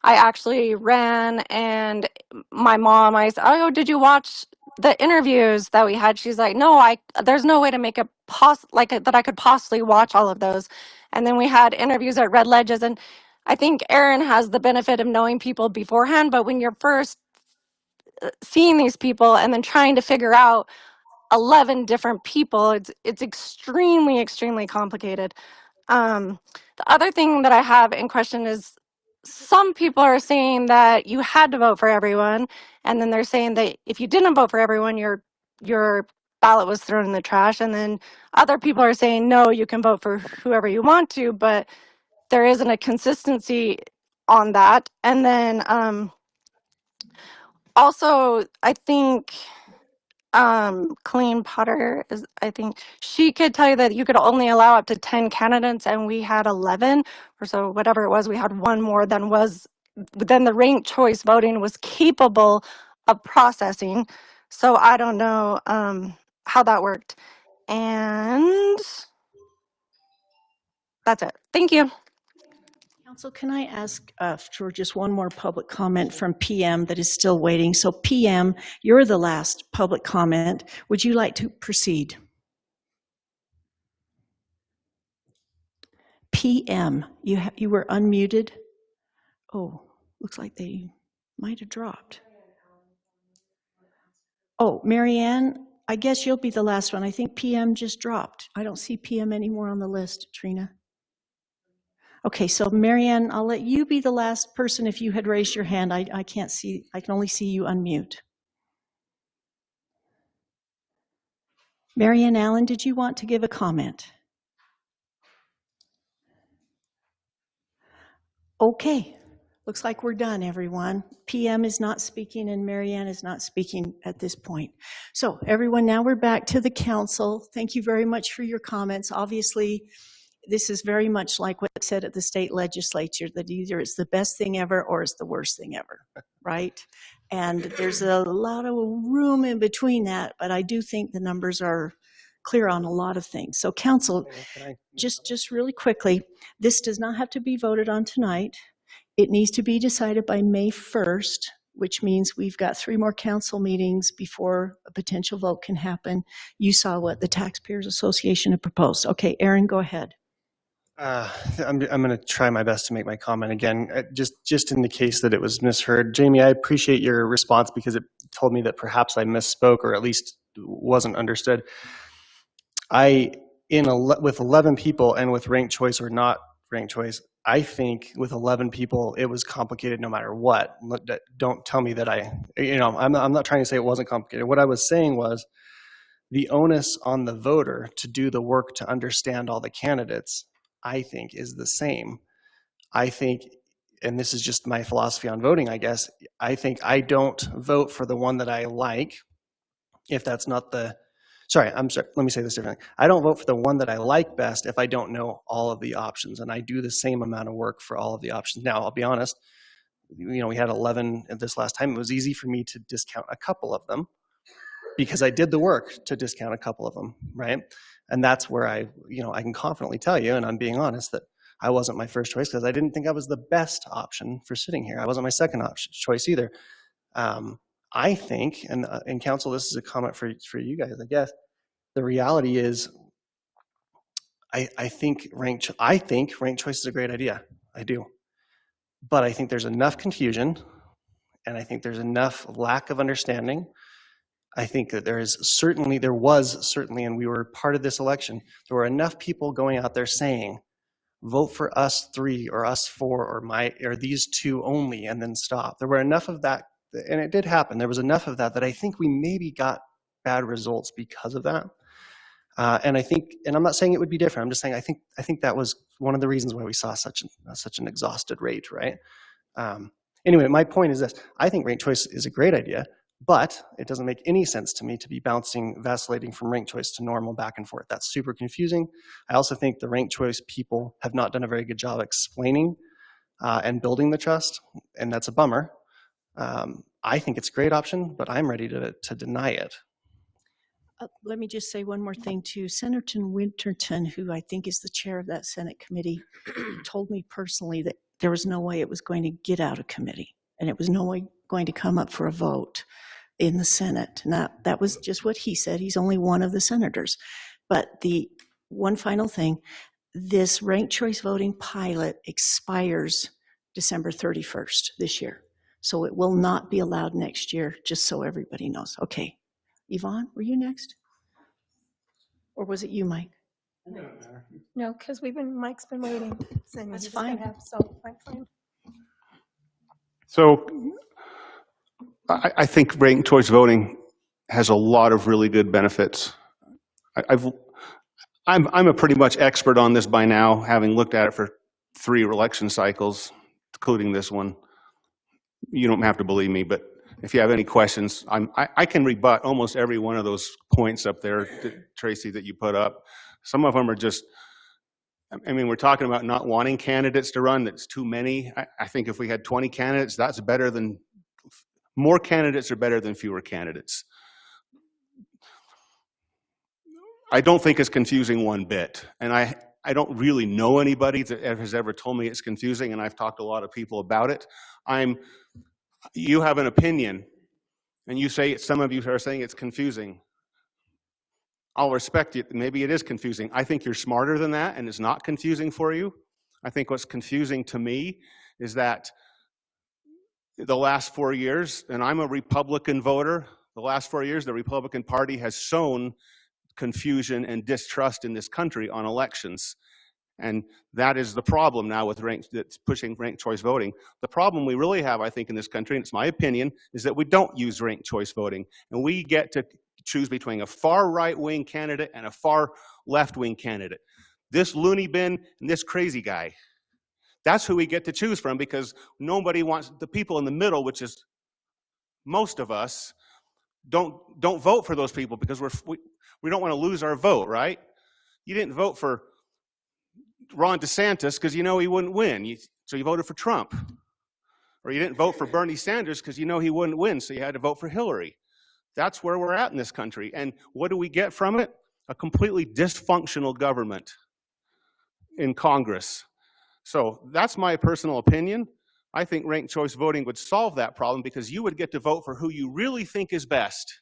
actually ran, and my mom, I said, oh, did you watch the interviews that we had? She's like, no, there's no way to make it that I could possibly watch all of those. And then we had interviews at Red Ledges, and I think Aaron has the benefit of knowing people beforehand, but when you're first seeing these people and then trying to figure out 11 different people, it's extremely, extremely complicated. The other thing that I have in question is some people are saying that you had to vote for everyone, and then they're saying that if you didn't vote for everyone, your ballot was thrown in the trash, and then other people are saying, no, you can vote for whoever you want to, but there isn't a consistency on that. And then also, I think Colleen Potter I think she could tell you that you could only allow up to 10 candidates, and we had 11 or so, whatever it was. We had one more than the ranked choice voting was capable of processing. So I don't know how that worked. And that's it. Thank you. Council, can I ask for just one more public comment from PM that is still waiting? So PM, you're the last public comment. Would you like to proceed? PM, you were unmuted. Oh, looks like they might have dropped. Oh, Marianne, I guess you'll be the last one. I think PM just dropped. I don't see PM anymore on the list, Trina. Okay, so Marianne, I'll let you be the last person if you had raised your hand. I can't see, I can only see you unmute. Marianne Allen, did you want to give a comment? Okay, Looks like we're done, everyone. PM is not speaking and Marianne is not speaking at this point. So everyone, now we're back to the council. Thank you very much for your comments. Obviously, this is very much like what said at the state legislature, that either it's the best thing ever or it's the worst thing ever, right? And there's a lot of room in between that, but I do think the numbers are clear on a lot of things. So council, just really quickly, this does not have to be voted on tonight. It needs to be decided by May 1st, which means we've got 3 more council meetings before a potential vote can happen. You saw what the Taxpayers Association had proposed. Okay, Aaron, go ahead. I'm going to try my best to make my comment again, just in the case that it was misheard. Jamie, I appreciate your response because it told me that perhaps I misspoke or at least wasn't understood. With 11 people and with ranked choice or not ranked choice, I think with 11 people, it was complicated no matter what. Don't tell me that I'm not trying to say it wasn't complicated. What I was saying was the onus on the voter to do the work to understand all the candidates, I think, is the same. I think, and this is just my philosophy on voting, I guess, I think I don't vote for the one that I like if that's not the, I'm sorry, let me say this differently. I don't vote for the one that I like best if I don't know all of the options, and I do the same amount of work for all of the options. Now, I'll be honest, we had 11 at this last time. It was easy for me to discount a couple of them because I did the work to discount a couple of them, right? And that's where I can confidently tell you, and I'm being honest, that I wasn't my first choice because I didn't think I was the best option for sitting here. I wasn't my second choice either. I think, and in council, this is a comment for you guys, I guess. The reality is, I think ranked choice is a great idea. I do, but I think there's enough confusion, and I think there's enough lack of understanding. I think that there was certainly, and we were part of this election. There were enough people going out there saying, "Vote for us 3 or us 4 or these 2 only," and then stop. There were enough of that. And it did happen. There was enough of that I think we maybe got bad results because of that. And I think, and I'm not saying it would be different. I'm just saying I think that was one of the reasons why we saw such an exhausted rate, right? Anyway, my point is this: I think ranked choice is a great idea, but it doesn't make any sense to me to be vacillating from ranked choice to normal back and forth. That's super confusing. I also think the ranked choice people have not done a very good job explaining and building the trust, and that's a bummer. I think it's a great option, but I'm ready to deny it. Let me just say one more thing too. Senator Winterton, who I think is the chair of that Senate committee, told me personally that there was no way it was going to get out of committee, and it was no way going to come up for a vote in the Senate. And that was just what he said. He's only one of the senators. But the one final thing, this ranked choice voting pilot expires December 31st this year. So it will not be allowed next year, just so everybody knows. Okay. Yvonne, were you next? Or was it you, Mike? No, because Mike's been waiting. That's fine. So I think ranked choice voting has a lot of really good benefits. I'm a pretty much expert on this by now, having looked at it for 3 election cycles, including this one. You don't have to believe me, but if you have any questions, I can rebut almost every one of those points up there, Tracy, that you put up. Some of them are just, I mean, we're talking about not wanting candidates to run. That's too many. I think if we had 20 candidates, that's better than, more candidates are better than fewer candidates. I don't think it's confusing one bit. And I don't really know anybody that has ever told me it's confusing, and I've talked to a lot of people about it. You have an opinion, and you say, some of you are saying it's confusing. I'll respect it. Maybe it is confusing. I think you're smarter than that, and it's not confusing for you. I think what's confusing to me is that the last 4 years, and I'm a Republican voter, the last 4 years, the Republican Party has sown confusion and distrust in this country on elections. And that is the problem now with that's pushing ranked choice voting. The problem we really have, I think, in this country, and it's my opinion, is that we don't use ranked choice voting. And we get to choose between a far right-wing candidate and a far left-wing candidate. This loony bin and this crazy guy. That's who we get to choose from, because nobody wants, the people in the middle, which is most of us, don't vote for those people because we don't want to lose our vote, right? You didn't vote for Ron DeSantis because you know he wouldn't win, so you voted for Trump. Or you didn't vote for Bernie Sanders because you know he wouldn't win, so you had to vote for Hillary. That's where we're at in this country. And what do we get from it? A completely dysfunctional government in Congress. So that's my personal opinion. I think ranked choice voting would solve that problem, because you would get to vote for who you really think is best.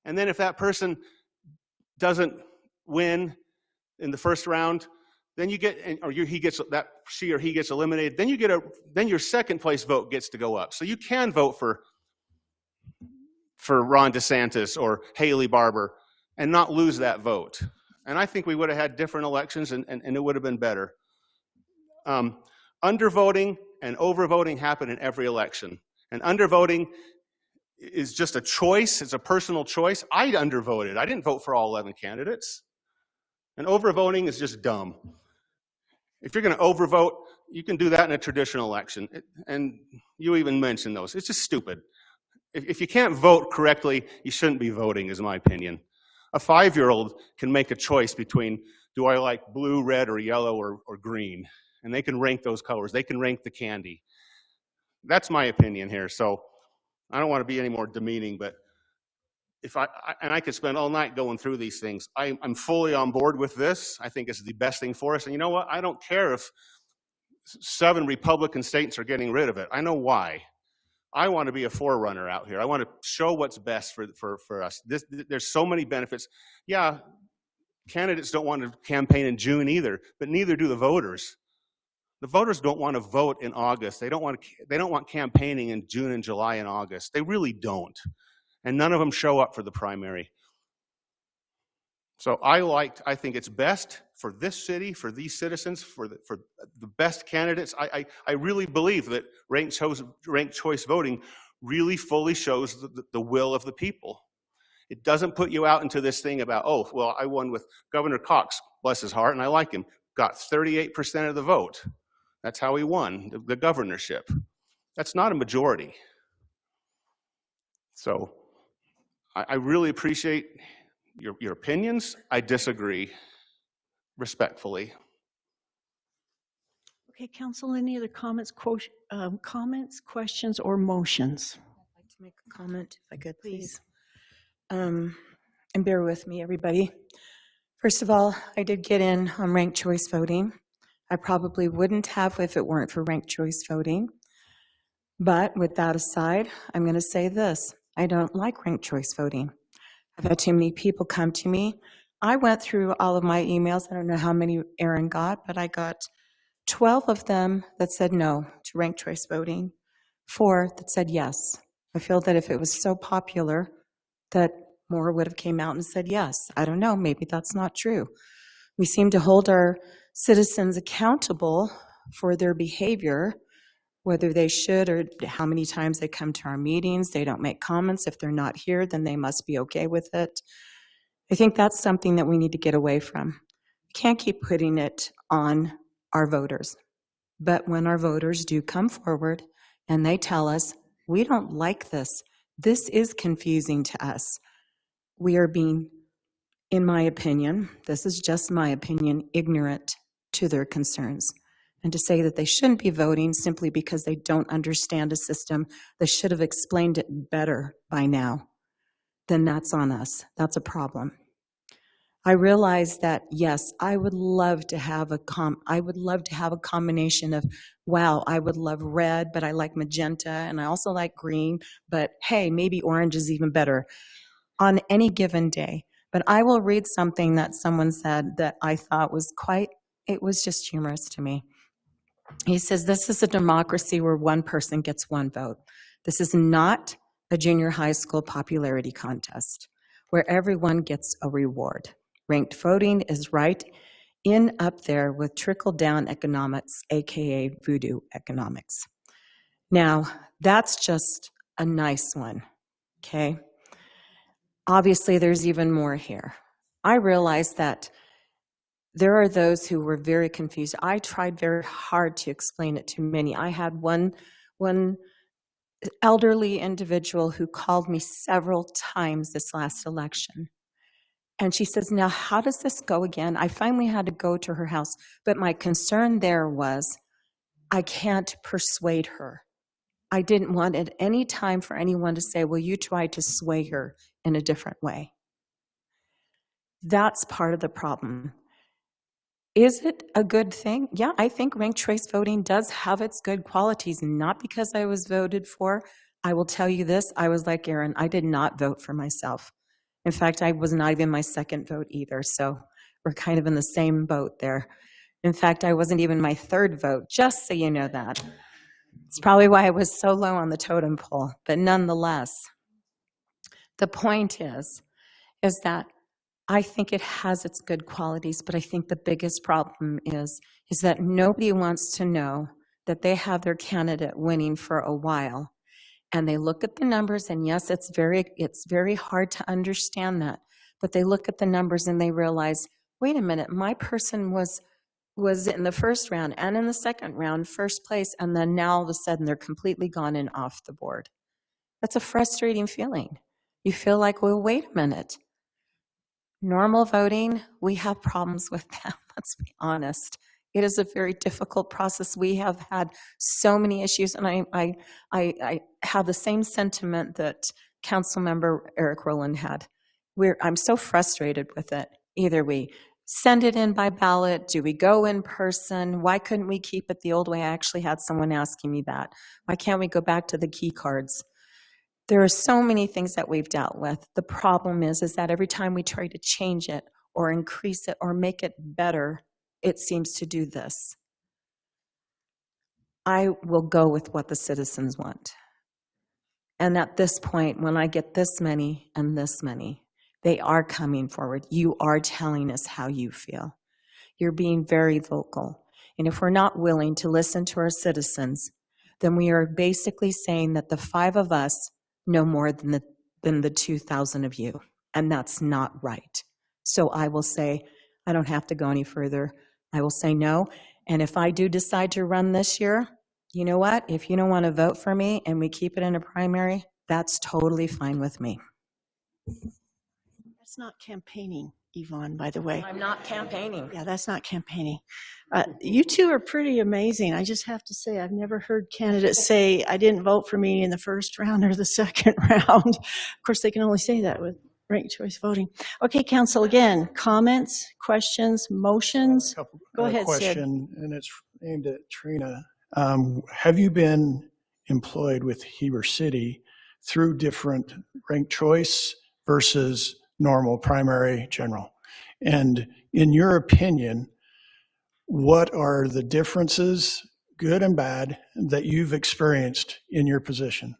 And then if that person doesn't win in the first round, then you get, she or he gets eliminated. Then then your second place vote gets to go up. So you can vote for Ron DeSantis or Haley Barbour and not lose that vote. And I think we would have had different elections, and it would have been better. Undervoting and overvoting happen in every election. And undervoting is just a choice. It's a personal choice. I undervoted. I didn't vote for all 11 candidates. And overvoting is just dumb. If you're going to overvote, you can do that in a traditional election. And you even mentioned those. It's just stupid. If you can't vote correctly, you shouldn't be voting, is my opinion. A 5-year-old can make a choice between, do I like blue, red, or yellow, or green? And they can rank those colors. They can rank the candy. That's my opinion here. So I don't want to be any more demeaning, but if I could spend all night going through these things. I'm fully on board with this. I think it's the best thing for us. And you know what? I don't care if 7 Republican states are getting rid of it. I know why. I want to be a forerunner out here. I want to show what's best for us. There's so many benefits. Yeah, candidates don't want to campaign in June either, but neither do the voters. The voters don't want to vote in August. They don't want campaigning in June and July and August. They really don't. And none of them show up for the primary. So I think it's best for this city, for these citizens, for the best candidates. I really believe that ranked choice voting really fully shows the will of the people. It doesn't put you out into this thing about, oh, well, I won with Governor Cox, bless his heart, and I like him, got 38% of the vote. That's how he won the governorship. That's not a majority. So I really appreciate your opinions. I disagree respectfully. Okay, council, any other comments, questions, or motions? I'd like to make a comment, if I could, please. And bear with me, everybody. First of all, I did get in on ranked choice voting. I probably wouldn't have if it weren't for ranked choice voting. But with that aside, I'm going to say this. I don't like ranked choice voting. I've had too many people come to me. I went through all of my emails. I don't know how many Aaron got, but I got 12 of them that said no to ranked choice voting, 4 that said yes. I feel that if it was so popular that more would have came out and said yes. I don't know, maybe that's not true. We seem to hold our citizens accountable for their behavior, whether they should or how many times they come to our meetings. They don't make comments. If they're not here, then they must be okay with it. I think that's something that we need to get away from. We can't keep putting it on our voters. But when our voters do come forward and they tell us, we don't like this, this is confusing to us, we are being, in my opinion, this is just my opinion, ignorant to their concerns. And to say that they shouldn't be voting simply because they don't understand a system that should have explained it better by now, then that's on us. That's a problem. I realize that, yes, I would love to have a combination of, wow, I would love red, but I like magenta, and I also like green, but hey, maybe orange is even better on any given day. But I will read something that someone said that I thought was it was just humorous to me. He says, this is a democracy where one person gets one vote. This is not a junior high school popularity contest where everyone gets a reward. Ranked voting is right in up there with trickle-down economics, aka voodoo economics. Now, that's just a nice one, okay? Obviously, there's even more here. I realize that there are those who were very confused. I tried very hard to explain it to many. I had one elderly individual who called me several times this last election. And she says, now, how does this go again? I finally had to go to her house. But my concern there was, I can't persuade her. I didn't want at any time for anyone to say, well, you tried to sway her in a different way. That's part of the problem. Is it a good thing? Yeah, I think ranked choice voting does have its good qualities, not because I was voted for. I will tell you this, I was like Aaron, I did not vote for myself. In fact, I was not even my second vote either, so we're kind of in the same boat there. In fact, I wasn't even my third vote, just so you know that. It's probably why I was so low on the totem pole, but nonetheless, the point is that I think it has its good qualities, but I think the biggest problem is that nobody wants to know that they have their candidate winning for a while. And they look at the numbers, and yes, it's very hard to understand that, but they look at the numbers and they realize, wait a minute, my person was in the first round and in the second round, first place, and then now all of a sudden they're completely gone and off the board. That's a frustrating feeling. You feel like, well, wait a minute. Normal voting, we have problems with that, let's be honest. It is a very difficult process. We have had so many issues, and I have the same sentiment that Councilmember Eric Rowland had. I'm so frustrated with it. Either we send it in by ballot, do we go in person? Why couldn't we keep it the old way? I actually had someone asking me that. Why can't we go back to the key cards? There are so many things that we've dealt with. The problem is that every time we try to change it or increase it or make it better, it seems to do this. I will go with what the citizens want. And at this point, when I get this many and this many, they are coming forward. You are telling us how you feel. You're being very vocal. And if we're not willing to listen to our citizens, then we are basically saying that the 5 of us know more than the 2,000 of you. And that's not right. So I will say, I don't have to go any further. I will say no. And if I do decide to run this year, you know what? If you don't want to vote for me and we keep it in a primary, that's totally fine with me. That's not campaigning, Yvonne, by the way. I'm not campaigning. Yeah, that's not campaigning. You two are pretty amazing. I just have to say, I've never heard candidates say, I didn't vote for me in the first round or the second round. Of course, they can only say that with ranked choice voting. Okay, Council, again, comments, questions, motions? Go ahead, Sid. Question, and it's aimed at Trina. Have you been employed with Heber City through different ranked choice versus normal primary general? And in your opinion, what are the differences, good and bad, that you've experienced in your position?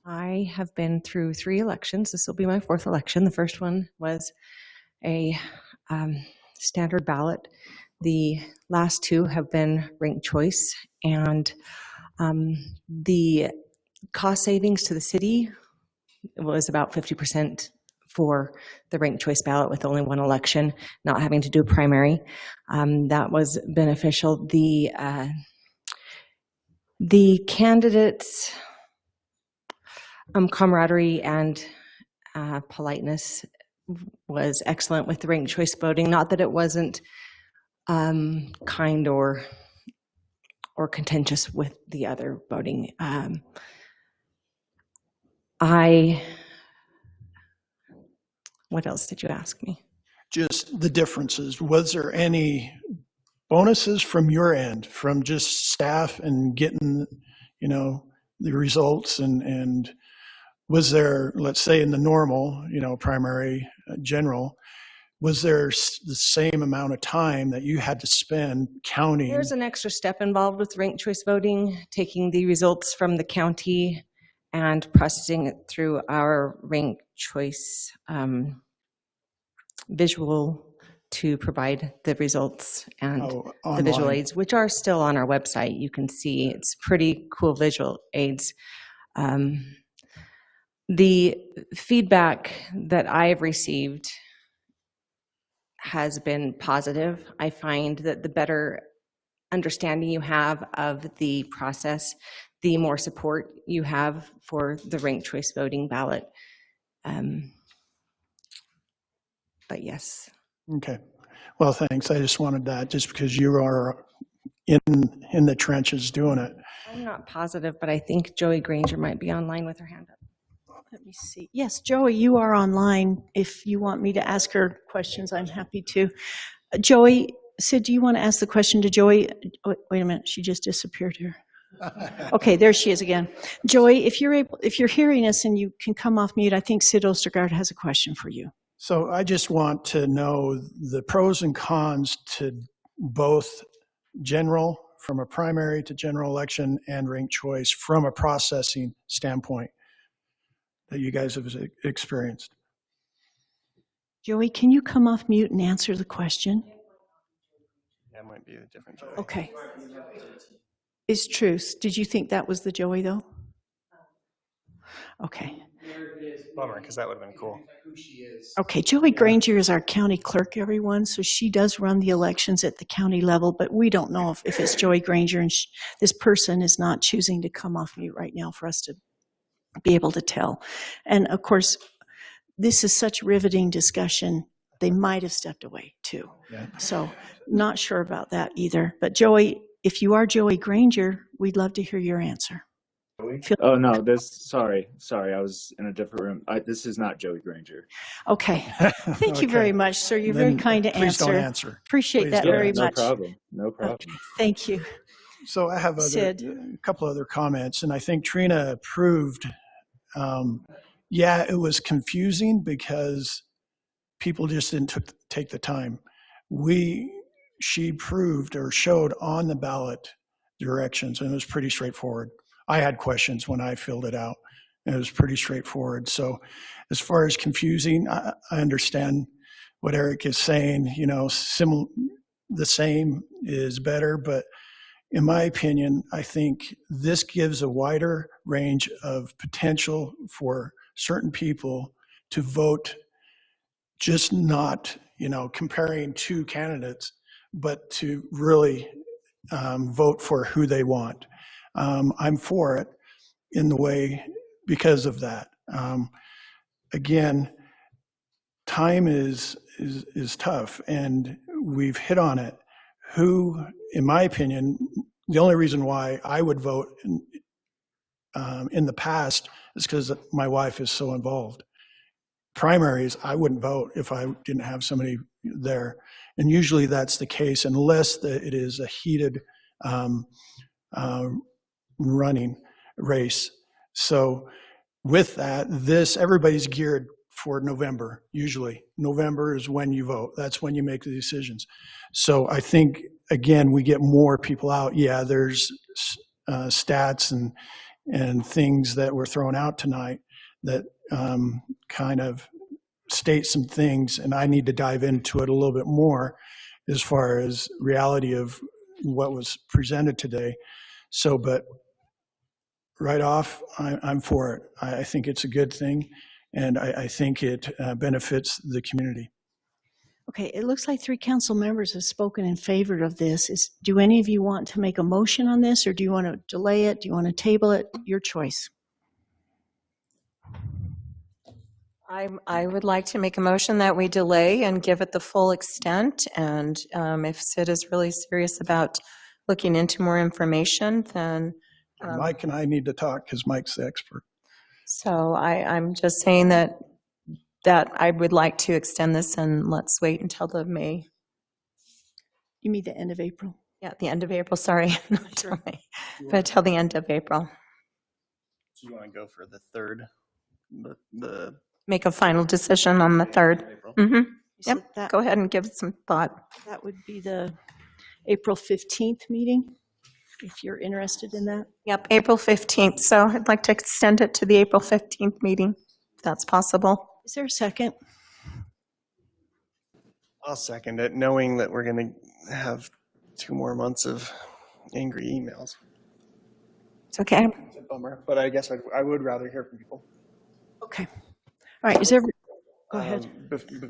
I have been through 3 elections. This will be my 4th election. The first one was a standard ballot. The last 2 have been ranked choice, and the cost savings to the city was about 50% for the ranked choice ballot with only 1 election, not having to do a primary. That was beneficial. The candidates' camaraderie and politeness was excellent with the ranked choice voting. Not that it wasn't kind or contentious with the other voting. What else did you ask me? Just the differences. Was there any bonuses from your end, from just staff and getting, the results? And was there, let's say in the normal, primary general, was there the same amount of time that you had to spend counting? There's an extra step involved with ranked choice voting, taking the results from the county and processing it through our ranked choice visual to provide the results and the visual aids, which are still on our website. You can see it's pretty cool visual aids. The feedback that I have received has been positive. I find that the better understanding you have of the process, the more support you have for the ranked choice voting ballot. But yes. Okay. Well, thanks. I just wanted that just because you are in the trenches doing it. I'm not positive, but I think Joey Granger might be online with her hand up. Let me see. Yes, Joey, you are online. If you want me to ask her questions, I'm happy to. Joey, Sid, do you want to ask the question to Joey? Wait a minute, she just disappeared here. Okay, there she is again. Joey, if you're hearing us and you can come off mute, I think Sid Ostergaard has a question for you. So I just want to know the pros and cons to both general, from a primary to general election, and ranked choice from a processing standpoint that you guys have experienced. Joey, can you come off mute and answer the question? That might be a different Joey. Okay. It's true. Did you think that was the Joey, though? Okay. Bummer, because that would have been cool. Okay, Joey Granger is our county clerk, everyone, so she does run the elections at the county level, but we don't know if it's Joey Granger, and this person is not choosing to come off mute right now for us to be able to tell. And of course, this is such riveting discussion, they might have stepped away too. Yeah. So not sure about that either. But Joey, if you are Joey Granger, we'd love to hear your answer. Oh no, sorry, I was in a different room. This is not Joey Granger. Okay, thank you very much, sir. You're very kind to please answer. Don't answer. Appreciate Please that don't. very Yeah, much. No problem. Okay, thank you. So I have a couple other comments, and I think Trina approved. Yeah, it was confusing because people just didn't take the time. She proved or showed on the ballot directions, and it was pretty straightforward. I had questions when I filled it out, and it was pretty straightforward. So as far as confusing, I understand what Eric is saying, the same is better, but in my opinion, I think this gives a wider range of potential for certain people to vote, just not, comparing two candidates, but to really vote for who they want. I'm for it in the way because of that. Again, time is tough, and we've hit on it. Who, in my opinion, the only reason why I would vote in the past is because my wife is so involved. Primaries, I wouldn't vote if I didn't have somebody there. And usually that's the case unless it is a heated running race. So with that, everybody's geared for November. Usually November is when you vote. That's when you make the decisions. So I think, again, we get more people out. Yeah, there's stats and things that were thrown out tonight that kind of state some things, and I need to dive into it a little bit more as far as reality of what was presented today. So, but right off, I'm for it. I think it's a good thing, and I think it benefits the community. Okay, it looks like 3 council members have spoken in favor of this. Do any of you want to make a motion on this, or do you want to delay it? Do you want to table it? Your choice. I would like to make a motion that we delay and give it the full extent. And if Sid is really serious about looking into more information, then Mike and I need to talk because Mike's the expert. So I'm just saying that I would like to extend this, and let's wait until the May. You mean the end of April? Yeah, the end of April, sorry, not till May, but till the end of April. So you want to go for the 3rd, Make a final decision on the 3rd. Mm-hmm. Yep, go ahead and give it some thought. That would be the April 15th meeting, if you're interested in that. Yep, April 15th. So I'd like to extend it to the April 15th meeting, if that's possible. Is there a second? I'll second it, knowing that we're going to have 2 more months of angry emails. It's okay. It's a bummer, but I guess I would rather hear from people. Okay. All right. Go ahead.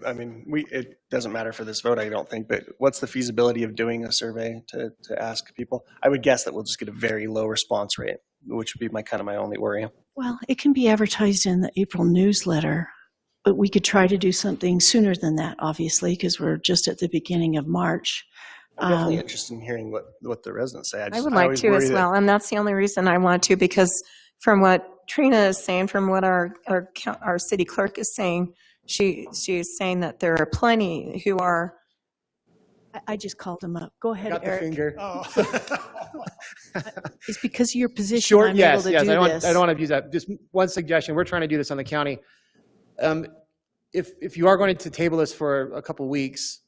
I mean, it doesn't matter for this vote, I don't think, but what's the feasibility of doing a survey to ask people? I would guess that we'll just get a very low response rate, which would be my only worry. Well, it can be advertised in the April newsletter, but we could try to do something sooner than that, obviously, because we're just at the beginning of March. I'm definitely interested in hearing what the residents say. I would like to as well, and that's the only reason I want to, because from what Trina is saying, from what our city clerk is saying, she is saying that there are plenty who are. I just called him up. Go ahead, Got the Eric. finger. It's because of your position. Short, I'm yes, able to do I this. don't want to abuse that. Just one suggestion. We're trying to do this on the county. If you are going to table this for a couple of weeks,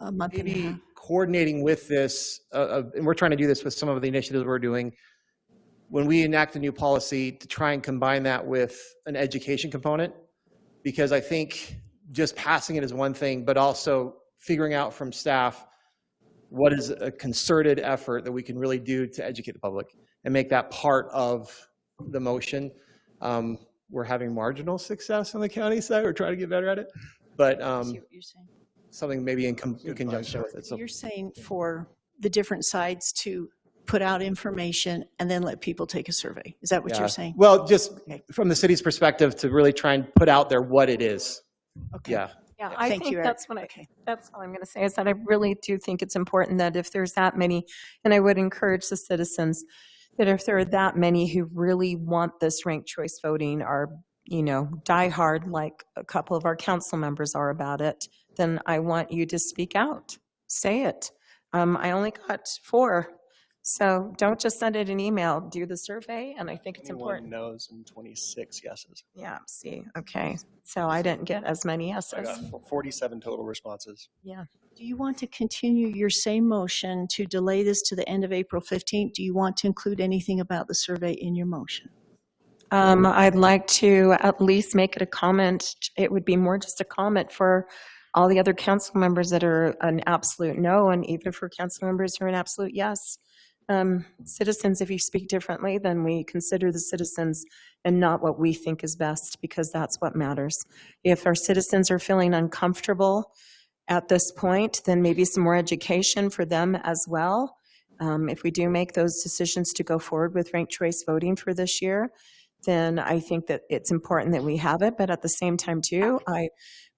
a month and a half. Coordinating with this, and we're trying to do this with some of the initiatives we're doing, when we enact a new policy, to try and combine that with an education component, because I think just passing it is one thing, but also figuring out from staff what is a concerted effort that we can really do to educate the public and make that part of the motion. We're having marginal success on the county side. We're trying to get better at it, but I see what you're saying. something maybe in conjunction with it. So You're saying for the different sides to put out information and then let people take a survey. Is that what you're saying? Well, just from the city's perspective, to really try and put out there what it is. Okay. Yeah. Yeah, I Thank think you, Eric. that's what that's all I'm going to say, is that I really do think it's important that if there's that many, and I would encourage the citizens, that if there are that many who really want this ranked choice voting, are, diehard, like a couple of our council members are about it, then I want you to speak out. Say it. I only got 4. So don't just send it an email, do the survey, and I think it's important. 21 no's and 26 yeses. Yeah, see, okay. So I didn't get as many yeses. I got 47 total responses. Yeah. Do you want to continue your same motion to delay this to the end of April 15th? Do you want to include anything about the survey in your motion? I'd like to at least make it a comment. It would be more just a comment for all the other council members that are an absolute no, and even for council members who are an absolute yes. Citizens, if you speak differently, then we consider the citizens and not what we think is best, because that's what matters. If our citizens are feeling uncomfortable at this point, then maybe some more education for them as well. If we do make those decisions to go forward with ranked choice voting for this year, then I think that it's important that we have it. But at the same time, too, I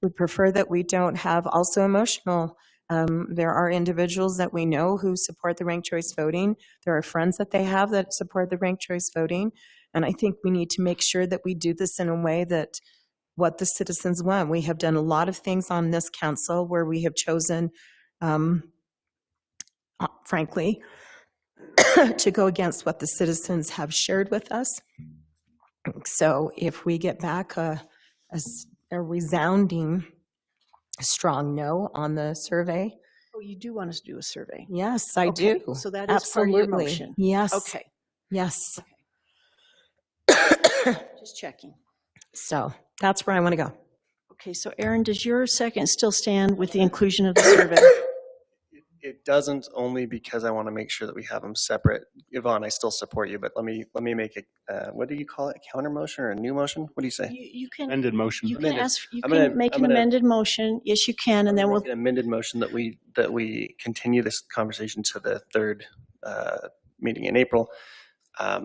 would prefer that we don't have also emotional. There are individuals that we know who support the ranked choice voting. There are friends that they have that support the ranked choice voting. And I think we need to make sure that we do this in a way that what the citizens want. We have done a lot of things on this council where we have chosen, frankly, to go against what the citizens have shared with us. So if we get back a resounding strong no on the survey. Oh, you do want us to do a survey? Yes, I Okay, do. so that is Absolutely. part of your motion? Yes. Okay. Yes. Just checking. So that's where I want to go. Okay, so Aaron, does your second still stand with the inclusion of the survey? It doesn't, only because I want to make sure that we have them separate. Yvonne, I still support you, but let me make a, what do you call it, a counter motion or a new motion? What do you say? You can Amended motion. You can Amended. ask. You I'm can gonna- make I'm an gonna- amended motion. Yes, you can, and then we'll. An amended motion that we continue this conversation to the third meeting in April.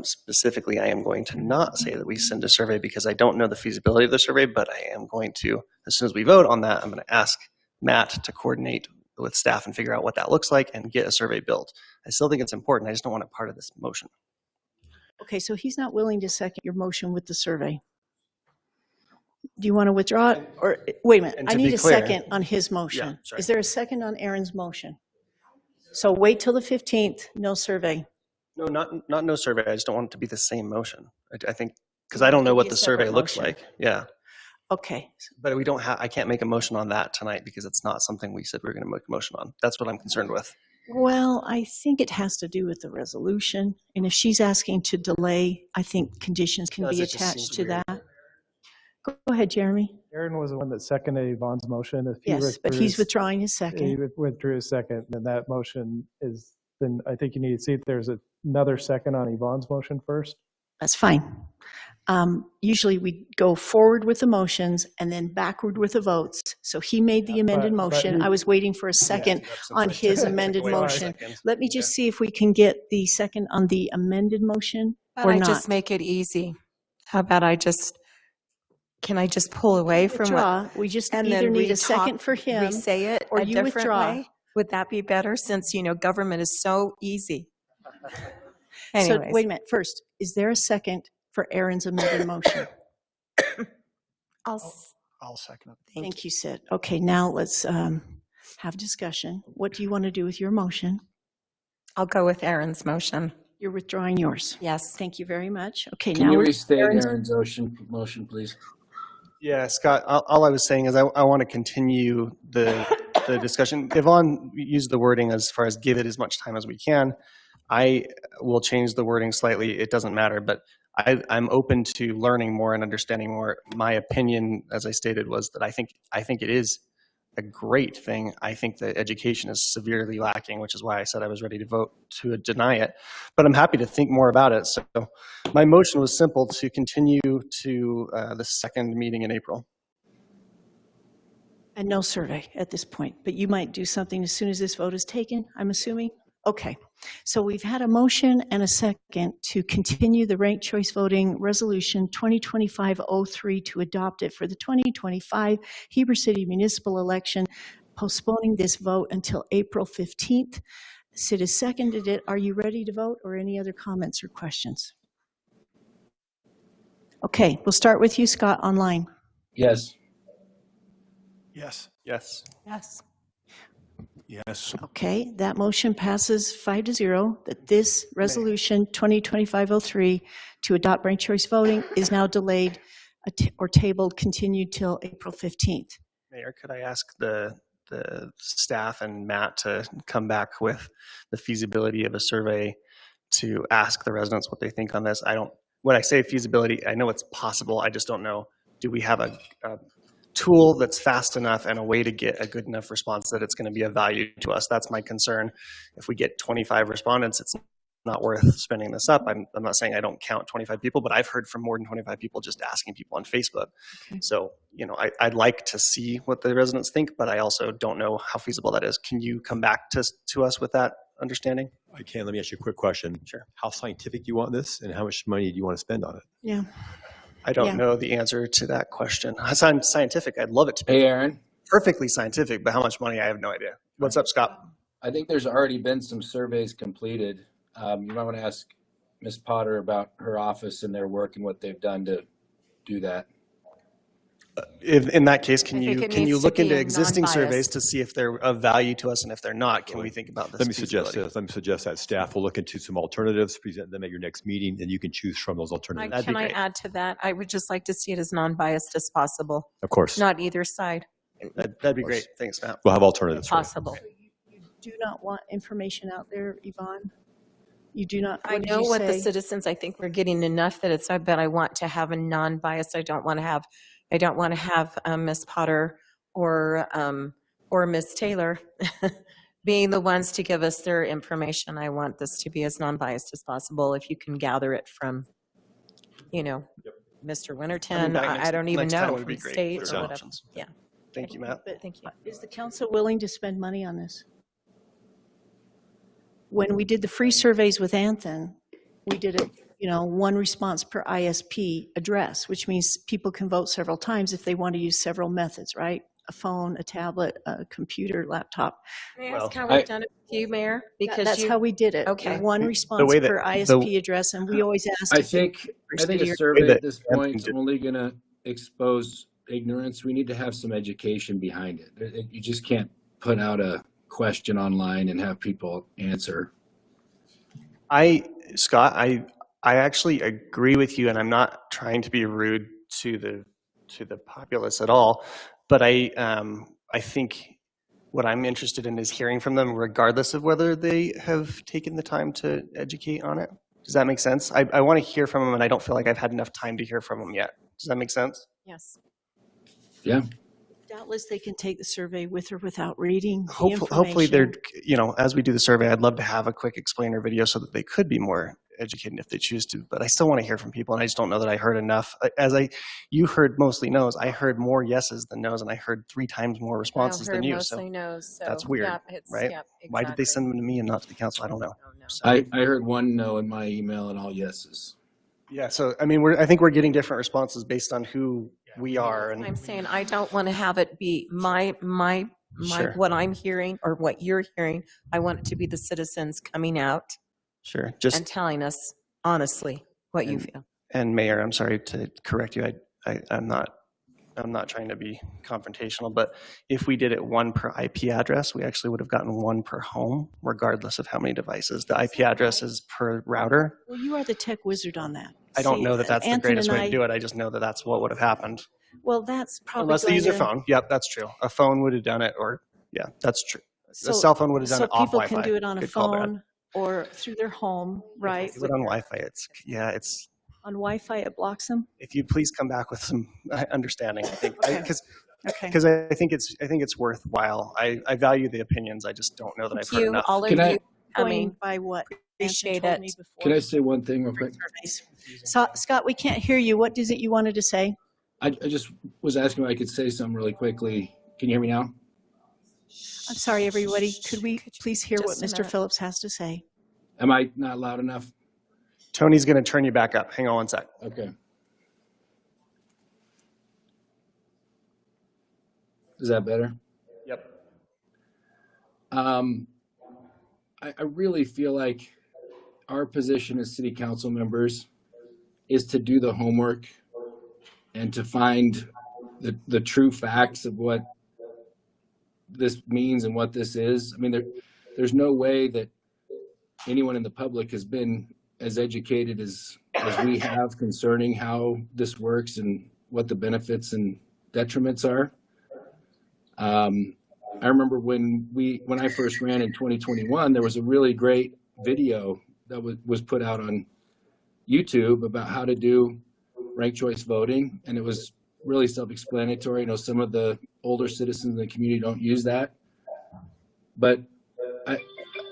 Specifically, I am going to not say that we send a survey because I don't know the feasibility of the survey, but I am going to, as soon as we vote on that, I'm going to ask Matt to coordinate with staff and figure out what that looks like and get a survey built. I still think it's important. I just don't want it part of this motion. Okay, so he's not willing to second your motion with the survey. Do you want to withdraw it, or wait a minute? And I to need be a clear- second on his motion. Yeah, sorry. Is there a second on Aaron's motion? So wait till the 15th. No survey. No, not no survey. I just don't want it to be the same motion. I think, because I don't know what Maybe a the survey separate looks motion. like. Yeah. Okay. But we don't have, I can't make a motion on that tonight because it's not something we said we were going to make a motion on. That's what I'm concerned with. Well, I think it has to do with the resolution, and if she's asking to delay, I think conditions can Does, be it just attached seems to weird. that. Go ahead, Jeremy. Aaron was the one that seconded Yvonne's motion. If he Yes, but withdrew he's his- withdrawing his He second. withdrew his second, then that motion is, then I think you need to see if there's another second on Yvonne's motion first. That's fine. Usually we go forward with the motions and then backward with the votes. So he made the amended motion. I was waiting for a second on his amended motion. Let me just see if we can get the second on the amended motion or I not. just make it easy. How about can I just pull away from Withdraw. what? We just and either then need a re-talk, second for him, re-say it or a you different withdraw. way? Would that be better since, government is so easy? So Anyways. wait a minute. First, is there a second for Aaron's amended motion? I'll second it. Thank you, Sid. Okay, now let's have discussion. What do you want to do with your motion? I'll go with Aaron's motion. You're withdrawing yours? Yes. Thank you very much. Okay, Can now you we're- restate Aaron's- Aaron's motion, please? Yeah, Scott, all I was saying is I want to continue the discussion. Yvonne used the wording as far as give it as much time as we can. I will change the wording slightly. It doesn't matter, but I'm open to learning more and understanding more. My opinion, as I stated, was that I think it is a great thing. I think that education is severely lacking, which is why I said I was ready to vote to deny it. But I'm happy to think more about it. So my motion was simple: to continue to the second meeting in April. And no survey at this point, but you might do something as soon as this vote is taken, I'm assuming? Okay, so we've had a motion and a second to continue the ranked choice voting resolution 2025-03 to adopt it for the 2025 Heber City municipal election, postponing this vote until April 15th. Sid has seconded it. Are you ready to vote, or any other comments or questions? Okay, we'll start with you, Scott, online. Yes. Yes. Yes. Yes. Yes. Okay, that motion passes 5-0, that this resolution 2025-03 to adopt ranked choice voting is now delayed or tabled, continued till April 15th. Mayor, could I ask the staff and Matt to come back with the feasibility of a survey to ask the residents what they think on this? When I say feasibility, I know it's possible. I just don't know. Do we have a tool that's fast enough and a way to get a good enough response that it's going to be of value to us? That's my concern. If we get 25 respondents, it's not worth spending this up. I'm not saying I don't count 25 people, but I've heard from more than 25 people just asking people on Facebook. Okay. So, I'd like to see what the residents think, but I also don't know how feasible that is. Can you come back to us with that understanding? I can. Let me ask you a quick question. Sure. How scientific do you want this, and how much money do you want to spend on it? Yeah. I don't know the answer to that question. I'm scientific. I'd love it to be. Hey, Aaron. Perfectly scientific, but how much money, I have no idea. What's up, Scott? I think there's already been some surveys completed. You might want to ask Ms. Potter about her office and their work and what they've done to do that. In that case, can you needs look to be into existing non-biased. surveys to see if they're of value to us, and if they're not, can we think about this? Let me suggest this. Let me suggest that staff will look into some alternatives, present them at your next meeting, and you can choose from those alternatives. Can I add to that? I would just like to see it as non-biased as possible. Of course. Not either side. That'd be great. Thanks, Matt. We'll have alternatives. Possible. You do not want information out there, Yvonne? You do not? I know what the citizens, I think we're getting enough that it's, but I want to have a non-biased. I don't want to have Ms. Potter or Ms. Taylor being the ones to give us their information. I want this to be as non-biased as possible. If you can gather it from, Mr. Winterton, I don't even know, from state or whatever. Yeah. Thank you, Matt. But thank you. Is the council willing to spend money on this? When we did the free surveys with Anthem, we did it, one response per ISP address, which means people can vote several times if they want to use several methods, right? A phone, a tablet, a computer, laptop. May I ask how we've done it with you, Mayor? Because that's how we did it. Okay. One response per ISP address, and we always asked. I think a survey at this point is only going to expose ignorance. We need to have some education behind it. You just can't put out a question online and have people answer. Scott, I actually agree with you, and I'm not trying to be rude to the populace at all, but I think what I'm interested in is hearing from them regardless of whether they have taken the time to educate on it. Does that make sense? I want to hear from them, and I don't feel like I've had enough time to hear from them yet. Does that make sense? Yes. Yeah. Doubtless they can take the survey with or without reading Hopefully they're, as we do the survey, I'd love to have a quick explainer video so that they could be more educated if they choose to, but I still want to hear from people, and I just don't know that I heard enough. You heard mostly no's. I heard more yeses than no's, and I heard 3 times more responses than you. So no's, so that's weird, right? Why did they send them to me and not to the council? I don't know. So, I heard 1 no in my email and all yeses. yeah, so I mean, I think we're getting different responses based on who we are. And I'm saying I don't want to have it be my Sure. what I'm hearing or what you're hearing. I want it to be the citizens coming out sure, and telling us honestly what you feel. And Mayor, I'm sorry to correct you. I'm not trying to be confrontational, but if we did it 1 per IP address, we actually would have gotten 1 per home, regardless of how many devices. The IP address is per router. Well, you are the tech wizard on that. I don't know that that's the Anthony greatest and way to I- do it. I just know that that's what would have happened. Well, that's probably Unless they going use their to- phone. Yep, that's true. A phone would have done it, or yeah, that's true. So- A cell phone would have done it off So Wi-Fi. people can do it on a Good call, Brad. phone or through their home, right? Do it on Wi-Fi. It's On Wi-Fi, it blocks them? if you please come back with some understanding, I think, because Okay. I think it's worthwhile. I value the opinions. I just don't know that I've heard enough. All of Can I- you coming. By what? Appreciate Anthony told it. me before. Can I say one thing real quick? So, Scott, we can't hear you. What is it you wanted to say? I just was asking if I could say something really quickly. Can you hear me now? I'm sorry, everybody. Could we please hear what Just a Mr. minute. Phillips has to say? Am I not loud enough? Tony's going to turn you back up. Hang on one sec. Okay. Is that better? Yep. I really feel like our position as city council members is to do the homework and to find the true facts of what this means and what this is. I mean, there's no way that anyone in the public has been as educated as we have concerning how this works and what the benefits and detriments are. I remember when I first ran in 2021, there was a really great video that was put out on YouTube about how to do ranked choice voting, and it was really self-explanatory. You know, some of the older citizens in the community don't use that, but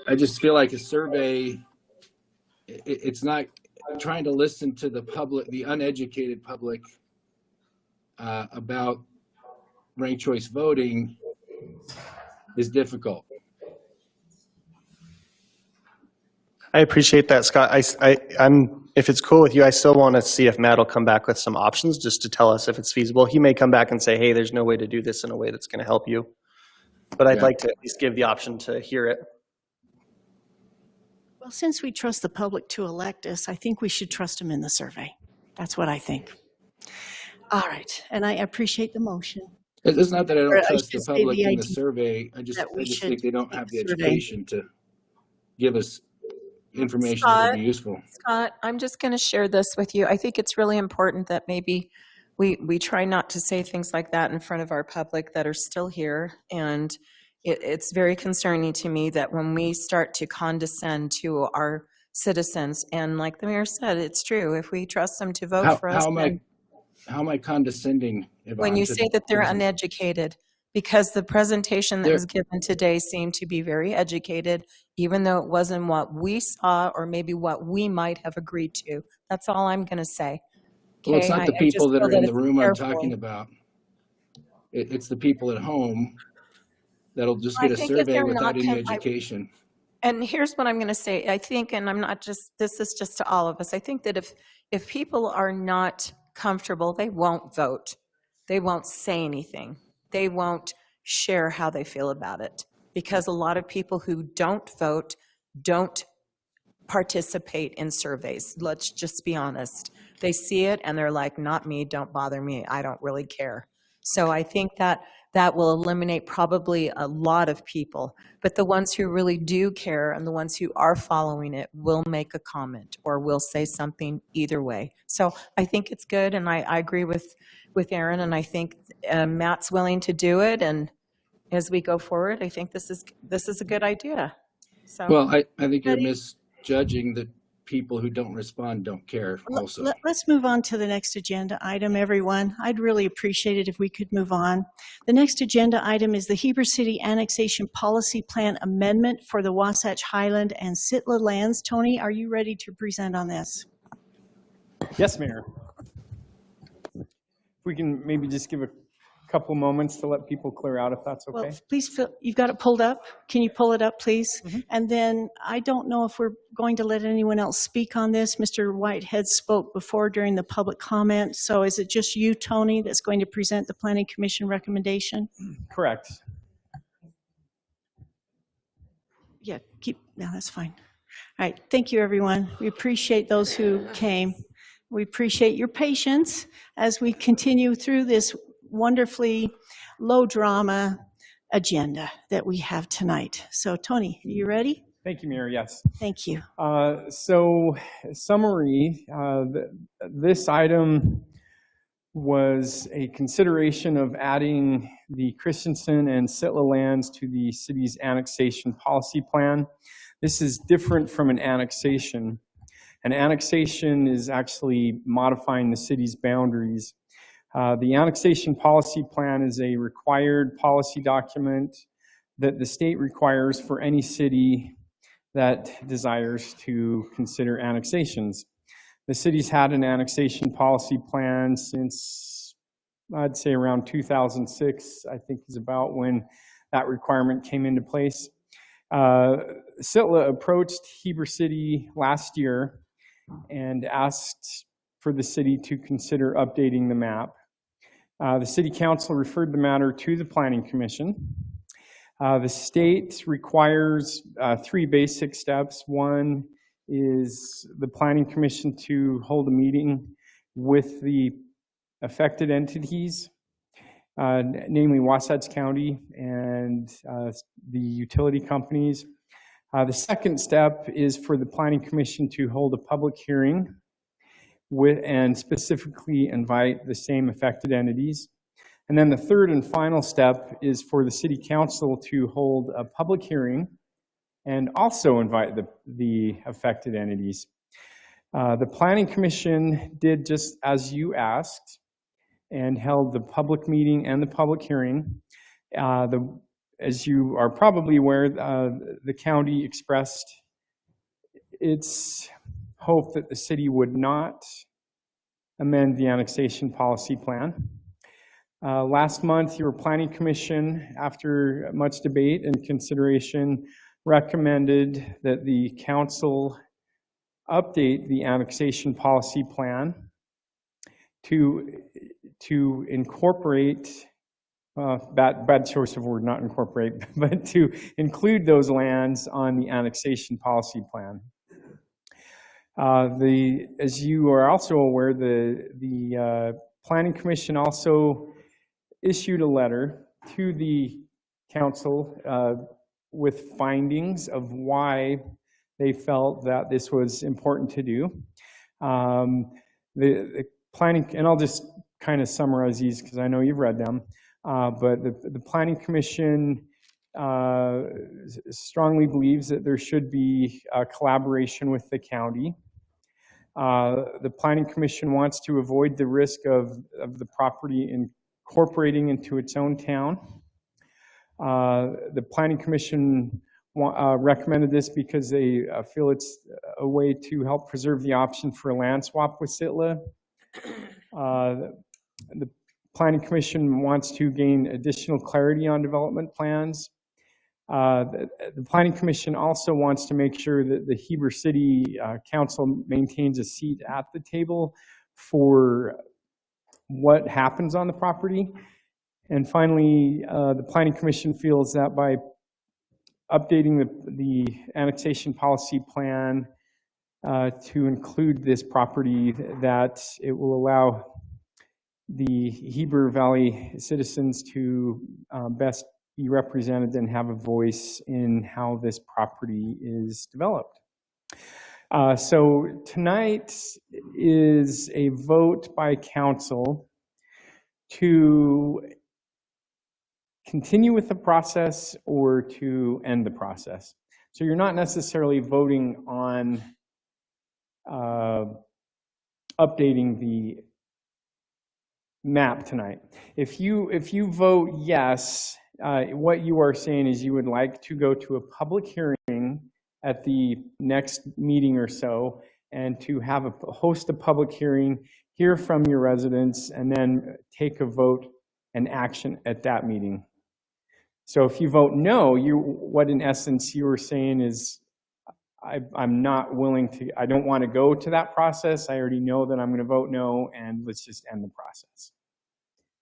I just feel like a survey, it's not trying to listen to the public, the uneducated public, about ranked choice voting is difficult. I appreciate that, Scott. I'm if it's cool with you, I still want to see if Matt will come back with some options just to tell us if it's feasible. He may come back and say, hey, there's no way to do this in a way that's going to help you. But I'd like to at least give the option to hear it. Well, since we trust the public to elect us, I think we should trust them in the survey. That's what I think. All right, and I appreciate the motion. It's not that I Or don't I trust the should say public the in the idea survey. I just that we think should they don't have the survey. education to give us information that would be useful. Scott, I'm just going to share this with you. I think it's really important that maybe we try not to say things like that in front of our public that are still here. And it's very concerning to me that when we start to condescend to our citizens, and like the mayor said, it's true, if we trust them to vote for us, How am I condescending? when you say that they're uneducated, because the presentation that was given today seemed to be very educated, even though it wasn't what we saw or maybe what we might have agreed to. That's all I'm going to say. Well, it's not the people that are in the room I'm careful. talking about. It's the people at home that'll just I get a think if survey they're without not any con- education. And here's what I'm going to say. I think, and I'm not just, this is just to all of us. I think that if people are not comfortable, they won't vote. They won't say anything. They won't share how they feel about it. Because a lot of people who don't vote don't participate in surveys. Let's just be honest. They see it and they're like, not me, don't bother me. I don't really care. So I think that will eliminate probably a lot of people. But the ones who really do care and the ones who are following it will make a comment or will say something either way. So I think it's good, and I agree with Aaron, and I think Matt's willing to do it. And as we go forward, I think this is a good idea. So Well, I think you're misjudging the people who don't respond don't care also. Let's move on to the next agenda item, everyone. I'd really appreciate it if we could move on. The next agenda item is the Heber City Annexation Policy Plan Amendment for the Wasatch Highland and SITLA lands. Tony, are you ready to present on this? Yes, Mayor. If we can maybe just give a couple moments to let people clear out, if that's okay. Well, please, you've got it pulled up. Can you pull it up, please? And then I don't know if we're going to let anyone else speak on this. Mr. Whitehead spoke before during the public comment. So is it just you, Tony, that's going to present the Planning Commission recommendation? Correct. Yeah, no, that's fine. All right, thank you, everyone. We appreciate those who came. We appreciate your patience as we continue through this wonderfully low drama agenda that we have tonight. So Tony, are you ready? Thank you, Mayor. Yes. Thank you. So summary, this item was a consideration of adding the Christensen and SITLA lands to the city's annexation policy plan. This is different from an annexation. An annexation is actually modifying the city's boundaries. The annexation policy plan is a required policy document that the state requires for any city that desires to consider annexations. The city's had an annexation policy plan since, I'd say, around 2006, I think is about when that requirement came into place. SITLA approached Heber City last year and asked for the city to consider updating the map. The City Council referred the matter to the Planning Commission. The state requires 3 basic steps. One is the Planning Commission to hold a meeting with the affected entities, namely Wasatch County and the utility companies. The second step is for the Planning Commission to hold a public hearing and specifically invite the same affected entities. And then the third and final step is for the City Council to hold a public hearing and also invite the affected entities. The Planning Commission did just as you asked and held the public meeting and the public hearing. As you are probably aware, the county expressed its hope that the city would not amend the annexation policy plan. Last month, your Planning Commission, after much debate and consideration, recommended that the council update the annexation policy plan to incorporate, bad choice of word, not incorporate, but to include those lands on the annexation policy plan. As you are also aware, the Planning Commission also issued a letter to the council with findings of why they felt that this was important to do. The planning, and I'll just kind of summarize these because I know you've read them, but the Planning Commission strongly believes that there should be a collaboration with the county. The Planning Commission wants to avoid the risk of the property incorporating into its own town. The Planning Commission recommended this because they feel it's a way to help preserve the option for a land swap with SITLA. The Planning Commission wants to gain additional clarity on development plans. The Planning Commission also wants to make sure that the Heber City Council maintains a seat at the table for what happens on the property. And finally, the Planning Commission feels that by updating the annexation policy plan to include this property, that it will allow the Heber Valley citizens to best be represented and have a voice in how this property is developed. So tonight is a vote by council to continue with the process or to end the process. So you're not necessarily voting on updating the map tonight. If you vote yes, what you are saying is you would like to go to a public hearing at the next meeting or so, and to have host a public hearing, hear from your residents, and then take a vote and action at that meeting. So if you vote no, what in essence you were saying is, I'm not willing to, I don't want to go to that process. I already know that I'm going to vote no, and let's just end the process.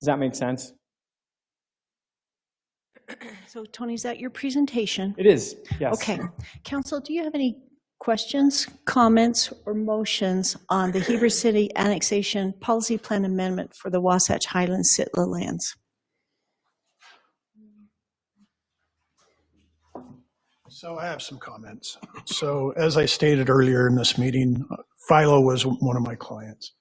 Does that make sense? So Tony, is that your presentation? It is, yes. Okay. Council, do you have any questions, comments, or motions on the Heber City Annexation Policy Plan Amendment for the Wasatch Highlands SITLA lands? So I have some comments. So as I stated earlier in this meeting, Philo was one of my clients.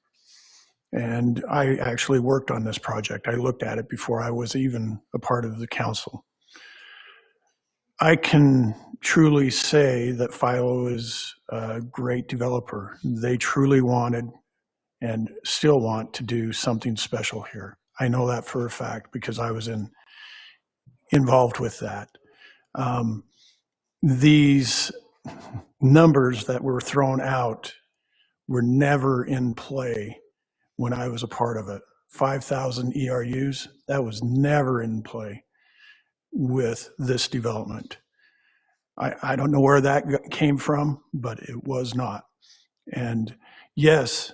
And I actually worked on this project. I looked at it before I was even a part of the council. I can truly say that Philo is a great developer. They truly wanted and still want to do something special here. I know that for a fact because I was involved with that. These numbers that were thrown out were never in play when I was a part of it. 5,000 ERUs, that was never in play with this development. I don't know where that came from, but it was not. And yes,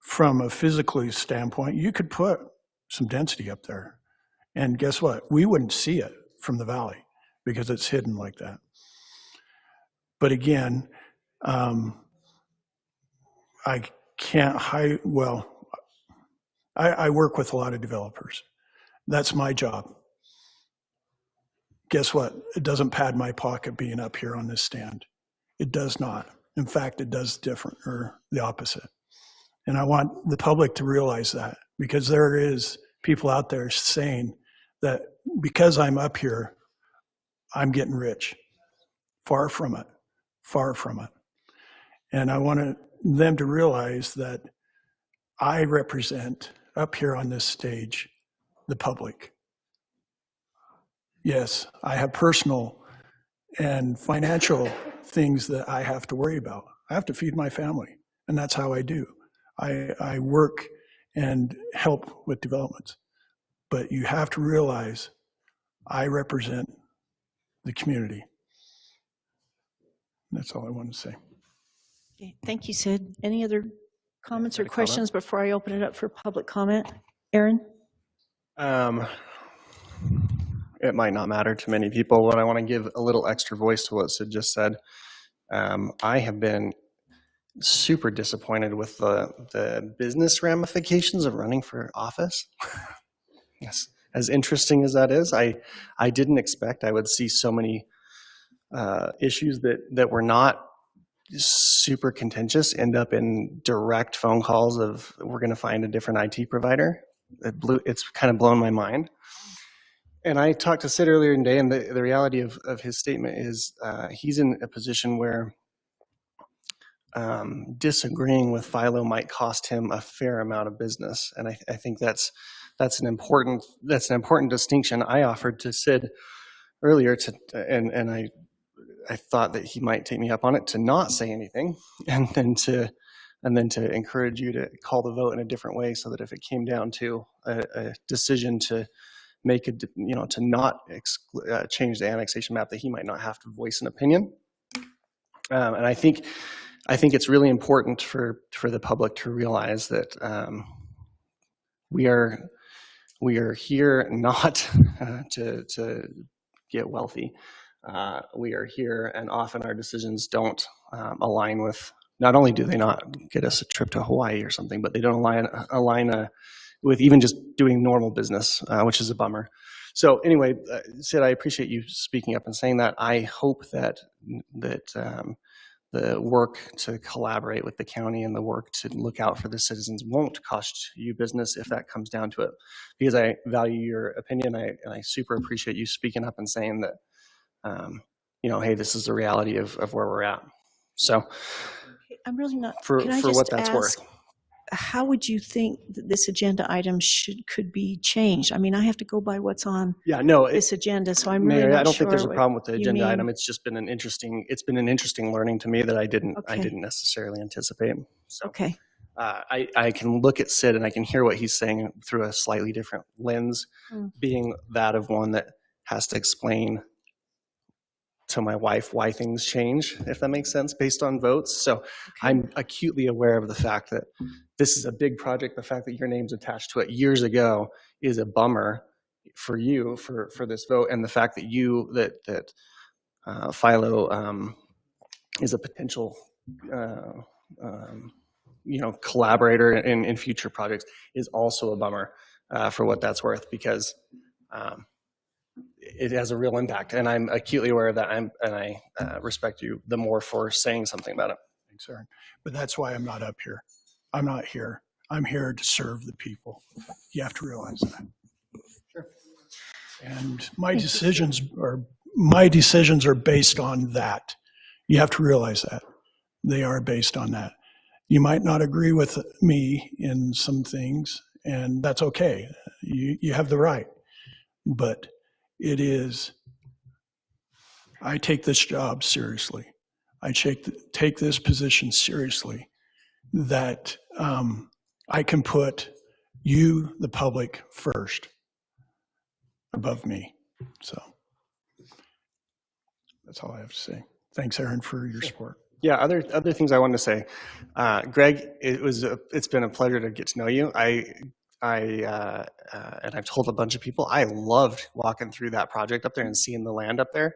from a physically standpoint, you could put some density up there. And guess what? We wouldn't see it from the valley because it's hidden like that. But again, I can't hide, well, I work with a lot of developers. That's my job. Guess what? It doesn't pad my pocket being up here on this stand. It does not. In fact, it does different, or the opposite. And I want the public to realize that, because there is people out there saying that because I'm up here, I'm getting rich. Far from it. Far from it. And I want them to realize that I represent, up here on this stage, the public. Yes, I have personal and financial things that I have to worry about. I have to feed my family, and that's how I do. I work and help with developments. But you have to realize I represent the community. That's all I want to say. Okay, thank you, Sid. Any other comments or questions before I open it up for public comment? Aaron? It might not matter to many people, but I want to give a little extra voice to what Sid just said. I have been super disappointed with the business ramifications of running for office. Yes, as interesting as that is, I didn't expect I would see so many issues that were not super contentious end up in direct phone calls of, we're going to find a different IT provider. It's kind of blown my mind. And I talked to Sid earlier in the day, and the reality of his statement is he's in a position where disagreeing with Philo might cost him a fair amount of business. And I think that's an important distinction. I offered to Sid earlier and I thought that he might take me up on it, to not say anything, and then to encourage you to call the vote in a different way, so that if it came down to a decision to make to not change the annexation map, that he might not have to voice an opinion. And I think it's really important for the public to realize that we are here not to get wealthy. We are here, and often our decisions don't align with, not only do they not get us a trip to Hawaii or something, but they don't align with even just doing normal business, which is a bummer. So anyway, Sid, I appreciate you speaking up and saying that. I hope that the work to collaborate with the county and the work to look out for the citizens won't cost you business if that comes down to it, because I value your opinion. And I super appreciate you speaking up and saying that, hey, this is the reality of where we're at. So I'm really not, for can I what just that's ask, worth. how would you think that this agenda item could be changed? I mean, I have to go by what's on Yeah, no, this agenda, so I'm really Mayor, not I don't sure think there's a what problem with the you agenda mean. item. It's just been an interesting learning to me that I didn't Okay. necessarily anticipate. So, Okay. I can look at Sid and I can hear what he's saying through a slightly different lens, being that of one that has to explain to my wife why things change, if that makes sense, based on votes. So I'm acutely aware of the fact that this is a big project. The fact that your name's attached to it years ago is a bummer for you for this vote, and the fact that Philo is a potential collaborator in future projects is also a bummer for what that's worth, because it has a real impact, and I'm acutely aware of that. I respect you the more for saying something about it. Thanks, Aaron. But that's why I'm not up here. I'm not here. I'm here to serve the people. You have to realize that. Sure. And my decisions are based on that. You have to realize that. They are based on that. You might not agree with me in some things, and that's okay. You have the right. But it is, I take this job seriously. I take this position seriously, that I can put you, the public, first above me. So that's all I have to say. Thanks, Aaron, for your support. Yeah, other things I wanted to say. Greg, it's been a pleasure to get to know you. And I've told a bunch of people, I loved walking through that project up there and seeing the land up there.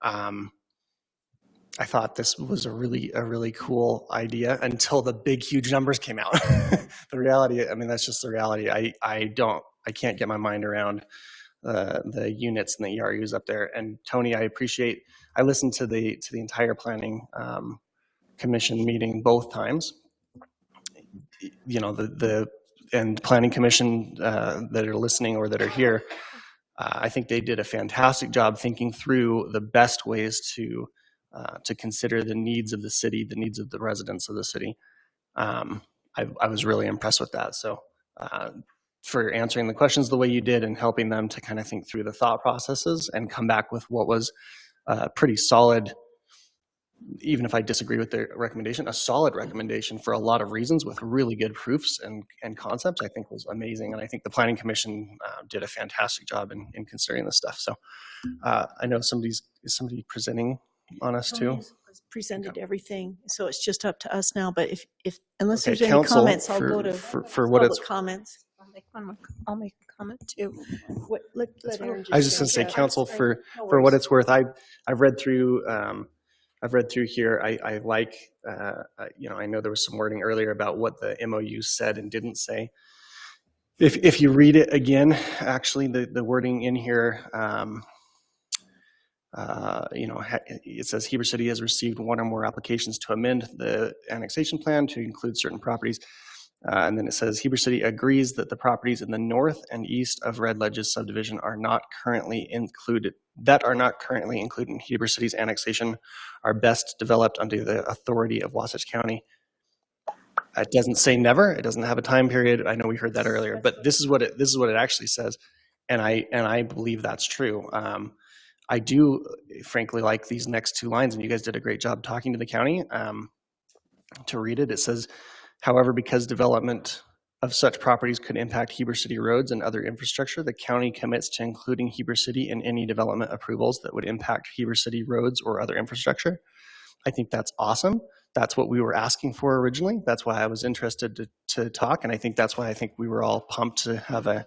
I thought this was a really cool idea until the big, huge numbers came out. The reality, I mean, that's just the reality. I can't get my mind around the units and the ERUs up there. And Tony, I listened to the entire planning commission meeting both times. You know, and planning commission that are listening or that are here, I think they did a fantastic job thinking through the best ways to consider the needs of the city, the needs of the residents of the city. I was really impressed with that. So for answering the questions the way you did and helping them to kind of think through the thought processes and come back with what was pretty solid, even if I disagree with their recommendation, a solid recommendation for a lot of reasons with really good proofs and concepts, I think was amazing. And I think the Planning Commission did a fantastic job in considering this stuff. So I know is somebody presenting on us too? Presented everything, so it's just up to us now. But if unless Okay, there's any council, comments, I'll go to for what it's. public comments. I'll make a comment too. Let Aaron I was just going to say, council, for what it's worth, I've read through here. I like, I know there was some wording earlier about what the MOU said and didn't say. If you read it again, actually, the wording in here, it says Heber City has received one or more applications to amend the annexation plan to include certain properties. And then it says Heber City agrees that the properties in the north and east of Red Ledges subdivision are not currently included in Heber City's annexation, are best developed under the authority of Wasatch County. It doesn't say never. It doesn't have a time period. I know we heard that earlier, but this is what it actually says, and I believe that's true. I do, frankly, like these next two lines, and you guys did a great job talking to the county. To read it, it says, however, because development of such properties could impact Heber City roads and other infrastructure, the county commits to including Heber City in any development approvals that would impact Heber City roads or other infrastructure. I think that's awesome. That's what we were asking for originally. That's why I was interested to talk, and I think that's why I think we were all pumped to have a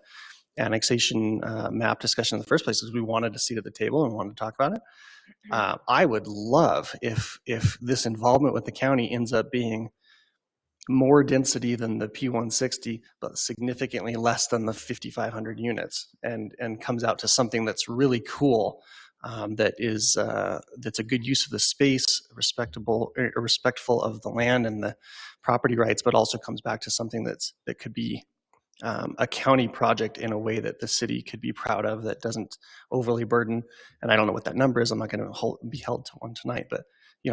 annexation map discussion in the first place, is we wanted a seat at the table and wanted to talk about it. I would love if this involvement with the county ends up being more density than the P160, but significantly less than the 5,500 units, and comes out to something that's really cool, that's a good use of the space, respectful of the land and the property rights, but also comes back to something that could be a county project in a way that the city could be proud of, that doesn't overly burden. And I don't know what that number is. I'm not going to be held to one tonight, but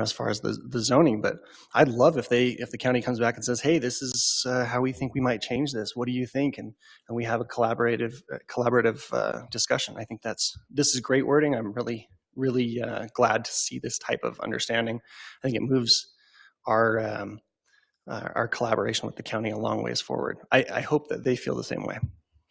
as far as the zoning, but I'd love if the county comes back and says, hey, this is how we think we might change this. What do you think? And we have a collaborative discussion. I think this is great wording. I'm really glad to see this type of understanding. I think it moves our collaboration with the county a long ways forward. I hope that they feel the same way.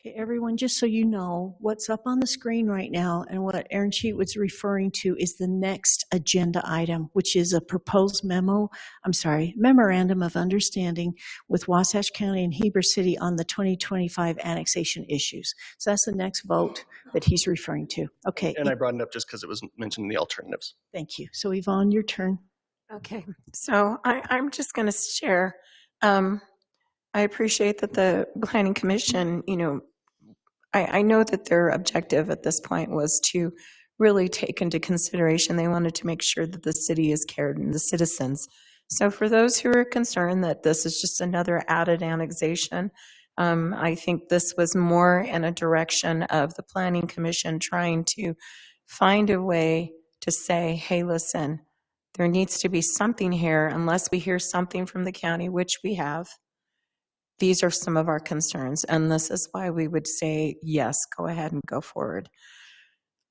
Okay, everyone, just so you know, what's up on the screen right now and what Aaron Cheat was referring to is the next agenda item, which is a proposed memorandum of understanding with Wasatch County and Heber City on the 2025 annexation issues. So that's the next vote that he's referring to. Okay. And I brought it up just because it was mentioned in the alternatives. Thank you. So Yvonne, your turn. Okay, so I'm just going to share. I appreciate that the Planning Commission, I know that their objective at this point was to really take into consideration, they wanted to make sure that the city is cared and the citizens. So for those who are concerned that this is just another added annexation, I think this was more in a direction of the Planning Commission trying to find a way to say, hey, listen, there needs to be something here unless we hear something from the county, which we have. These are some of our concerns, and this is why we would say, yes, go ahead and go forward.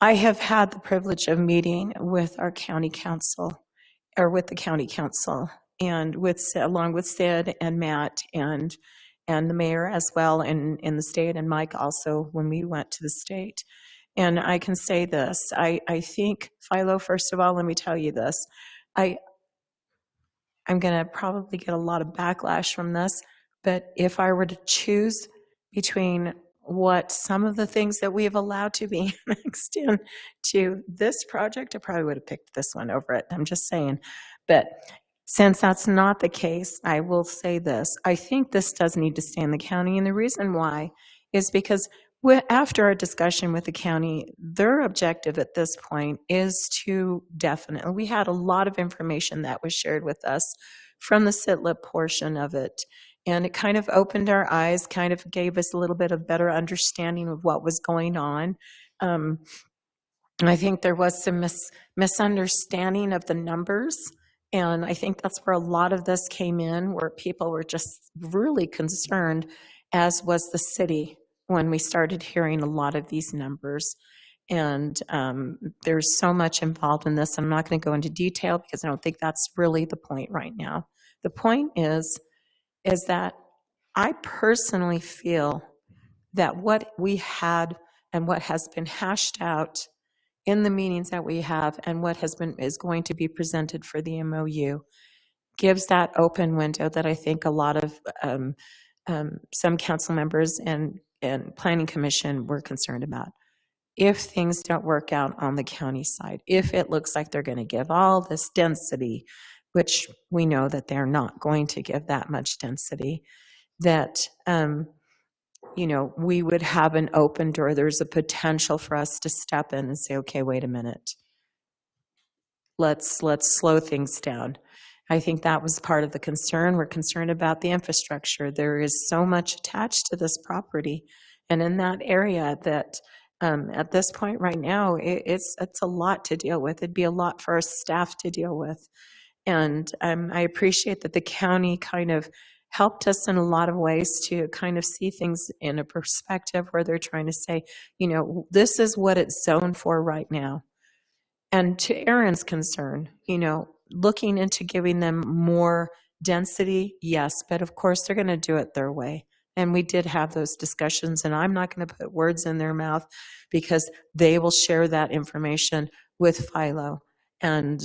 I have had the privilege of meeting with our county council, or with the county council, and along with Sid and Matt and the mayor as well in the state, and Mike also when we went to the state. And I can say this, I think, Philo, first of all, let me tell you this. I'm going to probably get a lot of backlash from this, but if I were to choose between what some of the things that we have allowed to be annexed into this project, I probably would have picked this one over it. I'm just saying. But since that's not the case, I will say this. I think this does need to stay in the county, and the reason why is because after our discussion with the county, their objective at this point is to definitely, we had a lot of information that was shared with us from the SITLA portion of it. And it kind of opened our eyes, kind of gave us a little bit of better understanding of what was going on. I think there was some misunderstanding of the numbers. And I think that's where a lot of this came in, where people were just really concerned, as was the city, when we started hearing a lot of these numbers. And there's so much involved in this. I'm not going to go into detail because I don't think that's really the point right now. The point is that I personally feel that what we had and what has been hashed out in the meetings that we have and what is going to be presented for the MOU gives that open window that I think a lot of some council members and Planning Commission were concerned about. If things don't work out on the county side, if it looks like they're going to give all this density, which we know that they're not going to give that much density, that, we would have an open door. There's a potential for us to step in and say, okay, wait a minute. Let's slow things down. I think that was part of the concern. We're concerned about the infrastructure. There is so much attached to this property. And in that area that at this point right now, it's a lot to deal with. It'd be a lot for our staff to deal with. And I appreciate that the county kind of helped us in a lot of ways to kind of see things in a perspective where they're trying to say, this is what it's zoned for right now. And to Aaron's concern, looking into giving them more density, yes, but of course they're going to do it their way. And we did have those discussions, and I'm not going to put words in their mouth because they will share that information with Philo and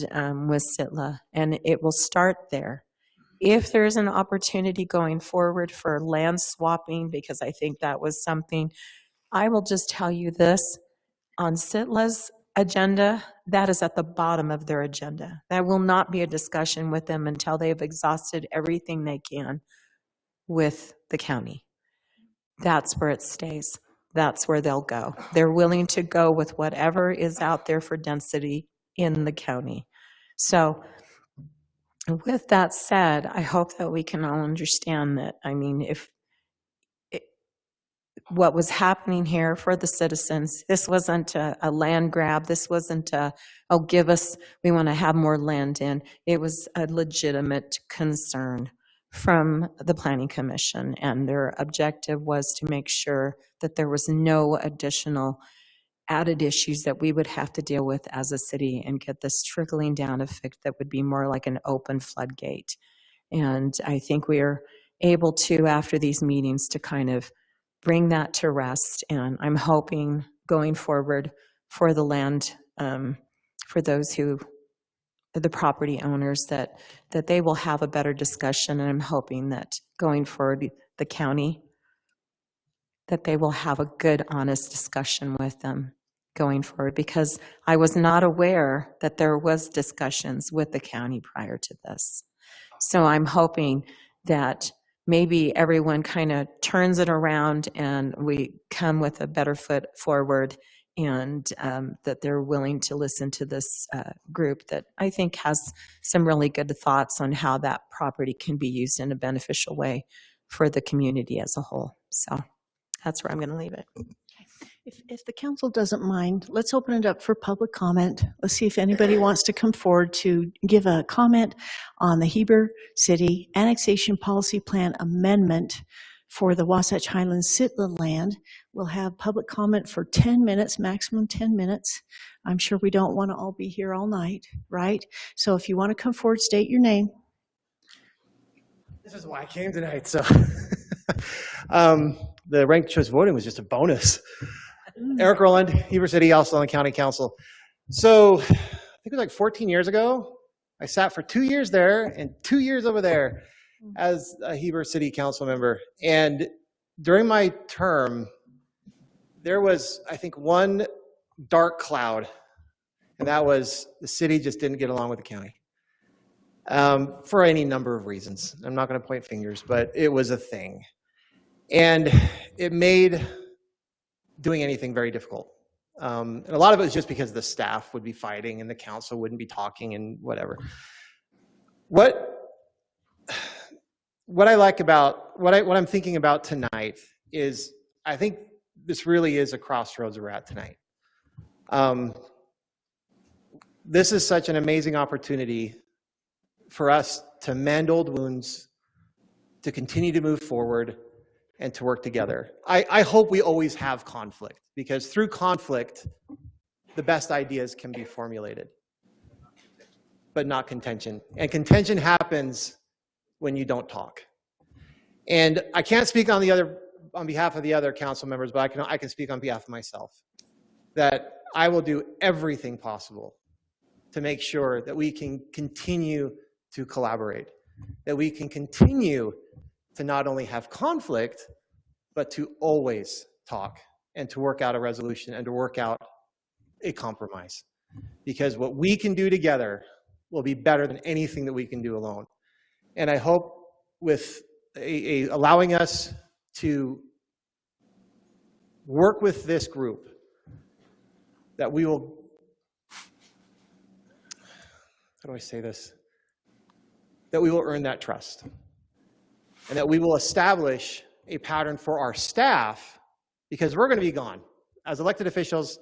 with SITLA, and it will start there. If there's an opportunity going forward for land swapping, because I think that was something, I will just tell you this, on SITLA's agenda, that is at the bottom of their agenda. That will not be a discussion with them until they've exhausted everything they can with the county. That's where it stays. That's where they'll go. They're willing to go with whatever is out there for density in the county. So with that said, I hope that we can all understand that, what was happening here for the citizens. This wasn't a land grab. This wasn't oh, give us, we want to have more land in. It was a legitimate concern from the Planning Commission, and their objective was to make sure that there was no additional added issues that we would have to deal with as a city and get this trickling down effect that would be more like an open floodgate. And I think we are able to, after these meetings, to kind of bring that to rest. And I'm hoping going forward for the land, for those who, the property owners, that they will have a better discussion. And I'm hoping that going forward, the county, that they will have a good, honest discussion with them going forward, because I was not aware that there was discussions with the county prior to this. So I'm hoping that maybe everyone kind of turns it around and we come with a better foot forward, and that they're willing to listen to this group that I think has some really good thoughts on how that property can be used in a beneficial way for the community as a whole. So that's where I'm going to leave it. If the council doesn't mind, let's open it up for public comment. Let's see if anybody wants to come forward to give a comment on the Heber City Annexation Policy Plan Amendment for the Wasatch Highlands SITLA land. We'll have public comment for 10 minutes, maximum 10 minutes. I'm sure we don't want to all be here all night, right? So if you want to come forward, state your name. This is why I came tonight, so. The ranked choice voting was just a bonus. Eric Rowland, Heber City, also on the County Council. So I think it was like 14 years ago, I sat for 2 years there and 2 years over there as a Heber City Council member. And during my term, there was, I think, one dark cloud, and that was the city just didn't get along with the county. For any number of reasons. I'm not going to point fingers, but it was a thing. And it made doing anything very difficult. And a lot of it was just because the staff would be fighting and the council wouldn't be talking and whatever. What I like about, what I'm thinking about tonight is, I think this really is a crossroads we're at tonight. This is such an amazing opportunity for us to mend old wounds, to continue to move forward, and to work together. I hope we always have conflict, because through conflict, the best ideas can be formulated, but not contention. And contention happens when you don't talk. And I can't speak on behalf of the other council members, but I can speak on behalf of myself, that I will do everything possible to make sure that we can continue to collaborate, that we can continue to not only have conflict, but to always talk and to work out a resolution and to work out a compromise. Because what we can do together will be better than anything that we can do alone. And I hope with allowing us to work with this group, that we will, how do I say this? That we will earn that trust. And that we will establish a pattern for our staff, because we're going to be gone. As elected officials,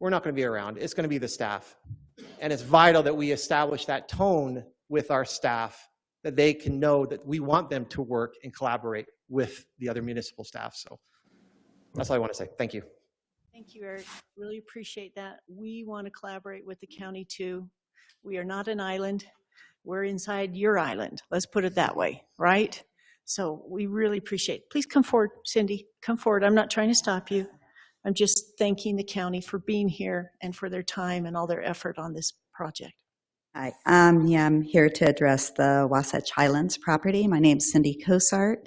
we're not going to be around. It's going to be the staff. And it's vital that we establish that tone with our staff, that they can know that we want them to work and collaborate with the other municipal staff. So that's all I want to say. Thank you. Thank you, Eric. Really appreciate that. We want to collaborate with the county too. We are not an island. We're inside your island. Let's put it that way, right? So we really appreciate it. Please come forward, Cindy. Come forward. I'm not trying to stop you. I'm just thanking the county for being here and for their time and all their effort on this project. Hi, I'm here to address the Wasatch Highlands property. My name's Cindy Cosart,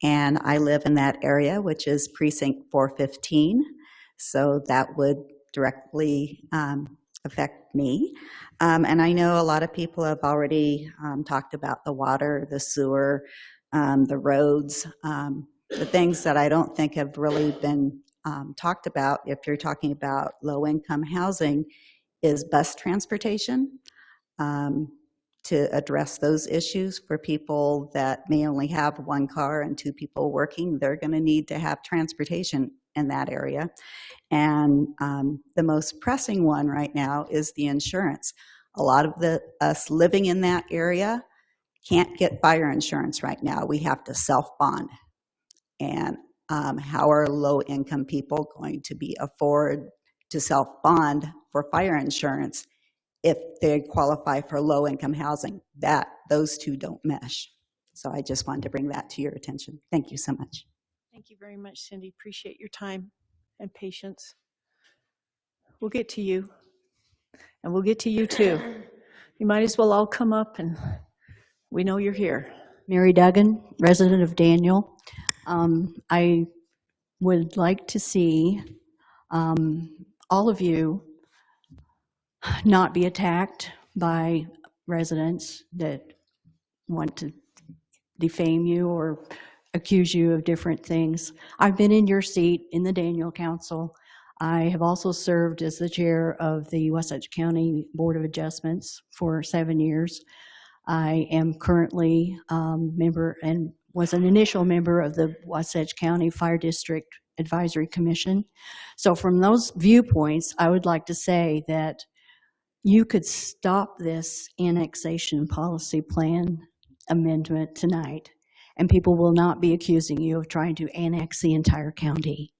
and I live in that area, which is precinct 415. So that would directly affect me. And I know a lot of people have already talked about the water, the sewer, the roads, the things that I don't think have really been talked about, if you're talking about low-income housing, is bus transportation. to address those issues for people that may only have one car and two people working. They're going to need to have transportation in that area. And the most pressing one right now is the insurance. A lot of us living in that area can't get fire insurance right now. We have to self-bond. And how are low-income people going to be afford to self-bond for fire insurance if they qualify for low-income housing? Those two don't mesh. So I just wanted to bring that to your attention. Thank you so much. Thank you very much, Cindy. Appreciate your time and patience. We'll get to you, and we'll get to you too. You might as well all come up, and we know you're here. Mary Duggan, resident of Daniel. I would like to see all of you not be attacked by residents that want to defame you or accuse you of different things. I've been in your seat in the Daniel Council. I have also served as the chair of the Wasatch County Board of Adjustments for 7 years. I am currently member and was an initial member of the Wasatch County Fire District Advisory Commission. So from those viewpoints, I would like to say that you could stop this annexation policy plan amendment tonight, and people will not be accusing you of trying to annex the entire county.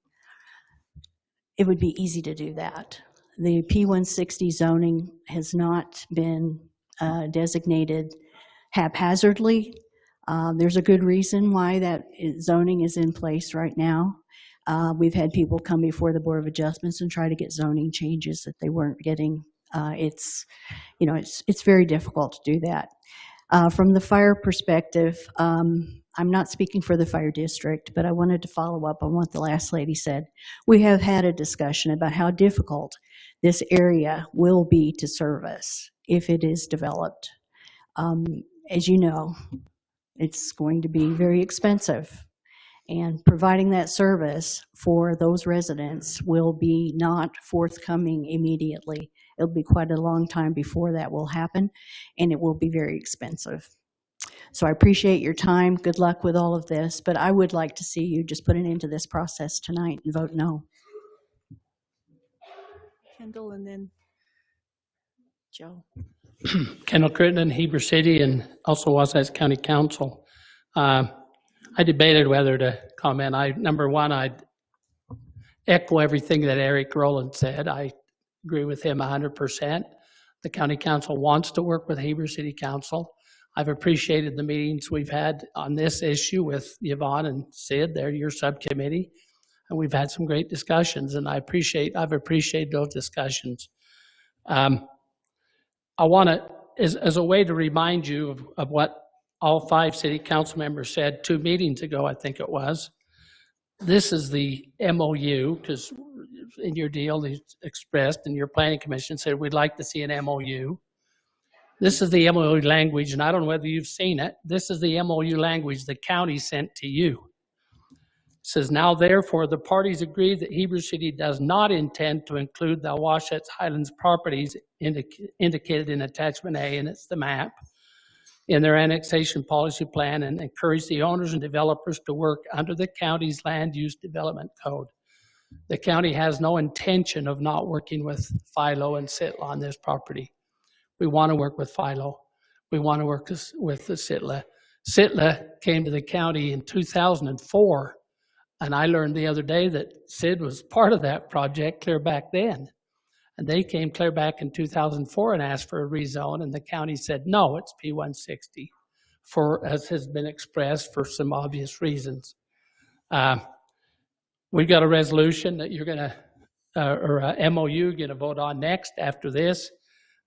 It would be easy to do that. The P160 zoning has not been designated haphazardly. There's a good reason why that zoning is in place right now. We've had people come before the Board of Adjustments and try to get zoning changes that they weren't getting. It's very difficult to do that. From the fire perspective, I'm not speaking for the fire district, but I wanted to follow up on what the last lady said. We have had a discussion about how difficult this area will be to service if it is developed. As you know, it's going to be very expensive, and providing that service for those residents will be not forthcoming immediately. It'll be quite a long time before that will happen, and it will be very expensive. So I appreciate your time. Good luck with all of this, but I would like to see you just put an end to this process tonight and vote no. Kendall and then Joe. Kendall Crittenden, Heber City, and also Wasatch County Council. I debated whether to comment. Number one, I'd echo everything that Eric Rowland said. I agree with him 100%. The County Council wants to work with Heber City Council. I've appreciated the meetings we've had on this issue with Yvonne and Sid. They're your subcommittee, and we've had some great discussions, and I've appreciated those discussions. I want to, as a way to remind you of what all 5 city council members said 2 meetings ago, I think it was. This is the MOU, because in your deal, they expressed, and your planning commission said, we'd like to see an MOU. This is the MOU language, and I don't know whether you've seen it. This is the MOU language the county sent to you. It says, now therefore, the parties agree that Heber City does not intend to include the Wasatch Highlands properties indicated in Attachment A, and it's the map, in their annexation policy plan, and encourage the owners and developers to work under the county's land use development code. The county has no intention of not working with Philo and SITLA on this property. We want to work with Philo. We want to work with the SITLA. SITLA came to the county in 2004, and I learned the other day that Sid was part of that project clear back then. And they came clear back in 2004 and asked for a rezone, and the county said, no, it's P160, as has been expressed for some obvious reasons. We've got a resolution that you're going to, or a MOU you're going to vote on next after this.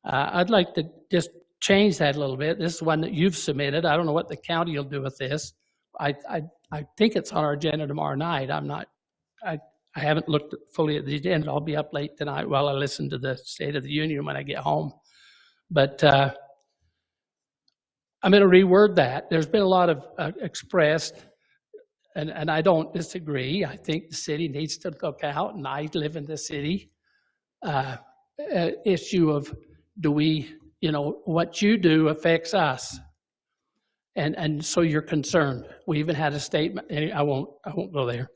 I'd like to just change that a little bit. This is one that you've submitted. I don't know what the county will do with this. I think it's on our agenda tomorrow night. I haven't looked fully at the agenda. I'll be up late tonight while I listen to the State of the Union when I get home. But I'm going to reword that. There's been a lot of expressed, and I don't disagree. I think the city needs to look out, and I live in the city. Issue of, do we you know, what you do affects us. And so you're concerned. We even had a statement, I won't go there.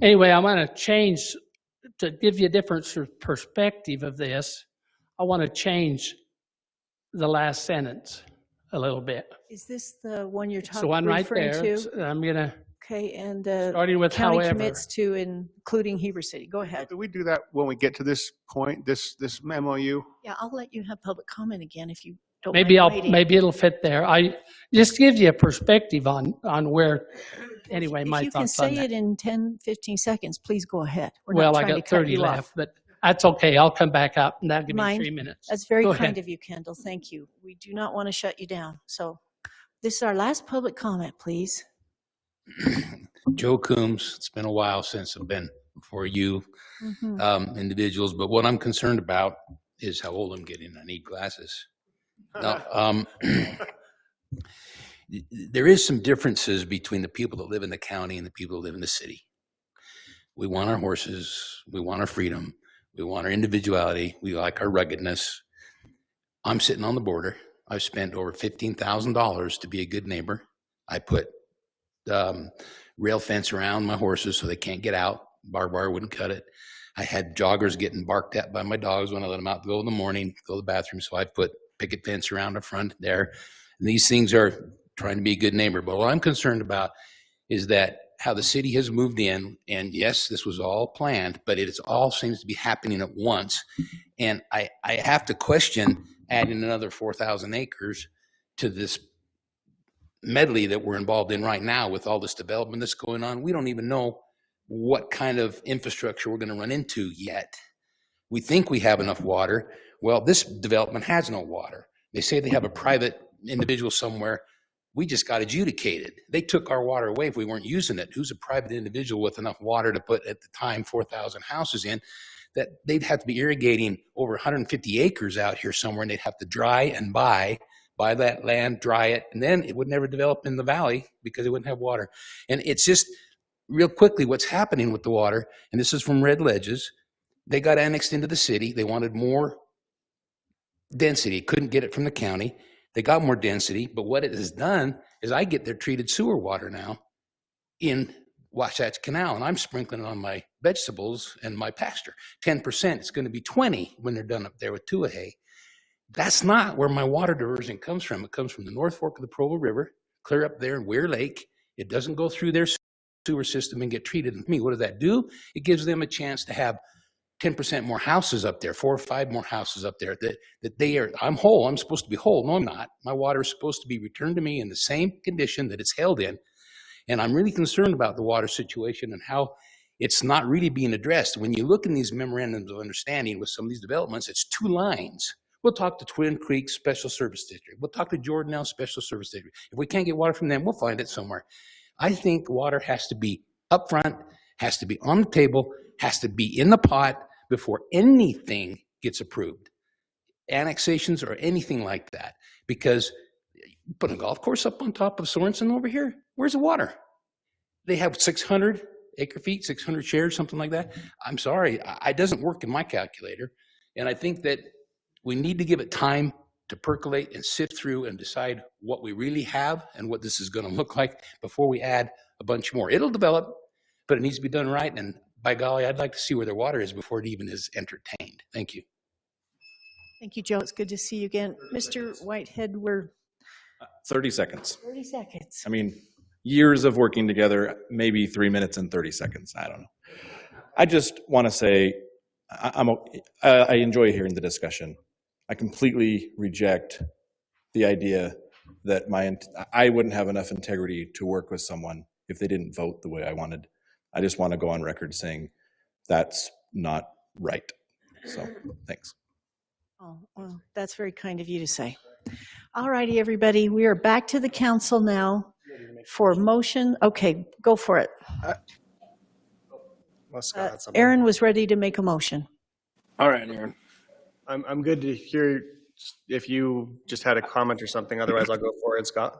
Anyway, I want to change, to give you a different perspective of this, I want to change the last sentence a little bit. Is this the one you're So one right referring there, to? I'm going to, Okay, and starting with county however. commits to including Heber City. Go ahead. Do we do that when we get to this point, this MOU? Yeah, I'll let you have public comment again if you don't maybe mind waiting. maybe it'll fit there. I just give you a perspective on where, anyway, my If you can thoughts on say that. it in 10, 15 seconds, please go ahead. We're Well, not I trying to got cut 30 you left, off. but that's okay. I'll come back up and that'll give me Mind? 3 minutes. That's very Go kind ahead. of you, Kendall. Thank you. We do not want to shut you down. So this is our last public comment, please. Joe Coombs, it's been a while since I've been before you individuals, but what I'm concerned about is how old I'm getting. I need glasses. No, there is some differences between the people that live in the county and the people that live in the city. We want our horses, we want our freedom, we want our individuality, we like our ruggedness. I'm sitting on the border. I've spent over $15,000 to be a good neighbor. I put rail fence around my horses so they can't get out. Barbed wire wouldn't cut it. I had joggers getting barked at by my dogs when I let them out to go in the morning, go to the bathroom. So I put picket fence around the front there. And these things are trying to be a good neighbor. But what I'm concerned about is that how the city has moved in, and yes, this was all planned, but it all seems to be happening at once. And I have to question adding another 4,000 acres to this medley that we're involved in right now with all this development that's going on. We don't even know what kind of infrastructure we're going to run into yet. We think we have enough water. Well, this development has no water. They say they have a private individual somewhere. We just got adjudicated. They took our water away if we weren't using it. Who's a private individual with enough water to put, at the time, 4,000 houses in, that they'd have to be irrigating over 150 acres out here somewhere, and they'd have to dry and buy that land, dry it, and then it would never develop in the valley because it wouldn't have water. And it's just real quickly what's happening with the water, and this is from Red Ledges. They got annexed into the city. They wanted more density. Couldn't get it from the county. They got more density, but what it has done is I get their treated sewer water now in Wasatch Canal, and I'm sprinkling it on my vegetables and my pasture. 10%, it's going to be 20 when they're done up there with Tuahey. That's not where my water diversion comes from. It comes from the North Fork of the Provo River, clear up there in Weir Lake. It doesn't go through their sewer system and get treated. And me, what does that do? It gives them a chance to have 10% more houses up there, 4 or 5 more houses up there that they are, I'm whole, I'm supposed to be whole. No, I'm not. My water is supposed to be returned to me in the same condition that it's held in. And I'm really concerned about the water situation and how it's not really being addressed. When you look in these memorandums of understanding with some of these developments, it's 2 lines. We'll talk to Twin Creek Special Service District. We'll talk to Jordanelle Special Service District. If we can't get water from them, we'll find it somewhere. I think water has to be upfront, has to be on the table, has to be in the pot before anything gets approved. Annexations or anything like that. Because put a golf course up on top of Sorensen over here, where's the water? They have 600 acre feet, 600 shares, something like that. I'm sorry, it doesn't work in my calculator. And I think that we need to give it time to percolate and sift through and decide what we really have and what this is going to look like before we add a bunch more. It'll develop, but it needs to be done right. And by golly, I'd like to see where their water is before it even is entertained. Thank you. Thank you, Joe. It's good to see you again. Mr. Whitehead, we're 30 seconds. 30 seconds. I mean, years of working together, maybe 3 minutes and 30 seconds. I don't know. I just want to say I enjoy hearing the discussion. I completely reject the idea that I wouldn't have enough integrity to work with someone if they didn't vote the way I wanted. I just want to go on record saying that's not right. So, thanks. Oh, well, that's very kind of you to say. All righty, everybody. We are back to the council now for motion. Okay, go for it. Aaron was ready to make a motion. All right, Aaron. I'm good to hear if you just had a comment or something. Otherwise, I'll go for it, Scott.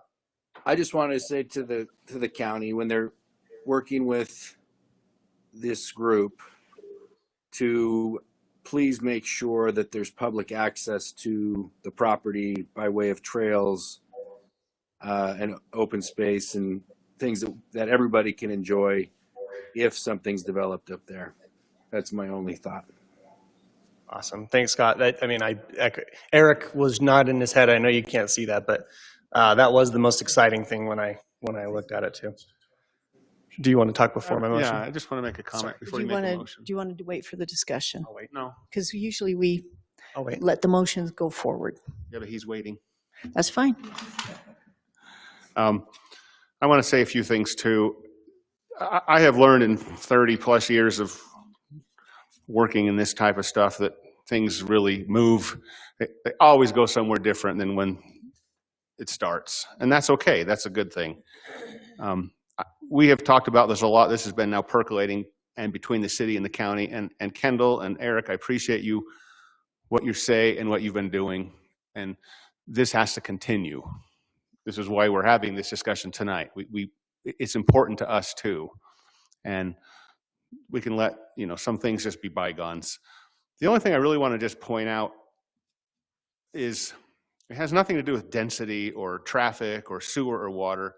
I just wanted to say to the county, when they're working with this group to please make sure that there's public access to the property by way of trails and open space and things that everybody can enjoy if something's developed up there. That's my only thought. Awesome. Thanks, Scott. Eric was nodding his head. I know you can't see that, but that was the most exciting thing when I looked at it too. Do you want to talk before my motion? Yeah, I just want to make a comment before Do you you make a want to, motion. do you want to wait for the discussion? Oh, wait, no. Because usually we Oh, wait. let the motions go forward. Yeah, but he's waiting. That's fine. I want to say a few things too. I have learned in 30 plus years of working in this type of stuff that things really move. They always go somewhere different than when it starts. And that's okay. That's a good thing. We have talked about this a lot. This has been now percolating and between the city and the county. And Kendall and Eric, I appreciate you, what you say and what you've been doing. And this has to continue. This is why we're having this discussion tonight. It's important to us too. And we can let, some things just be bygones. The only thing I really want to just point out is it has nothing to do with density or traffic or sewer or water.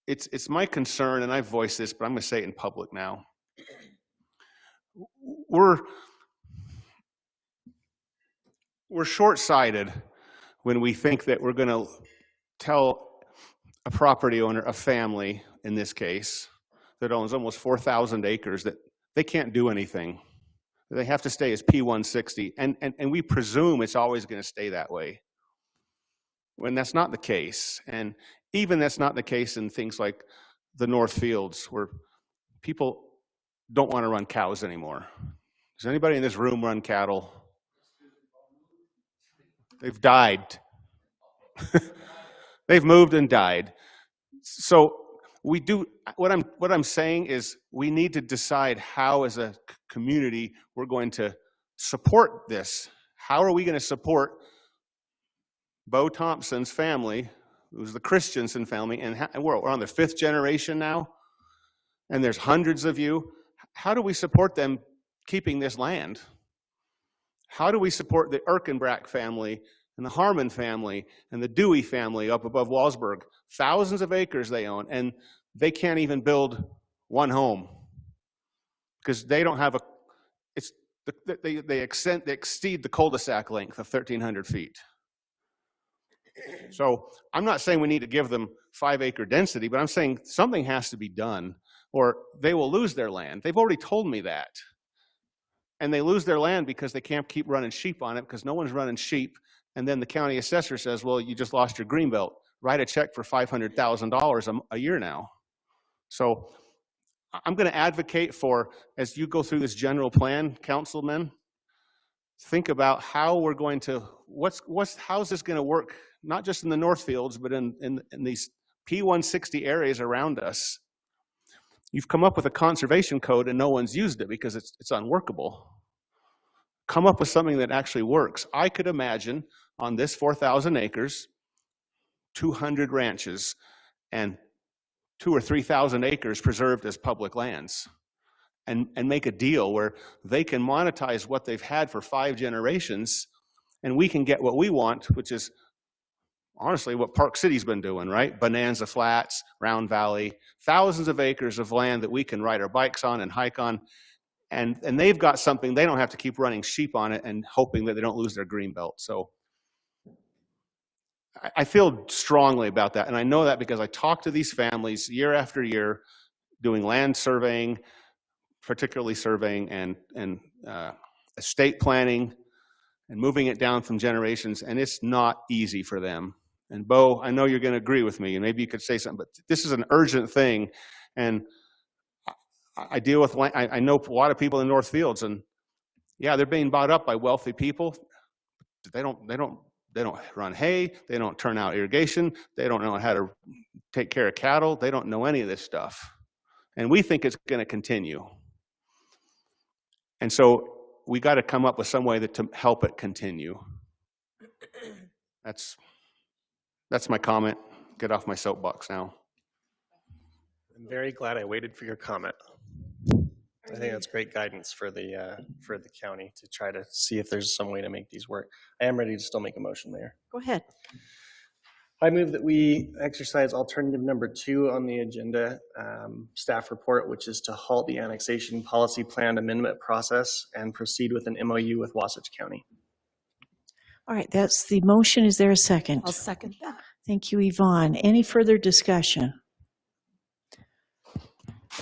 It's my concern, and I've voiced this, but I'm going to say it in public now. We're short-sighted when we think that we're going to tell a property owner, a family in this case, that owns almost 4,000 acres, that they can't do anything. They have to stay as P160, and we presume it's always going to stay that way, when that's not the case. And even that's not the case in things like the North Fields, where people don't want to run cows anymore. Does anybody in this room run cattle? They've died. They've moved and died. So we do, what I'm saying is we need to decide how as a community we're going to support this. How are we going to support Bo Thompson's family, who's the Christensen family, and we're on the 5th generation now, and there's hundreds of you. How do we support them keeping this land? How do we support the Erkenbrack family and the Harmon family and the Dewey family up above Walsburg? Thousands of acres they own, and they can't even build one home because they don't have they exceed the cul-de-sac length of 1,300 feet. So I'm not saying we need to give them 5-acre density, but I'm saying something has to be done or they will lose their land. They've already told me that. And they lose their land because they can't keep running sheep on it because no one's running sheep. And then the county assessor says, well, you just lost your greenbelt. Write a check for $500,000 a year now. So I'm going to advocate for, as you go through this general plan, councilmen, think about how we're going to, how's this going to work, not just in the Northfields, but in these P160 areas around us. You've come up with a conservation code and no one's used it because it's unworkable. Come up with something that actually works. I could imagine on this 4,000 acres, 200 ranches and 2,000 or 3,000 acres preserved as public lands, and make a deal where they can monetize what they've had for 5 generations, and we can get what we want, which is honestly what Park City's been doing, right? Bonanza Flats, Round Valley, thousands of acres of land that we can ride our bikes on and hike on, and they've got something. They don't have to keep running sheep on it and hoping that they don't lose their green belt. So I feel strongly about that, and I know that because I talk to these families year after year doing land surveying, particularly surveying and estate planning and moving it down from generations, and it's not easy for them. And Bo, I know you're going to agree with me, and maybe you could say something, but this is an urgent thing, and I deal with, I know a lot of people in North Fields, and yeah, they're being bought up by wealthy people. They don't run hay, they don't turn out irrigation, they don't know how to take care of cattle, they don't know any of this stuff. And we think it's going to continue. And so we got to come up with some way to help it continue. That's my comment. Get off my soapbox now. I'm very glad I waited for your comment. I think that's great guidance for the county to try to see if there's some way to make these work. I am ready to still make a motion, Mayor. Go ahead. I move that we exercise alternative number 2 on the agenda, staff report, which is to halt the annexation policy plan amendment process and proceed with an MOU with Wasatch County. All right, that's the motion. Is there a second? I'll second that. Thank you, Yvonne. Any further discussion?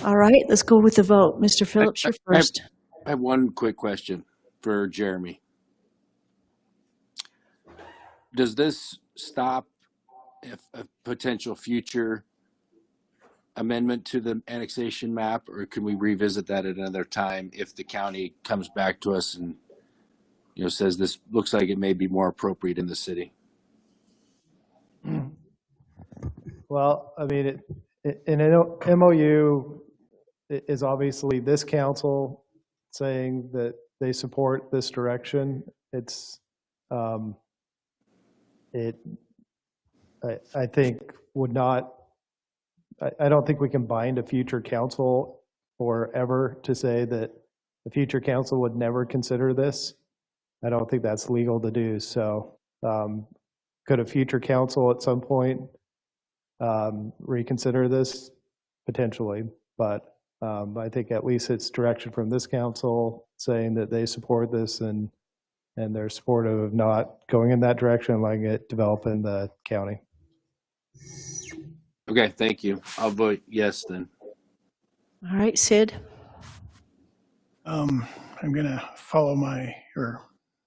All right, let's go with the vote. Mr. Phillips, you're first. I have one quick question for Jeremy. Does this stop a potential future amendment to the annexation map, or can we revisit that at another time if the county comes back to us and says this looks like it may be more appropriate in the city? Well, I mean, an MOU is obviously this council saying that they support this direction. I think would not, I don't think we can bind a future council or ever to say that the future council would never consider this. I don't think that's legal to do. So could a future council at some point reconsider this? Potentially, but I think at least it's direction from this council saying that they support this and they're supportive of not going in that direction and letting it develop in the county. Okay, thank you. I'll vote yes then. All right, Sid. I'm going to follow or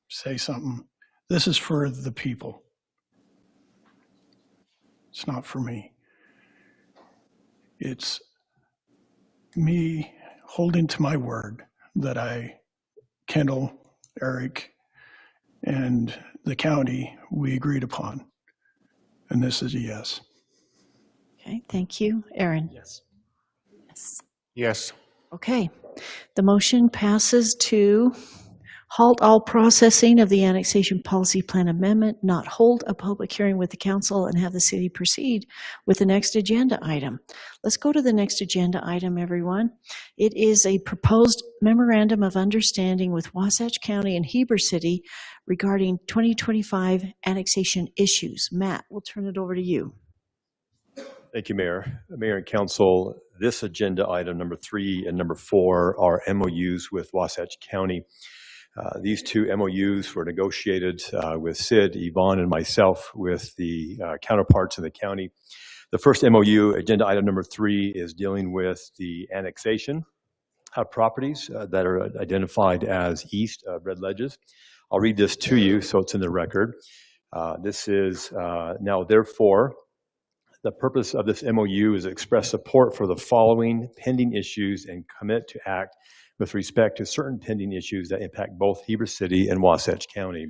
say something. This is for the people. It's not for me. It's me holding to my word that Kendall, Eric, and the county, we agreed upon. And this is a yes. Okay, thank you. Aaron? Yes. Yes. Yes. Okay. The motion passes to halt all processing of the annexation policy plan amendment, not hold a public hearing with the council, and have the city proceed with the next agenda item. Let's go to the next agenda item, everyone. It is a proposed memorandum of understanding with Wasatch County and Heber City regarding 2025 annexation issues. Matt, we'll turn it over to you. Thank you, Mayor. Mayor and Council, this agenda item number 3 and number 4 are MOUs with Wasatch County. These 2 MOUs were negotiated with Sid, Yvonne, and myself with the counterparts in the county. The first MOU, agenda item number 3, is dealing with the annexation of properties that are identified as east of Red Ledges. I'll read this to you so it's in the record. This is now, therefore, the purpose of this MOU is to express support for the following pending issues and commit to act with respect to certain pending issues that impact both Heber City and Wasatch County.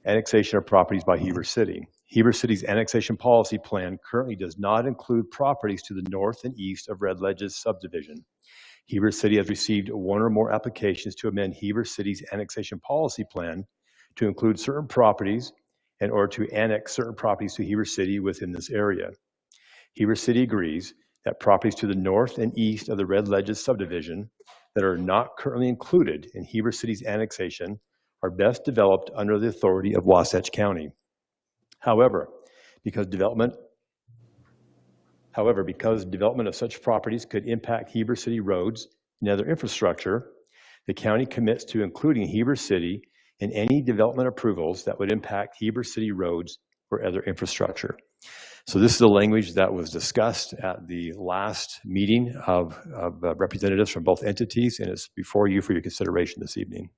Annexation of properties by Heber City. Heber City's annexation policy plan currently does not include properties to the north and east of Red Ledges subdivision. Heber City has received 1 or more applications to amend Heber City's annexation policy plan to include certain properties in order to annex certain properties to Heber City within this area. Heber City agrees that properties to the north and east of the Red Ledges subdivision that are not currently included in Heber City's annexation are best developed under the authority of Wasatch County. However, because development of such properties could impact Heber City roads and other infrastructure, the county commits to including Heber City in any development approvals that would impact Heber City roads or other infrastructure. So this is the language that was discussed at the last meeting of representatives from both entities, and it's before you for your consideration this evening.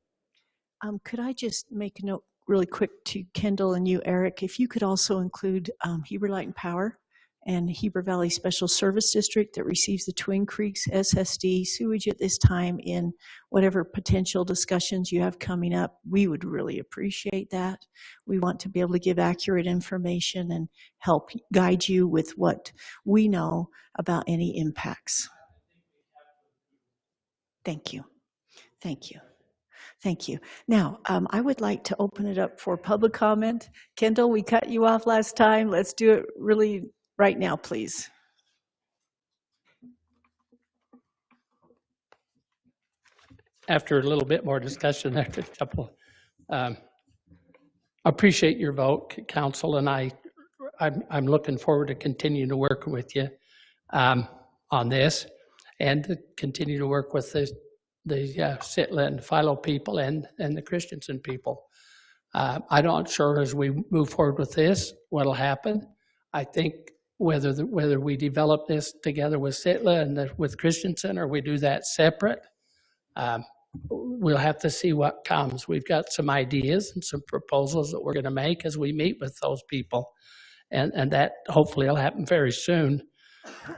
Could I just make a note really quick to Kendall and you, Eric, if you could also include Heber Light and Power and Heber Valley Special Service District that receives the Twin Creeks SSD sewage at this time in whatever potential discussions you have coming up. We would really appreciate that. We want to be able to give accurate information and help guide you with what we know about any impacts. Thank you. Thank you. Thank you. Now, I would like to open it up for public comment. Kendall, we cut you off last time. Let's do it really right now, please. after a little bit more discussion, after a couple, appreciate your vote, council, and I'm looking forward to continuing to work with you on this, and to continue to work with the SITLA and Philo people and the Christensen people. I'm not sure as we move forward with this what'll happen. I think whether we develop this together with SITLA and with Christensen, or we do that separate, we'll have to see what comes. We've got some ideas and some proposals that we're going to make as we meet with those people, and that hopefully will happen very soon.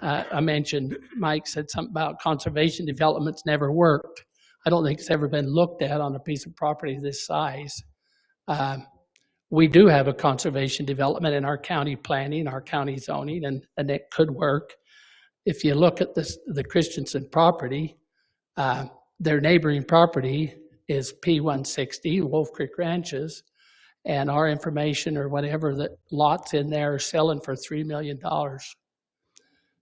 I mentioned, Mike said something about conservation development's never worked. I don't think it's ever been looked at on a piece of property this size. We do have a conservation development in our county planning, our county zoning, and it could work. If you look at the Christensen property, their neighboring property is P160, Wolf Creek Ranches, and our information or whatever that lots in there are selling for $3 million.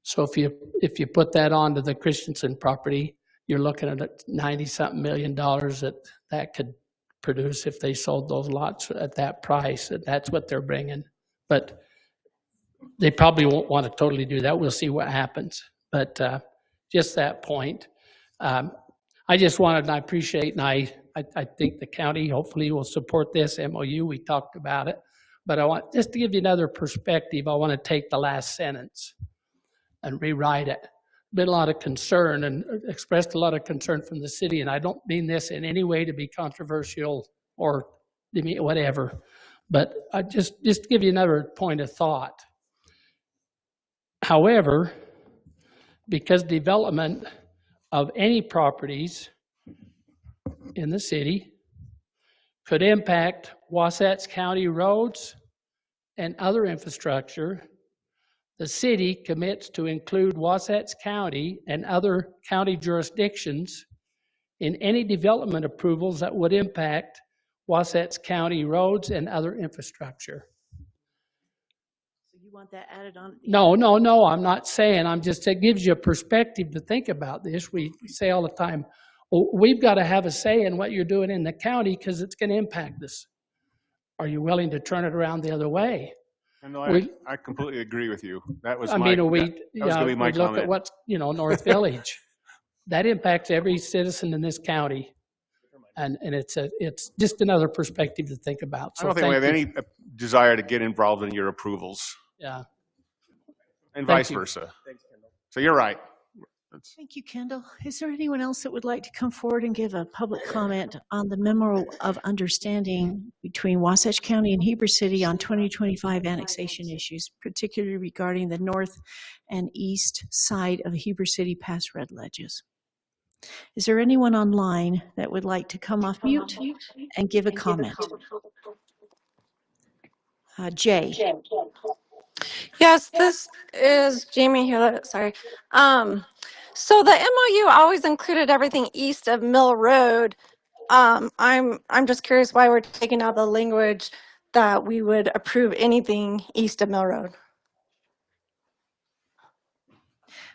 So if you put that onto the Christensen property, you're looking at $90-something million that could produce if they sold those lots at that price. And that's what they're bringing. But they probably won't want to totally do that. We'll see what happens. But just that point. I just wanted, and I appreciate, and I think the county hopefully will support this MOU. We talked about it. But I want, just to give you another perspective, I want to take the last sentence and rewrite it. Been a lot of concern and expressed a lot of concern from the city, and I don't mean this in any way to be controversial or whatever, but I just to give you another point of thought. However, because development of any properties in the city could impact Wasatch County roads and other infrastructure, the city commits to include Wasatch County and other county jurisdictions in any development approvals that would impact Wasatch County roads and other infrastructure. So you want that added on? No, I'm not saying. I'm just, it gives you a perspective to think about this. We say all the time, well, we've got to have a say in what you're doing in the county because it's going to impact us. Are you willing to turn it around the other way? And no, I completely agree with you. That was my comment. Look at what's, North Village. That impacts every citizen in this county. And it's just another perspective to think about. So I don't think we have any desire to get involved in your approvals. Yeah. And vice versa. Thanks, Kendall. So you're right. Thank you, Kendall. Is there anyone else that would like to come forward and give a public comment on the memo of understanding between Wasatch County and Heber City on 2025 annexation issues, particularly regarding the north and east side of Heber City past Red Ledges? Is there anyone online that would like to come off mute and give a comment? Jay. Yes, this is Jamie Hewlett. Sorry. So the MOU always included everything east of Mill Road. I'm just curious why we're taking out the language that we would approve anything east of Mill Road.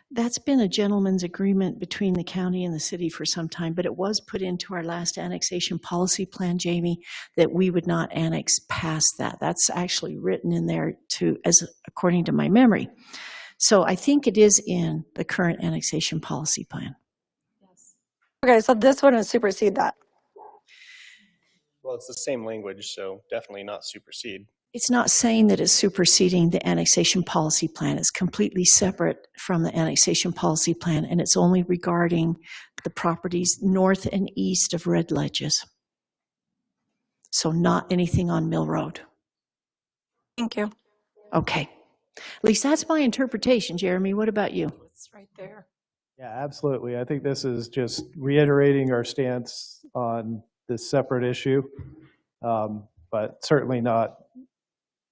That's been a gentleman's agreement between the county and the city for some time, but it was put into our last annexation policy plan, Jamie, that we would not annex past that. That's actually written in there according to my memory. So I think it is in the current annexation policy plan. Yes. Okay, so this wouldn't supersede that. Well, it's the same language, so definitely not supersede. It's not saying that it's superseding the annexation policy plan. It's completely separate from the annexation policy plan, and it's only regarding the properties north and east of Red Ledges. So not anything on Mill Road. Thank you. Okay. At least that's my interpretation, Jeremy. What about you? It's right there. Yeah, absolutely. I think this is just reiterating our stance on this separate issue, but certainly not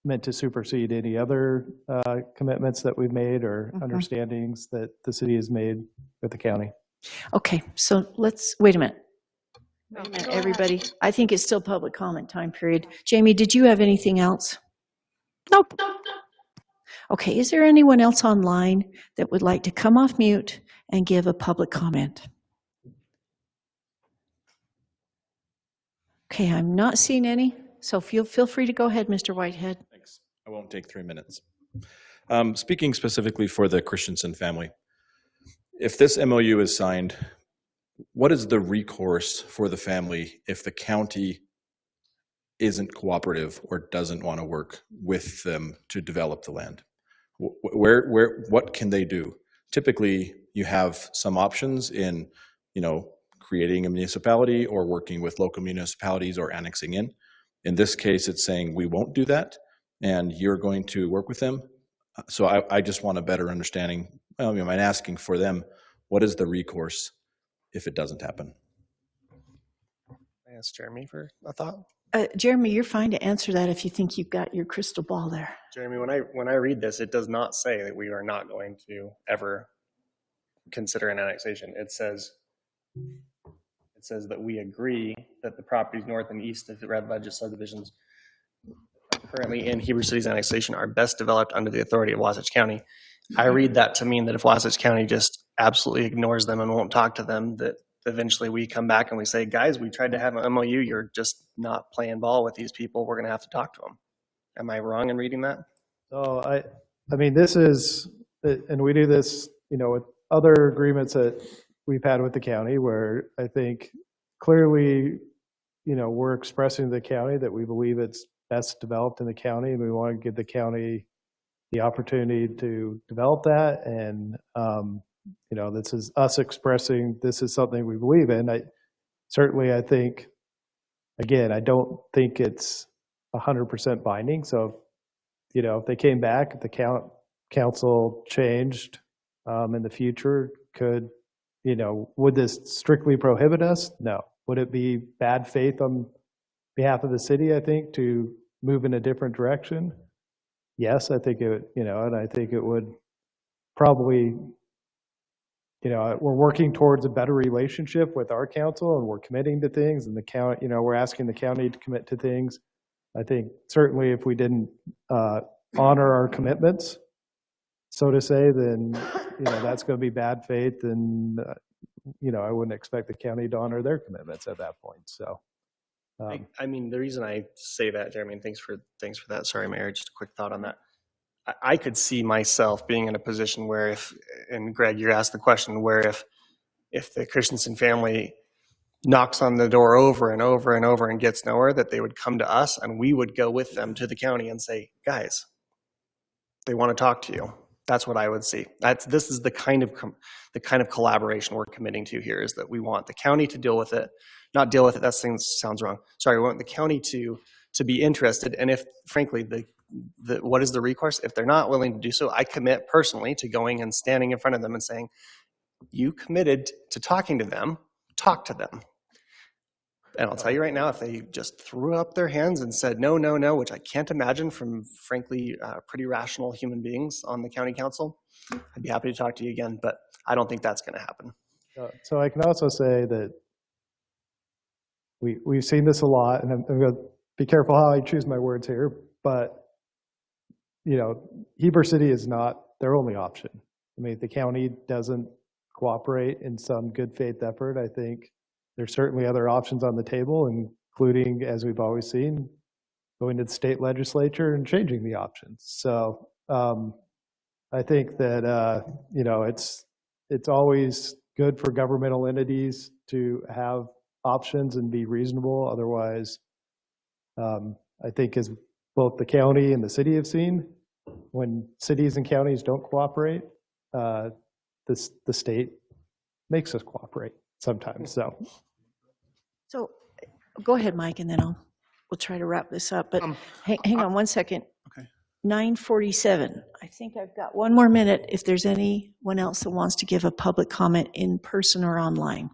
meant to supersede any other commitments that we've made or understandings that the city has made with the county. Okay, so let's, wait a minute. Wait a minute, everybody. I think it's still public comment time period. Jamie, did you have anything else? Nope. Okay, is there anyone else online that would like to come off mute and give a public comment? Okay, I'm not seeing any, so feel free to go ahead, Mr. Whitehead. Thanks. I won't take 3 minutes. Speaking specifically for the Christensen family, if this MOU is signed, what is the recourse for the family if the county isn't cooperative or doesn't want to work with them to develop the land? What can they do? Typically, you have some options in, creating a municipality or working with local municipalities or annexing in. In this case, it's saying we won't do that, and you're going to work with them. So I just want a better understanding. I'm asking for them, what is the recourse if it doesn't happen? I ask Jeremy for a thought. Jeremy, you're fine to answer that if you think you've got your crystal ball there. Jeremy, when I read this, it does not say that we are not going to ever consider an annexation. It says that we agree that the properties north and east of the Red Ledges subdivisions currently in Heber City's annexation are best developed under the authority of Wasatch County. I read that to mean that if Wasatch County just absolutely ignores them and won't talk to them, that eventually we come back and we say, guys, we tried to have an MOU, you're just not playing ball with these people, we're going to have to talk to them. Am I wrong in reading that? So I mean, this is, and we do this, with other agreements that we've had with the county where I think clearly, we're expressing to the county that we believe it's best developed in the county, and we want to give the county the opportunity to develop that. And, this is us expressing this is something we believe in. I think, again, I don't think it's 100% binding. So, if they came back, if the council changed in the future, would this strictly prohibit us? No. Would it be bad faith on behalf of the city, I think, to move in a different direction? Yes, I think it would, and I think it would probably, we're working towards a better relationship with our council, and we're committing to things, and the county, we're asking the county to commit to things. I think certainly if we didn't honor our commitments, so to say, then, that's going to be bad faith, and, I wouldn't expect the county to honor their commitments at that point. So, I mean, the reason I say that, Jeremy, and thanks for that. Sorry, Mayor, just a quick thought on that. I could see myself being in a position where and Greg, you asked the question, where if the Christensen family knocks on the door over and over and over and gets nowhere, that they would come to us and we would go with them to the county and say, guys, they want to talk to you. That's what I would see. This is the kind of collaboration we're committing to here, is that we want the county to deal with it, not deal with it. That sounds wrong. Sorry, we want the county to be interested. And if, frankly, what is the recourse? If they're not willing to do so, I commit personally to going and standing in front of them and saying, you committed to talking to them, talk to them. And I'll tell you right now, if they just threw up their hands and said, no, no, no, which I can't imagine from, frankly, pretty rational human beings on the county council, I'd be happy to talk to you again, but I don't think that's going to happen. So I can also say that we've seen this a lot, and I'm going to be careful how I choose my words here, but, Heber City is not their only option. I mean, if the county doesn't cooperate in some good faith effort, I think there's certainly other options on the table, including, as we've always seen, going to the state legislature and changing the options. So I think that, it's always good for governmental entities to have options and be reasonable. Otherwise, I think as both the county and the city have seen, when cities and counties don't cooperate, the state makes us cooperate sometimes. So go ahead, Mike, and then we'll try to wrap this up. But hang on one second. Okay. 9:47. I think I've got one more minute if there's anyone else that wants to give a public comment in person or online.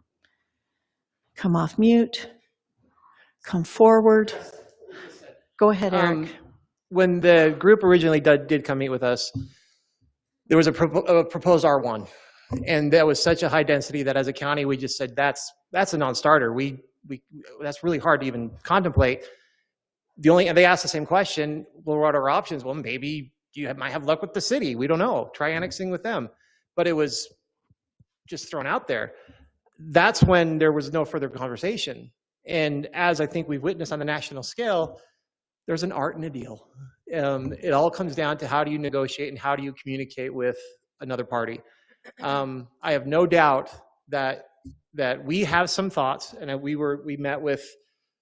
Come off mute. Come forward. Go ahead, Eric. When the group originally did come meet with us, there was a proposed R1. And that was such a high density that as a county, we just said, that's a non-starter. That's really hard to even contemplate. And they asked the same question, well, what are our options? Well, maybe you might have luck with the city. We don't know. Try annexing with them. But it was just thrown out there. That's when there was no further conversation. And as I think we've witnessed on the national scale, there's an art in a deal. It all comes down to how do you negotiate and how do you communicate with another party. I have no doubt that we have some thoughts, and we met with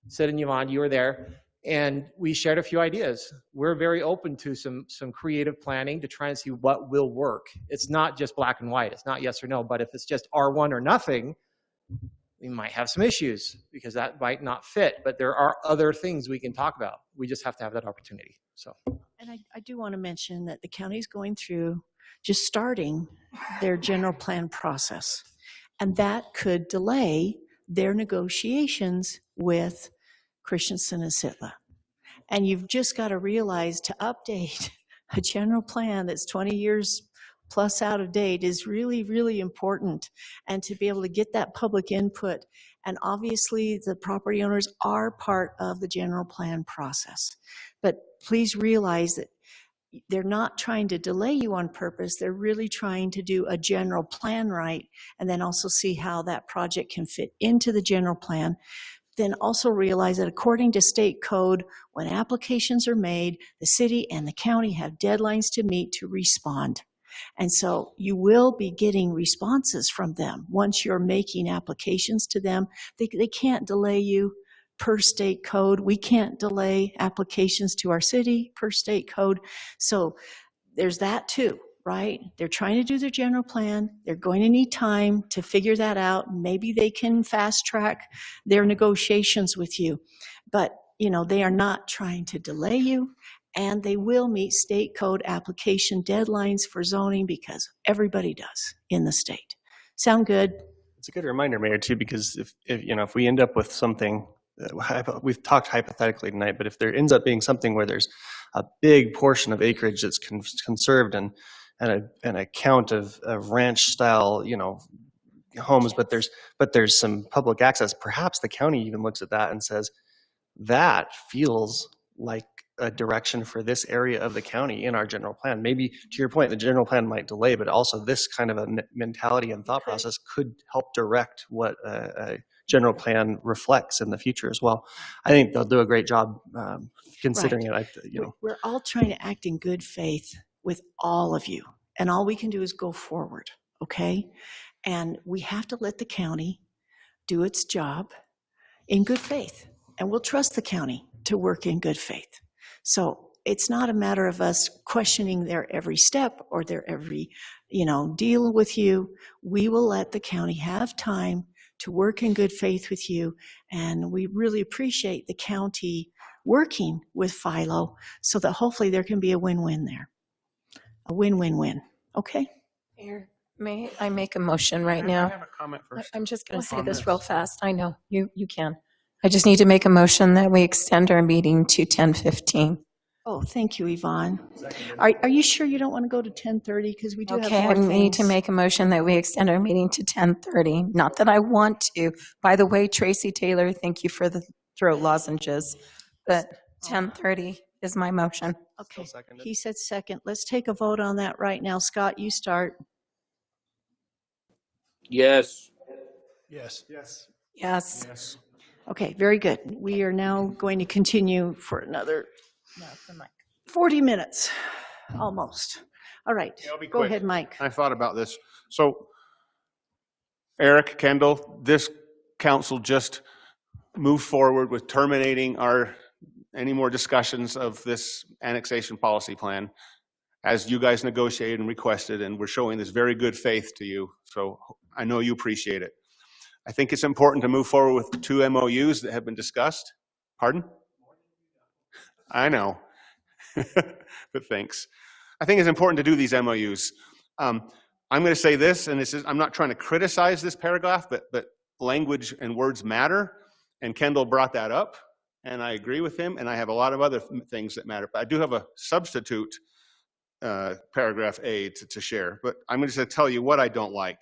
Sid and Yvonne, you were there, and we shared a few ideas. We're very open to some creative planning to try and see what will work. It's not just black and white. It's not yes or no, but if it's just R1 or nothing, we might have some issues because that might not fit, but there are other things we can talk about. We just have to have that opportunity. So, and I do want to mention that the county's going through, just starting their general plan process, and that could delay their negotiations with Christensen and SITLA. And you've just got to realize to update a general plan that's 20 years plus out of date is really, really important. And to be able to get that public input. And obviously the property owners are part of the general plan process. But please realize that they're not trying to delay you on purpose. They're really trying to do a general plan right, and then also see how that project can fit into the general plan. Then also realize that according to state code, when applications are made, the city and the county have deadlines to meet to respond. And so you will be getting responses from them. Once you're making applications to them, they can't delay you per state code. We can't delay applications to our city per state code. So there's that too, right? They're trying to do their general plan. They're going to need time to figure that out. Maybe they can fast track their negotiations with you, but they are not trying to delay you, and they will meet state code application deadlines for zoning because everybody does in the state. Sound good? It's a good reminder, Mayor, too, because if we end up with something, we've talked hypothetically tonight, but if there ends up being something where there's a big portion of acreage that's conserved and a count of ranch style, homes, but there's some public access, perhaps the county even looks at that and says, that feels like a direction for this area of the county in our general plan. Maybe to your point, the general plan might delay, but also this kind of a mentality and thought process could help direct what a general plan reflects in the future as well. I think they'll do a great job considering it. We're all trying to act in good faith with all of you, and all we can do is go forward, okay? And we have to let the county do its job in good faith, and we'll trust the county to work in good faith. So it's not a matter of us questioning their every step or their every, deal with you. We will let the county have time to work in good faith with you. And we really appreciate the county working with Philo so that hopefully there can be a win-win there. A win-win-win. Okay? Mayor, may I make a motion right now? I have a comment first. I'm just going to say this real fast. I know, you can. I just need to make a motion that we extend our meeting to 10:15. Oh, thank you, Yvonne. Are you sure you don't want to go to 10:30? Because we do have Okay, more I need to things. make a motion that we extend our meeting to 10:30. Not that I want to. By the way, Tracy Taylor, thank you for the throat lozenges. But 10:30 is my motion. Okay, he said second. Let's take a vote on that right now. Scott, you start. Yes. Yes. Yes. Yes. Yes. Okay, very good. We are now going to continue for another 40 minutes, almost. All right, I'll be go quick. ahead, Mike. I thought about this. So, Eric, Kendall, this council just moved forward with terminating any more discussions of this annexation policy plan as you guys negotiated and requested, and we're showing this very good faith to you. So I know you appreciate it. I think it's important to move forward with the 2 MOUs that have been discussed. Pardon? I know, but thanks. I think it's important to do these MOUs. I'm going to say this, and I'm not trying to criticize this paragraph, but language and words matter, and Kendall brought that up, and I agree with him, and I have a lot of other things that matter, but I do have a substitute paragraph A to share, but I'm going to tell you what I don't like.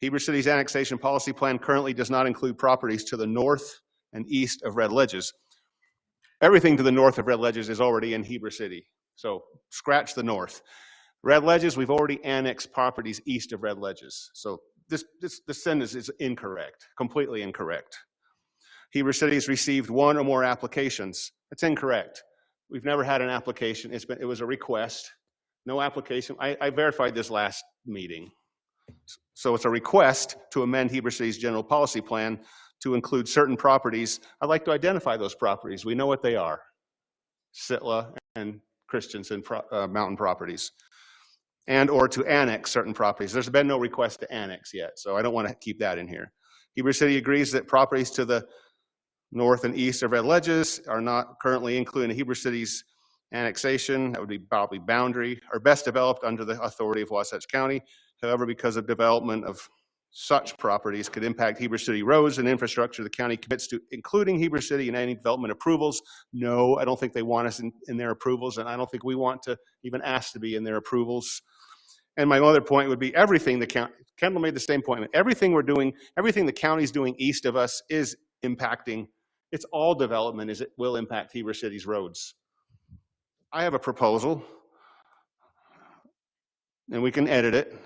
Heber City's annexation policy plan currently does not include properties to the north and east of Red Ledges. Everything to the north of Red Ledges is already in Heber City, so scratch the north. Red Ledges, we've already annexed properties east of Red Ledges, so this sentence is incorrect, completely incorrect. Heber City has received one or more applications. That's incorrect. We've never had an application. It was a request, no application. I verified this last meeting. So it's a request to amend Heber City's general policy plan to include certain properties. I'd like to identify those properties. We know what they are. SITLA and Christensen mountain properties. And or to annex certain properties. There's been no request to annex yet, so I don't want to keep that in here. Heber City agrees that properties to the north and east of Red Ledges are not currently included in Heber City's annexation. That would be probably boundary, are best developed under the authority of Wasatch County. However, because of development of such properties could impact Heber City roads and infrastructure, the county commits to including Heber City in any development approvals. No, I don't think they want us in their approvals, and I don't think we want to even ask to be in their approvals. And my other point would be everything the county, Kendall made the same point, everything we're doing, everything the county's doing east of us is impacting, it's all development it will impact Heber City's roads. I have a proposal, and we can edit it.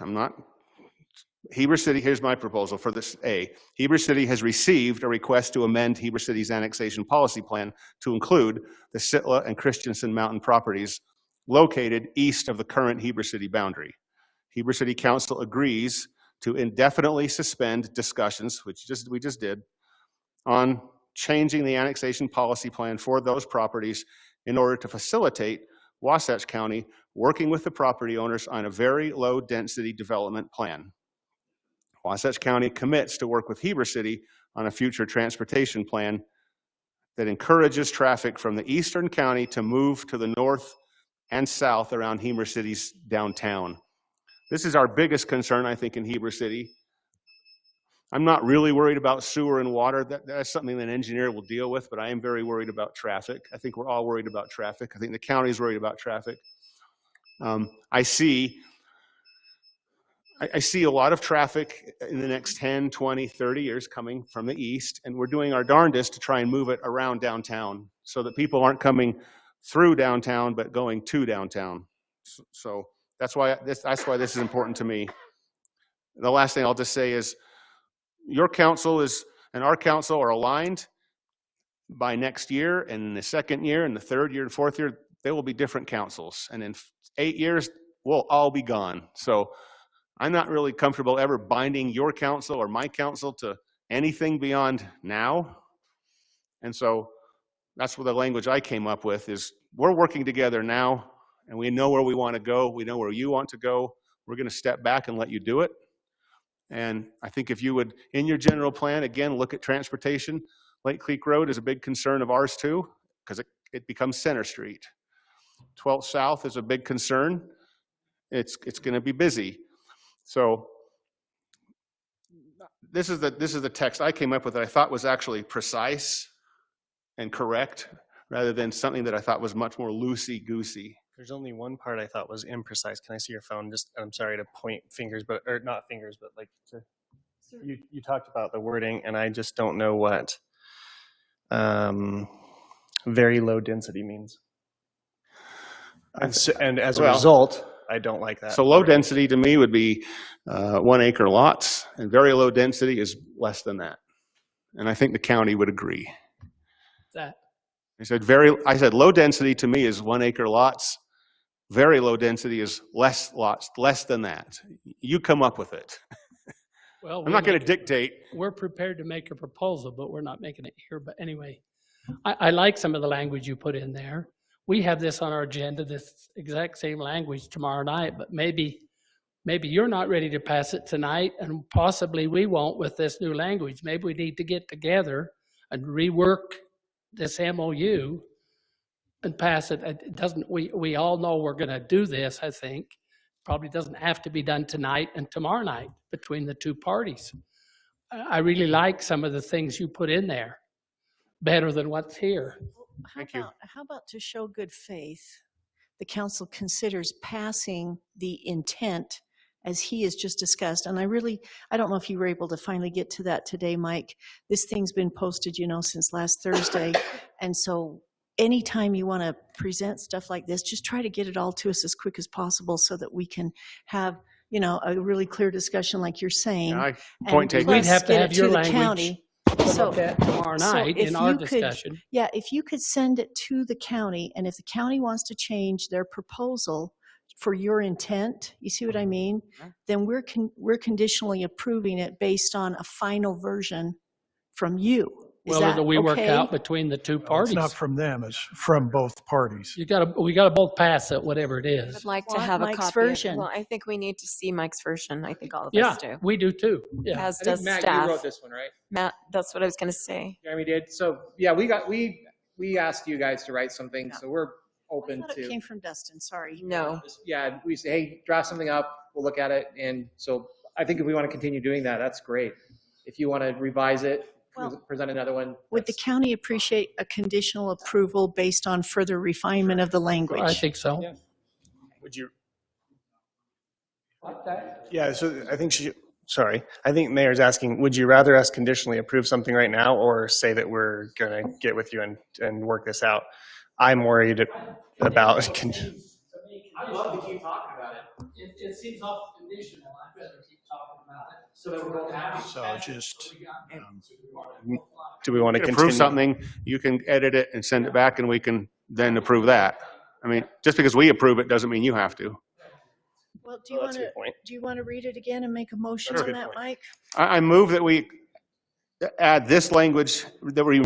Heber City, here's my proposal for this A. Heber City has received a request to amend Heber City's annexation policy plan to include the SITLA and Christensen mountain properties located east of the current Heber City boundary. Heber City Council agrees to indefinitely suspend discussions, which we just did, on changing the annexation policy plan for those properties in order to facilitate Wasatch County working with the property owners on a very low density development plan. Wasatch County commits to work with Heber City on a future transportation plan that encourages traffic from the eastern county to move to the north and south around Heber City's downtown. This is our biggest concern, I think, in Heber City. I'm not really worried about sewer and water. That's something that an engineer will deal with, but I am very worried about traffic. I think we're all worried about traffic. I think the county is worried about traffic. I see a lot of traffic in the next 10, 20, 30 years coming from the east, and we're doing our darndest to try and move it around downtown so that people aren't coming through downtown, but going to downtown. So that's why this is important to me. The last thing I'll just say is your council and our council are aligned. By next year, and in the second year, and the third year, and fourth year, there will be different councils. And in 8 years, we'll all be gone. So I'm not really comfortable ever binding your council or my council to anything beyond now. And so that's what the language I came up with is we're working together now, and we know where we want to go. We know where you want to go. We're going to step back and let you do it. And I think if you would, in your general plan, again, look at transportation. Lake Creek Road is a big concern of ours too, because it becomes Center Street. 12th South is a big concern. It's going to be busy. So this is the text I came up with that I thought was actually precise and correct, rather than something that I thought was much more loosey-goosey. There's only one part I thought was imprecise. Can I see your phone? I'm sorry to point fingers, or not fingers, but like you talked about the wording, and I just don't know what very low density means. And as a result, I don't like that. So low density to me would be 1 acre lots, and very low density is less than that. And I think the county would agree. That. I said low density to me is 1 acre lots. Very low density is less lots, less than that. You come up with it. Well, I'm not going to dictate. We're prepared to make a proposal, but we're not making it here. But anyway, I like some of the language you put in there. We have this on our agenda, this exact same language tomorrow night, but maybe you're not ready to pass it tonight, and possibly we won't with this new language. Maybe we need to get together and rework this MOU and pass it. It doesn't. We all know we're going to do this. I think probably doesn't have to be done tonight and tomorrow night between the two parties. I really like some of the things you put in there, better than what's here. How about to show good faith, the council considers passing the intent as he has just discussed. And I don't know if you were able to finally get to that today, Mike. This thing's been posted, since last Thursday. And so anytime you want to present stuff like this, just try to get it all to us as quick as possible so that we can have, a really clear discussion like you're saying. Point taken. We'd have to have your language So- about that tomorrow so night if in our you could- discussion. Yeah, if you could send it to the county, and if the county wants to change their proposal for your intent, you see what I mean? Then we're conditionally approving it based on a final version from you. Is Well, that it'll we work okay? out between the two It's parties. not from them, it's from both parties. We gotta both pass it, whatever it I is. would like to Want have a Mike's copy. version. Well, I think we need to see Mike's version. I think all of Yeah, us do. we do too. Yeah. As I think, does Matt, staff. you wrote this one, right? Matt, that's what I was going to say. Jeremy did. So, yeah, we asked you guys to write something, so we're I open thought it to. came from Dustin, sorry. No. Yeah, we say, hey, draft something up, we'll look at it. And so I think if we want to continue doing that, that's great. If you want to revise it, Well, present another one. Would the county appreciate a conditional approval based on further refinement of the language? I think so. Yeah. Would you? Like that. Yeah, so I think sorry, I think Mayor's asking, would you rather us conditionally approve something right now or say that we're going to get with you and work this out? I'm worried about. I'd love to keep talking about it. It seems awful conditional. I'd rather keep talking about it. So that we're both happy. So just, Do we want to You can continue? approve something, you can edit it and send it back, and we can then approve that. I mean, just because we approve it doesn't mean you have to. Well, do you want to read it again and make a motion Sure. on that, Mike? I move that we add this language, that we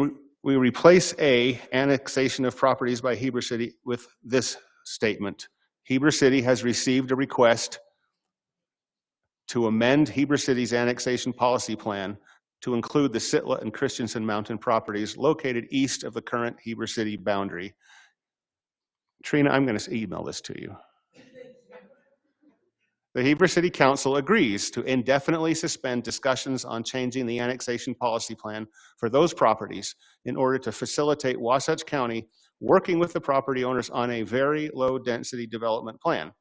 replace A, annexation of properties by Heber City, with this statement. Heber City has received a request to amend Heber City's annexation policy plan to include the SITLA and Christensen Mountain properties located east of the current Heber City boundary. Trina, I'm going to email this to you. The Heber City Council agrees to indefinitely suspend discussions on changing the annexation policy plan for those properties in order to facilitate Wasatch County working with the property owners on a very low-density development plan.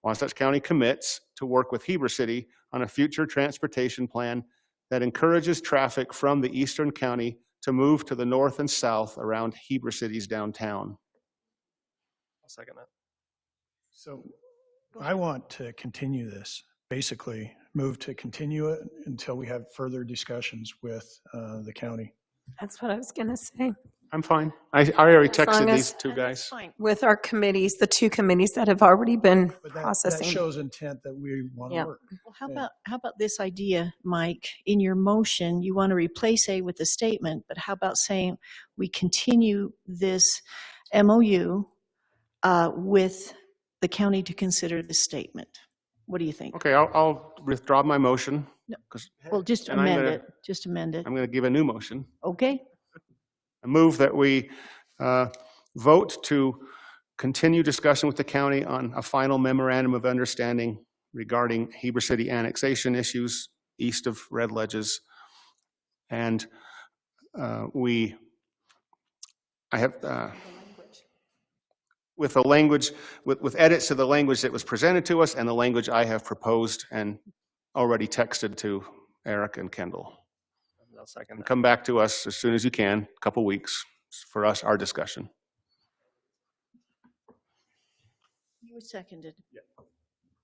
Wasatch County commits to work with Heber City on a future transportation plan that encourages traffic from the eastern county to move to the north and south around Heber City's downtown. I'll second that. so I want to continue this, basically move to continue it until we have further discussions with the county. That's what I was going to say. I'm fine. I already As long texted as- these two guys. Fine. With our committees, the two committees that have already been But that processing. shows intent that we want to Yeah. work. Well, how about this idea, Mike? In your motion, you want to replace A with a statement, but how about saying we continue this MOU with the county to consider the statement? What do you think? Okay, I'll withdraw my motion. No. 'Cause- Well, just And I'm amend gonna- it, just amend it. I'm going to give a new motion. Okay, I move that we vote to continue discussion with the county on a final memorandum of understanding regarding Heber City annexation issues east of Red Ledges. And with the language, with edits to the language that was presented to us and the language I have proposed and already texted to Eric and Kendall. I'll second And that. come back to us as soon as you can, a couple weeks, for us, our discussion. you were seconded.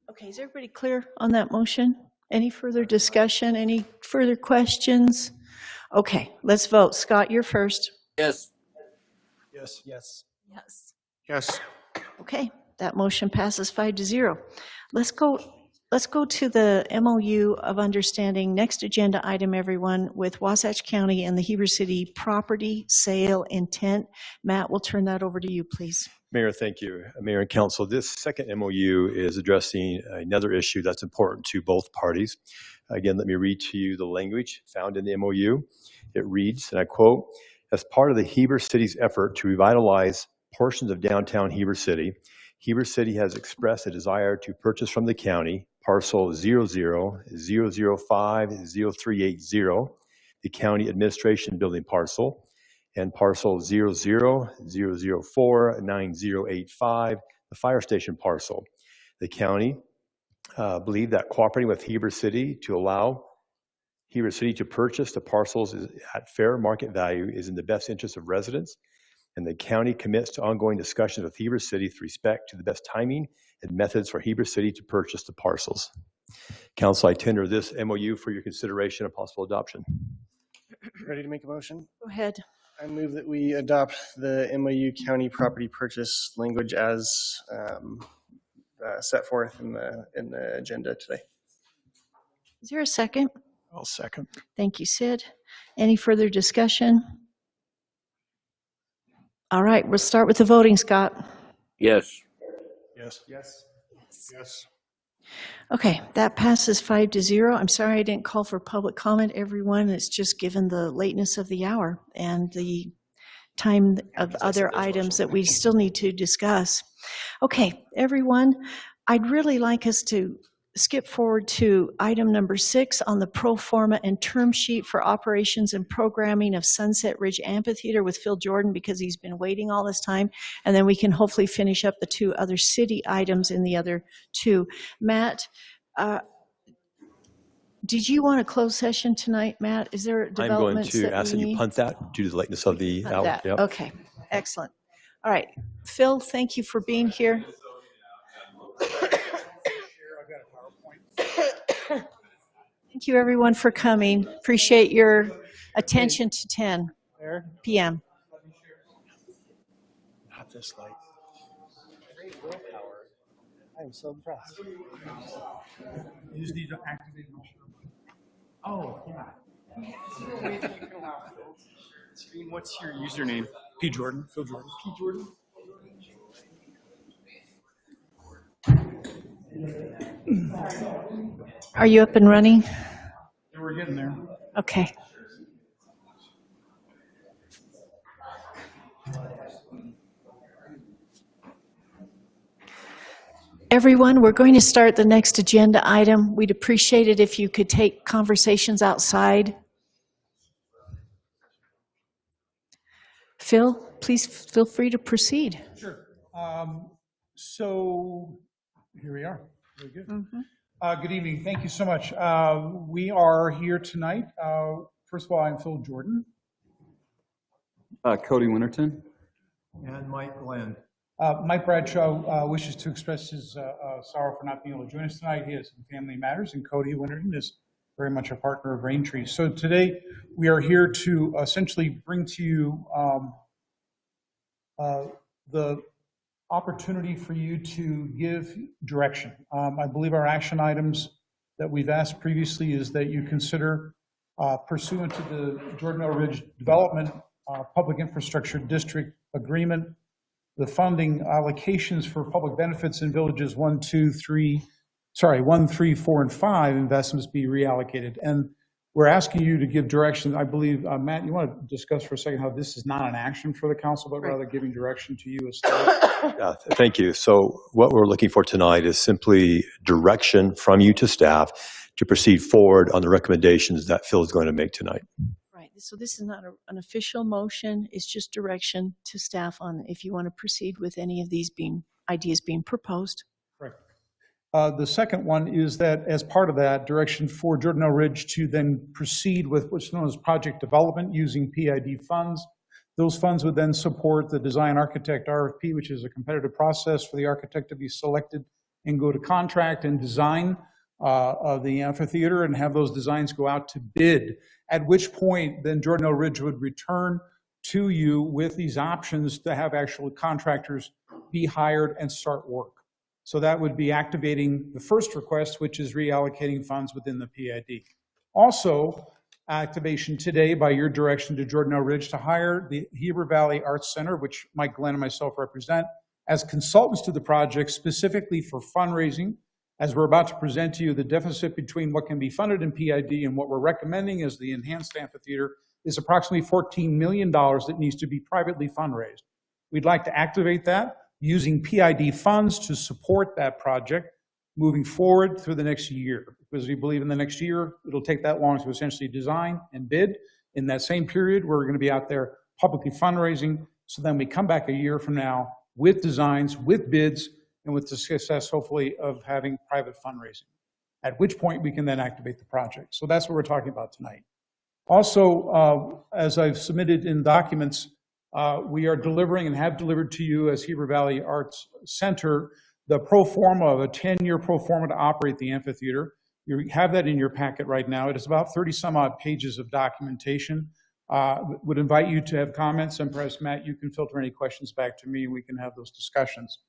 Okay, is everybody clear on that motion? Any further discussion, any further questions? Okay, let's vote. Scott, you're first. Yes. Yes. Yes. Yes. Okay, that motion passes 5-0. Let's go to the MOU of understanding, next agenda item, everyone, with Wasatch County and the Heber City property sale intent. Matt, we'll turn that over to you, please. Mayor, thank you. Mayor and Council, this second MOU is addressing another issue that's important to both parties. Again, let me read to you the language found in the MOU. It reads, and I quote, "As part of the Heber City's effort to revitalize portions of downtown Heber City has expressed a desire to purchase from the county parcel 0000050380, the county administration building parcel, and parcel 0000498085, the fire station parcel. The county believe that cooperating with Heber City to allow Heber City to purchase the parcels at fair market value is in the best interest of residents, and the county commits to ongoing discussions with Heber City with respect to the best timing and methods for Heber City to purchase the parcels." Council, I tender this MOU for your consideration and possible adoption. Ready to make a motion? Go ahead. I move that we adopt the MOU county property purchase language as set forth in the agenda today. Is there a second? I'll second. Thank you, Sid. Any further discussion? All right, we'll start with the voting, Scott. Yes. Yes. Yes. Yes. Okay, that passes 5-0. I'm sorry I didn't call for public comment, everyone. It's just given the lateness of the hour and the time of other items that we still need to discuss. Okay, everyone, I'd really like us to skip forward to item number 6 on the pro forma and term sheet for operations and programming of Sunset Ridge Amphitheater with Phil Jordan, because he's been waiting all this time, and then we can hopefully finish up the 2 other city items in the other 2. Matt, did you want a closed session tonight, Matt? Is there I'm going developments to that ask we that you need? punt that due to the lateness of the Punt hour. that. Yep. Okay, excellent. All right, Phil, thank you for being here. Thank you, everyone, for coming. Appreciate your attention to 10 p.m. Not this late. Great willpower. I am so impressed. You just need to activate motion. Oh, yeah. Screen, what's your username? P. Jordan. Phil Jordan. P. Jordan. Are you up and running? Yeah, we're getting there. Okay. Everyone, we're going to start the next agenda item. We'd appreciate it if you could take conversations outside. Phil, please feel free to proceed. Sure. So here we are. Very good. Good evening. Thank you so much. We are here tonight. First of all, I'm Phil Jordan. Cody Winterton. And Mike Glenn. Mike Bradshaw wishes to express his sorrow for not being able to join us tonight. He has some family matters, and Cody Winterton is very much a partner of Rain Tree. So today we are here to essentially bring to you the opportunity for you to give direction. I believe our action items that we've asked previously is that you consider pursuant to the Jordan Oak Ridge Development Public Infrastructure District Agreement, the funding allocations for public benefits in villages 1, 3, 4, and 5 investments be reallocated. And we're asking you to give direction. I believe, Matt, you want to discuss for a second how this is not an action for the council, but rather giving direction to you as staff? Thank you. So what we're looking for tonight is simply direction from you to staff to proceed forward on the recommendations that Phil is going to make tonight. Right. So this is not an official motion. It's just direction to staff on if you want to proceed with any of these ideas being proposed. Correct. The second one is that as part of that, direction for Jordan Oak Ridge to then proceed with what's known as project development using PID funds. Those funds would then support the design architect RFP, which is a competitive process for the architect to be selected and go to contract and design of the amphitheater and have those designs go out to bid, at which point then Jordan Oak Ridge would return to you with these options to have actual contractors be hired and start work. So that would be activating the first request, which is reallocating funds within the PID. Also, activation today by your direction to Jordan Oak Ridge to hire the Heber Valley Arts Center, which Mike Glenn and myself represent, as consultants to the project specifically for fundraising. As we're about to present to you, the deficit between what can be funded in PID and what we're recommending as the enhanced amphitheater is approximately $14 million that needs to be privately fundraised. We'd like to activate that using PID funds to support that project moving forward through the next year, because we believe in the next year, it'll take that long to essentially design and bid. In that same period, we're going to be out there publicly fundraising. So then we come back a year from now with designs, with bids, and with the success, hopefully, of having private fundraising, at which point we can then activate the project. So that's what we're talking about tonight. Also, as I've submitted in documents, we are delivering and have delivered to you as Heber Valley Arts Center the pro forma of a 10-year pro forma to operate the amphitheater. You have that in your packet right now. It is about 30 some odd pages of documentation. Would invite you to have comments, and perhaps, Matt, you can filter any questions back to me, and we can have those discussions.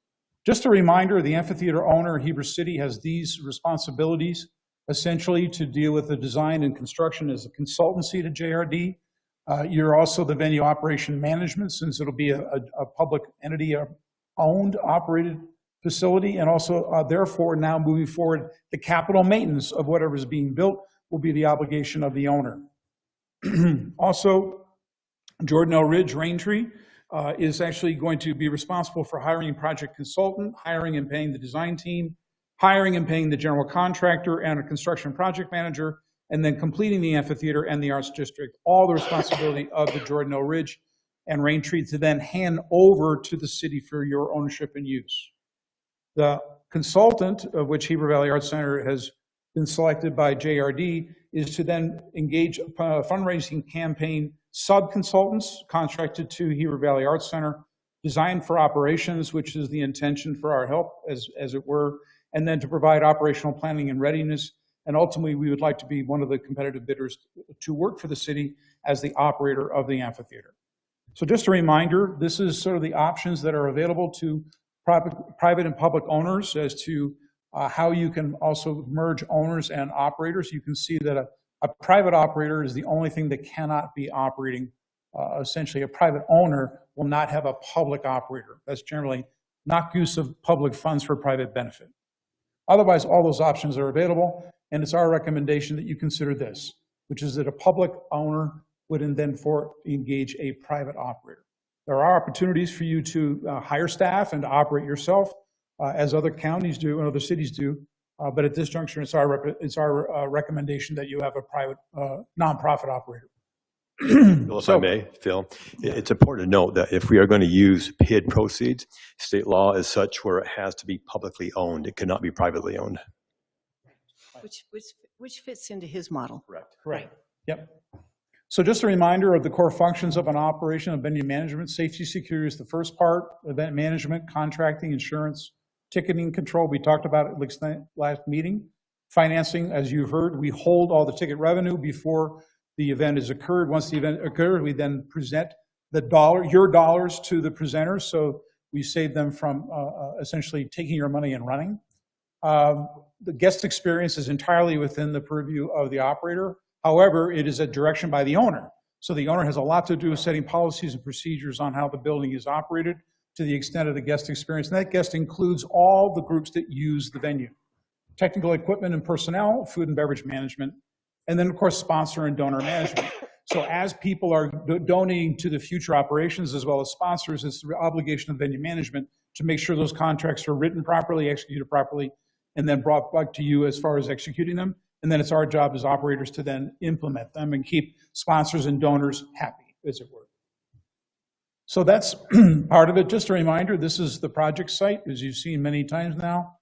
Just a reminder, the amphitheater owner, Heber City, has these responsibilities, essentially to deal with the design and construction as a consultancy to JRD. You're also the venue operation management, since it'll be a public entity owned, operated facility, and also therefore now moving forward, the capital maintenance of whatever is being built will be the obligation of the owner. Also, Jordan L. Ridge Raintree is actually going to be responsible for hiring a project consultant, hiring and paying the design team, hiring and paying the general contractor and a construction project manager, and then completing the amphitheater and the arts district, all the responsibility of the Jordan L. Ridge and Raintree to then hand over to the city for your ownership and use. The consultant, of which Heber Valley Arts Center has been selected by JRD, is to then engage a fundraising campaign sub-consultants contracted to Heber Valley Arts Center, designed for operations, which is the intention for our help, as it were, and then to provide operational planning and readiness. And ultimately, we would like to be one of the competitive bidders to work for the city as the operator of the amphitheater. So just a reminder, this is sort of the options that are available to private and public owners as to how you can also merge owners and operators. You can see that a private operator is the only thing that cannot be operating. Essentially, a private owner will not have a public operator. That's generally not use of public funds for private benefit. Otherwise, all those options are available, and it's our recommendation that you consider this, which is that a public owner would then engage a private operator. There are opportunities for you to hire staff and to operate yourself, as other counties do and other cities do, but at this juncture, it's our recommendation that you have a private nonprofit operator. Well, if I may, Phil, it's important to note that if we are going to use PID proceeds, state law is such where it has to be publicly owned. It cannot be privately owned. Which fits into his model. Correct. Right. Yep. So just a reminder of the core functions of an operation of venue management. Safety security is the first part, event management, contracting, insurance, ticketing control. We talked about it at last meeting. Financing, as you heard, we hold all the ticket revenue before the event has occurred. Once the event occurs, we then present your dollars to the presenters. So we save them from essentially taking your money and running. The guest experience is entirely within the purview of the operator. However, it is a direction by the owner. So the owner has a lot to do with setting policies and procedures on how the building is operated to the extent of the guest experience. And that guest includes all the groups that use the venue: technical equipment and personnel, food and beverage management, and then, of course, sponsor and donor management. So as people are donating to the future operations as well as sponsors, it's the obligation of venue management to make sure those contracts are written properly, executed properly, and then brought back to you as far as executing them. And then it's our job as operators to then implement them and keep sponsors and donors happy, as it were. So that's part of it. Just a reminder, this is the project site, as you've seen many times now.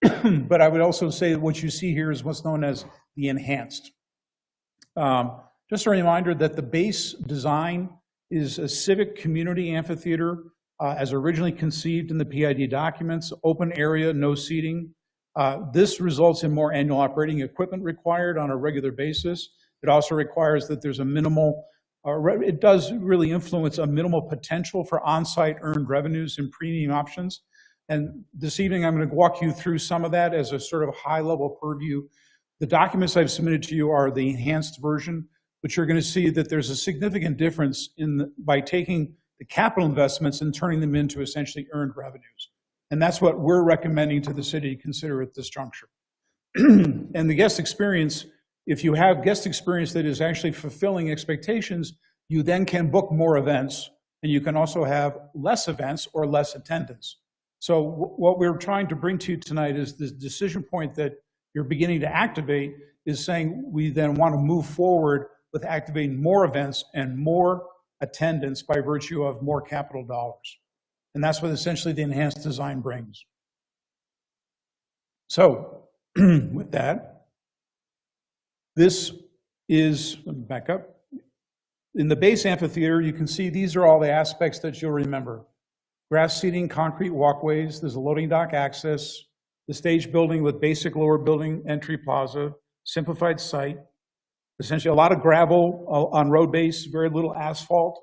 But I would also say that what you see here is what's known as the enhanced. Just a reminder that the base design is a civic community amphitheater as originally conceived in the PID documents, open area, no seating. This results in more annual operating equipment required on a regular basis. It also requires that there's a minimal, it does really influence a minimal potential for on-site earned revenues and premium options. And this evening, I'm going to walk you through some of that as a sort of high-level purview. The documents I've submitted to you are the enhanced version, but you're going to see that there's a significant difference by taking the capital investments and turning them into essentially earned revenues. And that's what we're recommending to the city to consider at this juncture. And the guest experience, if you have guest experience that is actually fulfilling expectations, you then can book more events, and you can also have less events or less attendance. So what we're trying to bring to you tonight is this decision point that you're beginning to activate is saying we then want to move forward with activating more events and more attendance by virtue of more capital dollars. And that's what essentially the enhanced design brings. So with that, this is, let me back up. In the base amphitheater, you can see these are all the aspects that you'll remember. Grass seating, concrete walkways, there's a loading dock access, the stage building with basic lower building entry plaza, simplified site, Essentially, a lot of gravel on road base, very little asphalt,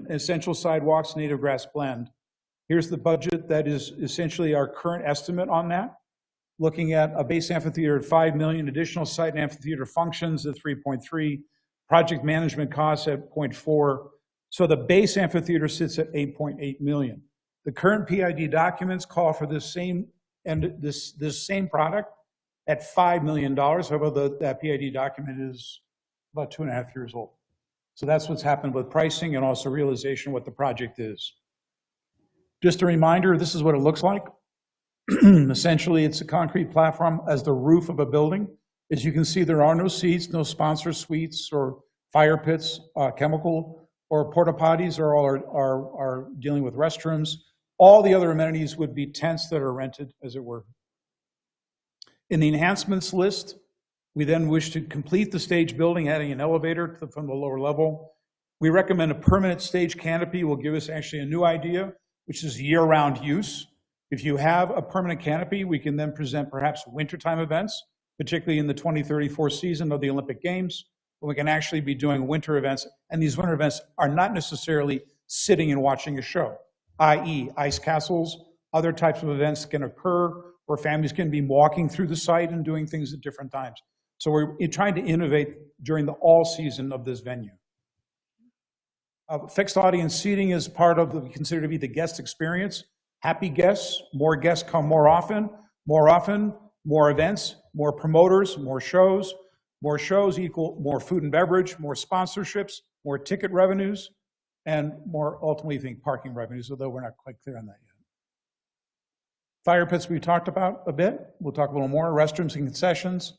essential sidewalks, native grass blend. Here's the budget that is essentially our current estimate on that. Looking at a base amphitheater at 5 million, additional site and amphitheater functions at 3.3, project management costs at 0.4. So the base amphitheater sits at 8.8 million. The current PID documents call for this same product at $5 million. However, that PID document is about 2.5 years old. So that's what's happened with pricing and also realization of what the project is. Just a reminder, this is what it looks like. Essentially, it's a concrete platform as the roof of a building. As you can see, there are no seats, no sponsor suites or fire pits, chemical or porta potties are dealing with restrooms. All the other amenities would be tents that are rented, as it were. In the enhancements list, we then wish to complete the stage building, adding an elevator from the lower level. We recommend a permanent stage canopy will give us actually a new idea, which is year-round use. If you have a permanent canopy, we can then present perhaps wintertime events, particularly in the 2034 season of the Olympic Games, when we can actually be doing winter events. And these winter events are not necessarily sitting and watching a show, i.e. ice castles, other types of events can occur where families can be walking through the site and doing things at different times. So we're trying to innovate during the all season of this venue. Fixed audience seating is part of what we consider to be the guest experience. Happy guests come more often, more events, more promoters, more shows equal more food and beverage, more sponsorships, more ticket revenues, and more ultimately, I think, parking revenues, although we're not quite clear on that yet. Fire pits we talked about a bit. We'll talk a little more. Restrooms and concessions.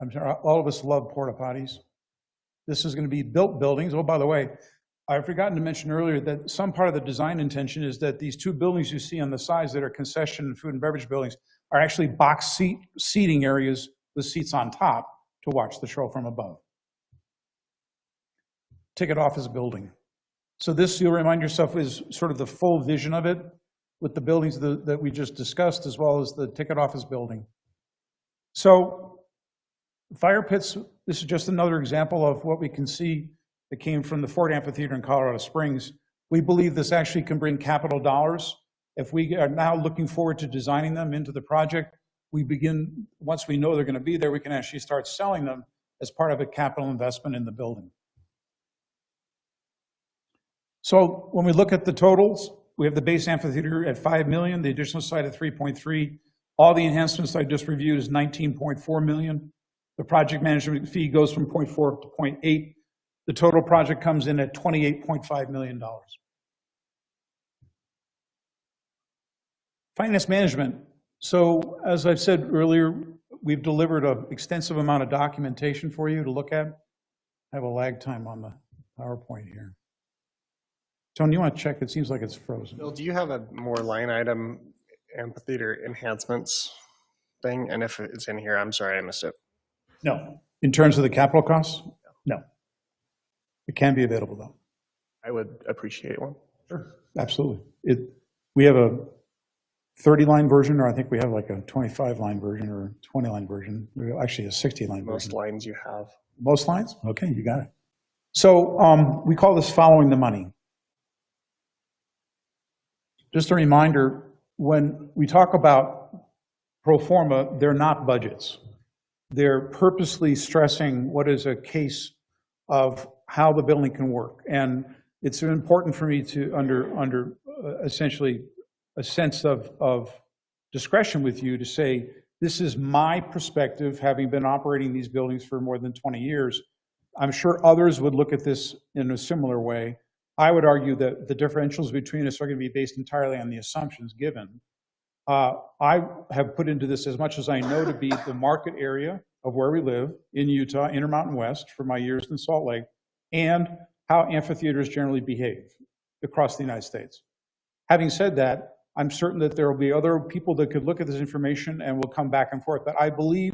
I'm sure all of us love porta potties. This is going to be built buildings. Oh, by the way, I've forgotten to mention earlier that some part of the design intention is that these two buildings you see on the sides that are concession and food and beverage buildings are actually box seating areas with seats on top to watch the show from above. Ticket office building. So this, you'll remind yourself, is sort of the full vision of it with the buildings that we just discussed, as well as the ticket office building. So fire pits, this is just another example of what we can see that came from the Ford Amphitheater in Colorado Springs. We believe this actually can bring capital dollars. If we are now looking forward to designing them into the project, we begin, once we know they're going to be there, we can actually start selling them as part of a capital investment in the building. So when we look at the totals, we have the base amphitheater at 5 million, the additional site at 3.3. All the enhancements I just reviewed is 19.4 million. The project management fee goes from 0.4 to 0.8. The total project comes in at $28.5 million. Finance management. So as I've said earlier, we've delivered an extensive amount of documentation for you to look at. I have a lag time on the PowerPoint here. Tony, you want to check? It seems like it's frozen. Bill, do you have a more line item amphitheater enhancements thing? And if it's in here, I'm sorry, I missed it. No. In terms of the capital costs? No. It can be available, though. I would appreciate one. Sure. Absolutely. We have a 30-line version, or I think we have like a 25-line version or 20-line version. Actually, a 60-line version. Most lines you have. Most lines? Okay, you got it. So we call this following the money. Just a reminder, when we talk about pro forma, they're not budgets. They're purposely stressing what is a case of how the building can work. And it's important for me to, under essentially a sense of discretion with you, to say, this is my perspective, having been operating these buildings for more than 20 years. I'm sure others would look at this in a similar way. I would argue that the differentials between us are going to be based entirely on the assumptions given. I have put into this as much as I know to be the market area of where we live in Utah, Intermountain West, for my years in Salt Lake, and how amphitheaters generally behave across the United States. Having said that, I'm certain that there will be other people that could look at this information and will come back and forth. But I believe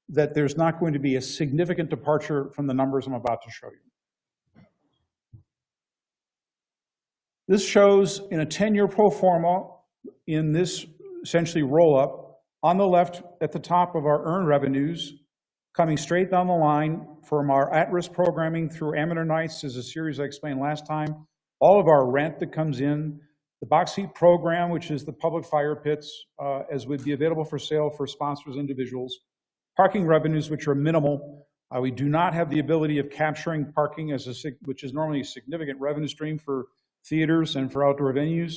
that there's not going to be a significant departure from the numbers I'm about to show you. This shows in a 10-year pro forma in this essentially roll-up, on the left at the top of our earned revenues, coming straight down the line from our at-risk programming through Amateur Nights is a series I explained last time. All of our rent that comes in, the box seat program, which is the public fire pits, as would be available for sale for sponsors, individuals. Parking revenues, which are minimal. We do not have the ability of capturing parking, which is normally a significant revenue stream for theaters and for outdoor venues.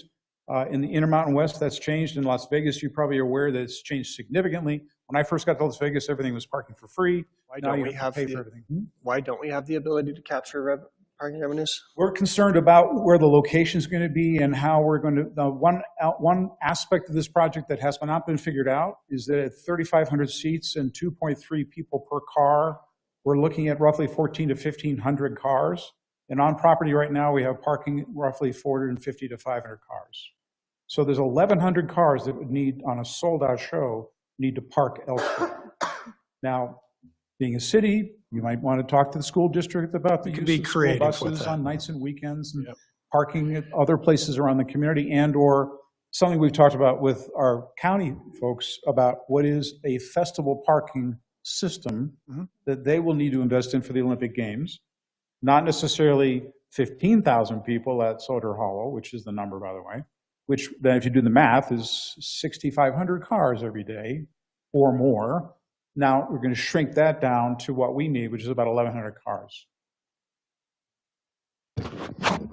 In the Intermountain West, that's changed. In Las Vegas, you're probably aware that it's changed significantly. When I first got to Las Vegas, everything was parking for free. Why Now don't you we have to pay the, for everything. Why don't we have the ability to capture parking revenues? We're concerned about where the location is going to be and how we're going to. One aspect of this project that has not been figured out is that at 3,500 seats and 2.3 people per car, we're looking at roughly 1,400 to 1,500 cars. And on property right now, we have parking roughly 450 to 500 cars. So there's 1,100 cars that would need, on a sold-out show, need to park elsewhere. Now, being a city, you might want to talk to the school district about the use of school buses on nights and weekends, and parking at other places around the community, and/or something we've talked about with our county folks about what is a festival parking system that they will need to invest in for the Olympic Games. Not necessarily 15,000 people at Soder Hollow, which is the number, by the way, which then, if you do the math, is 6,500 cars every day or more. Now, we're going to shrink that down to what we need, which is about 1,100 cars.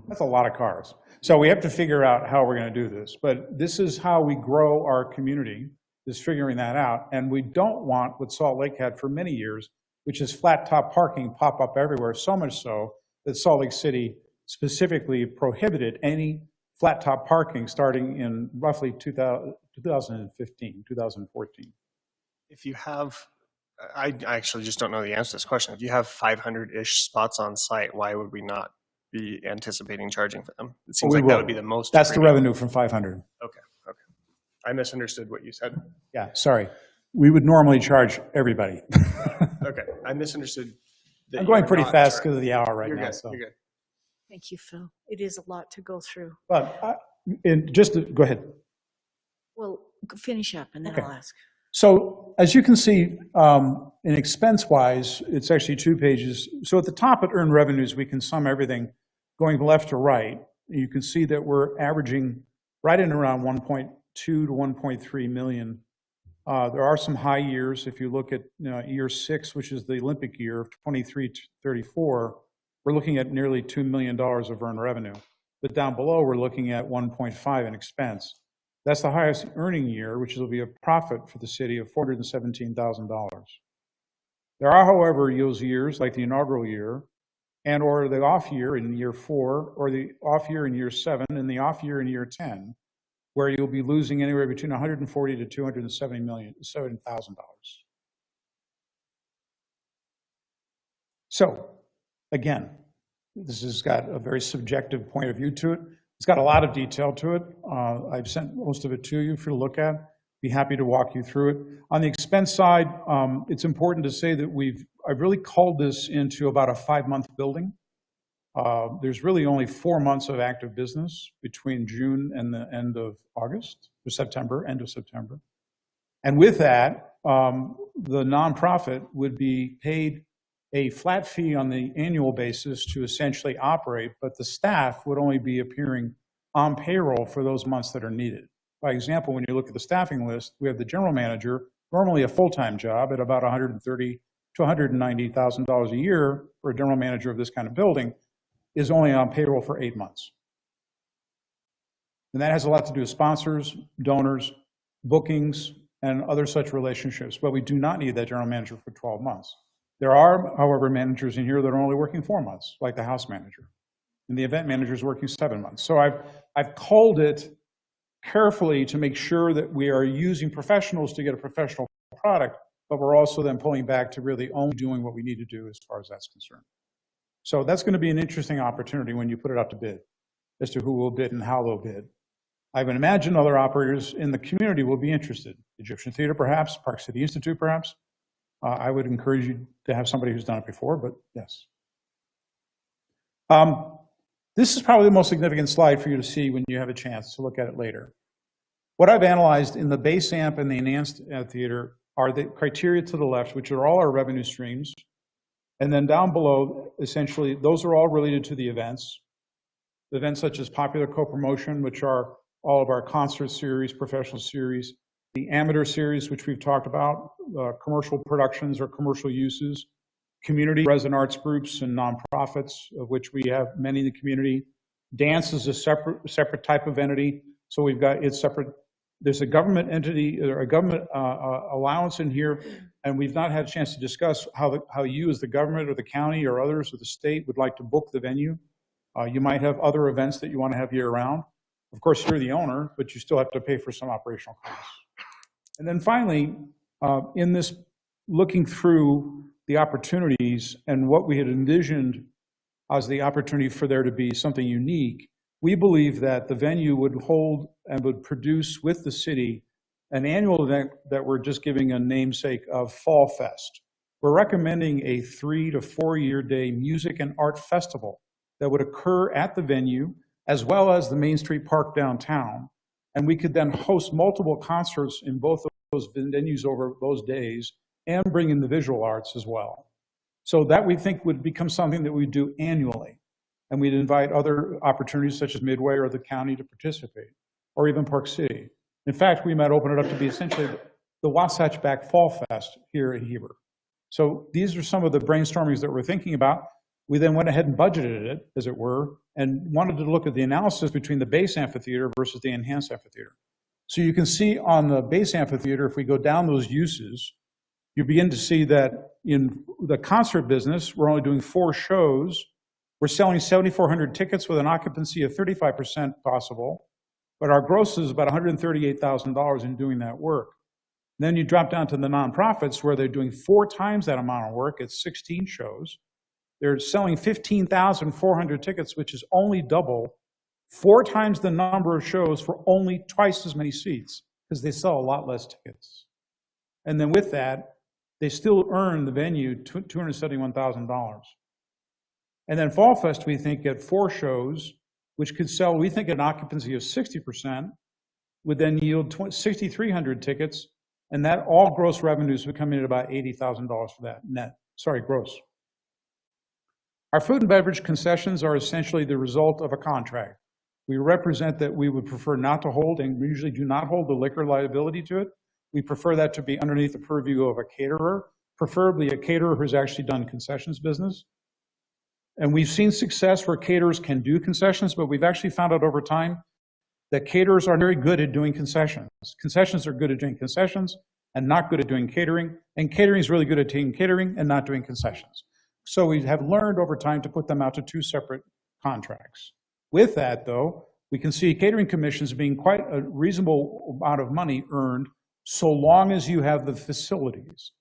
That's a lot of cars. So we have to figure out how we're going to do this. But this is how we grow our community, is figuring that out. And we don't want what Salt Lake had for many years, which is flat top parking pop up everywhere, so much so that Salt Lake City specifically prohibited any flat top parking starting in roughly 2015, 2014. If you have, I actually just don't know the answer to this question. If you have 500-ish spots on site, why would we not be anticipating charging for them? It seems like that would be the most. That's the revenue from 500. Okay. I misunderstood what you said. Yeah, sorry. We would normally charge everybody. Okay, I misunderstood. I'm going pretty fast because of the hour right now. Good. So. You're good. Thank you, Phil. It is a lot to go through. But go ahead. Well, finish up and then Okay. I'll ask. So as you can see, in expense-wise, it's actually 2 pages. So at the top at earned revenues, we can sum everything going left to right. You can see that we're averaging right in around 1.2 to 1.3 million. There are some high years. If you look at year 6, which is the Olympic year of 23 to 34, we're looking at nearly $2 million of earned revenue. But down below, we're looking at 1.5 in expense. That's the highest earning year, which will be a profit for the city of $417,000. There are, however, those years, like the inaugural year, and or the off year in year 4, or the off year in year 7, and the off year in year 10, where you'll be losing anywhere between $140,000 to $270,000. So, again, this has got a very subjective point of view to it. It's got a lot of detail to it. I've sent most of it to you for you to look at. Be happy to walk you through it. On the expense side, it's important to say that I've really culled this into about a 5-month building. There's really only 4 months of active business between June and the end of August, or September, end of September. And with that, the nonprofit would be paid a flat fee on the annual basis to essentially operate, but the staff would only be appearing on payroll for those months that are needed. By example, when you look at the staffing list, we have the general manager, normally a full-time job at about $130,000 to $190,000 a year for a general manager of this kind of building, is only on payroll for 8 months. And that has a lot to do with sponsors, donors, bookings, and other such relationships, but we do not need that general manager for 12 months. There are, however, managers in here that are only working 4 months, like the house manager. And the event manager is working 7 months. So I've culled it carefully to make sure that we are using professionals to get a professional product, but we're also then pulling back to really only doing what we need to do as far as that's concerned. So that's going to be an interesting opportunity when you put it out to bid, as to who will bid and how they'll bid. I would imagine other operators in the community will be interested. Egyptian Theater, perhaps, Park City Institute, perhaps. I would encourage you to have somebody who's done it before, but yes. This is probably the most significant slide for you to see when you have a chance to look at it later. What I've analyzed in the base amp and the enhanced theater are the criteria to the left, which are all our revenue streams. And then down below, essentially, those are all related to the events. Events such as popular co-promotion, which are all of our concert series, professional series, the amateur series, which we've talked about, commercial productions or commercial uses, community resident arts groups and nonprofits, of which we have many in the community. Dance is a separate type of entity, so we've got it's separate. There's a government entity or a government allowance in here, and we've not had a chance to discuss how you as the government or the county or others or the state would like to book the venue. You might have other events that you want to have year round. Of course, you're the owner, but you still have to pay for some operational costs. And then finally, in this looking through the opportunities and what we had envisioned as the opportunity for there to be something unique, we believe that the venue would hold and would produce with the city an annual event that we're just giving a namesake of Fall Fest. We're recommending a 3 to 4 year day music and art festival that would occur at the venue as well as the Main Street Park downtown. And we could then host multiple concerts in both of those venues over those days and bring in the visual arts as well. So that we think would become something that we do annually. And we'd invite other opportunities such as Midway or the county to participate, or even Park City. In fact, we might open it up to be essentially the Wasatch Back Fall Fest here in Heber. So these are some of the brainstormings that we're thinking about. We then went ahead and budgeted it, as it were, and wanted to look at the analysis between the base amphitheater versus the enhanced amphitheater. So you can see on the base amphitheater, if we go down those uses, you begin to see that in the concert business, we're only doing 4 shows. We're selling 7,400 tickets with an occupancy of 35% possible, but our gross is about $138,000 in doing that work. Then you drop down to the nonprofits where they're doing 4 times that amount of work at 16 shows. They're selling 15,400 tickets, which is only double, 4 times the number of shows for only twice as many seats, because they sell a lot less tickets. And then with that, they still earn the venue $271,000. And then Fall Fest, we think at 4 shows, which could sell, we think, an occupancy of 60%, would then yield 6,300 tickets, and that all gross revenues would come in at about $80,000 for that net, gross. Our food and beverage concessions are essentially the result of a contract. We represent that we would prefer not to hold, and we usually do not hold the liquor liability to it. We prefer that to be underneath the purview of a caterer, preferably a caterer who's actually done concessions business. And we've seen success where caterers can do concessions, but we've actually found out over time that caterers are very good at doing concessions. Concessions are good at doing concessions and not good at doing catering, and catering is really good at doing catering and not doing concessions. So we have learned over time to put them out to 2 separate contracts. With that, though, we can see catering commissions being quite a reasonable amount of money earned so long as you have the facilities.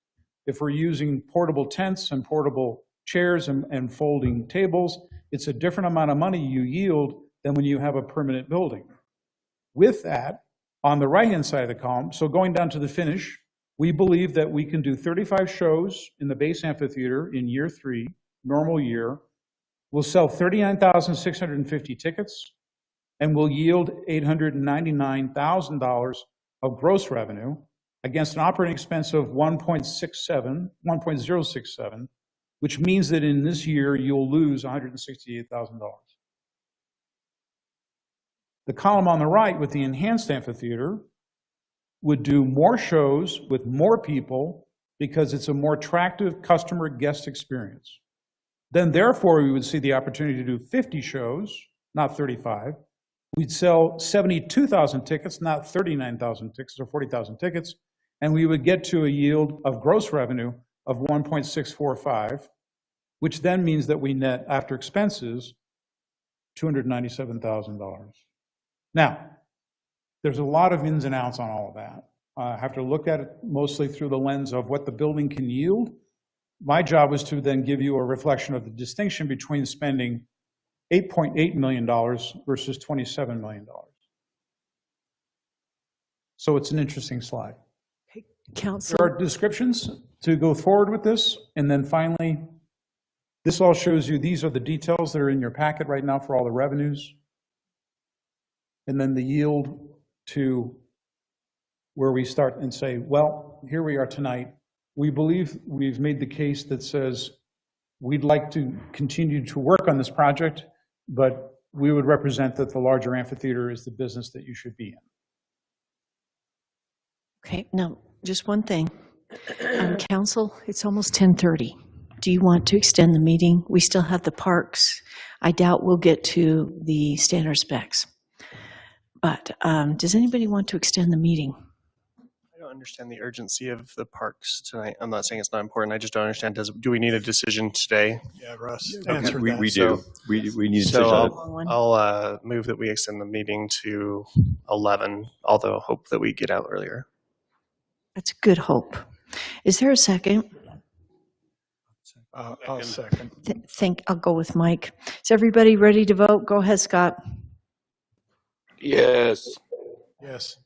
If we're using portable tents and portable chairs and folding tables, it's a different amount of money you yield than when you have a permanent building. With that, on the right-hand side of the column, so going down to the finish, we believe that we can do 35 shows in the base amphitheater in year 3, normal year. We'll sell 39,650 tickets, and we'll yield $899,000 of gross revenue against an operating expense of 1.067, which means that in this year, you'll lose $168,000. The column on the right with the enhanced amphitheater would do more shows with more people because it's a more attractive customer guest experience. Then therefore, we would see the opportunity to do 50 shows, not 35. We'd sell 72,000 tickets, not 39,000 tickets or 40,000 tickets, and we would get to a yield of gross revenue of 1.645, which then means that we net after expenses $297,000. Now, there's a lot of ins and outs on all of that. I have to look at it mostly through the lens of what the building can yield. My job was to then give you a reflection of the distinction between spending $8.8 million versus $27 million. So it's an interesting slide. Council. There are descriptions to go forward with this. And then finally, this all shows you, these are the details that are in your packet right now for all the revenues. And then the yield to where we start and say, well, here we are tonight. We believe we've made the case that says we'd like to continue to work on this project, but we would represent that the larger amphitheater is the business that you should be in. Okay, now, just one thing. Council, it's almost 10:30. Do you want to extend the meeting? We still have the parks. I doubt we'll get to the standard specs. But does anybody want to extend the meeting? I don't understand the urgency of the parks tonight. I'm not saying it's not important. I just don't understand. Do we need a decision today? Yeah, Russ, Okay, answer we, that. we do. We need a So decision. I'll move that we extend the meeting to 11, although hope that we get out earlier. That's a good hope. Is there a second? I'll second. I'll go with Mike. Is everybody ready to vote? Go ahead, Scott. Yes. Yes.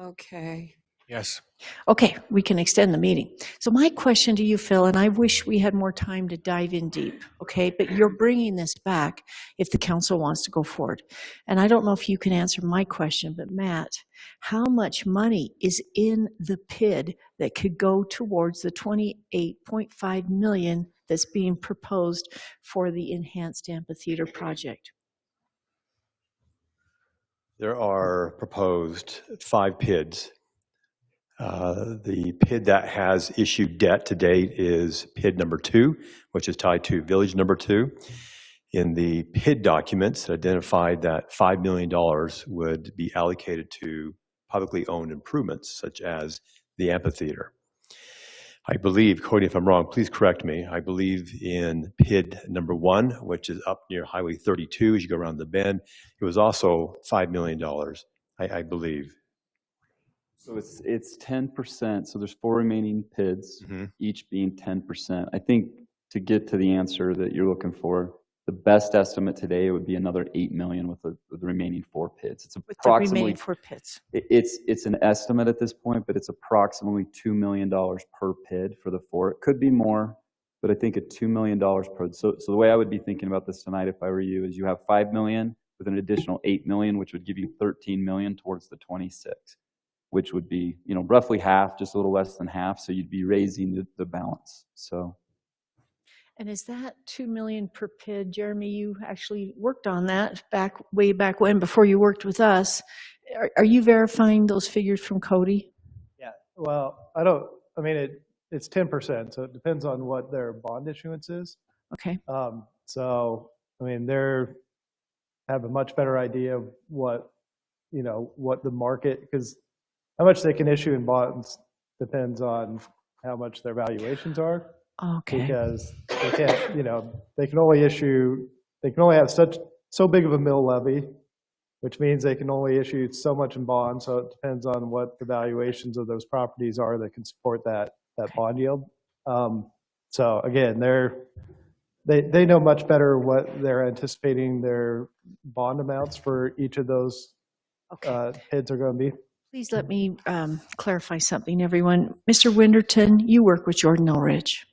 Okay. Yes. Okay, we can extend the meeting. So my question to you, Phil, and I wish we had more time to dive in deep, okay? But you're bringing this back if the council wants to go forward. And I don't know if you can answer my question, but Matt, how much money is in the PID that could go towards the $28.5 million that's being proposed for the enhanced amphitheater project? There are proposed 5 PIDs. The PID that has issued debt to date is PID number 2, which is tied to Village number 2. In the PID documents, it identified that $5 million would be allocated to publicly owned improvements, such as the amphitheater. I believe, Cody, if I'm wrong, please correct me. I believe in PID number 1, which is up near Highway 32 as you go around the bend, it was also $5 million, I believe. So it's 10%. So there's 4 remaining PIDs, each being 10%. I think to get to the answer that you're looking for, the best estimate today would be another $8 million with the remaining 4 PIDs. It's approximately the remaining 4 PIDs. It's an estimate at this point, but it's approximately $2 million per PID for the 4. It could be more, but I think at $2 million per. So the way I would be thinking about this tonight, if I were you, is you have $5 million with an additional $8 million, which would give you $13 million towards the 26, which would be, roughly half, just a little less than half. So you'd be raising the balance. So. And is that $2 million per PID? Jeremy, you actually worked on that way back when, before you worked with us. Are you verifying those figures from Cody? Yeah, well, it's 10%, so it depends on what their bond issuance is. Okay. They have a much better idea of what the market, because how much they can issue in bonds depends on how much their valuations are. Okay. Because they can't, they can only have so big of a mill levy, which means they can only issue so much in bonds. So it depends on what the valuations of those properties are that can support that bond yield. So again, they know much better what they're anticipating their bond amounts for each of those PIDs are going to be. Please let me clarify something, everyone. Mr. Winterton, you work with Jordan Ridge,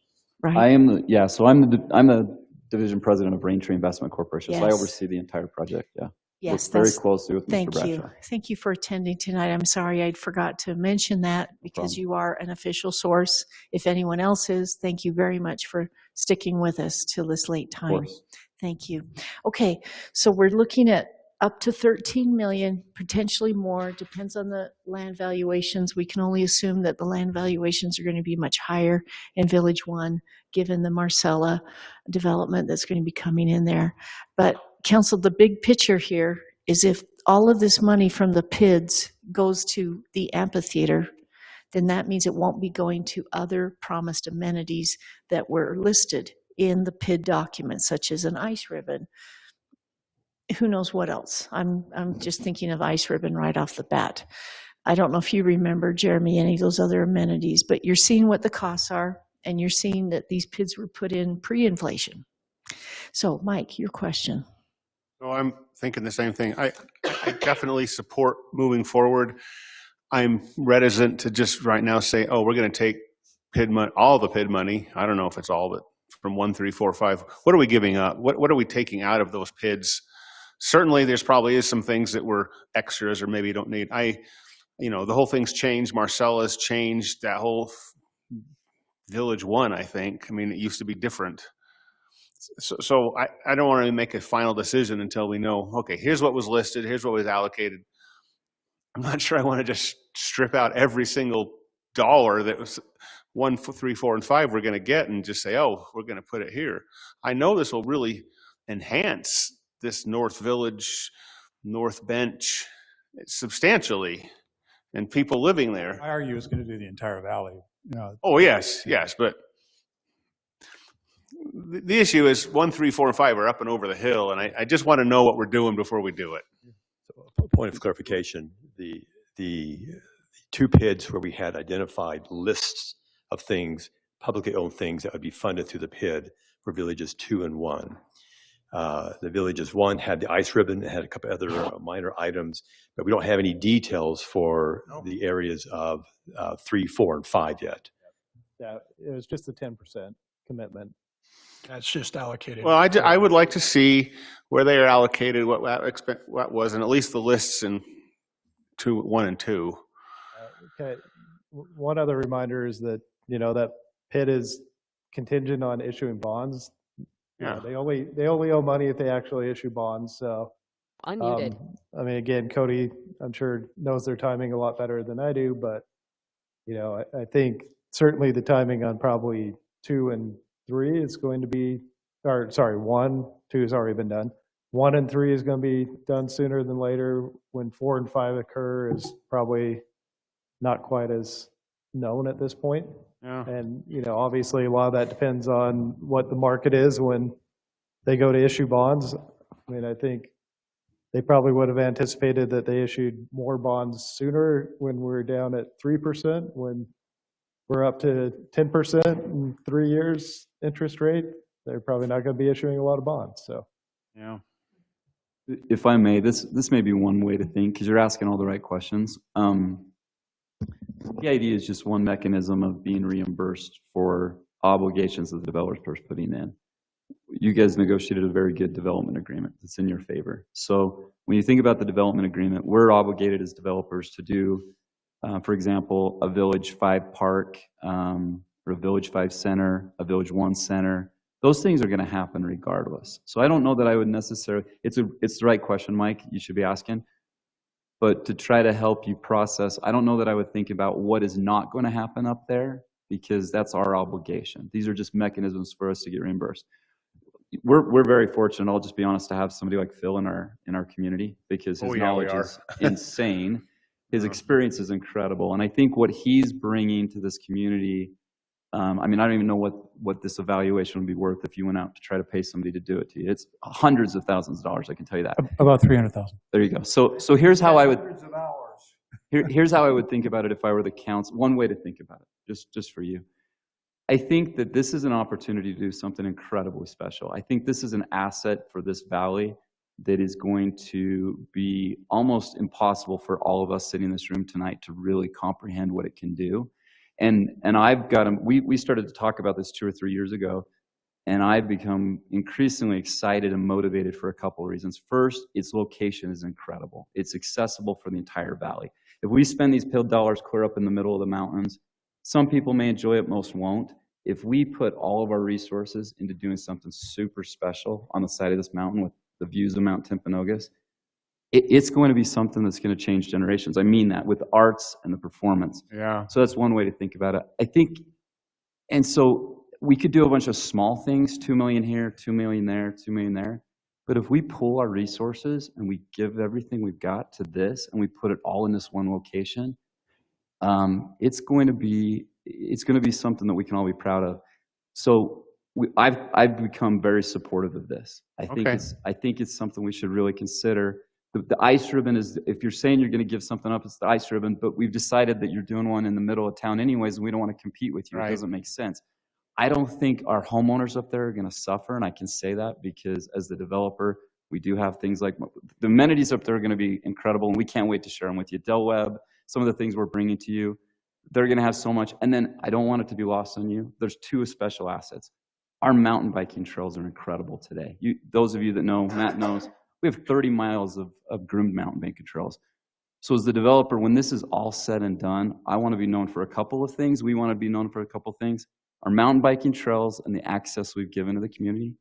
right? I am I'm the division president of Raintree Investment Corporation, so I Yes. oversee the entire project. Yeah. Yes, Work very that's- closely with Mr. Thank Bradshaw. you. Thank you for attending tonight. I'm sorry I forgot to mention that because you are an official source. If anyone else is, thank you very much for sticking with us till this late time. course. Thank you. Okay, so we're looking at up to 13 million, potentially more, depends on the land valuations. We can only assume that the land valuations are going to be much higher in Village 1, given the Marcella development that's going to be coming in there. But Council, the big picture here is if all of this money from the PIDs goes to the amphitheater, then that means it won't be going to other promised amenities that were listed in the PID document, such as an ice ribbon. Who knows what else? I'm just thinking of ice ribbon right off the bat. I don't know if you remember, Jeremy, any of those other amenities, but you're seeing what the costs are, and you're seeing that these PIDs were put in pre-inflation. So, Mike, your question. So I'm thinking the same thing. I definitely support moving forward. I'm reticent to just right now say, oh, we're going to take PID money, all the PID money. I don't know if it's all, but from 1, 3, 4, 5. What are we giving up? What are we taking out of those PIDs? Certainly, there's probably is some things that were extras or maybe you don't need. I the whole thing's changed. Marcella's changed that whole Village 1, I think. I mean, it used to be different. So I don't want to make a final decision until we know, okay, here's what was listed, here's what was allocated. I'm not sure I want to just strip out every single dollar that was 1, 3, 4, and 5 we're going to get and just say, oh, we're going to put it here. I know this will really enhance this North Village, North Bench substantially, and people living there. I argue it's going to do the entire valley. Oh, yes, but the issue is 1, 3, 4, and 5 are up and over the hill, and I just want to know what we're doing before we do it. So, point of clarification, the 2 PIDs where we had identified lists of things, publicly owned things that would be funded through the PID were villages 2 and 1. The villages 1 had the ice ribbon, it had a couple other minor items, but we don't have any details for the areas of 3, 4, and 5 yet. Yeah, it was just a 10% commitment. That's just allocated. Well, I would like to see where they are allocated, what was, and at least the lists in 1 and 2. Okay. One other reminder is that, that PID is contingent on issuing bonds. Yeah. They only owe money if they actually issue bonds. So, Unmuted. I mean, again, Cody, I'm sure knows their timing a lot better than I do, but I think certainly the timing on probably 2 and 3 is going to be, or sorry, 1, 2 has already been done. 1 and 3 is going to be done sooner than later. When 4 and 5 occur is probably not quite as known at this point. Yeah. And, obviously a lot of that depends on what the market is when they go to issue bonds. I mean, I think they probably would have anticipated that they issued more bonds sooner when we're down at 3%, when we're up to 10% in 3 years interest rate. They're probably not going to be issuing a lot of bonds. So, yeah. If I may, this may be one way to think, because you're asking all the right questions. PID is just one mechanism of being reimbursed for obligations that the developer is putting in. You guys negotiated a very good development agreement that's in your favor. So when you think about the development agreement, we're obligated as developers to do, for example, a Village 5 park, or a Village 5 center, a Village 1 center. Those things are going to happen regardless. So I don't know that I would necessarily, it's the right question, Mike, you should be asking. But to try to help you process, I don't know that I would think about what is not going to happen up there, because that's our obligation. These are just mechanisms for us to get reimbursed. We're very fortunate, I'll just be honest, to have somebody like Phil in our community, because his knowledge is insane. His experience is incredible. And I think what he's bringing to this community, I mean, I don't even know what this evaluation would be worth if you went out to try to pay somebody to do it to you. It's hundreds of thousands of dollars, I can tell you that. About 300,000. There you go. So here's how I would, here's how I would think about it if I were the council. One way to think about it, just for you. I think that this is an opportunity to do something incredibly special. I think this is an asset for this valley that is going to be almost impossible for all of us sitting in this room tonight to really comprehend what it can do. And I've got we started to talk about this 2 or 3 years ago, and I've become increasingly excited and motivated for a couple of reasons. First, its location is incredible. It's accessible for the entire valley. If we spend these PID dollars clear up in the middle of the mountains, some people may enjoy it, most won't. If we put all of our resources into doing something super special on the side of this mountain with the views of Mount Timpanogos, it's going to be something that's going to change generations. I mean that, with the arts and the performance. Yeah. So that's one way to think about it. I think, and so we could do a bunch of small things, 2 million here, 2 million there, 2 million there. But if we pull our resources and we give everything we've got to this and we put it all in this one location, it's going to be something that we can all be proud of. So I've become very supportive of this. I think it's something we should really consider. The ice ribbon is, if you're saying you're going to give something up, it's the ice ribbon, but we've decided that you're doing one in the middle of town anyways, and we don't want to compete with you. Right. It doesn't make sense. I don't think our homeowners up there are going to suffer, and I can say that because as the developer, we do have things like, the amenities up there are going to be incredible, and we can't wait to share them with you. Del Webb, some of the things we're bringing to you, they're going to have so much. And then I don't want it to be lost on you. There's 2 special assets. Our mountain biking trails are incredible today. Those of you that know, Matt knows, we have 30 miles of groomed mountain biking trails. So as the developer, when this is all said and done, I want to be known for a couple of things. We want to be known for a couple of things. Our mountain biking trails and the access we've given to the community,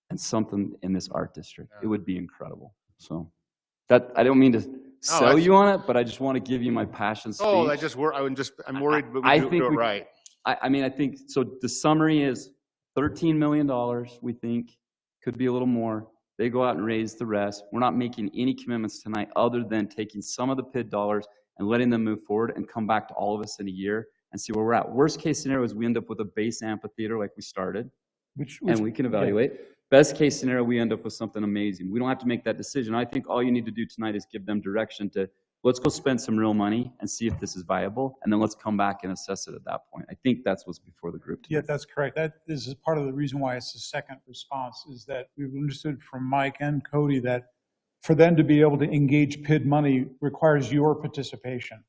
and something in this art district. It would be incredible. So that, I don't mean to sell you on it, but I just want to give you my passion speech. Oh, I'm worried, but we do it right. I mean, I think, so the summary is $13 million, we think, could be a little more. They go out and raise the rest. We're not making any commitments tonight other than taking some of the PID dollars and letting them move forward and come back to all of us in a year and see where we're at. Worst case scenario is we end up with a base amphitheater like we started, and we can evaluate. Yeah. Best case scenario, we end up with something amazing. We don't have to make that decision. I think all you need to do tonight is give them direction to, let's go spend some real money and see if this is viable, and then let's come back and assess it at that point. I think that's what's before the group tonight. Yeah, that's correct. That is part of the reason why it's the second response, is that we've understood from Mike and Cody that for them to be able to engage PID money requires your participation.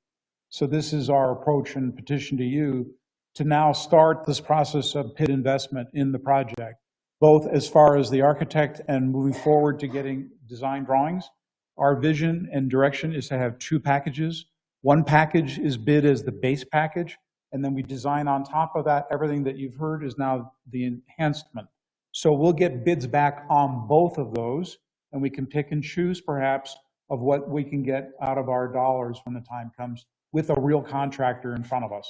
So this is our approach and petition to you to now start this process of PID investment in the project, both as far as the architect and moving forward to getting design drawings. Our vision and direction is to have two packages. One package is bid as the base package, and then we design on top of that. Everything that you've heard is now the enhancement. So we'll get bids back on both of those, and we can pick and choose perhaps of what we can get out of our dollars when the time comes with a real contractor in front of us.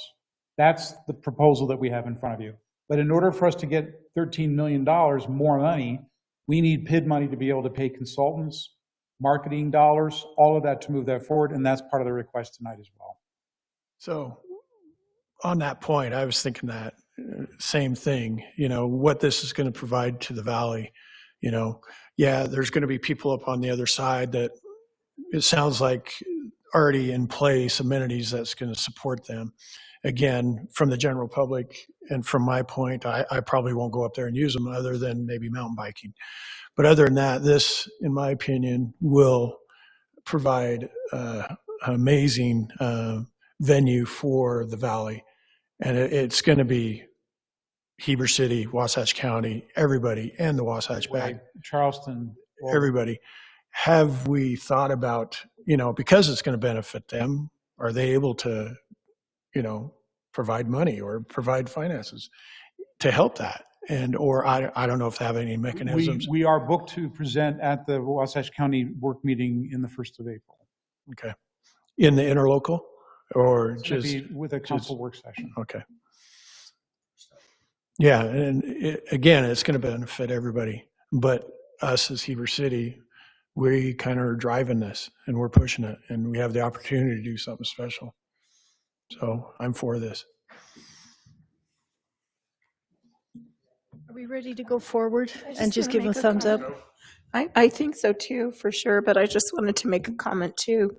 That's the proposal that we have in front of you. But in order for us to get $13 million more money, we need PID money to be able to pay consultants, marketing dollars, all of that to move that forward, and that's part of the request tonight as well. So on that point, I was thinking that same thing, what this is going to provide to the valley. Yeah, there's going to be people up on the other side that it sounds like already in place, amenities that's going to support them. Again, from the general public and from my point, I probably won't go up there and use them other than maybe mountain biking. But other than that, this, in my opinion, will provide an amazing venue for the valley. And it's going to be Heber City, Wasatch County, everybody, and the Wasatch Bay. Charleston. Everybody. Have we thought about, because it's going to benefit them, are they able to, provide money or provide finances to help that? Or I don't know if they have any mechanisms. We are booked to present at the Wasatch County work meeting in the 1st of April. Okay. In the interlocal or It's just be with a council work session. Okay. Yeah, and again, it's going to benefit everybody, but us as Heber City, we kind of are driving this and we're pushing it, and we have the opportunity to do something special. So I'm for this. Are we ready to go forward and just wanna give a make a thumbs up? comment. I think so too, for sure, but I just wanted to make a comment too.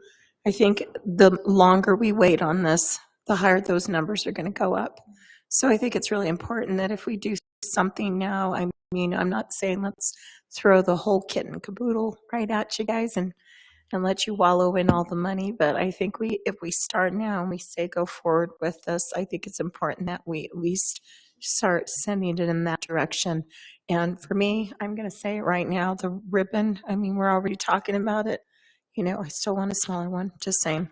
I think the longer we wait on this, the higher those numbers are going to go up. So I think it's really important that if we do something now, I mean, I'm not saying let's throw the whole kit and caboodle right at you guys and let you wallow in all the money, but I think if we start now and we say go forward with this, I think it's important that we at least start sending it in that direction. And for me, I'm going to say it right now, the ribbon, I mean, we're already talking about it. I still want a smaller one, just saying.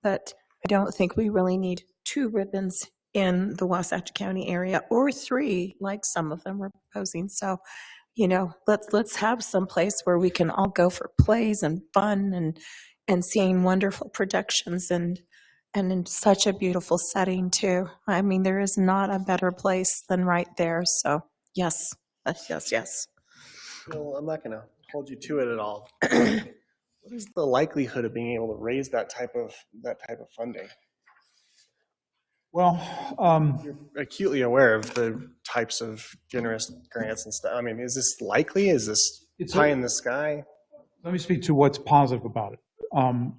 But I don't think we really need 2 ribbons in the Wasatch County area, or 3, like some of them were proposing. So, let's have some place where we can all go for plays and fun and seeing wonderful productions and in such a beautiful setting too. I mean, there is not a better place than right there. So yes, yes, yes. Well, I'm not going to hold you to it at all. What is the likelihood of being able to raise that type of funding? Well, you're acutely aware of the types of generous grants and stuff. I mean, is this likely? Is this pie in the sky? Let me speak to what's positive about it.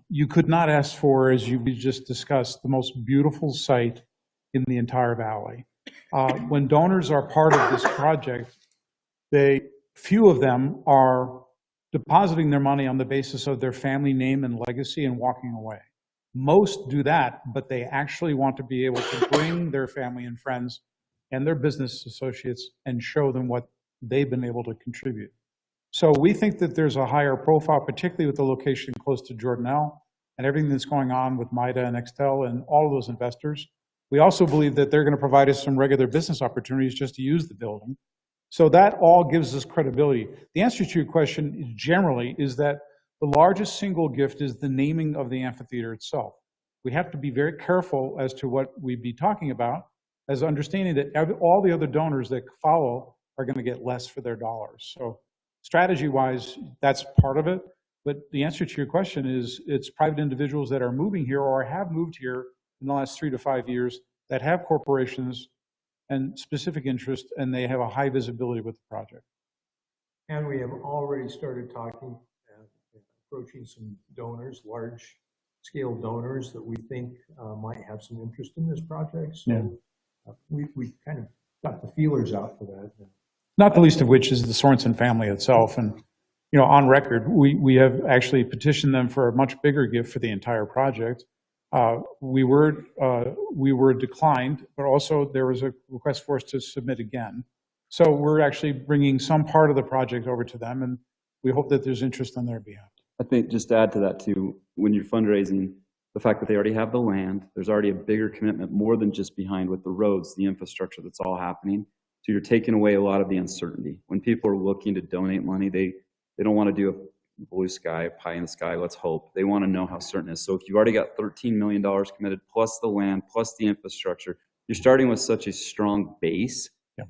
You could not ask for, as we just discussed, the most beautiful site in the entire valley. When donors are part of this project, few of them are depositing their money on the basis of their family name and legacy and walking away. Most do that, but they actually want to be able to bring their family and friends and their business associates and show them what they've been able to contribute. So we think that there's a higher profile, particularly with the location close to Jordanelle, and everything that's going on with MIDA and Extel and all of those investors. We also believe that they're going to provide us some regular business opportunities just to use the building. So that all gives us credibility. The answer to your question generally is that the largest single gift is the naming of the amphitheater itself. We have to be very careful as to what we'd be talking about, as understanding that all the other donors that follow are going to get less for their dollars. So strategy-wise, that's part of it. But the answer to your question is it's private individuals that are moving here or have moved here in the last 3 to 5 years that have corporations and specific interest, and they have a high visibility with the project. And we have already started talking, approaching some donors, large-scale donors that we think might have some interest in this project. So we kind of got the feelers out for that. Not the least of which is the Sorensen family itself. And, you know, on record, we have actually petitioned them for a much bigger gift for the entire project. We were declined, but also there was a request for us to submit again. So we're actually bringing some part of the project over to them, and we hope that there's interest on their behalf. I think just to add to that too, when you're fundraising, the fact that they already have the land, there's already a bigger commitment more than just behind with the roads, the infrastructure that's all happening. So you're taking away a lot of the uncertainty. When people are looking to donate money, they don't want to do a blue sky, pie in the sky, let's hope. They want to know how certain it is. So if you've already got $13 million committed, plus the land, plus the infrastructure, you're starting with such a strong base. Yeah.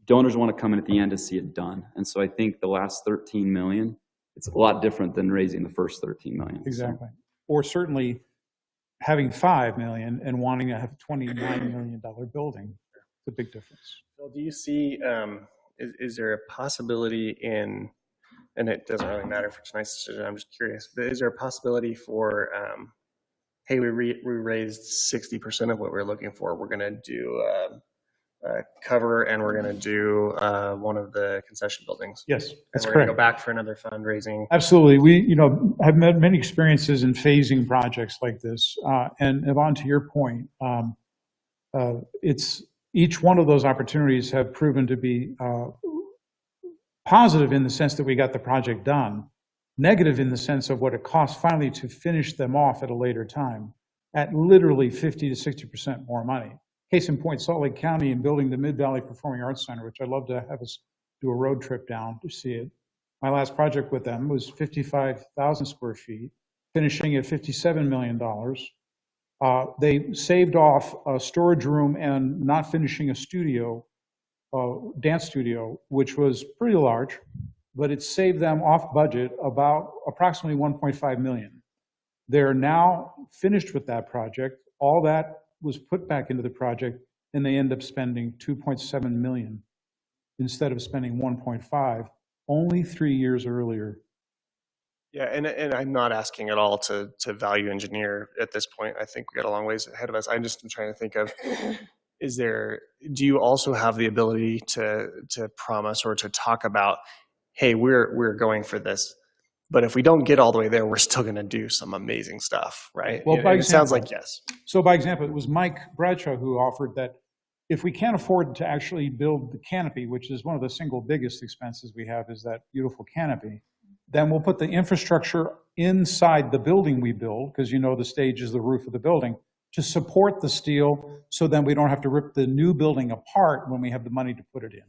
Donors want to come in at the end to see it done. And so I think the last 13 million, it's a lot different than raising the first 13 million. Exactly. Or certainly having 5 million and wanting to have a $29 million building. It's a big difference. Well, do you see, is there a possibility in, and it doesn't really matter for tonight's decision, I'm just curious, but is there a possibility for, hey, we raised 60% of what we're looking for, we're going to do cover and we're going to do one of the concession buildings? Yes, that's and we're correct. Going to go back for another fundraising. Absolutely. We, have had many experiences in phasing projects like this. And Yvonne, to your point, it's each one of those opportunities have proven to be positive in the sense that we got the project done, negative in the sense of what it costs finally to finish them off at a later time at literally 50 to 60% more money. Case in point, Salt Lake County and building the Mid-Valley Performing Arts Center, which I'd love to have us do a road trip down to see it. My last project with them was 55,000 square feet, finishing at $57 million. They saved off a storage room and not finishing a studio, dance studio, which was pretty large, but it saved them off budget about approximately 1.5 million. They're now finished with that project. All that was put back into the project, and they end up spending 2.7 million instead of spending 1.5, only 3 years earlier. Yeah, and I'm not asking at all to value engineer at this point. I think we got a long ways ahead of us. I'm just trying to think of, do you also have the ability to promise or to talk about, hey, we're going for this, but if we don't get all the way there, we're still going to do some amazing stuff, right? Well, it sounds like yes. So by example, it was Mike Bradshaw who offered that if we can't afford to actually build the canopy, which is one of the single biggest expenses we have, is that beautiful canopy, then we'll put the infrastructure inside the building we build, because the stage is the roof of the building, to support the steel, so then we don't have to rip the new building apart when we have the money to put it in.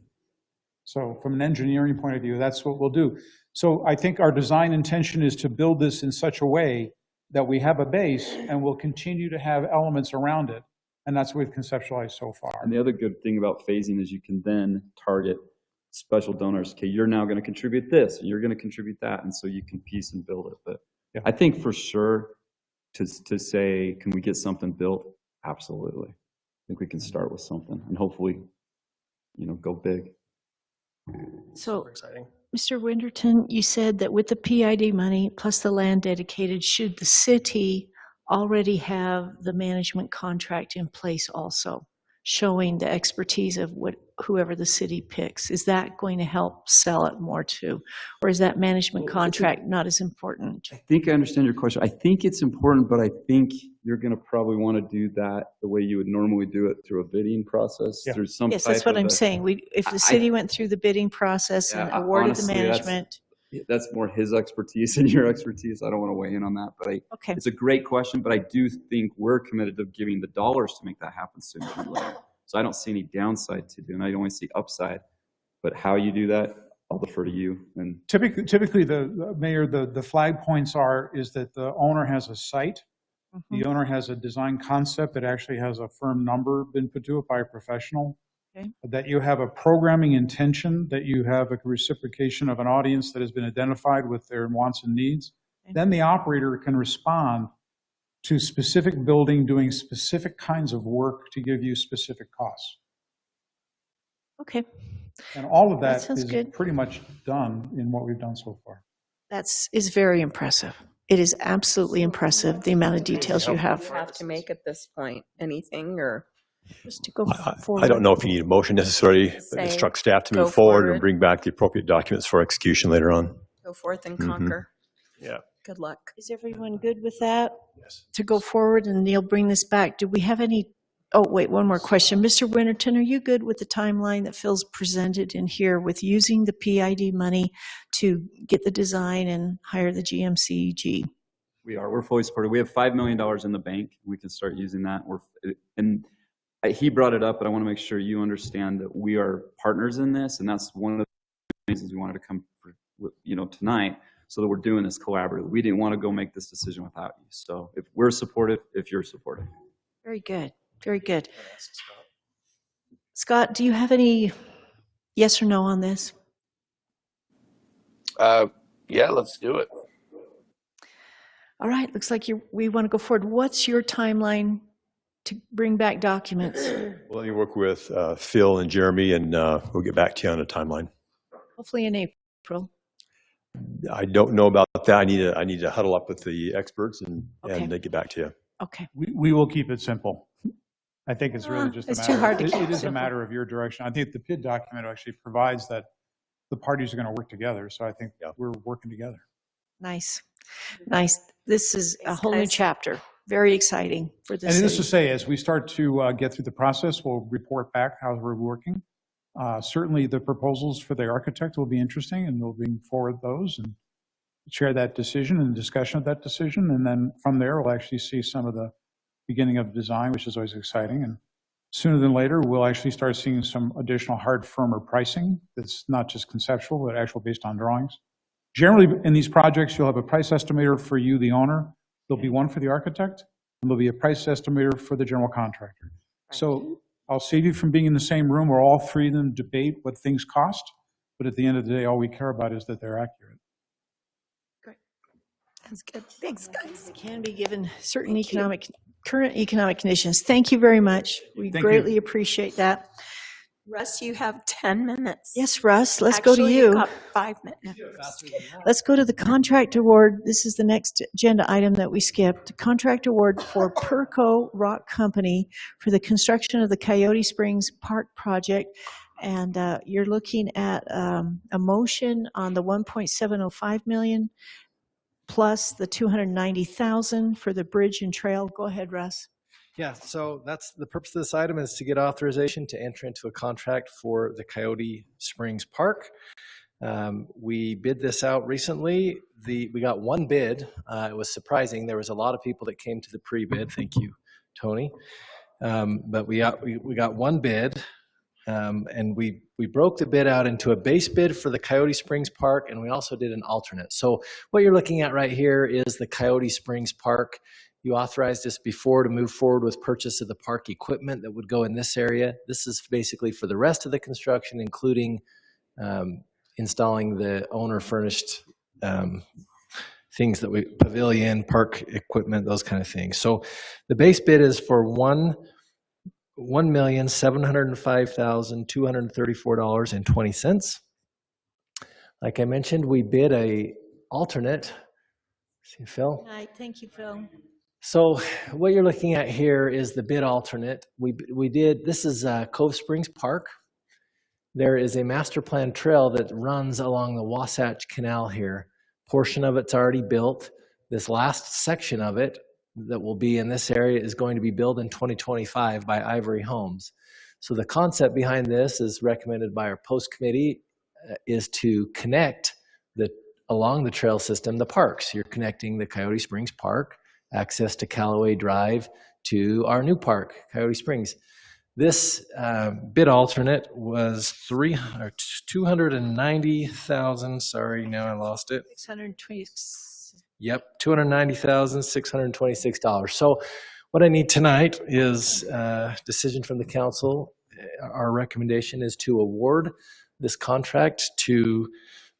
So from an engineering point of view, that's what we'll do. So I think our design intention is to build this in such a way that we have a base and we'll continue to have elements around it. And that's what we've conceptualized so far. And the other good thing about phasing is you can then target special donors. Okay, you're now going to contribute this, and you're going to contribute that, and so you can piece and build it. But yeah. I think for sure to say, can we get something built? Absolutely. I think we can start with something and hopefully, go big. So, Mr. Winterton, you said that with the PID money plus the land dedicated, should the city already have the management contract in place also, showing the expertise of whoever the city picks? Is that going to help sell it more too? Or is that management contract not as important? I think I understand your question. I think it's important, but I think you're going to probably want to do that the way you would normally do it through a bidding process. Yeah. Through some yes, that's what I'm saying. If the city went through the bidding process and awarded the management. That's more his expertise and your expertise. I don't want to weigh in on that, but it's a great question, but I do think we're committed to giving the dollars to make that happen sooner than later. So I don't see any downside to doing it. I only see upside, but how you do that, I'll defer to you. And typically the mayor, the flag points is that the owner has a site. The owner has a design concept that actually has a firm number been put to it by a professional. Okay. That you have a programming intention, that you have a reciprocation of an audience that has been identified with their wants and needs. Okay. Then the operator can respond to specific building, doing specific kinds of work to give you specific costs. Okay. And all of that is good. Pretty much done in what we've done so far. Is very impressive. It is absolutely impressive, the amount of details you have. Have to make at this point anything or just to go forward. I don't know if you need a motion necessarily, but instruct staff to move forward and bring back the appropriate documents for execution later on. Go forth and conquer. Yeah. Good luck. Is everyone good with that? Yes. To go forward and Neil bring this back. Do we have any? Oh, wait, one more question. Mr. Winterton, are you good with the timeline that Phil's presented in here with using the PID money to get the design and hire the GMCG? We're fully supported. We have $5 million in the bank. We can start using that. He brought it up, but I want to make sure you understand that we are partners in this, and that's one of the reasons we wanted to come, tonight, so that we're doing this collaboratively. We didn't want to go make this decision without you. So if we're supportive, if you're supportive. Very good. Very good. Scott, do you have any yes or no on this? Yeah, let's do it. All right. Looks like we want to go forward. What's your timeline to bring back documents? Well, you work with Phil and Jeremy, and we'll get back to you on a timeline. Hopefully in April. I don't know about that. I need to huddle up with the experts and get back to you. Okay. We will keep it simple. I think it's really just a matter. It's too hard to keep it is simple. A matter of your direction. I think the PID document actually provides that the parties are going to work together. So I think we're working together. Nice. Nice. This is a whole new chapter. Very exciting for this. And needless to say, as we start to get through the process, we'll report back how we're working. Certainly the proposals for the architect will be interesting, and we'll bring forward those and share that decision and discussion of that decision. And then from there, we'll actually see some of the beginning of design, which is always exciting. And sooner than later, we'll actually start seeing some additional hard, firmer pricing that's not just conceptual, but actual based on drawings. Generally, in these projects, you'll have a price estimator for you, the owner. There'll be one for the architect, and there'll be a price estimator for the general contractor. So I'll save you from being in the same room where all three of them debate what things cost, but at the end of the day, all we care about is that they're accurate. Great. That's good. Thanks, guys. It can be given certain current economic conditions. Thank you very much. We greatly appreciate that. Russ, you have 10 minutes. Yes, Russ, let's go to Actually, you. you've got 5 minutes. Let's go to the contract award. This is the next agenda item that we skipped. Contract award for Perco Rock Company for the construction of the Coyote Springs Park project. And you're looking at a motion on the 1.705 million plus the 290,000 for the bridge and trail. Go ahead, Russ. Yeah, so that's the purpose of this item, is to get authorization to enter into a contract for the Coyote Springs Park. We bid this out recently. We got one bid. It was surprising. There was a lot of people that came to the pre-bid. Thank you, Tony. But we got one bid, and we broke the bid out into a base bid for the Coyote Springs Park, and we also did an alternate. So what you're looking at right here is the Coyote Springs Park. You authorized this before to move forward with purchase of the park equipment that would go in this area. This is basically for the rest of the construction, including installing the owner-furnished things that pavilion, park equipment, those kind of things. So the base bid is for $1,705,234.20. Like I mentioned, we bid a alternate. See, Phil? All right, thank you, Phil. So what you're looking at here is the bid alternate. This is Cove Springs Park. There is a master plan trail that runs along the Wasatch Canal here. Portion of it's already built. This last section of it that will be in this area is going to be built in 2025 by Ivory Homes. So the concept behind this, is recommended by our post committee, is to connect the along the trail system, the parks. You're connecting the Coyote Springs Park, access to Callaway Drive, to our new park, Coyote Springs. This bid alternate was 290,000. Sorry, now I lost it. 620. Yep, $290,626. So what I need tonight is a decision from the council. Our recommendation is to award this contract to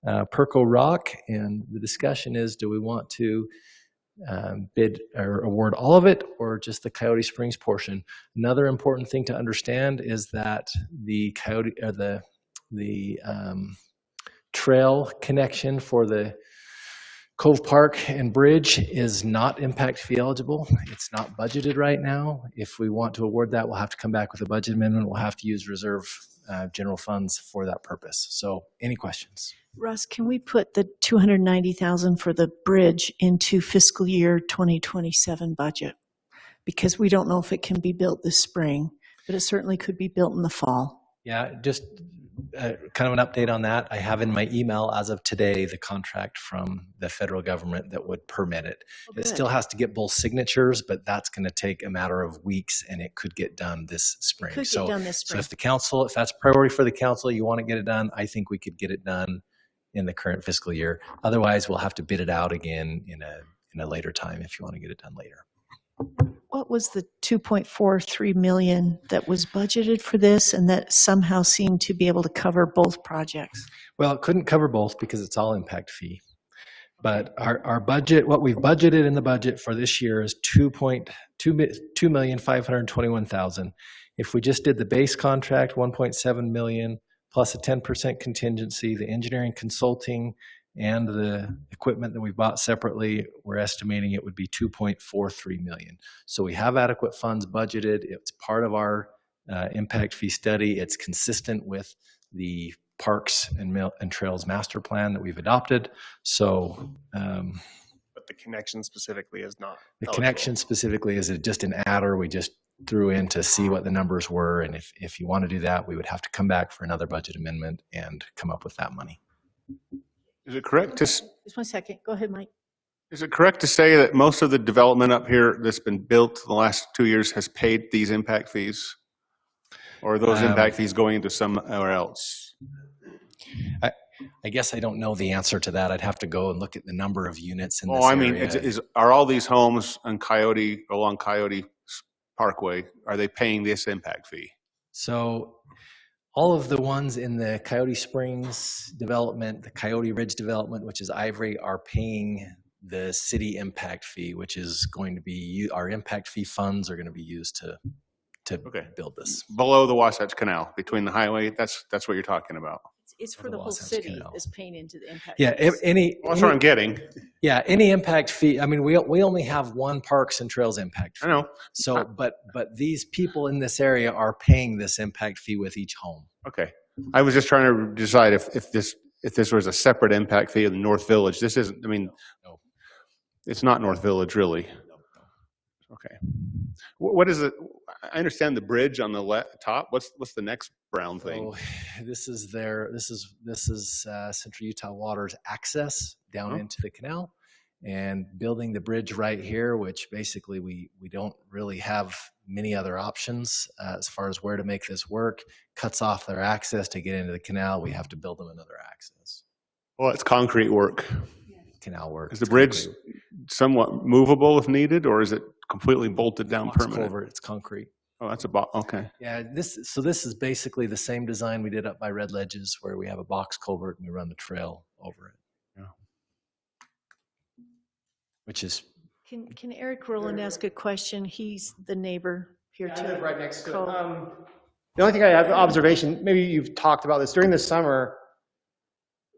Perco Rock, and the discussion is, do we want to bid or award all of it or just the Coyote Springs portion? Another important thing to understand is that the Coyote or the trail connection for the Cove Park and Bridge is not impact fee eligible. It's not budgeted right now. If we want to award that, we'll have to come back with a budget amendment. We'll have to use reserve general funds for that purpose. So any questions? Russ, can we put the 290,000 for the bridge into fiscal year 2027 budget? Because we don't know if it can be built this spring, but it certainly could be built in the fall. Yeah, just kind of an update on that. I have in my email as of today the contract from the federal government that would permit it. Oh, it still has to get both signatures, but that's going to take a matter of weeks, and it could get done this spring. Could get done this spring. So if the council, if that's a priority for the council, you want to get it done, I think we could get it done in the current fiscal year. Otherwise, we'll have to bid it out again in a later time if you want to get it done later. What was the 2.43 million that was budgeted for this and that somehow seemed to be able to cover both projects? Well, it couldn't cover both because it's all impact fee. But our budget, what we've budgeted in the budget for this year is $2,521,000. If we just did the base contract, 1.7 million, plus a 10% contingency, the engineering consulting and the equipment that we bought separately, we're estimating it would be 2.43 million. So we have adequate funds budgeted. It's part of our impact fee study. It's consistent with the Parks and Trails Master Plan that we've adopted. So, but the connection specifically is not. The connection specifically is just an adder we just threw in to see what the numbers were. And if you want to do that, we would have to come back for another budget amendment and come up with that money. Is it correct to? Just 1 second. Go ahead, Mike. Is it correct to say that most of the development up here that's been built the last 2 years has paid these impact fees? Or are those impact fees going into somewhere else? I guess I don't know the answer to that. I'd have to go and look at the number of units in this I mean, area. are all these homes on along Coyote Parkway, are they paying this impact fee? So all of the ones in the Coyote Springs development, the Coyote Ridge development, which is Ivory, are paying the city impact fee, which is going to be, our impact fee funds are going to be used to build this. Below the Wasatch Canal, between the highway, that's what you're talking about. It's for the whole city is paying into the impact. Yeah, that's what I'm getting. Yeah, any impact fee. I mean, we only have one Parks and Trails impact fee. I know. So, but these people in this area are paying this impact fee with each home. Okay, I was just trying to decide if this was a separate impact fee in the North Village. This isn't. I mean, no, it's not North Village really. Okay, what is it? I understand the bridge on the top. What's the next brown thing? Oh, this is Central Utah Water's access down into the canal, and building the bridge right here, which basically we don't really have many other options as far as where to make this work. Cuts off their access to get into the canal. We have to build them another access. Well, it's concrete work. Canal work. Is the bridge somewhat movable if needed, or is it completely bolted down permanent? Culvert, it's concrete. Oh, that's okay. Yeah, this is basically the same design we did up by Red Ledges, where we have a box culvert and we run the trail over it. Yeah. Which is. Can Eric Rowland ask a question? He's the neighbor here too. I live right next to it. The only thing I have observation, maybe you've talked about this during the summer.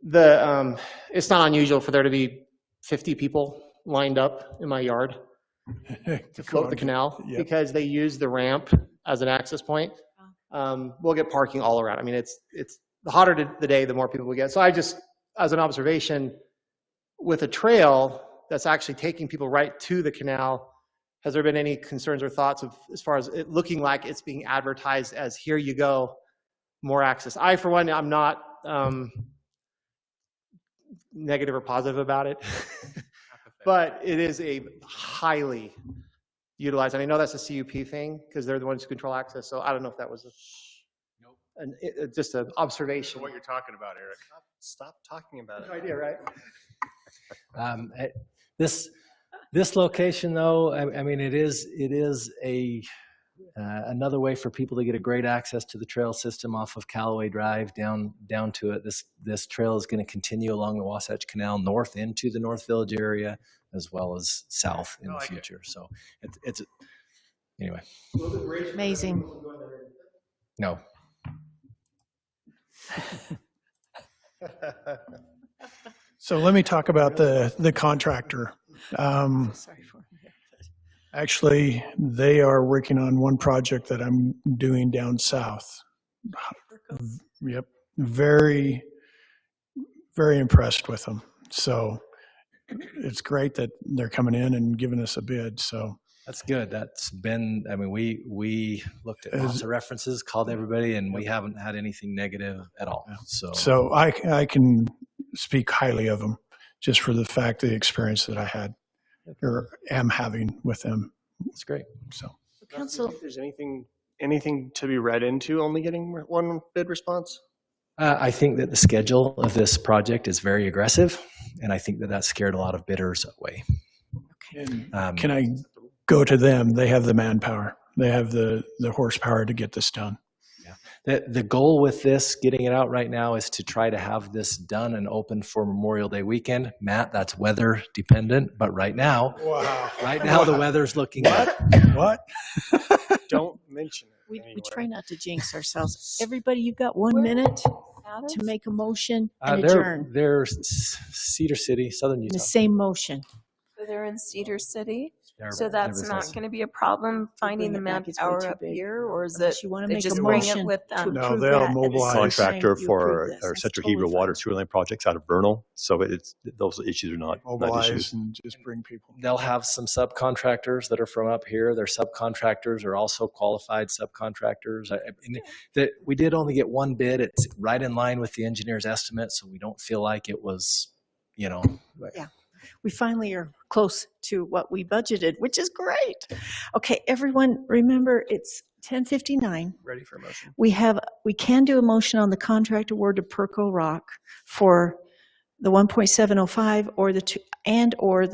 It's not unusual for there to be 50 people lined up in my yard to float the canal because they use the ramp as an access point. We'll get parking all around. I mean, it's the hotter the day, the more people we get. So I just, as an observation, with a trail that's actually taking people right to the canal, has there been any concerns or thoughts of as far as it looking like it's being advertised as here you go, more access? I, for one, I'm not negative or positive about it. But it is a highly utilized, and I know that's a CUP thing because they're the ones who control access. So I don't know if that was just an observation. What you're talking about, Eric? Stop talking about it. No idea, right? This location, though, I mean, it is a another way for people to get a great access to the trail system off of Callaway Drive down to it. This trail is going to continue along the Wasatch Canal north into the North Village area as well as south in the future. So it's anyway. Amazing. No. So let me talk about the contractor. Actually, they are working on one project that I'm doing down south. Yep. Very, very impressed with them. So it's great that they're coming in and giving us a bid. So that's good. That's been, I mean, we looked at lots of references, called everybody, and we haven't had anything negative at all. So I can speak highly of them just for the fact of the experience that I had or am having with them. It's great. So Council, if there's anything to be read into only getting one bid response? I think that the schedule of this project is very aggressive, and I think that scared a lot of bidders away. Can I go to them? They have the manpower. They have the horsepower to get this done. The goal with this, getting it out right now, is to try to have this done and open for Memorial Day weekend. Matt, that's weather dependent, but right now, the weather's looking good. What? Don't mention it. We try not to jinx ourselves. Everybody, you've got 1 minute to make a motion and adjourn. They're Cedar City, Southern Utah. The same motion. So they're in Cedar City? They're- So that's they're not business. going to be a problem finding the bring it back, it's way manpower too up big. here, or is Unless it you wanna they make a just bring it motion with to them? No, approve they'll that at the mobilize. same Contractor time you for approve this. our That's Central totally Heber water fine. sewer line projects out of Vernal. So those issues are not Mobilize issues. and just bring people. They'll have some subcontractors that are from up here. Their subcontractors are also qualified subcontractors. We did only get one bid. It's right in line with the engineer's estimate, so we don't feel like it was, Yeah. We finally are close to what we budgeted, which is great. Okay, everyone, remember it's 10:59. Ready for a motion? We can do a motion on the contract award to Perco Rock for the 1.705 or the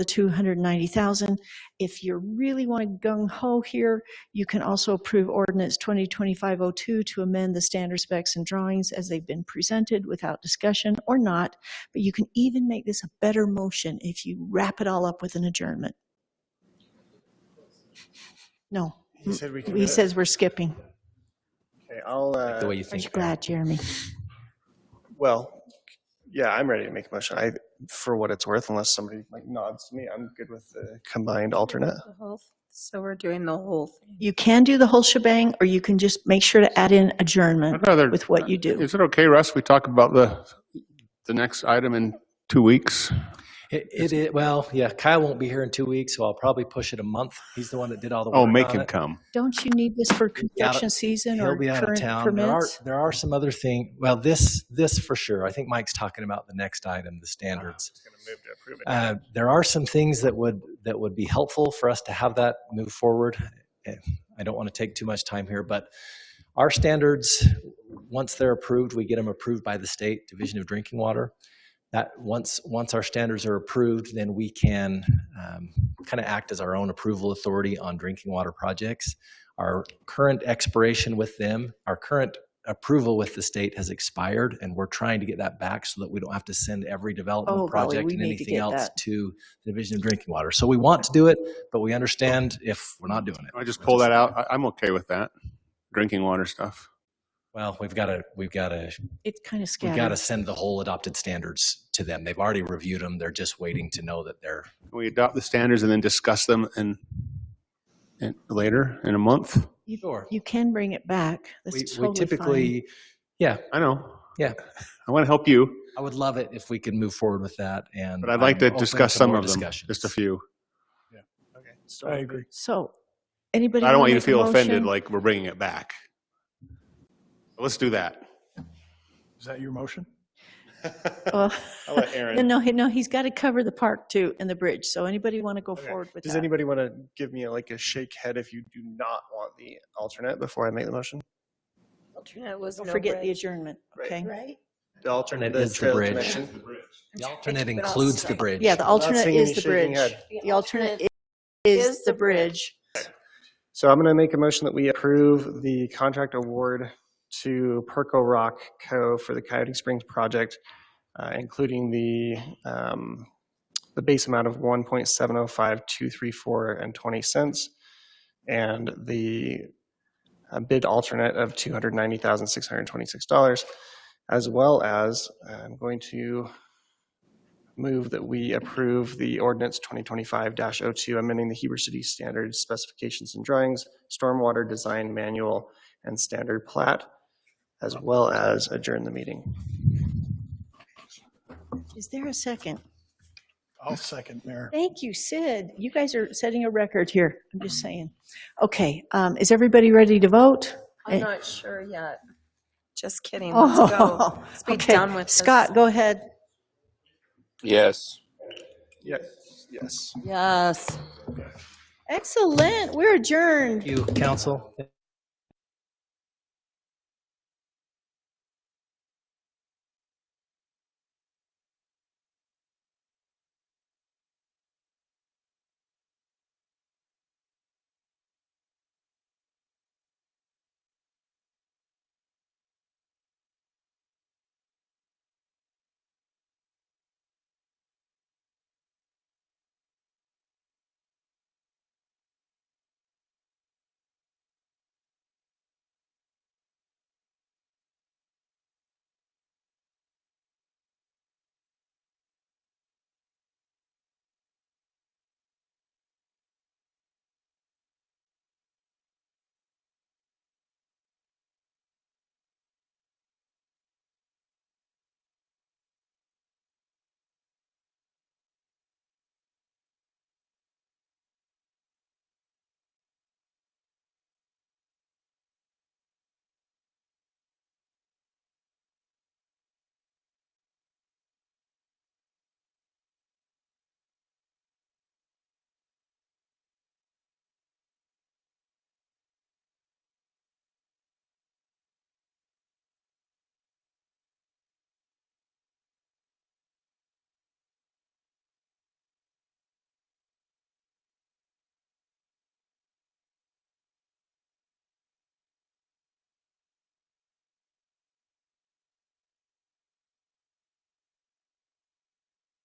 290,000. If you really want to gung ho here, you can also approve Ordinance 2025-02 to amend the standard specs and drawings as they've been presented without discussion or not. But you can even make this a better motion if you wrap it all up with an adjournment. No. He said we can. He says we're skipping. Okay, I'll. the way you Aren't think. you glad, Jeremy? Well, yeah, I'm ready to make a motion. For what it's worth, unless somebody nods to me, I'm good with the combined alternate. So we're doing the whole thing. You can do the whole shebang, or you can just make sure to add in adjournment I'd rather- with what you do. Is it okay, Russ? We talk about the next item in 2 weeks? Well, yeah, Kyle won't be here in 2 weeks, so I'll probably push it a month. He's the one that did all the work. Oh, make on him it. come. Don't you need this for construction season He'll or be out of current town. permits? There are some other things. Well, this for sure. I think Mike's talking about the next item, the standards. There are some things that would be helpful for us to have that move forward. I don't want to take too much time here, but our standards, once they're approved, we get them approved by the State Division of Drinking Water. That once our standards are approved, then we can kind of act as our own approval authority on drinking water projects. Our current expiration with them, our current approval with the state has expired, and we're trying to get that back so that we don't have to send every development project and anything else to the Division of Drinking Water. So we want to do it, but we understand if we're not doing it. I just pull that out. I'm okay with that. Drinking water stuff. Well, we've got to It's kind of we've scattered. got to send the whole adopted standards to them. They've already reviewed them. They're just waiting to know that they're. We adopt the standards and then discuss them and later in a month. You can bring it back. That's We totally typically, fine. yeah, I know. yeah. I want to help you, I would love it if we could move forward with that. And but I'd like I'm to open discuss to some more of them, discussions. just a few. I agree. So, anybody? I don't want you wanna to feel make a offended motion? like we're bringing it back. Let's do that. Is that your motion? Well, I'll let Aaron. no, he's got to cover the park too and the bridge. So anybody want to go forward with Does that? anybody want to give me a shake head if you do not want the alternate before I make the motion? Alternate was Don't no forget the bridge. adjournment, okay? Right? The alternate is the trail bridge. connection. The alternate includes the bridge. Yeah, the alternate seeing is any the shaking bridge. head. The alternate is the bridge. So I'm going to make a motion that we approve the contract award to Perco Rock Co. for the Coyote Springs project, including the base amount of $1.705234.20 and the bid alternate of $290,626, as well as I'm going to move that we approve the ordinance 2025-02, amending the Heber City Standards Specifications and Drawings, Stormwater Design Manual, and Standard Plat, as well as adjourn the meeting. Is there a second? I'll second, Mayor. Thank you, Sid. You guys are setting a record here. I'm just saying. Okay, is everybody ready to vote? I'm not sure yet. Just kidding. Let's go. Let's be Okay, done with this. Scott, go ahead. Yes. Yes. Yes. Yes. Excellent. We're adjourned. Thank you, council.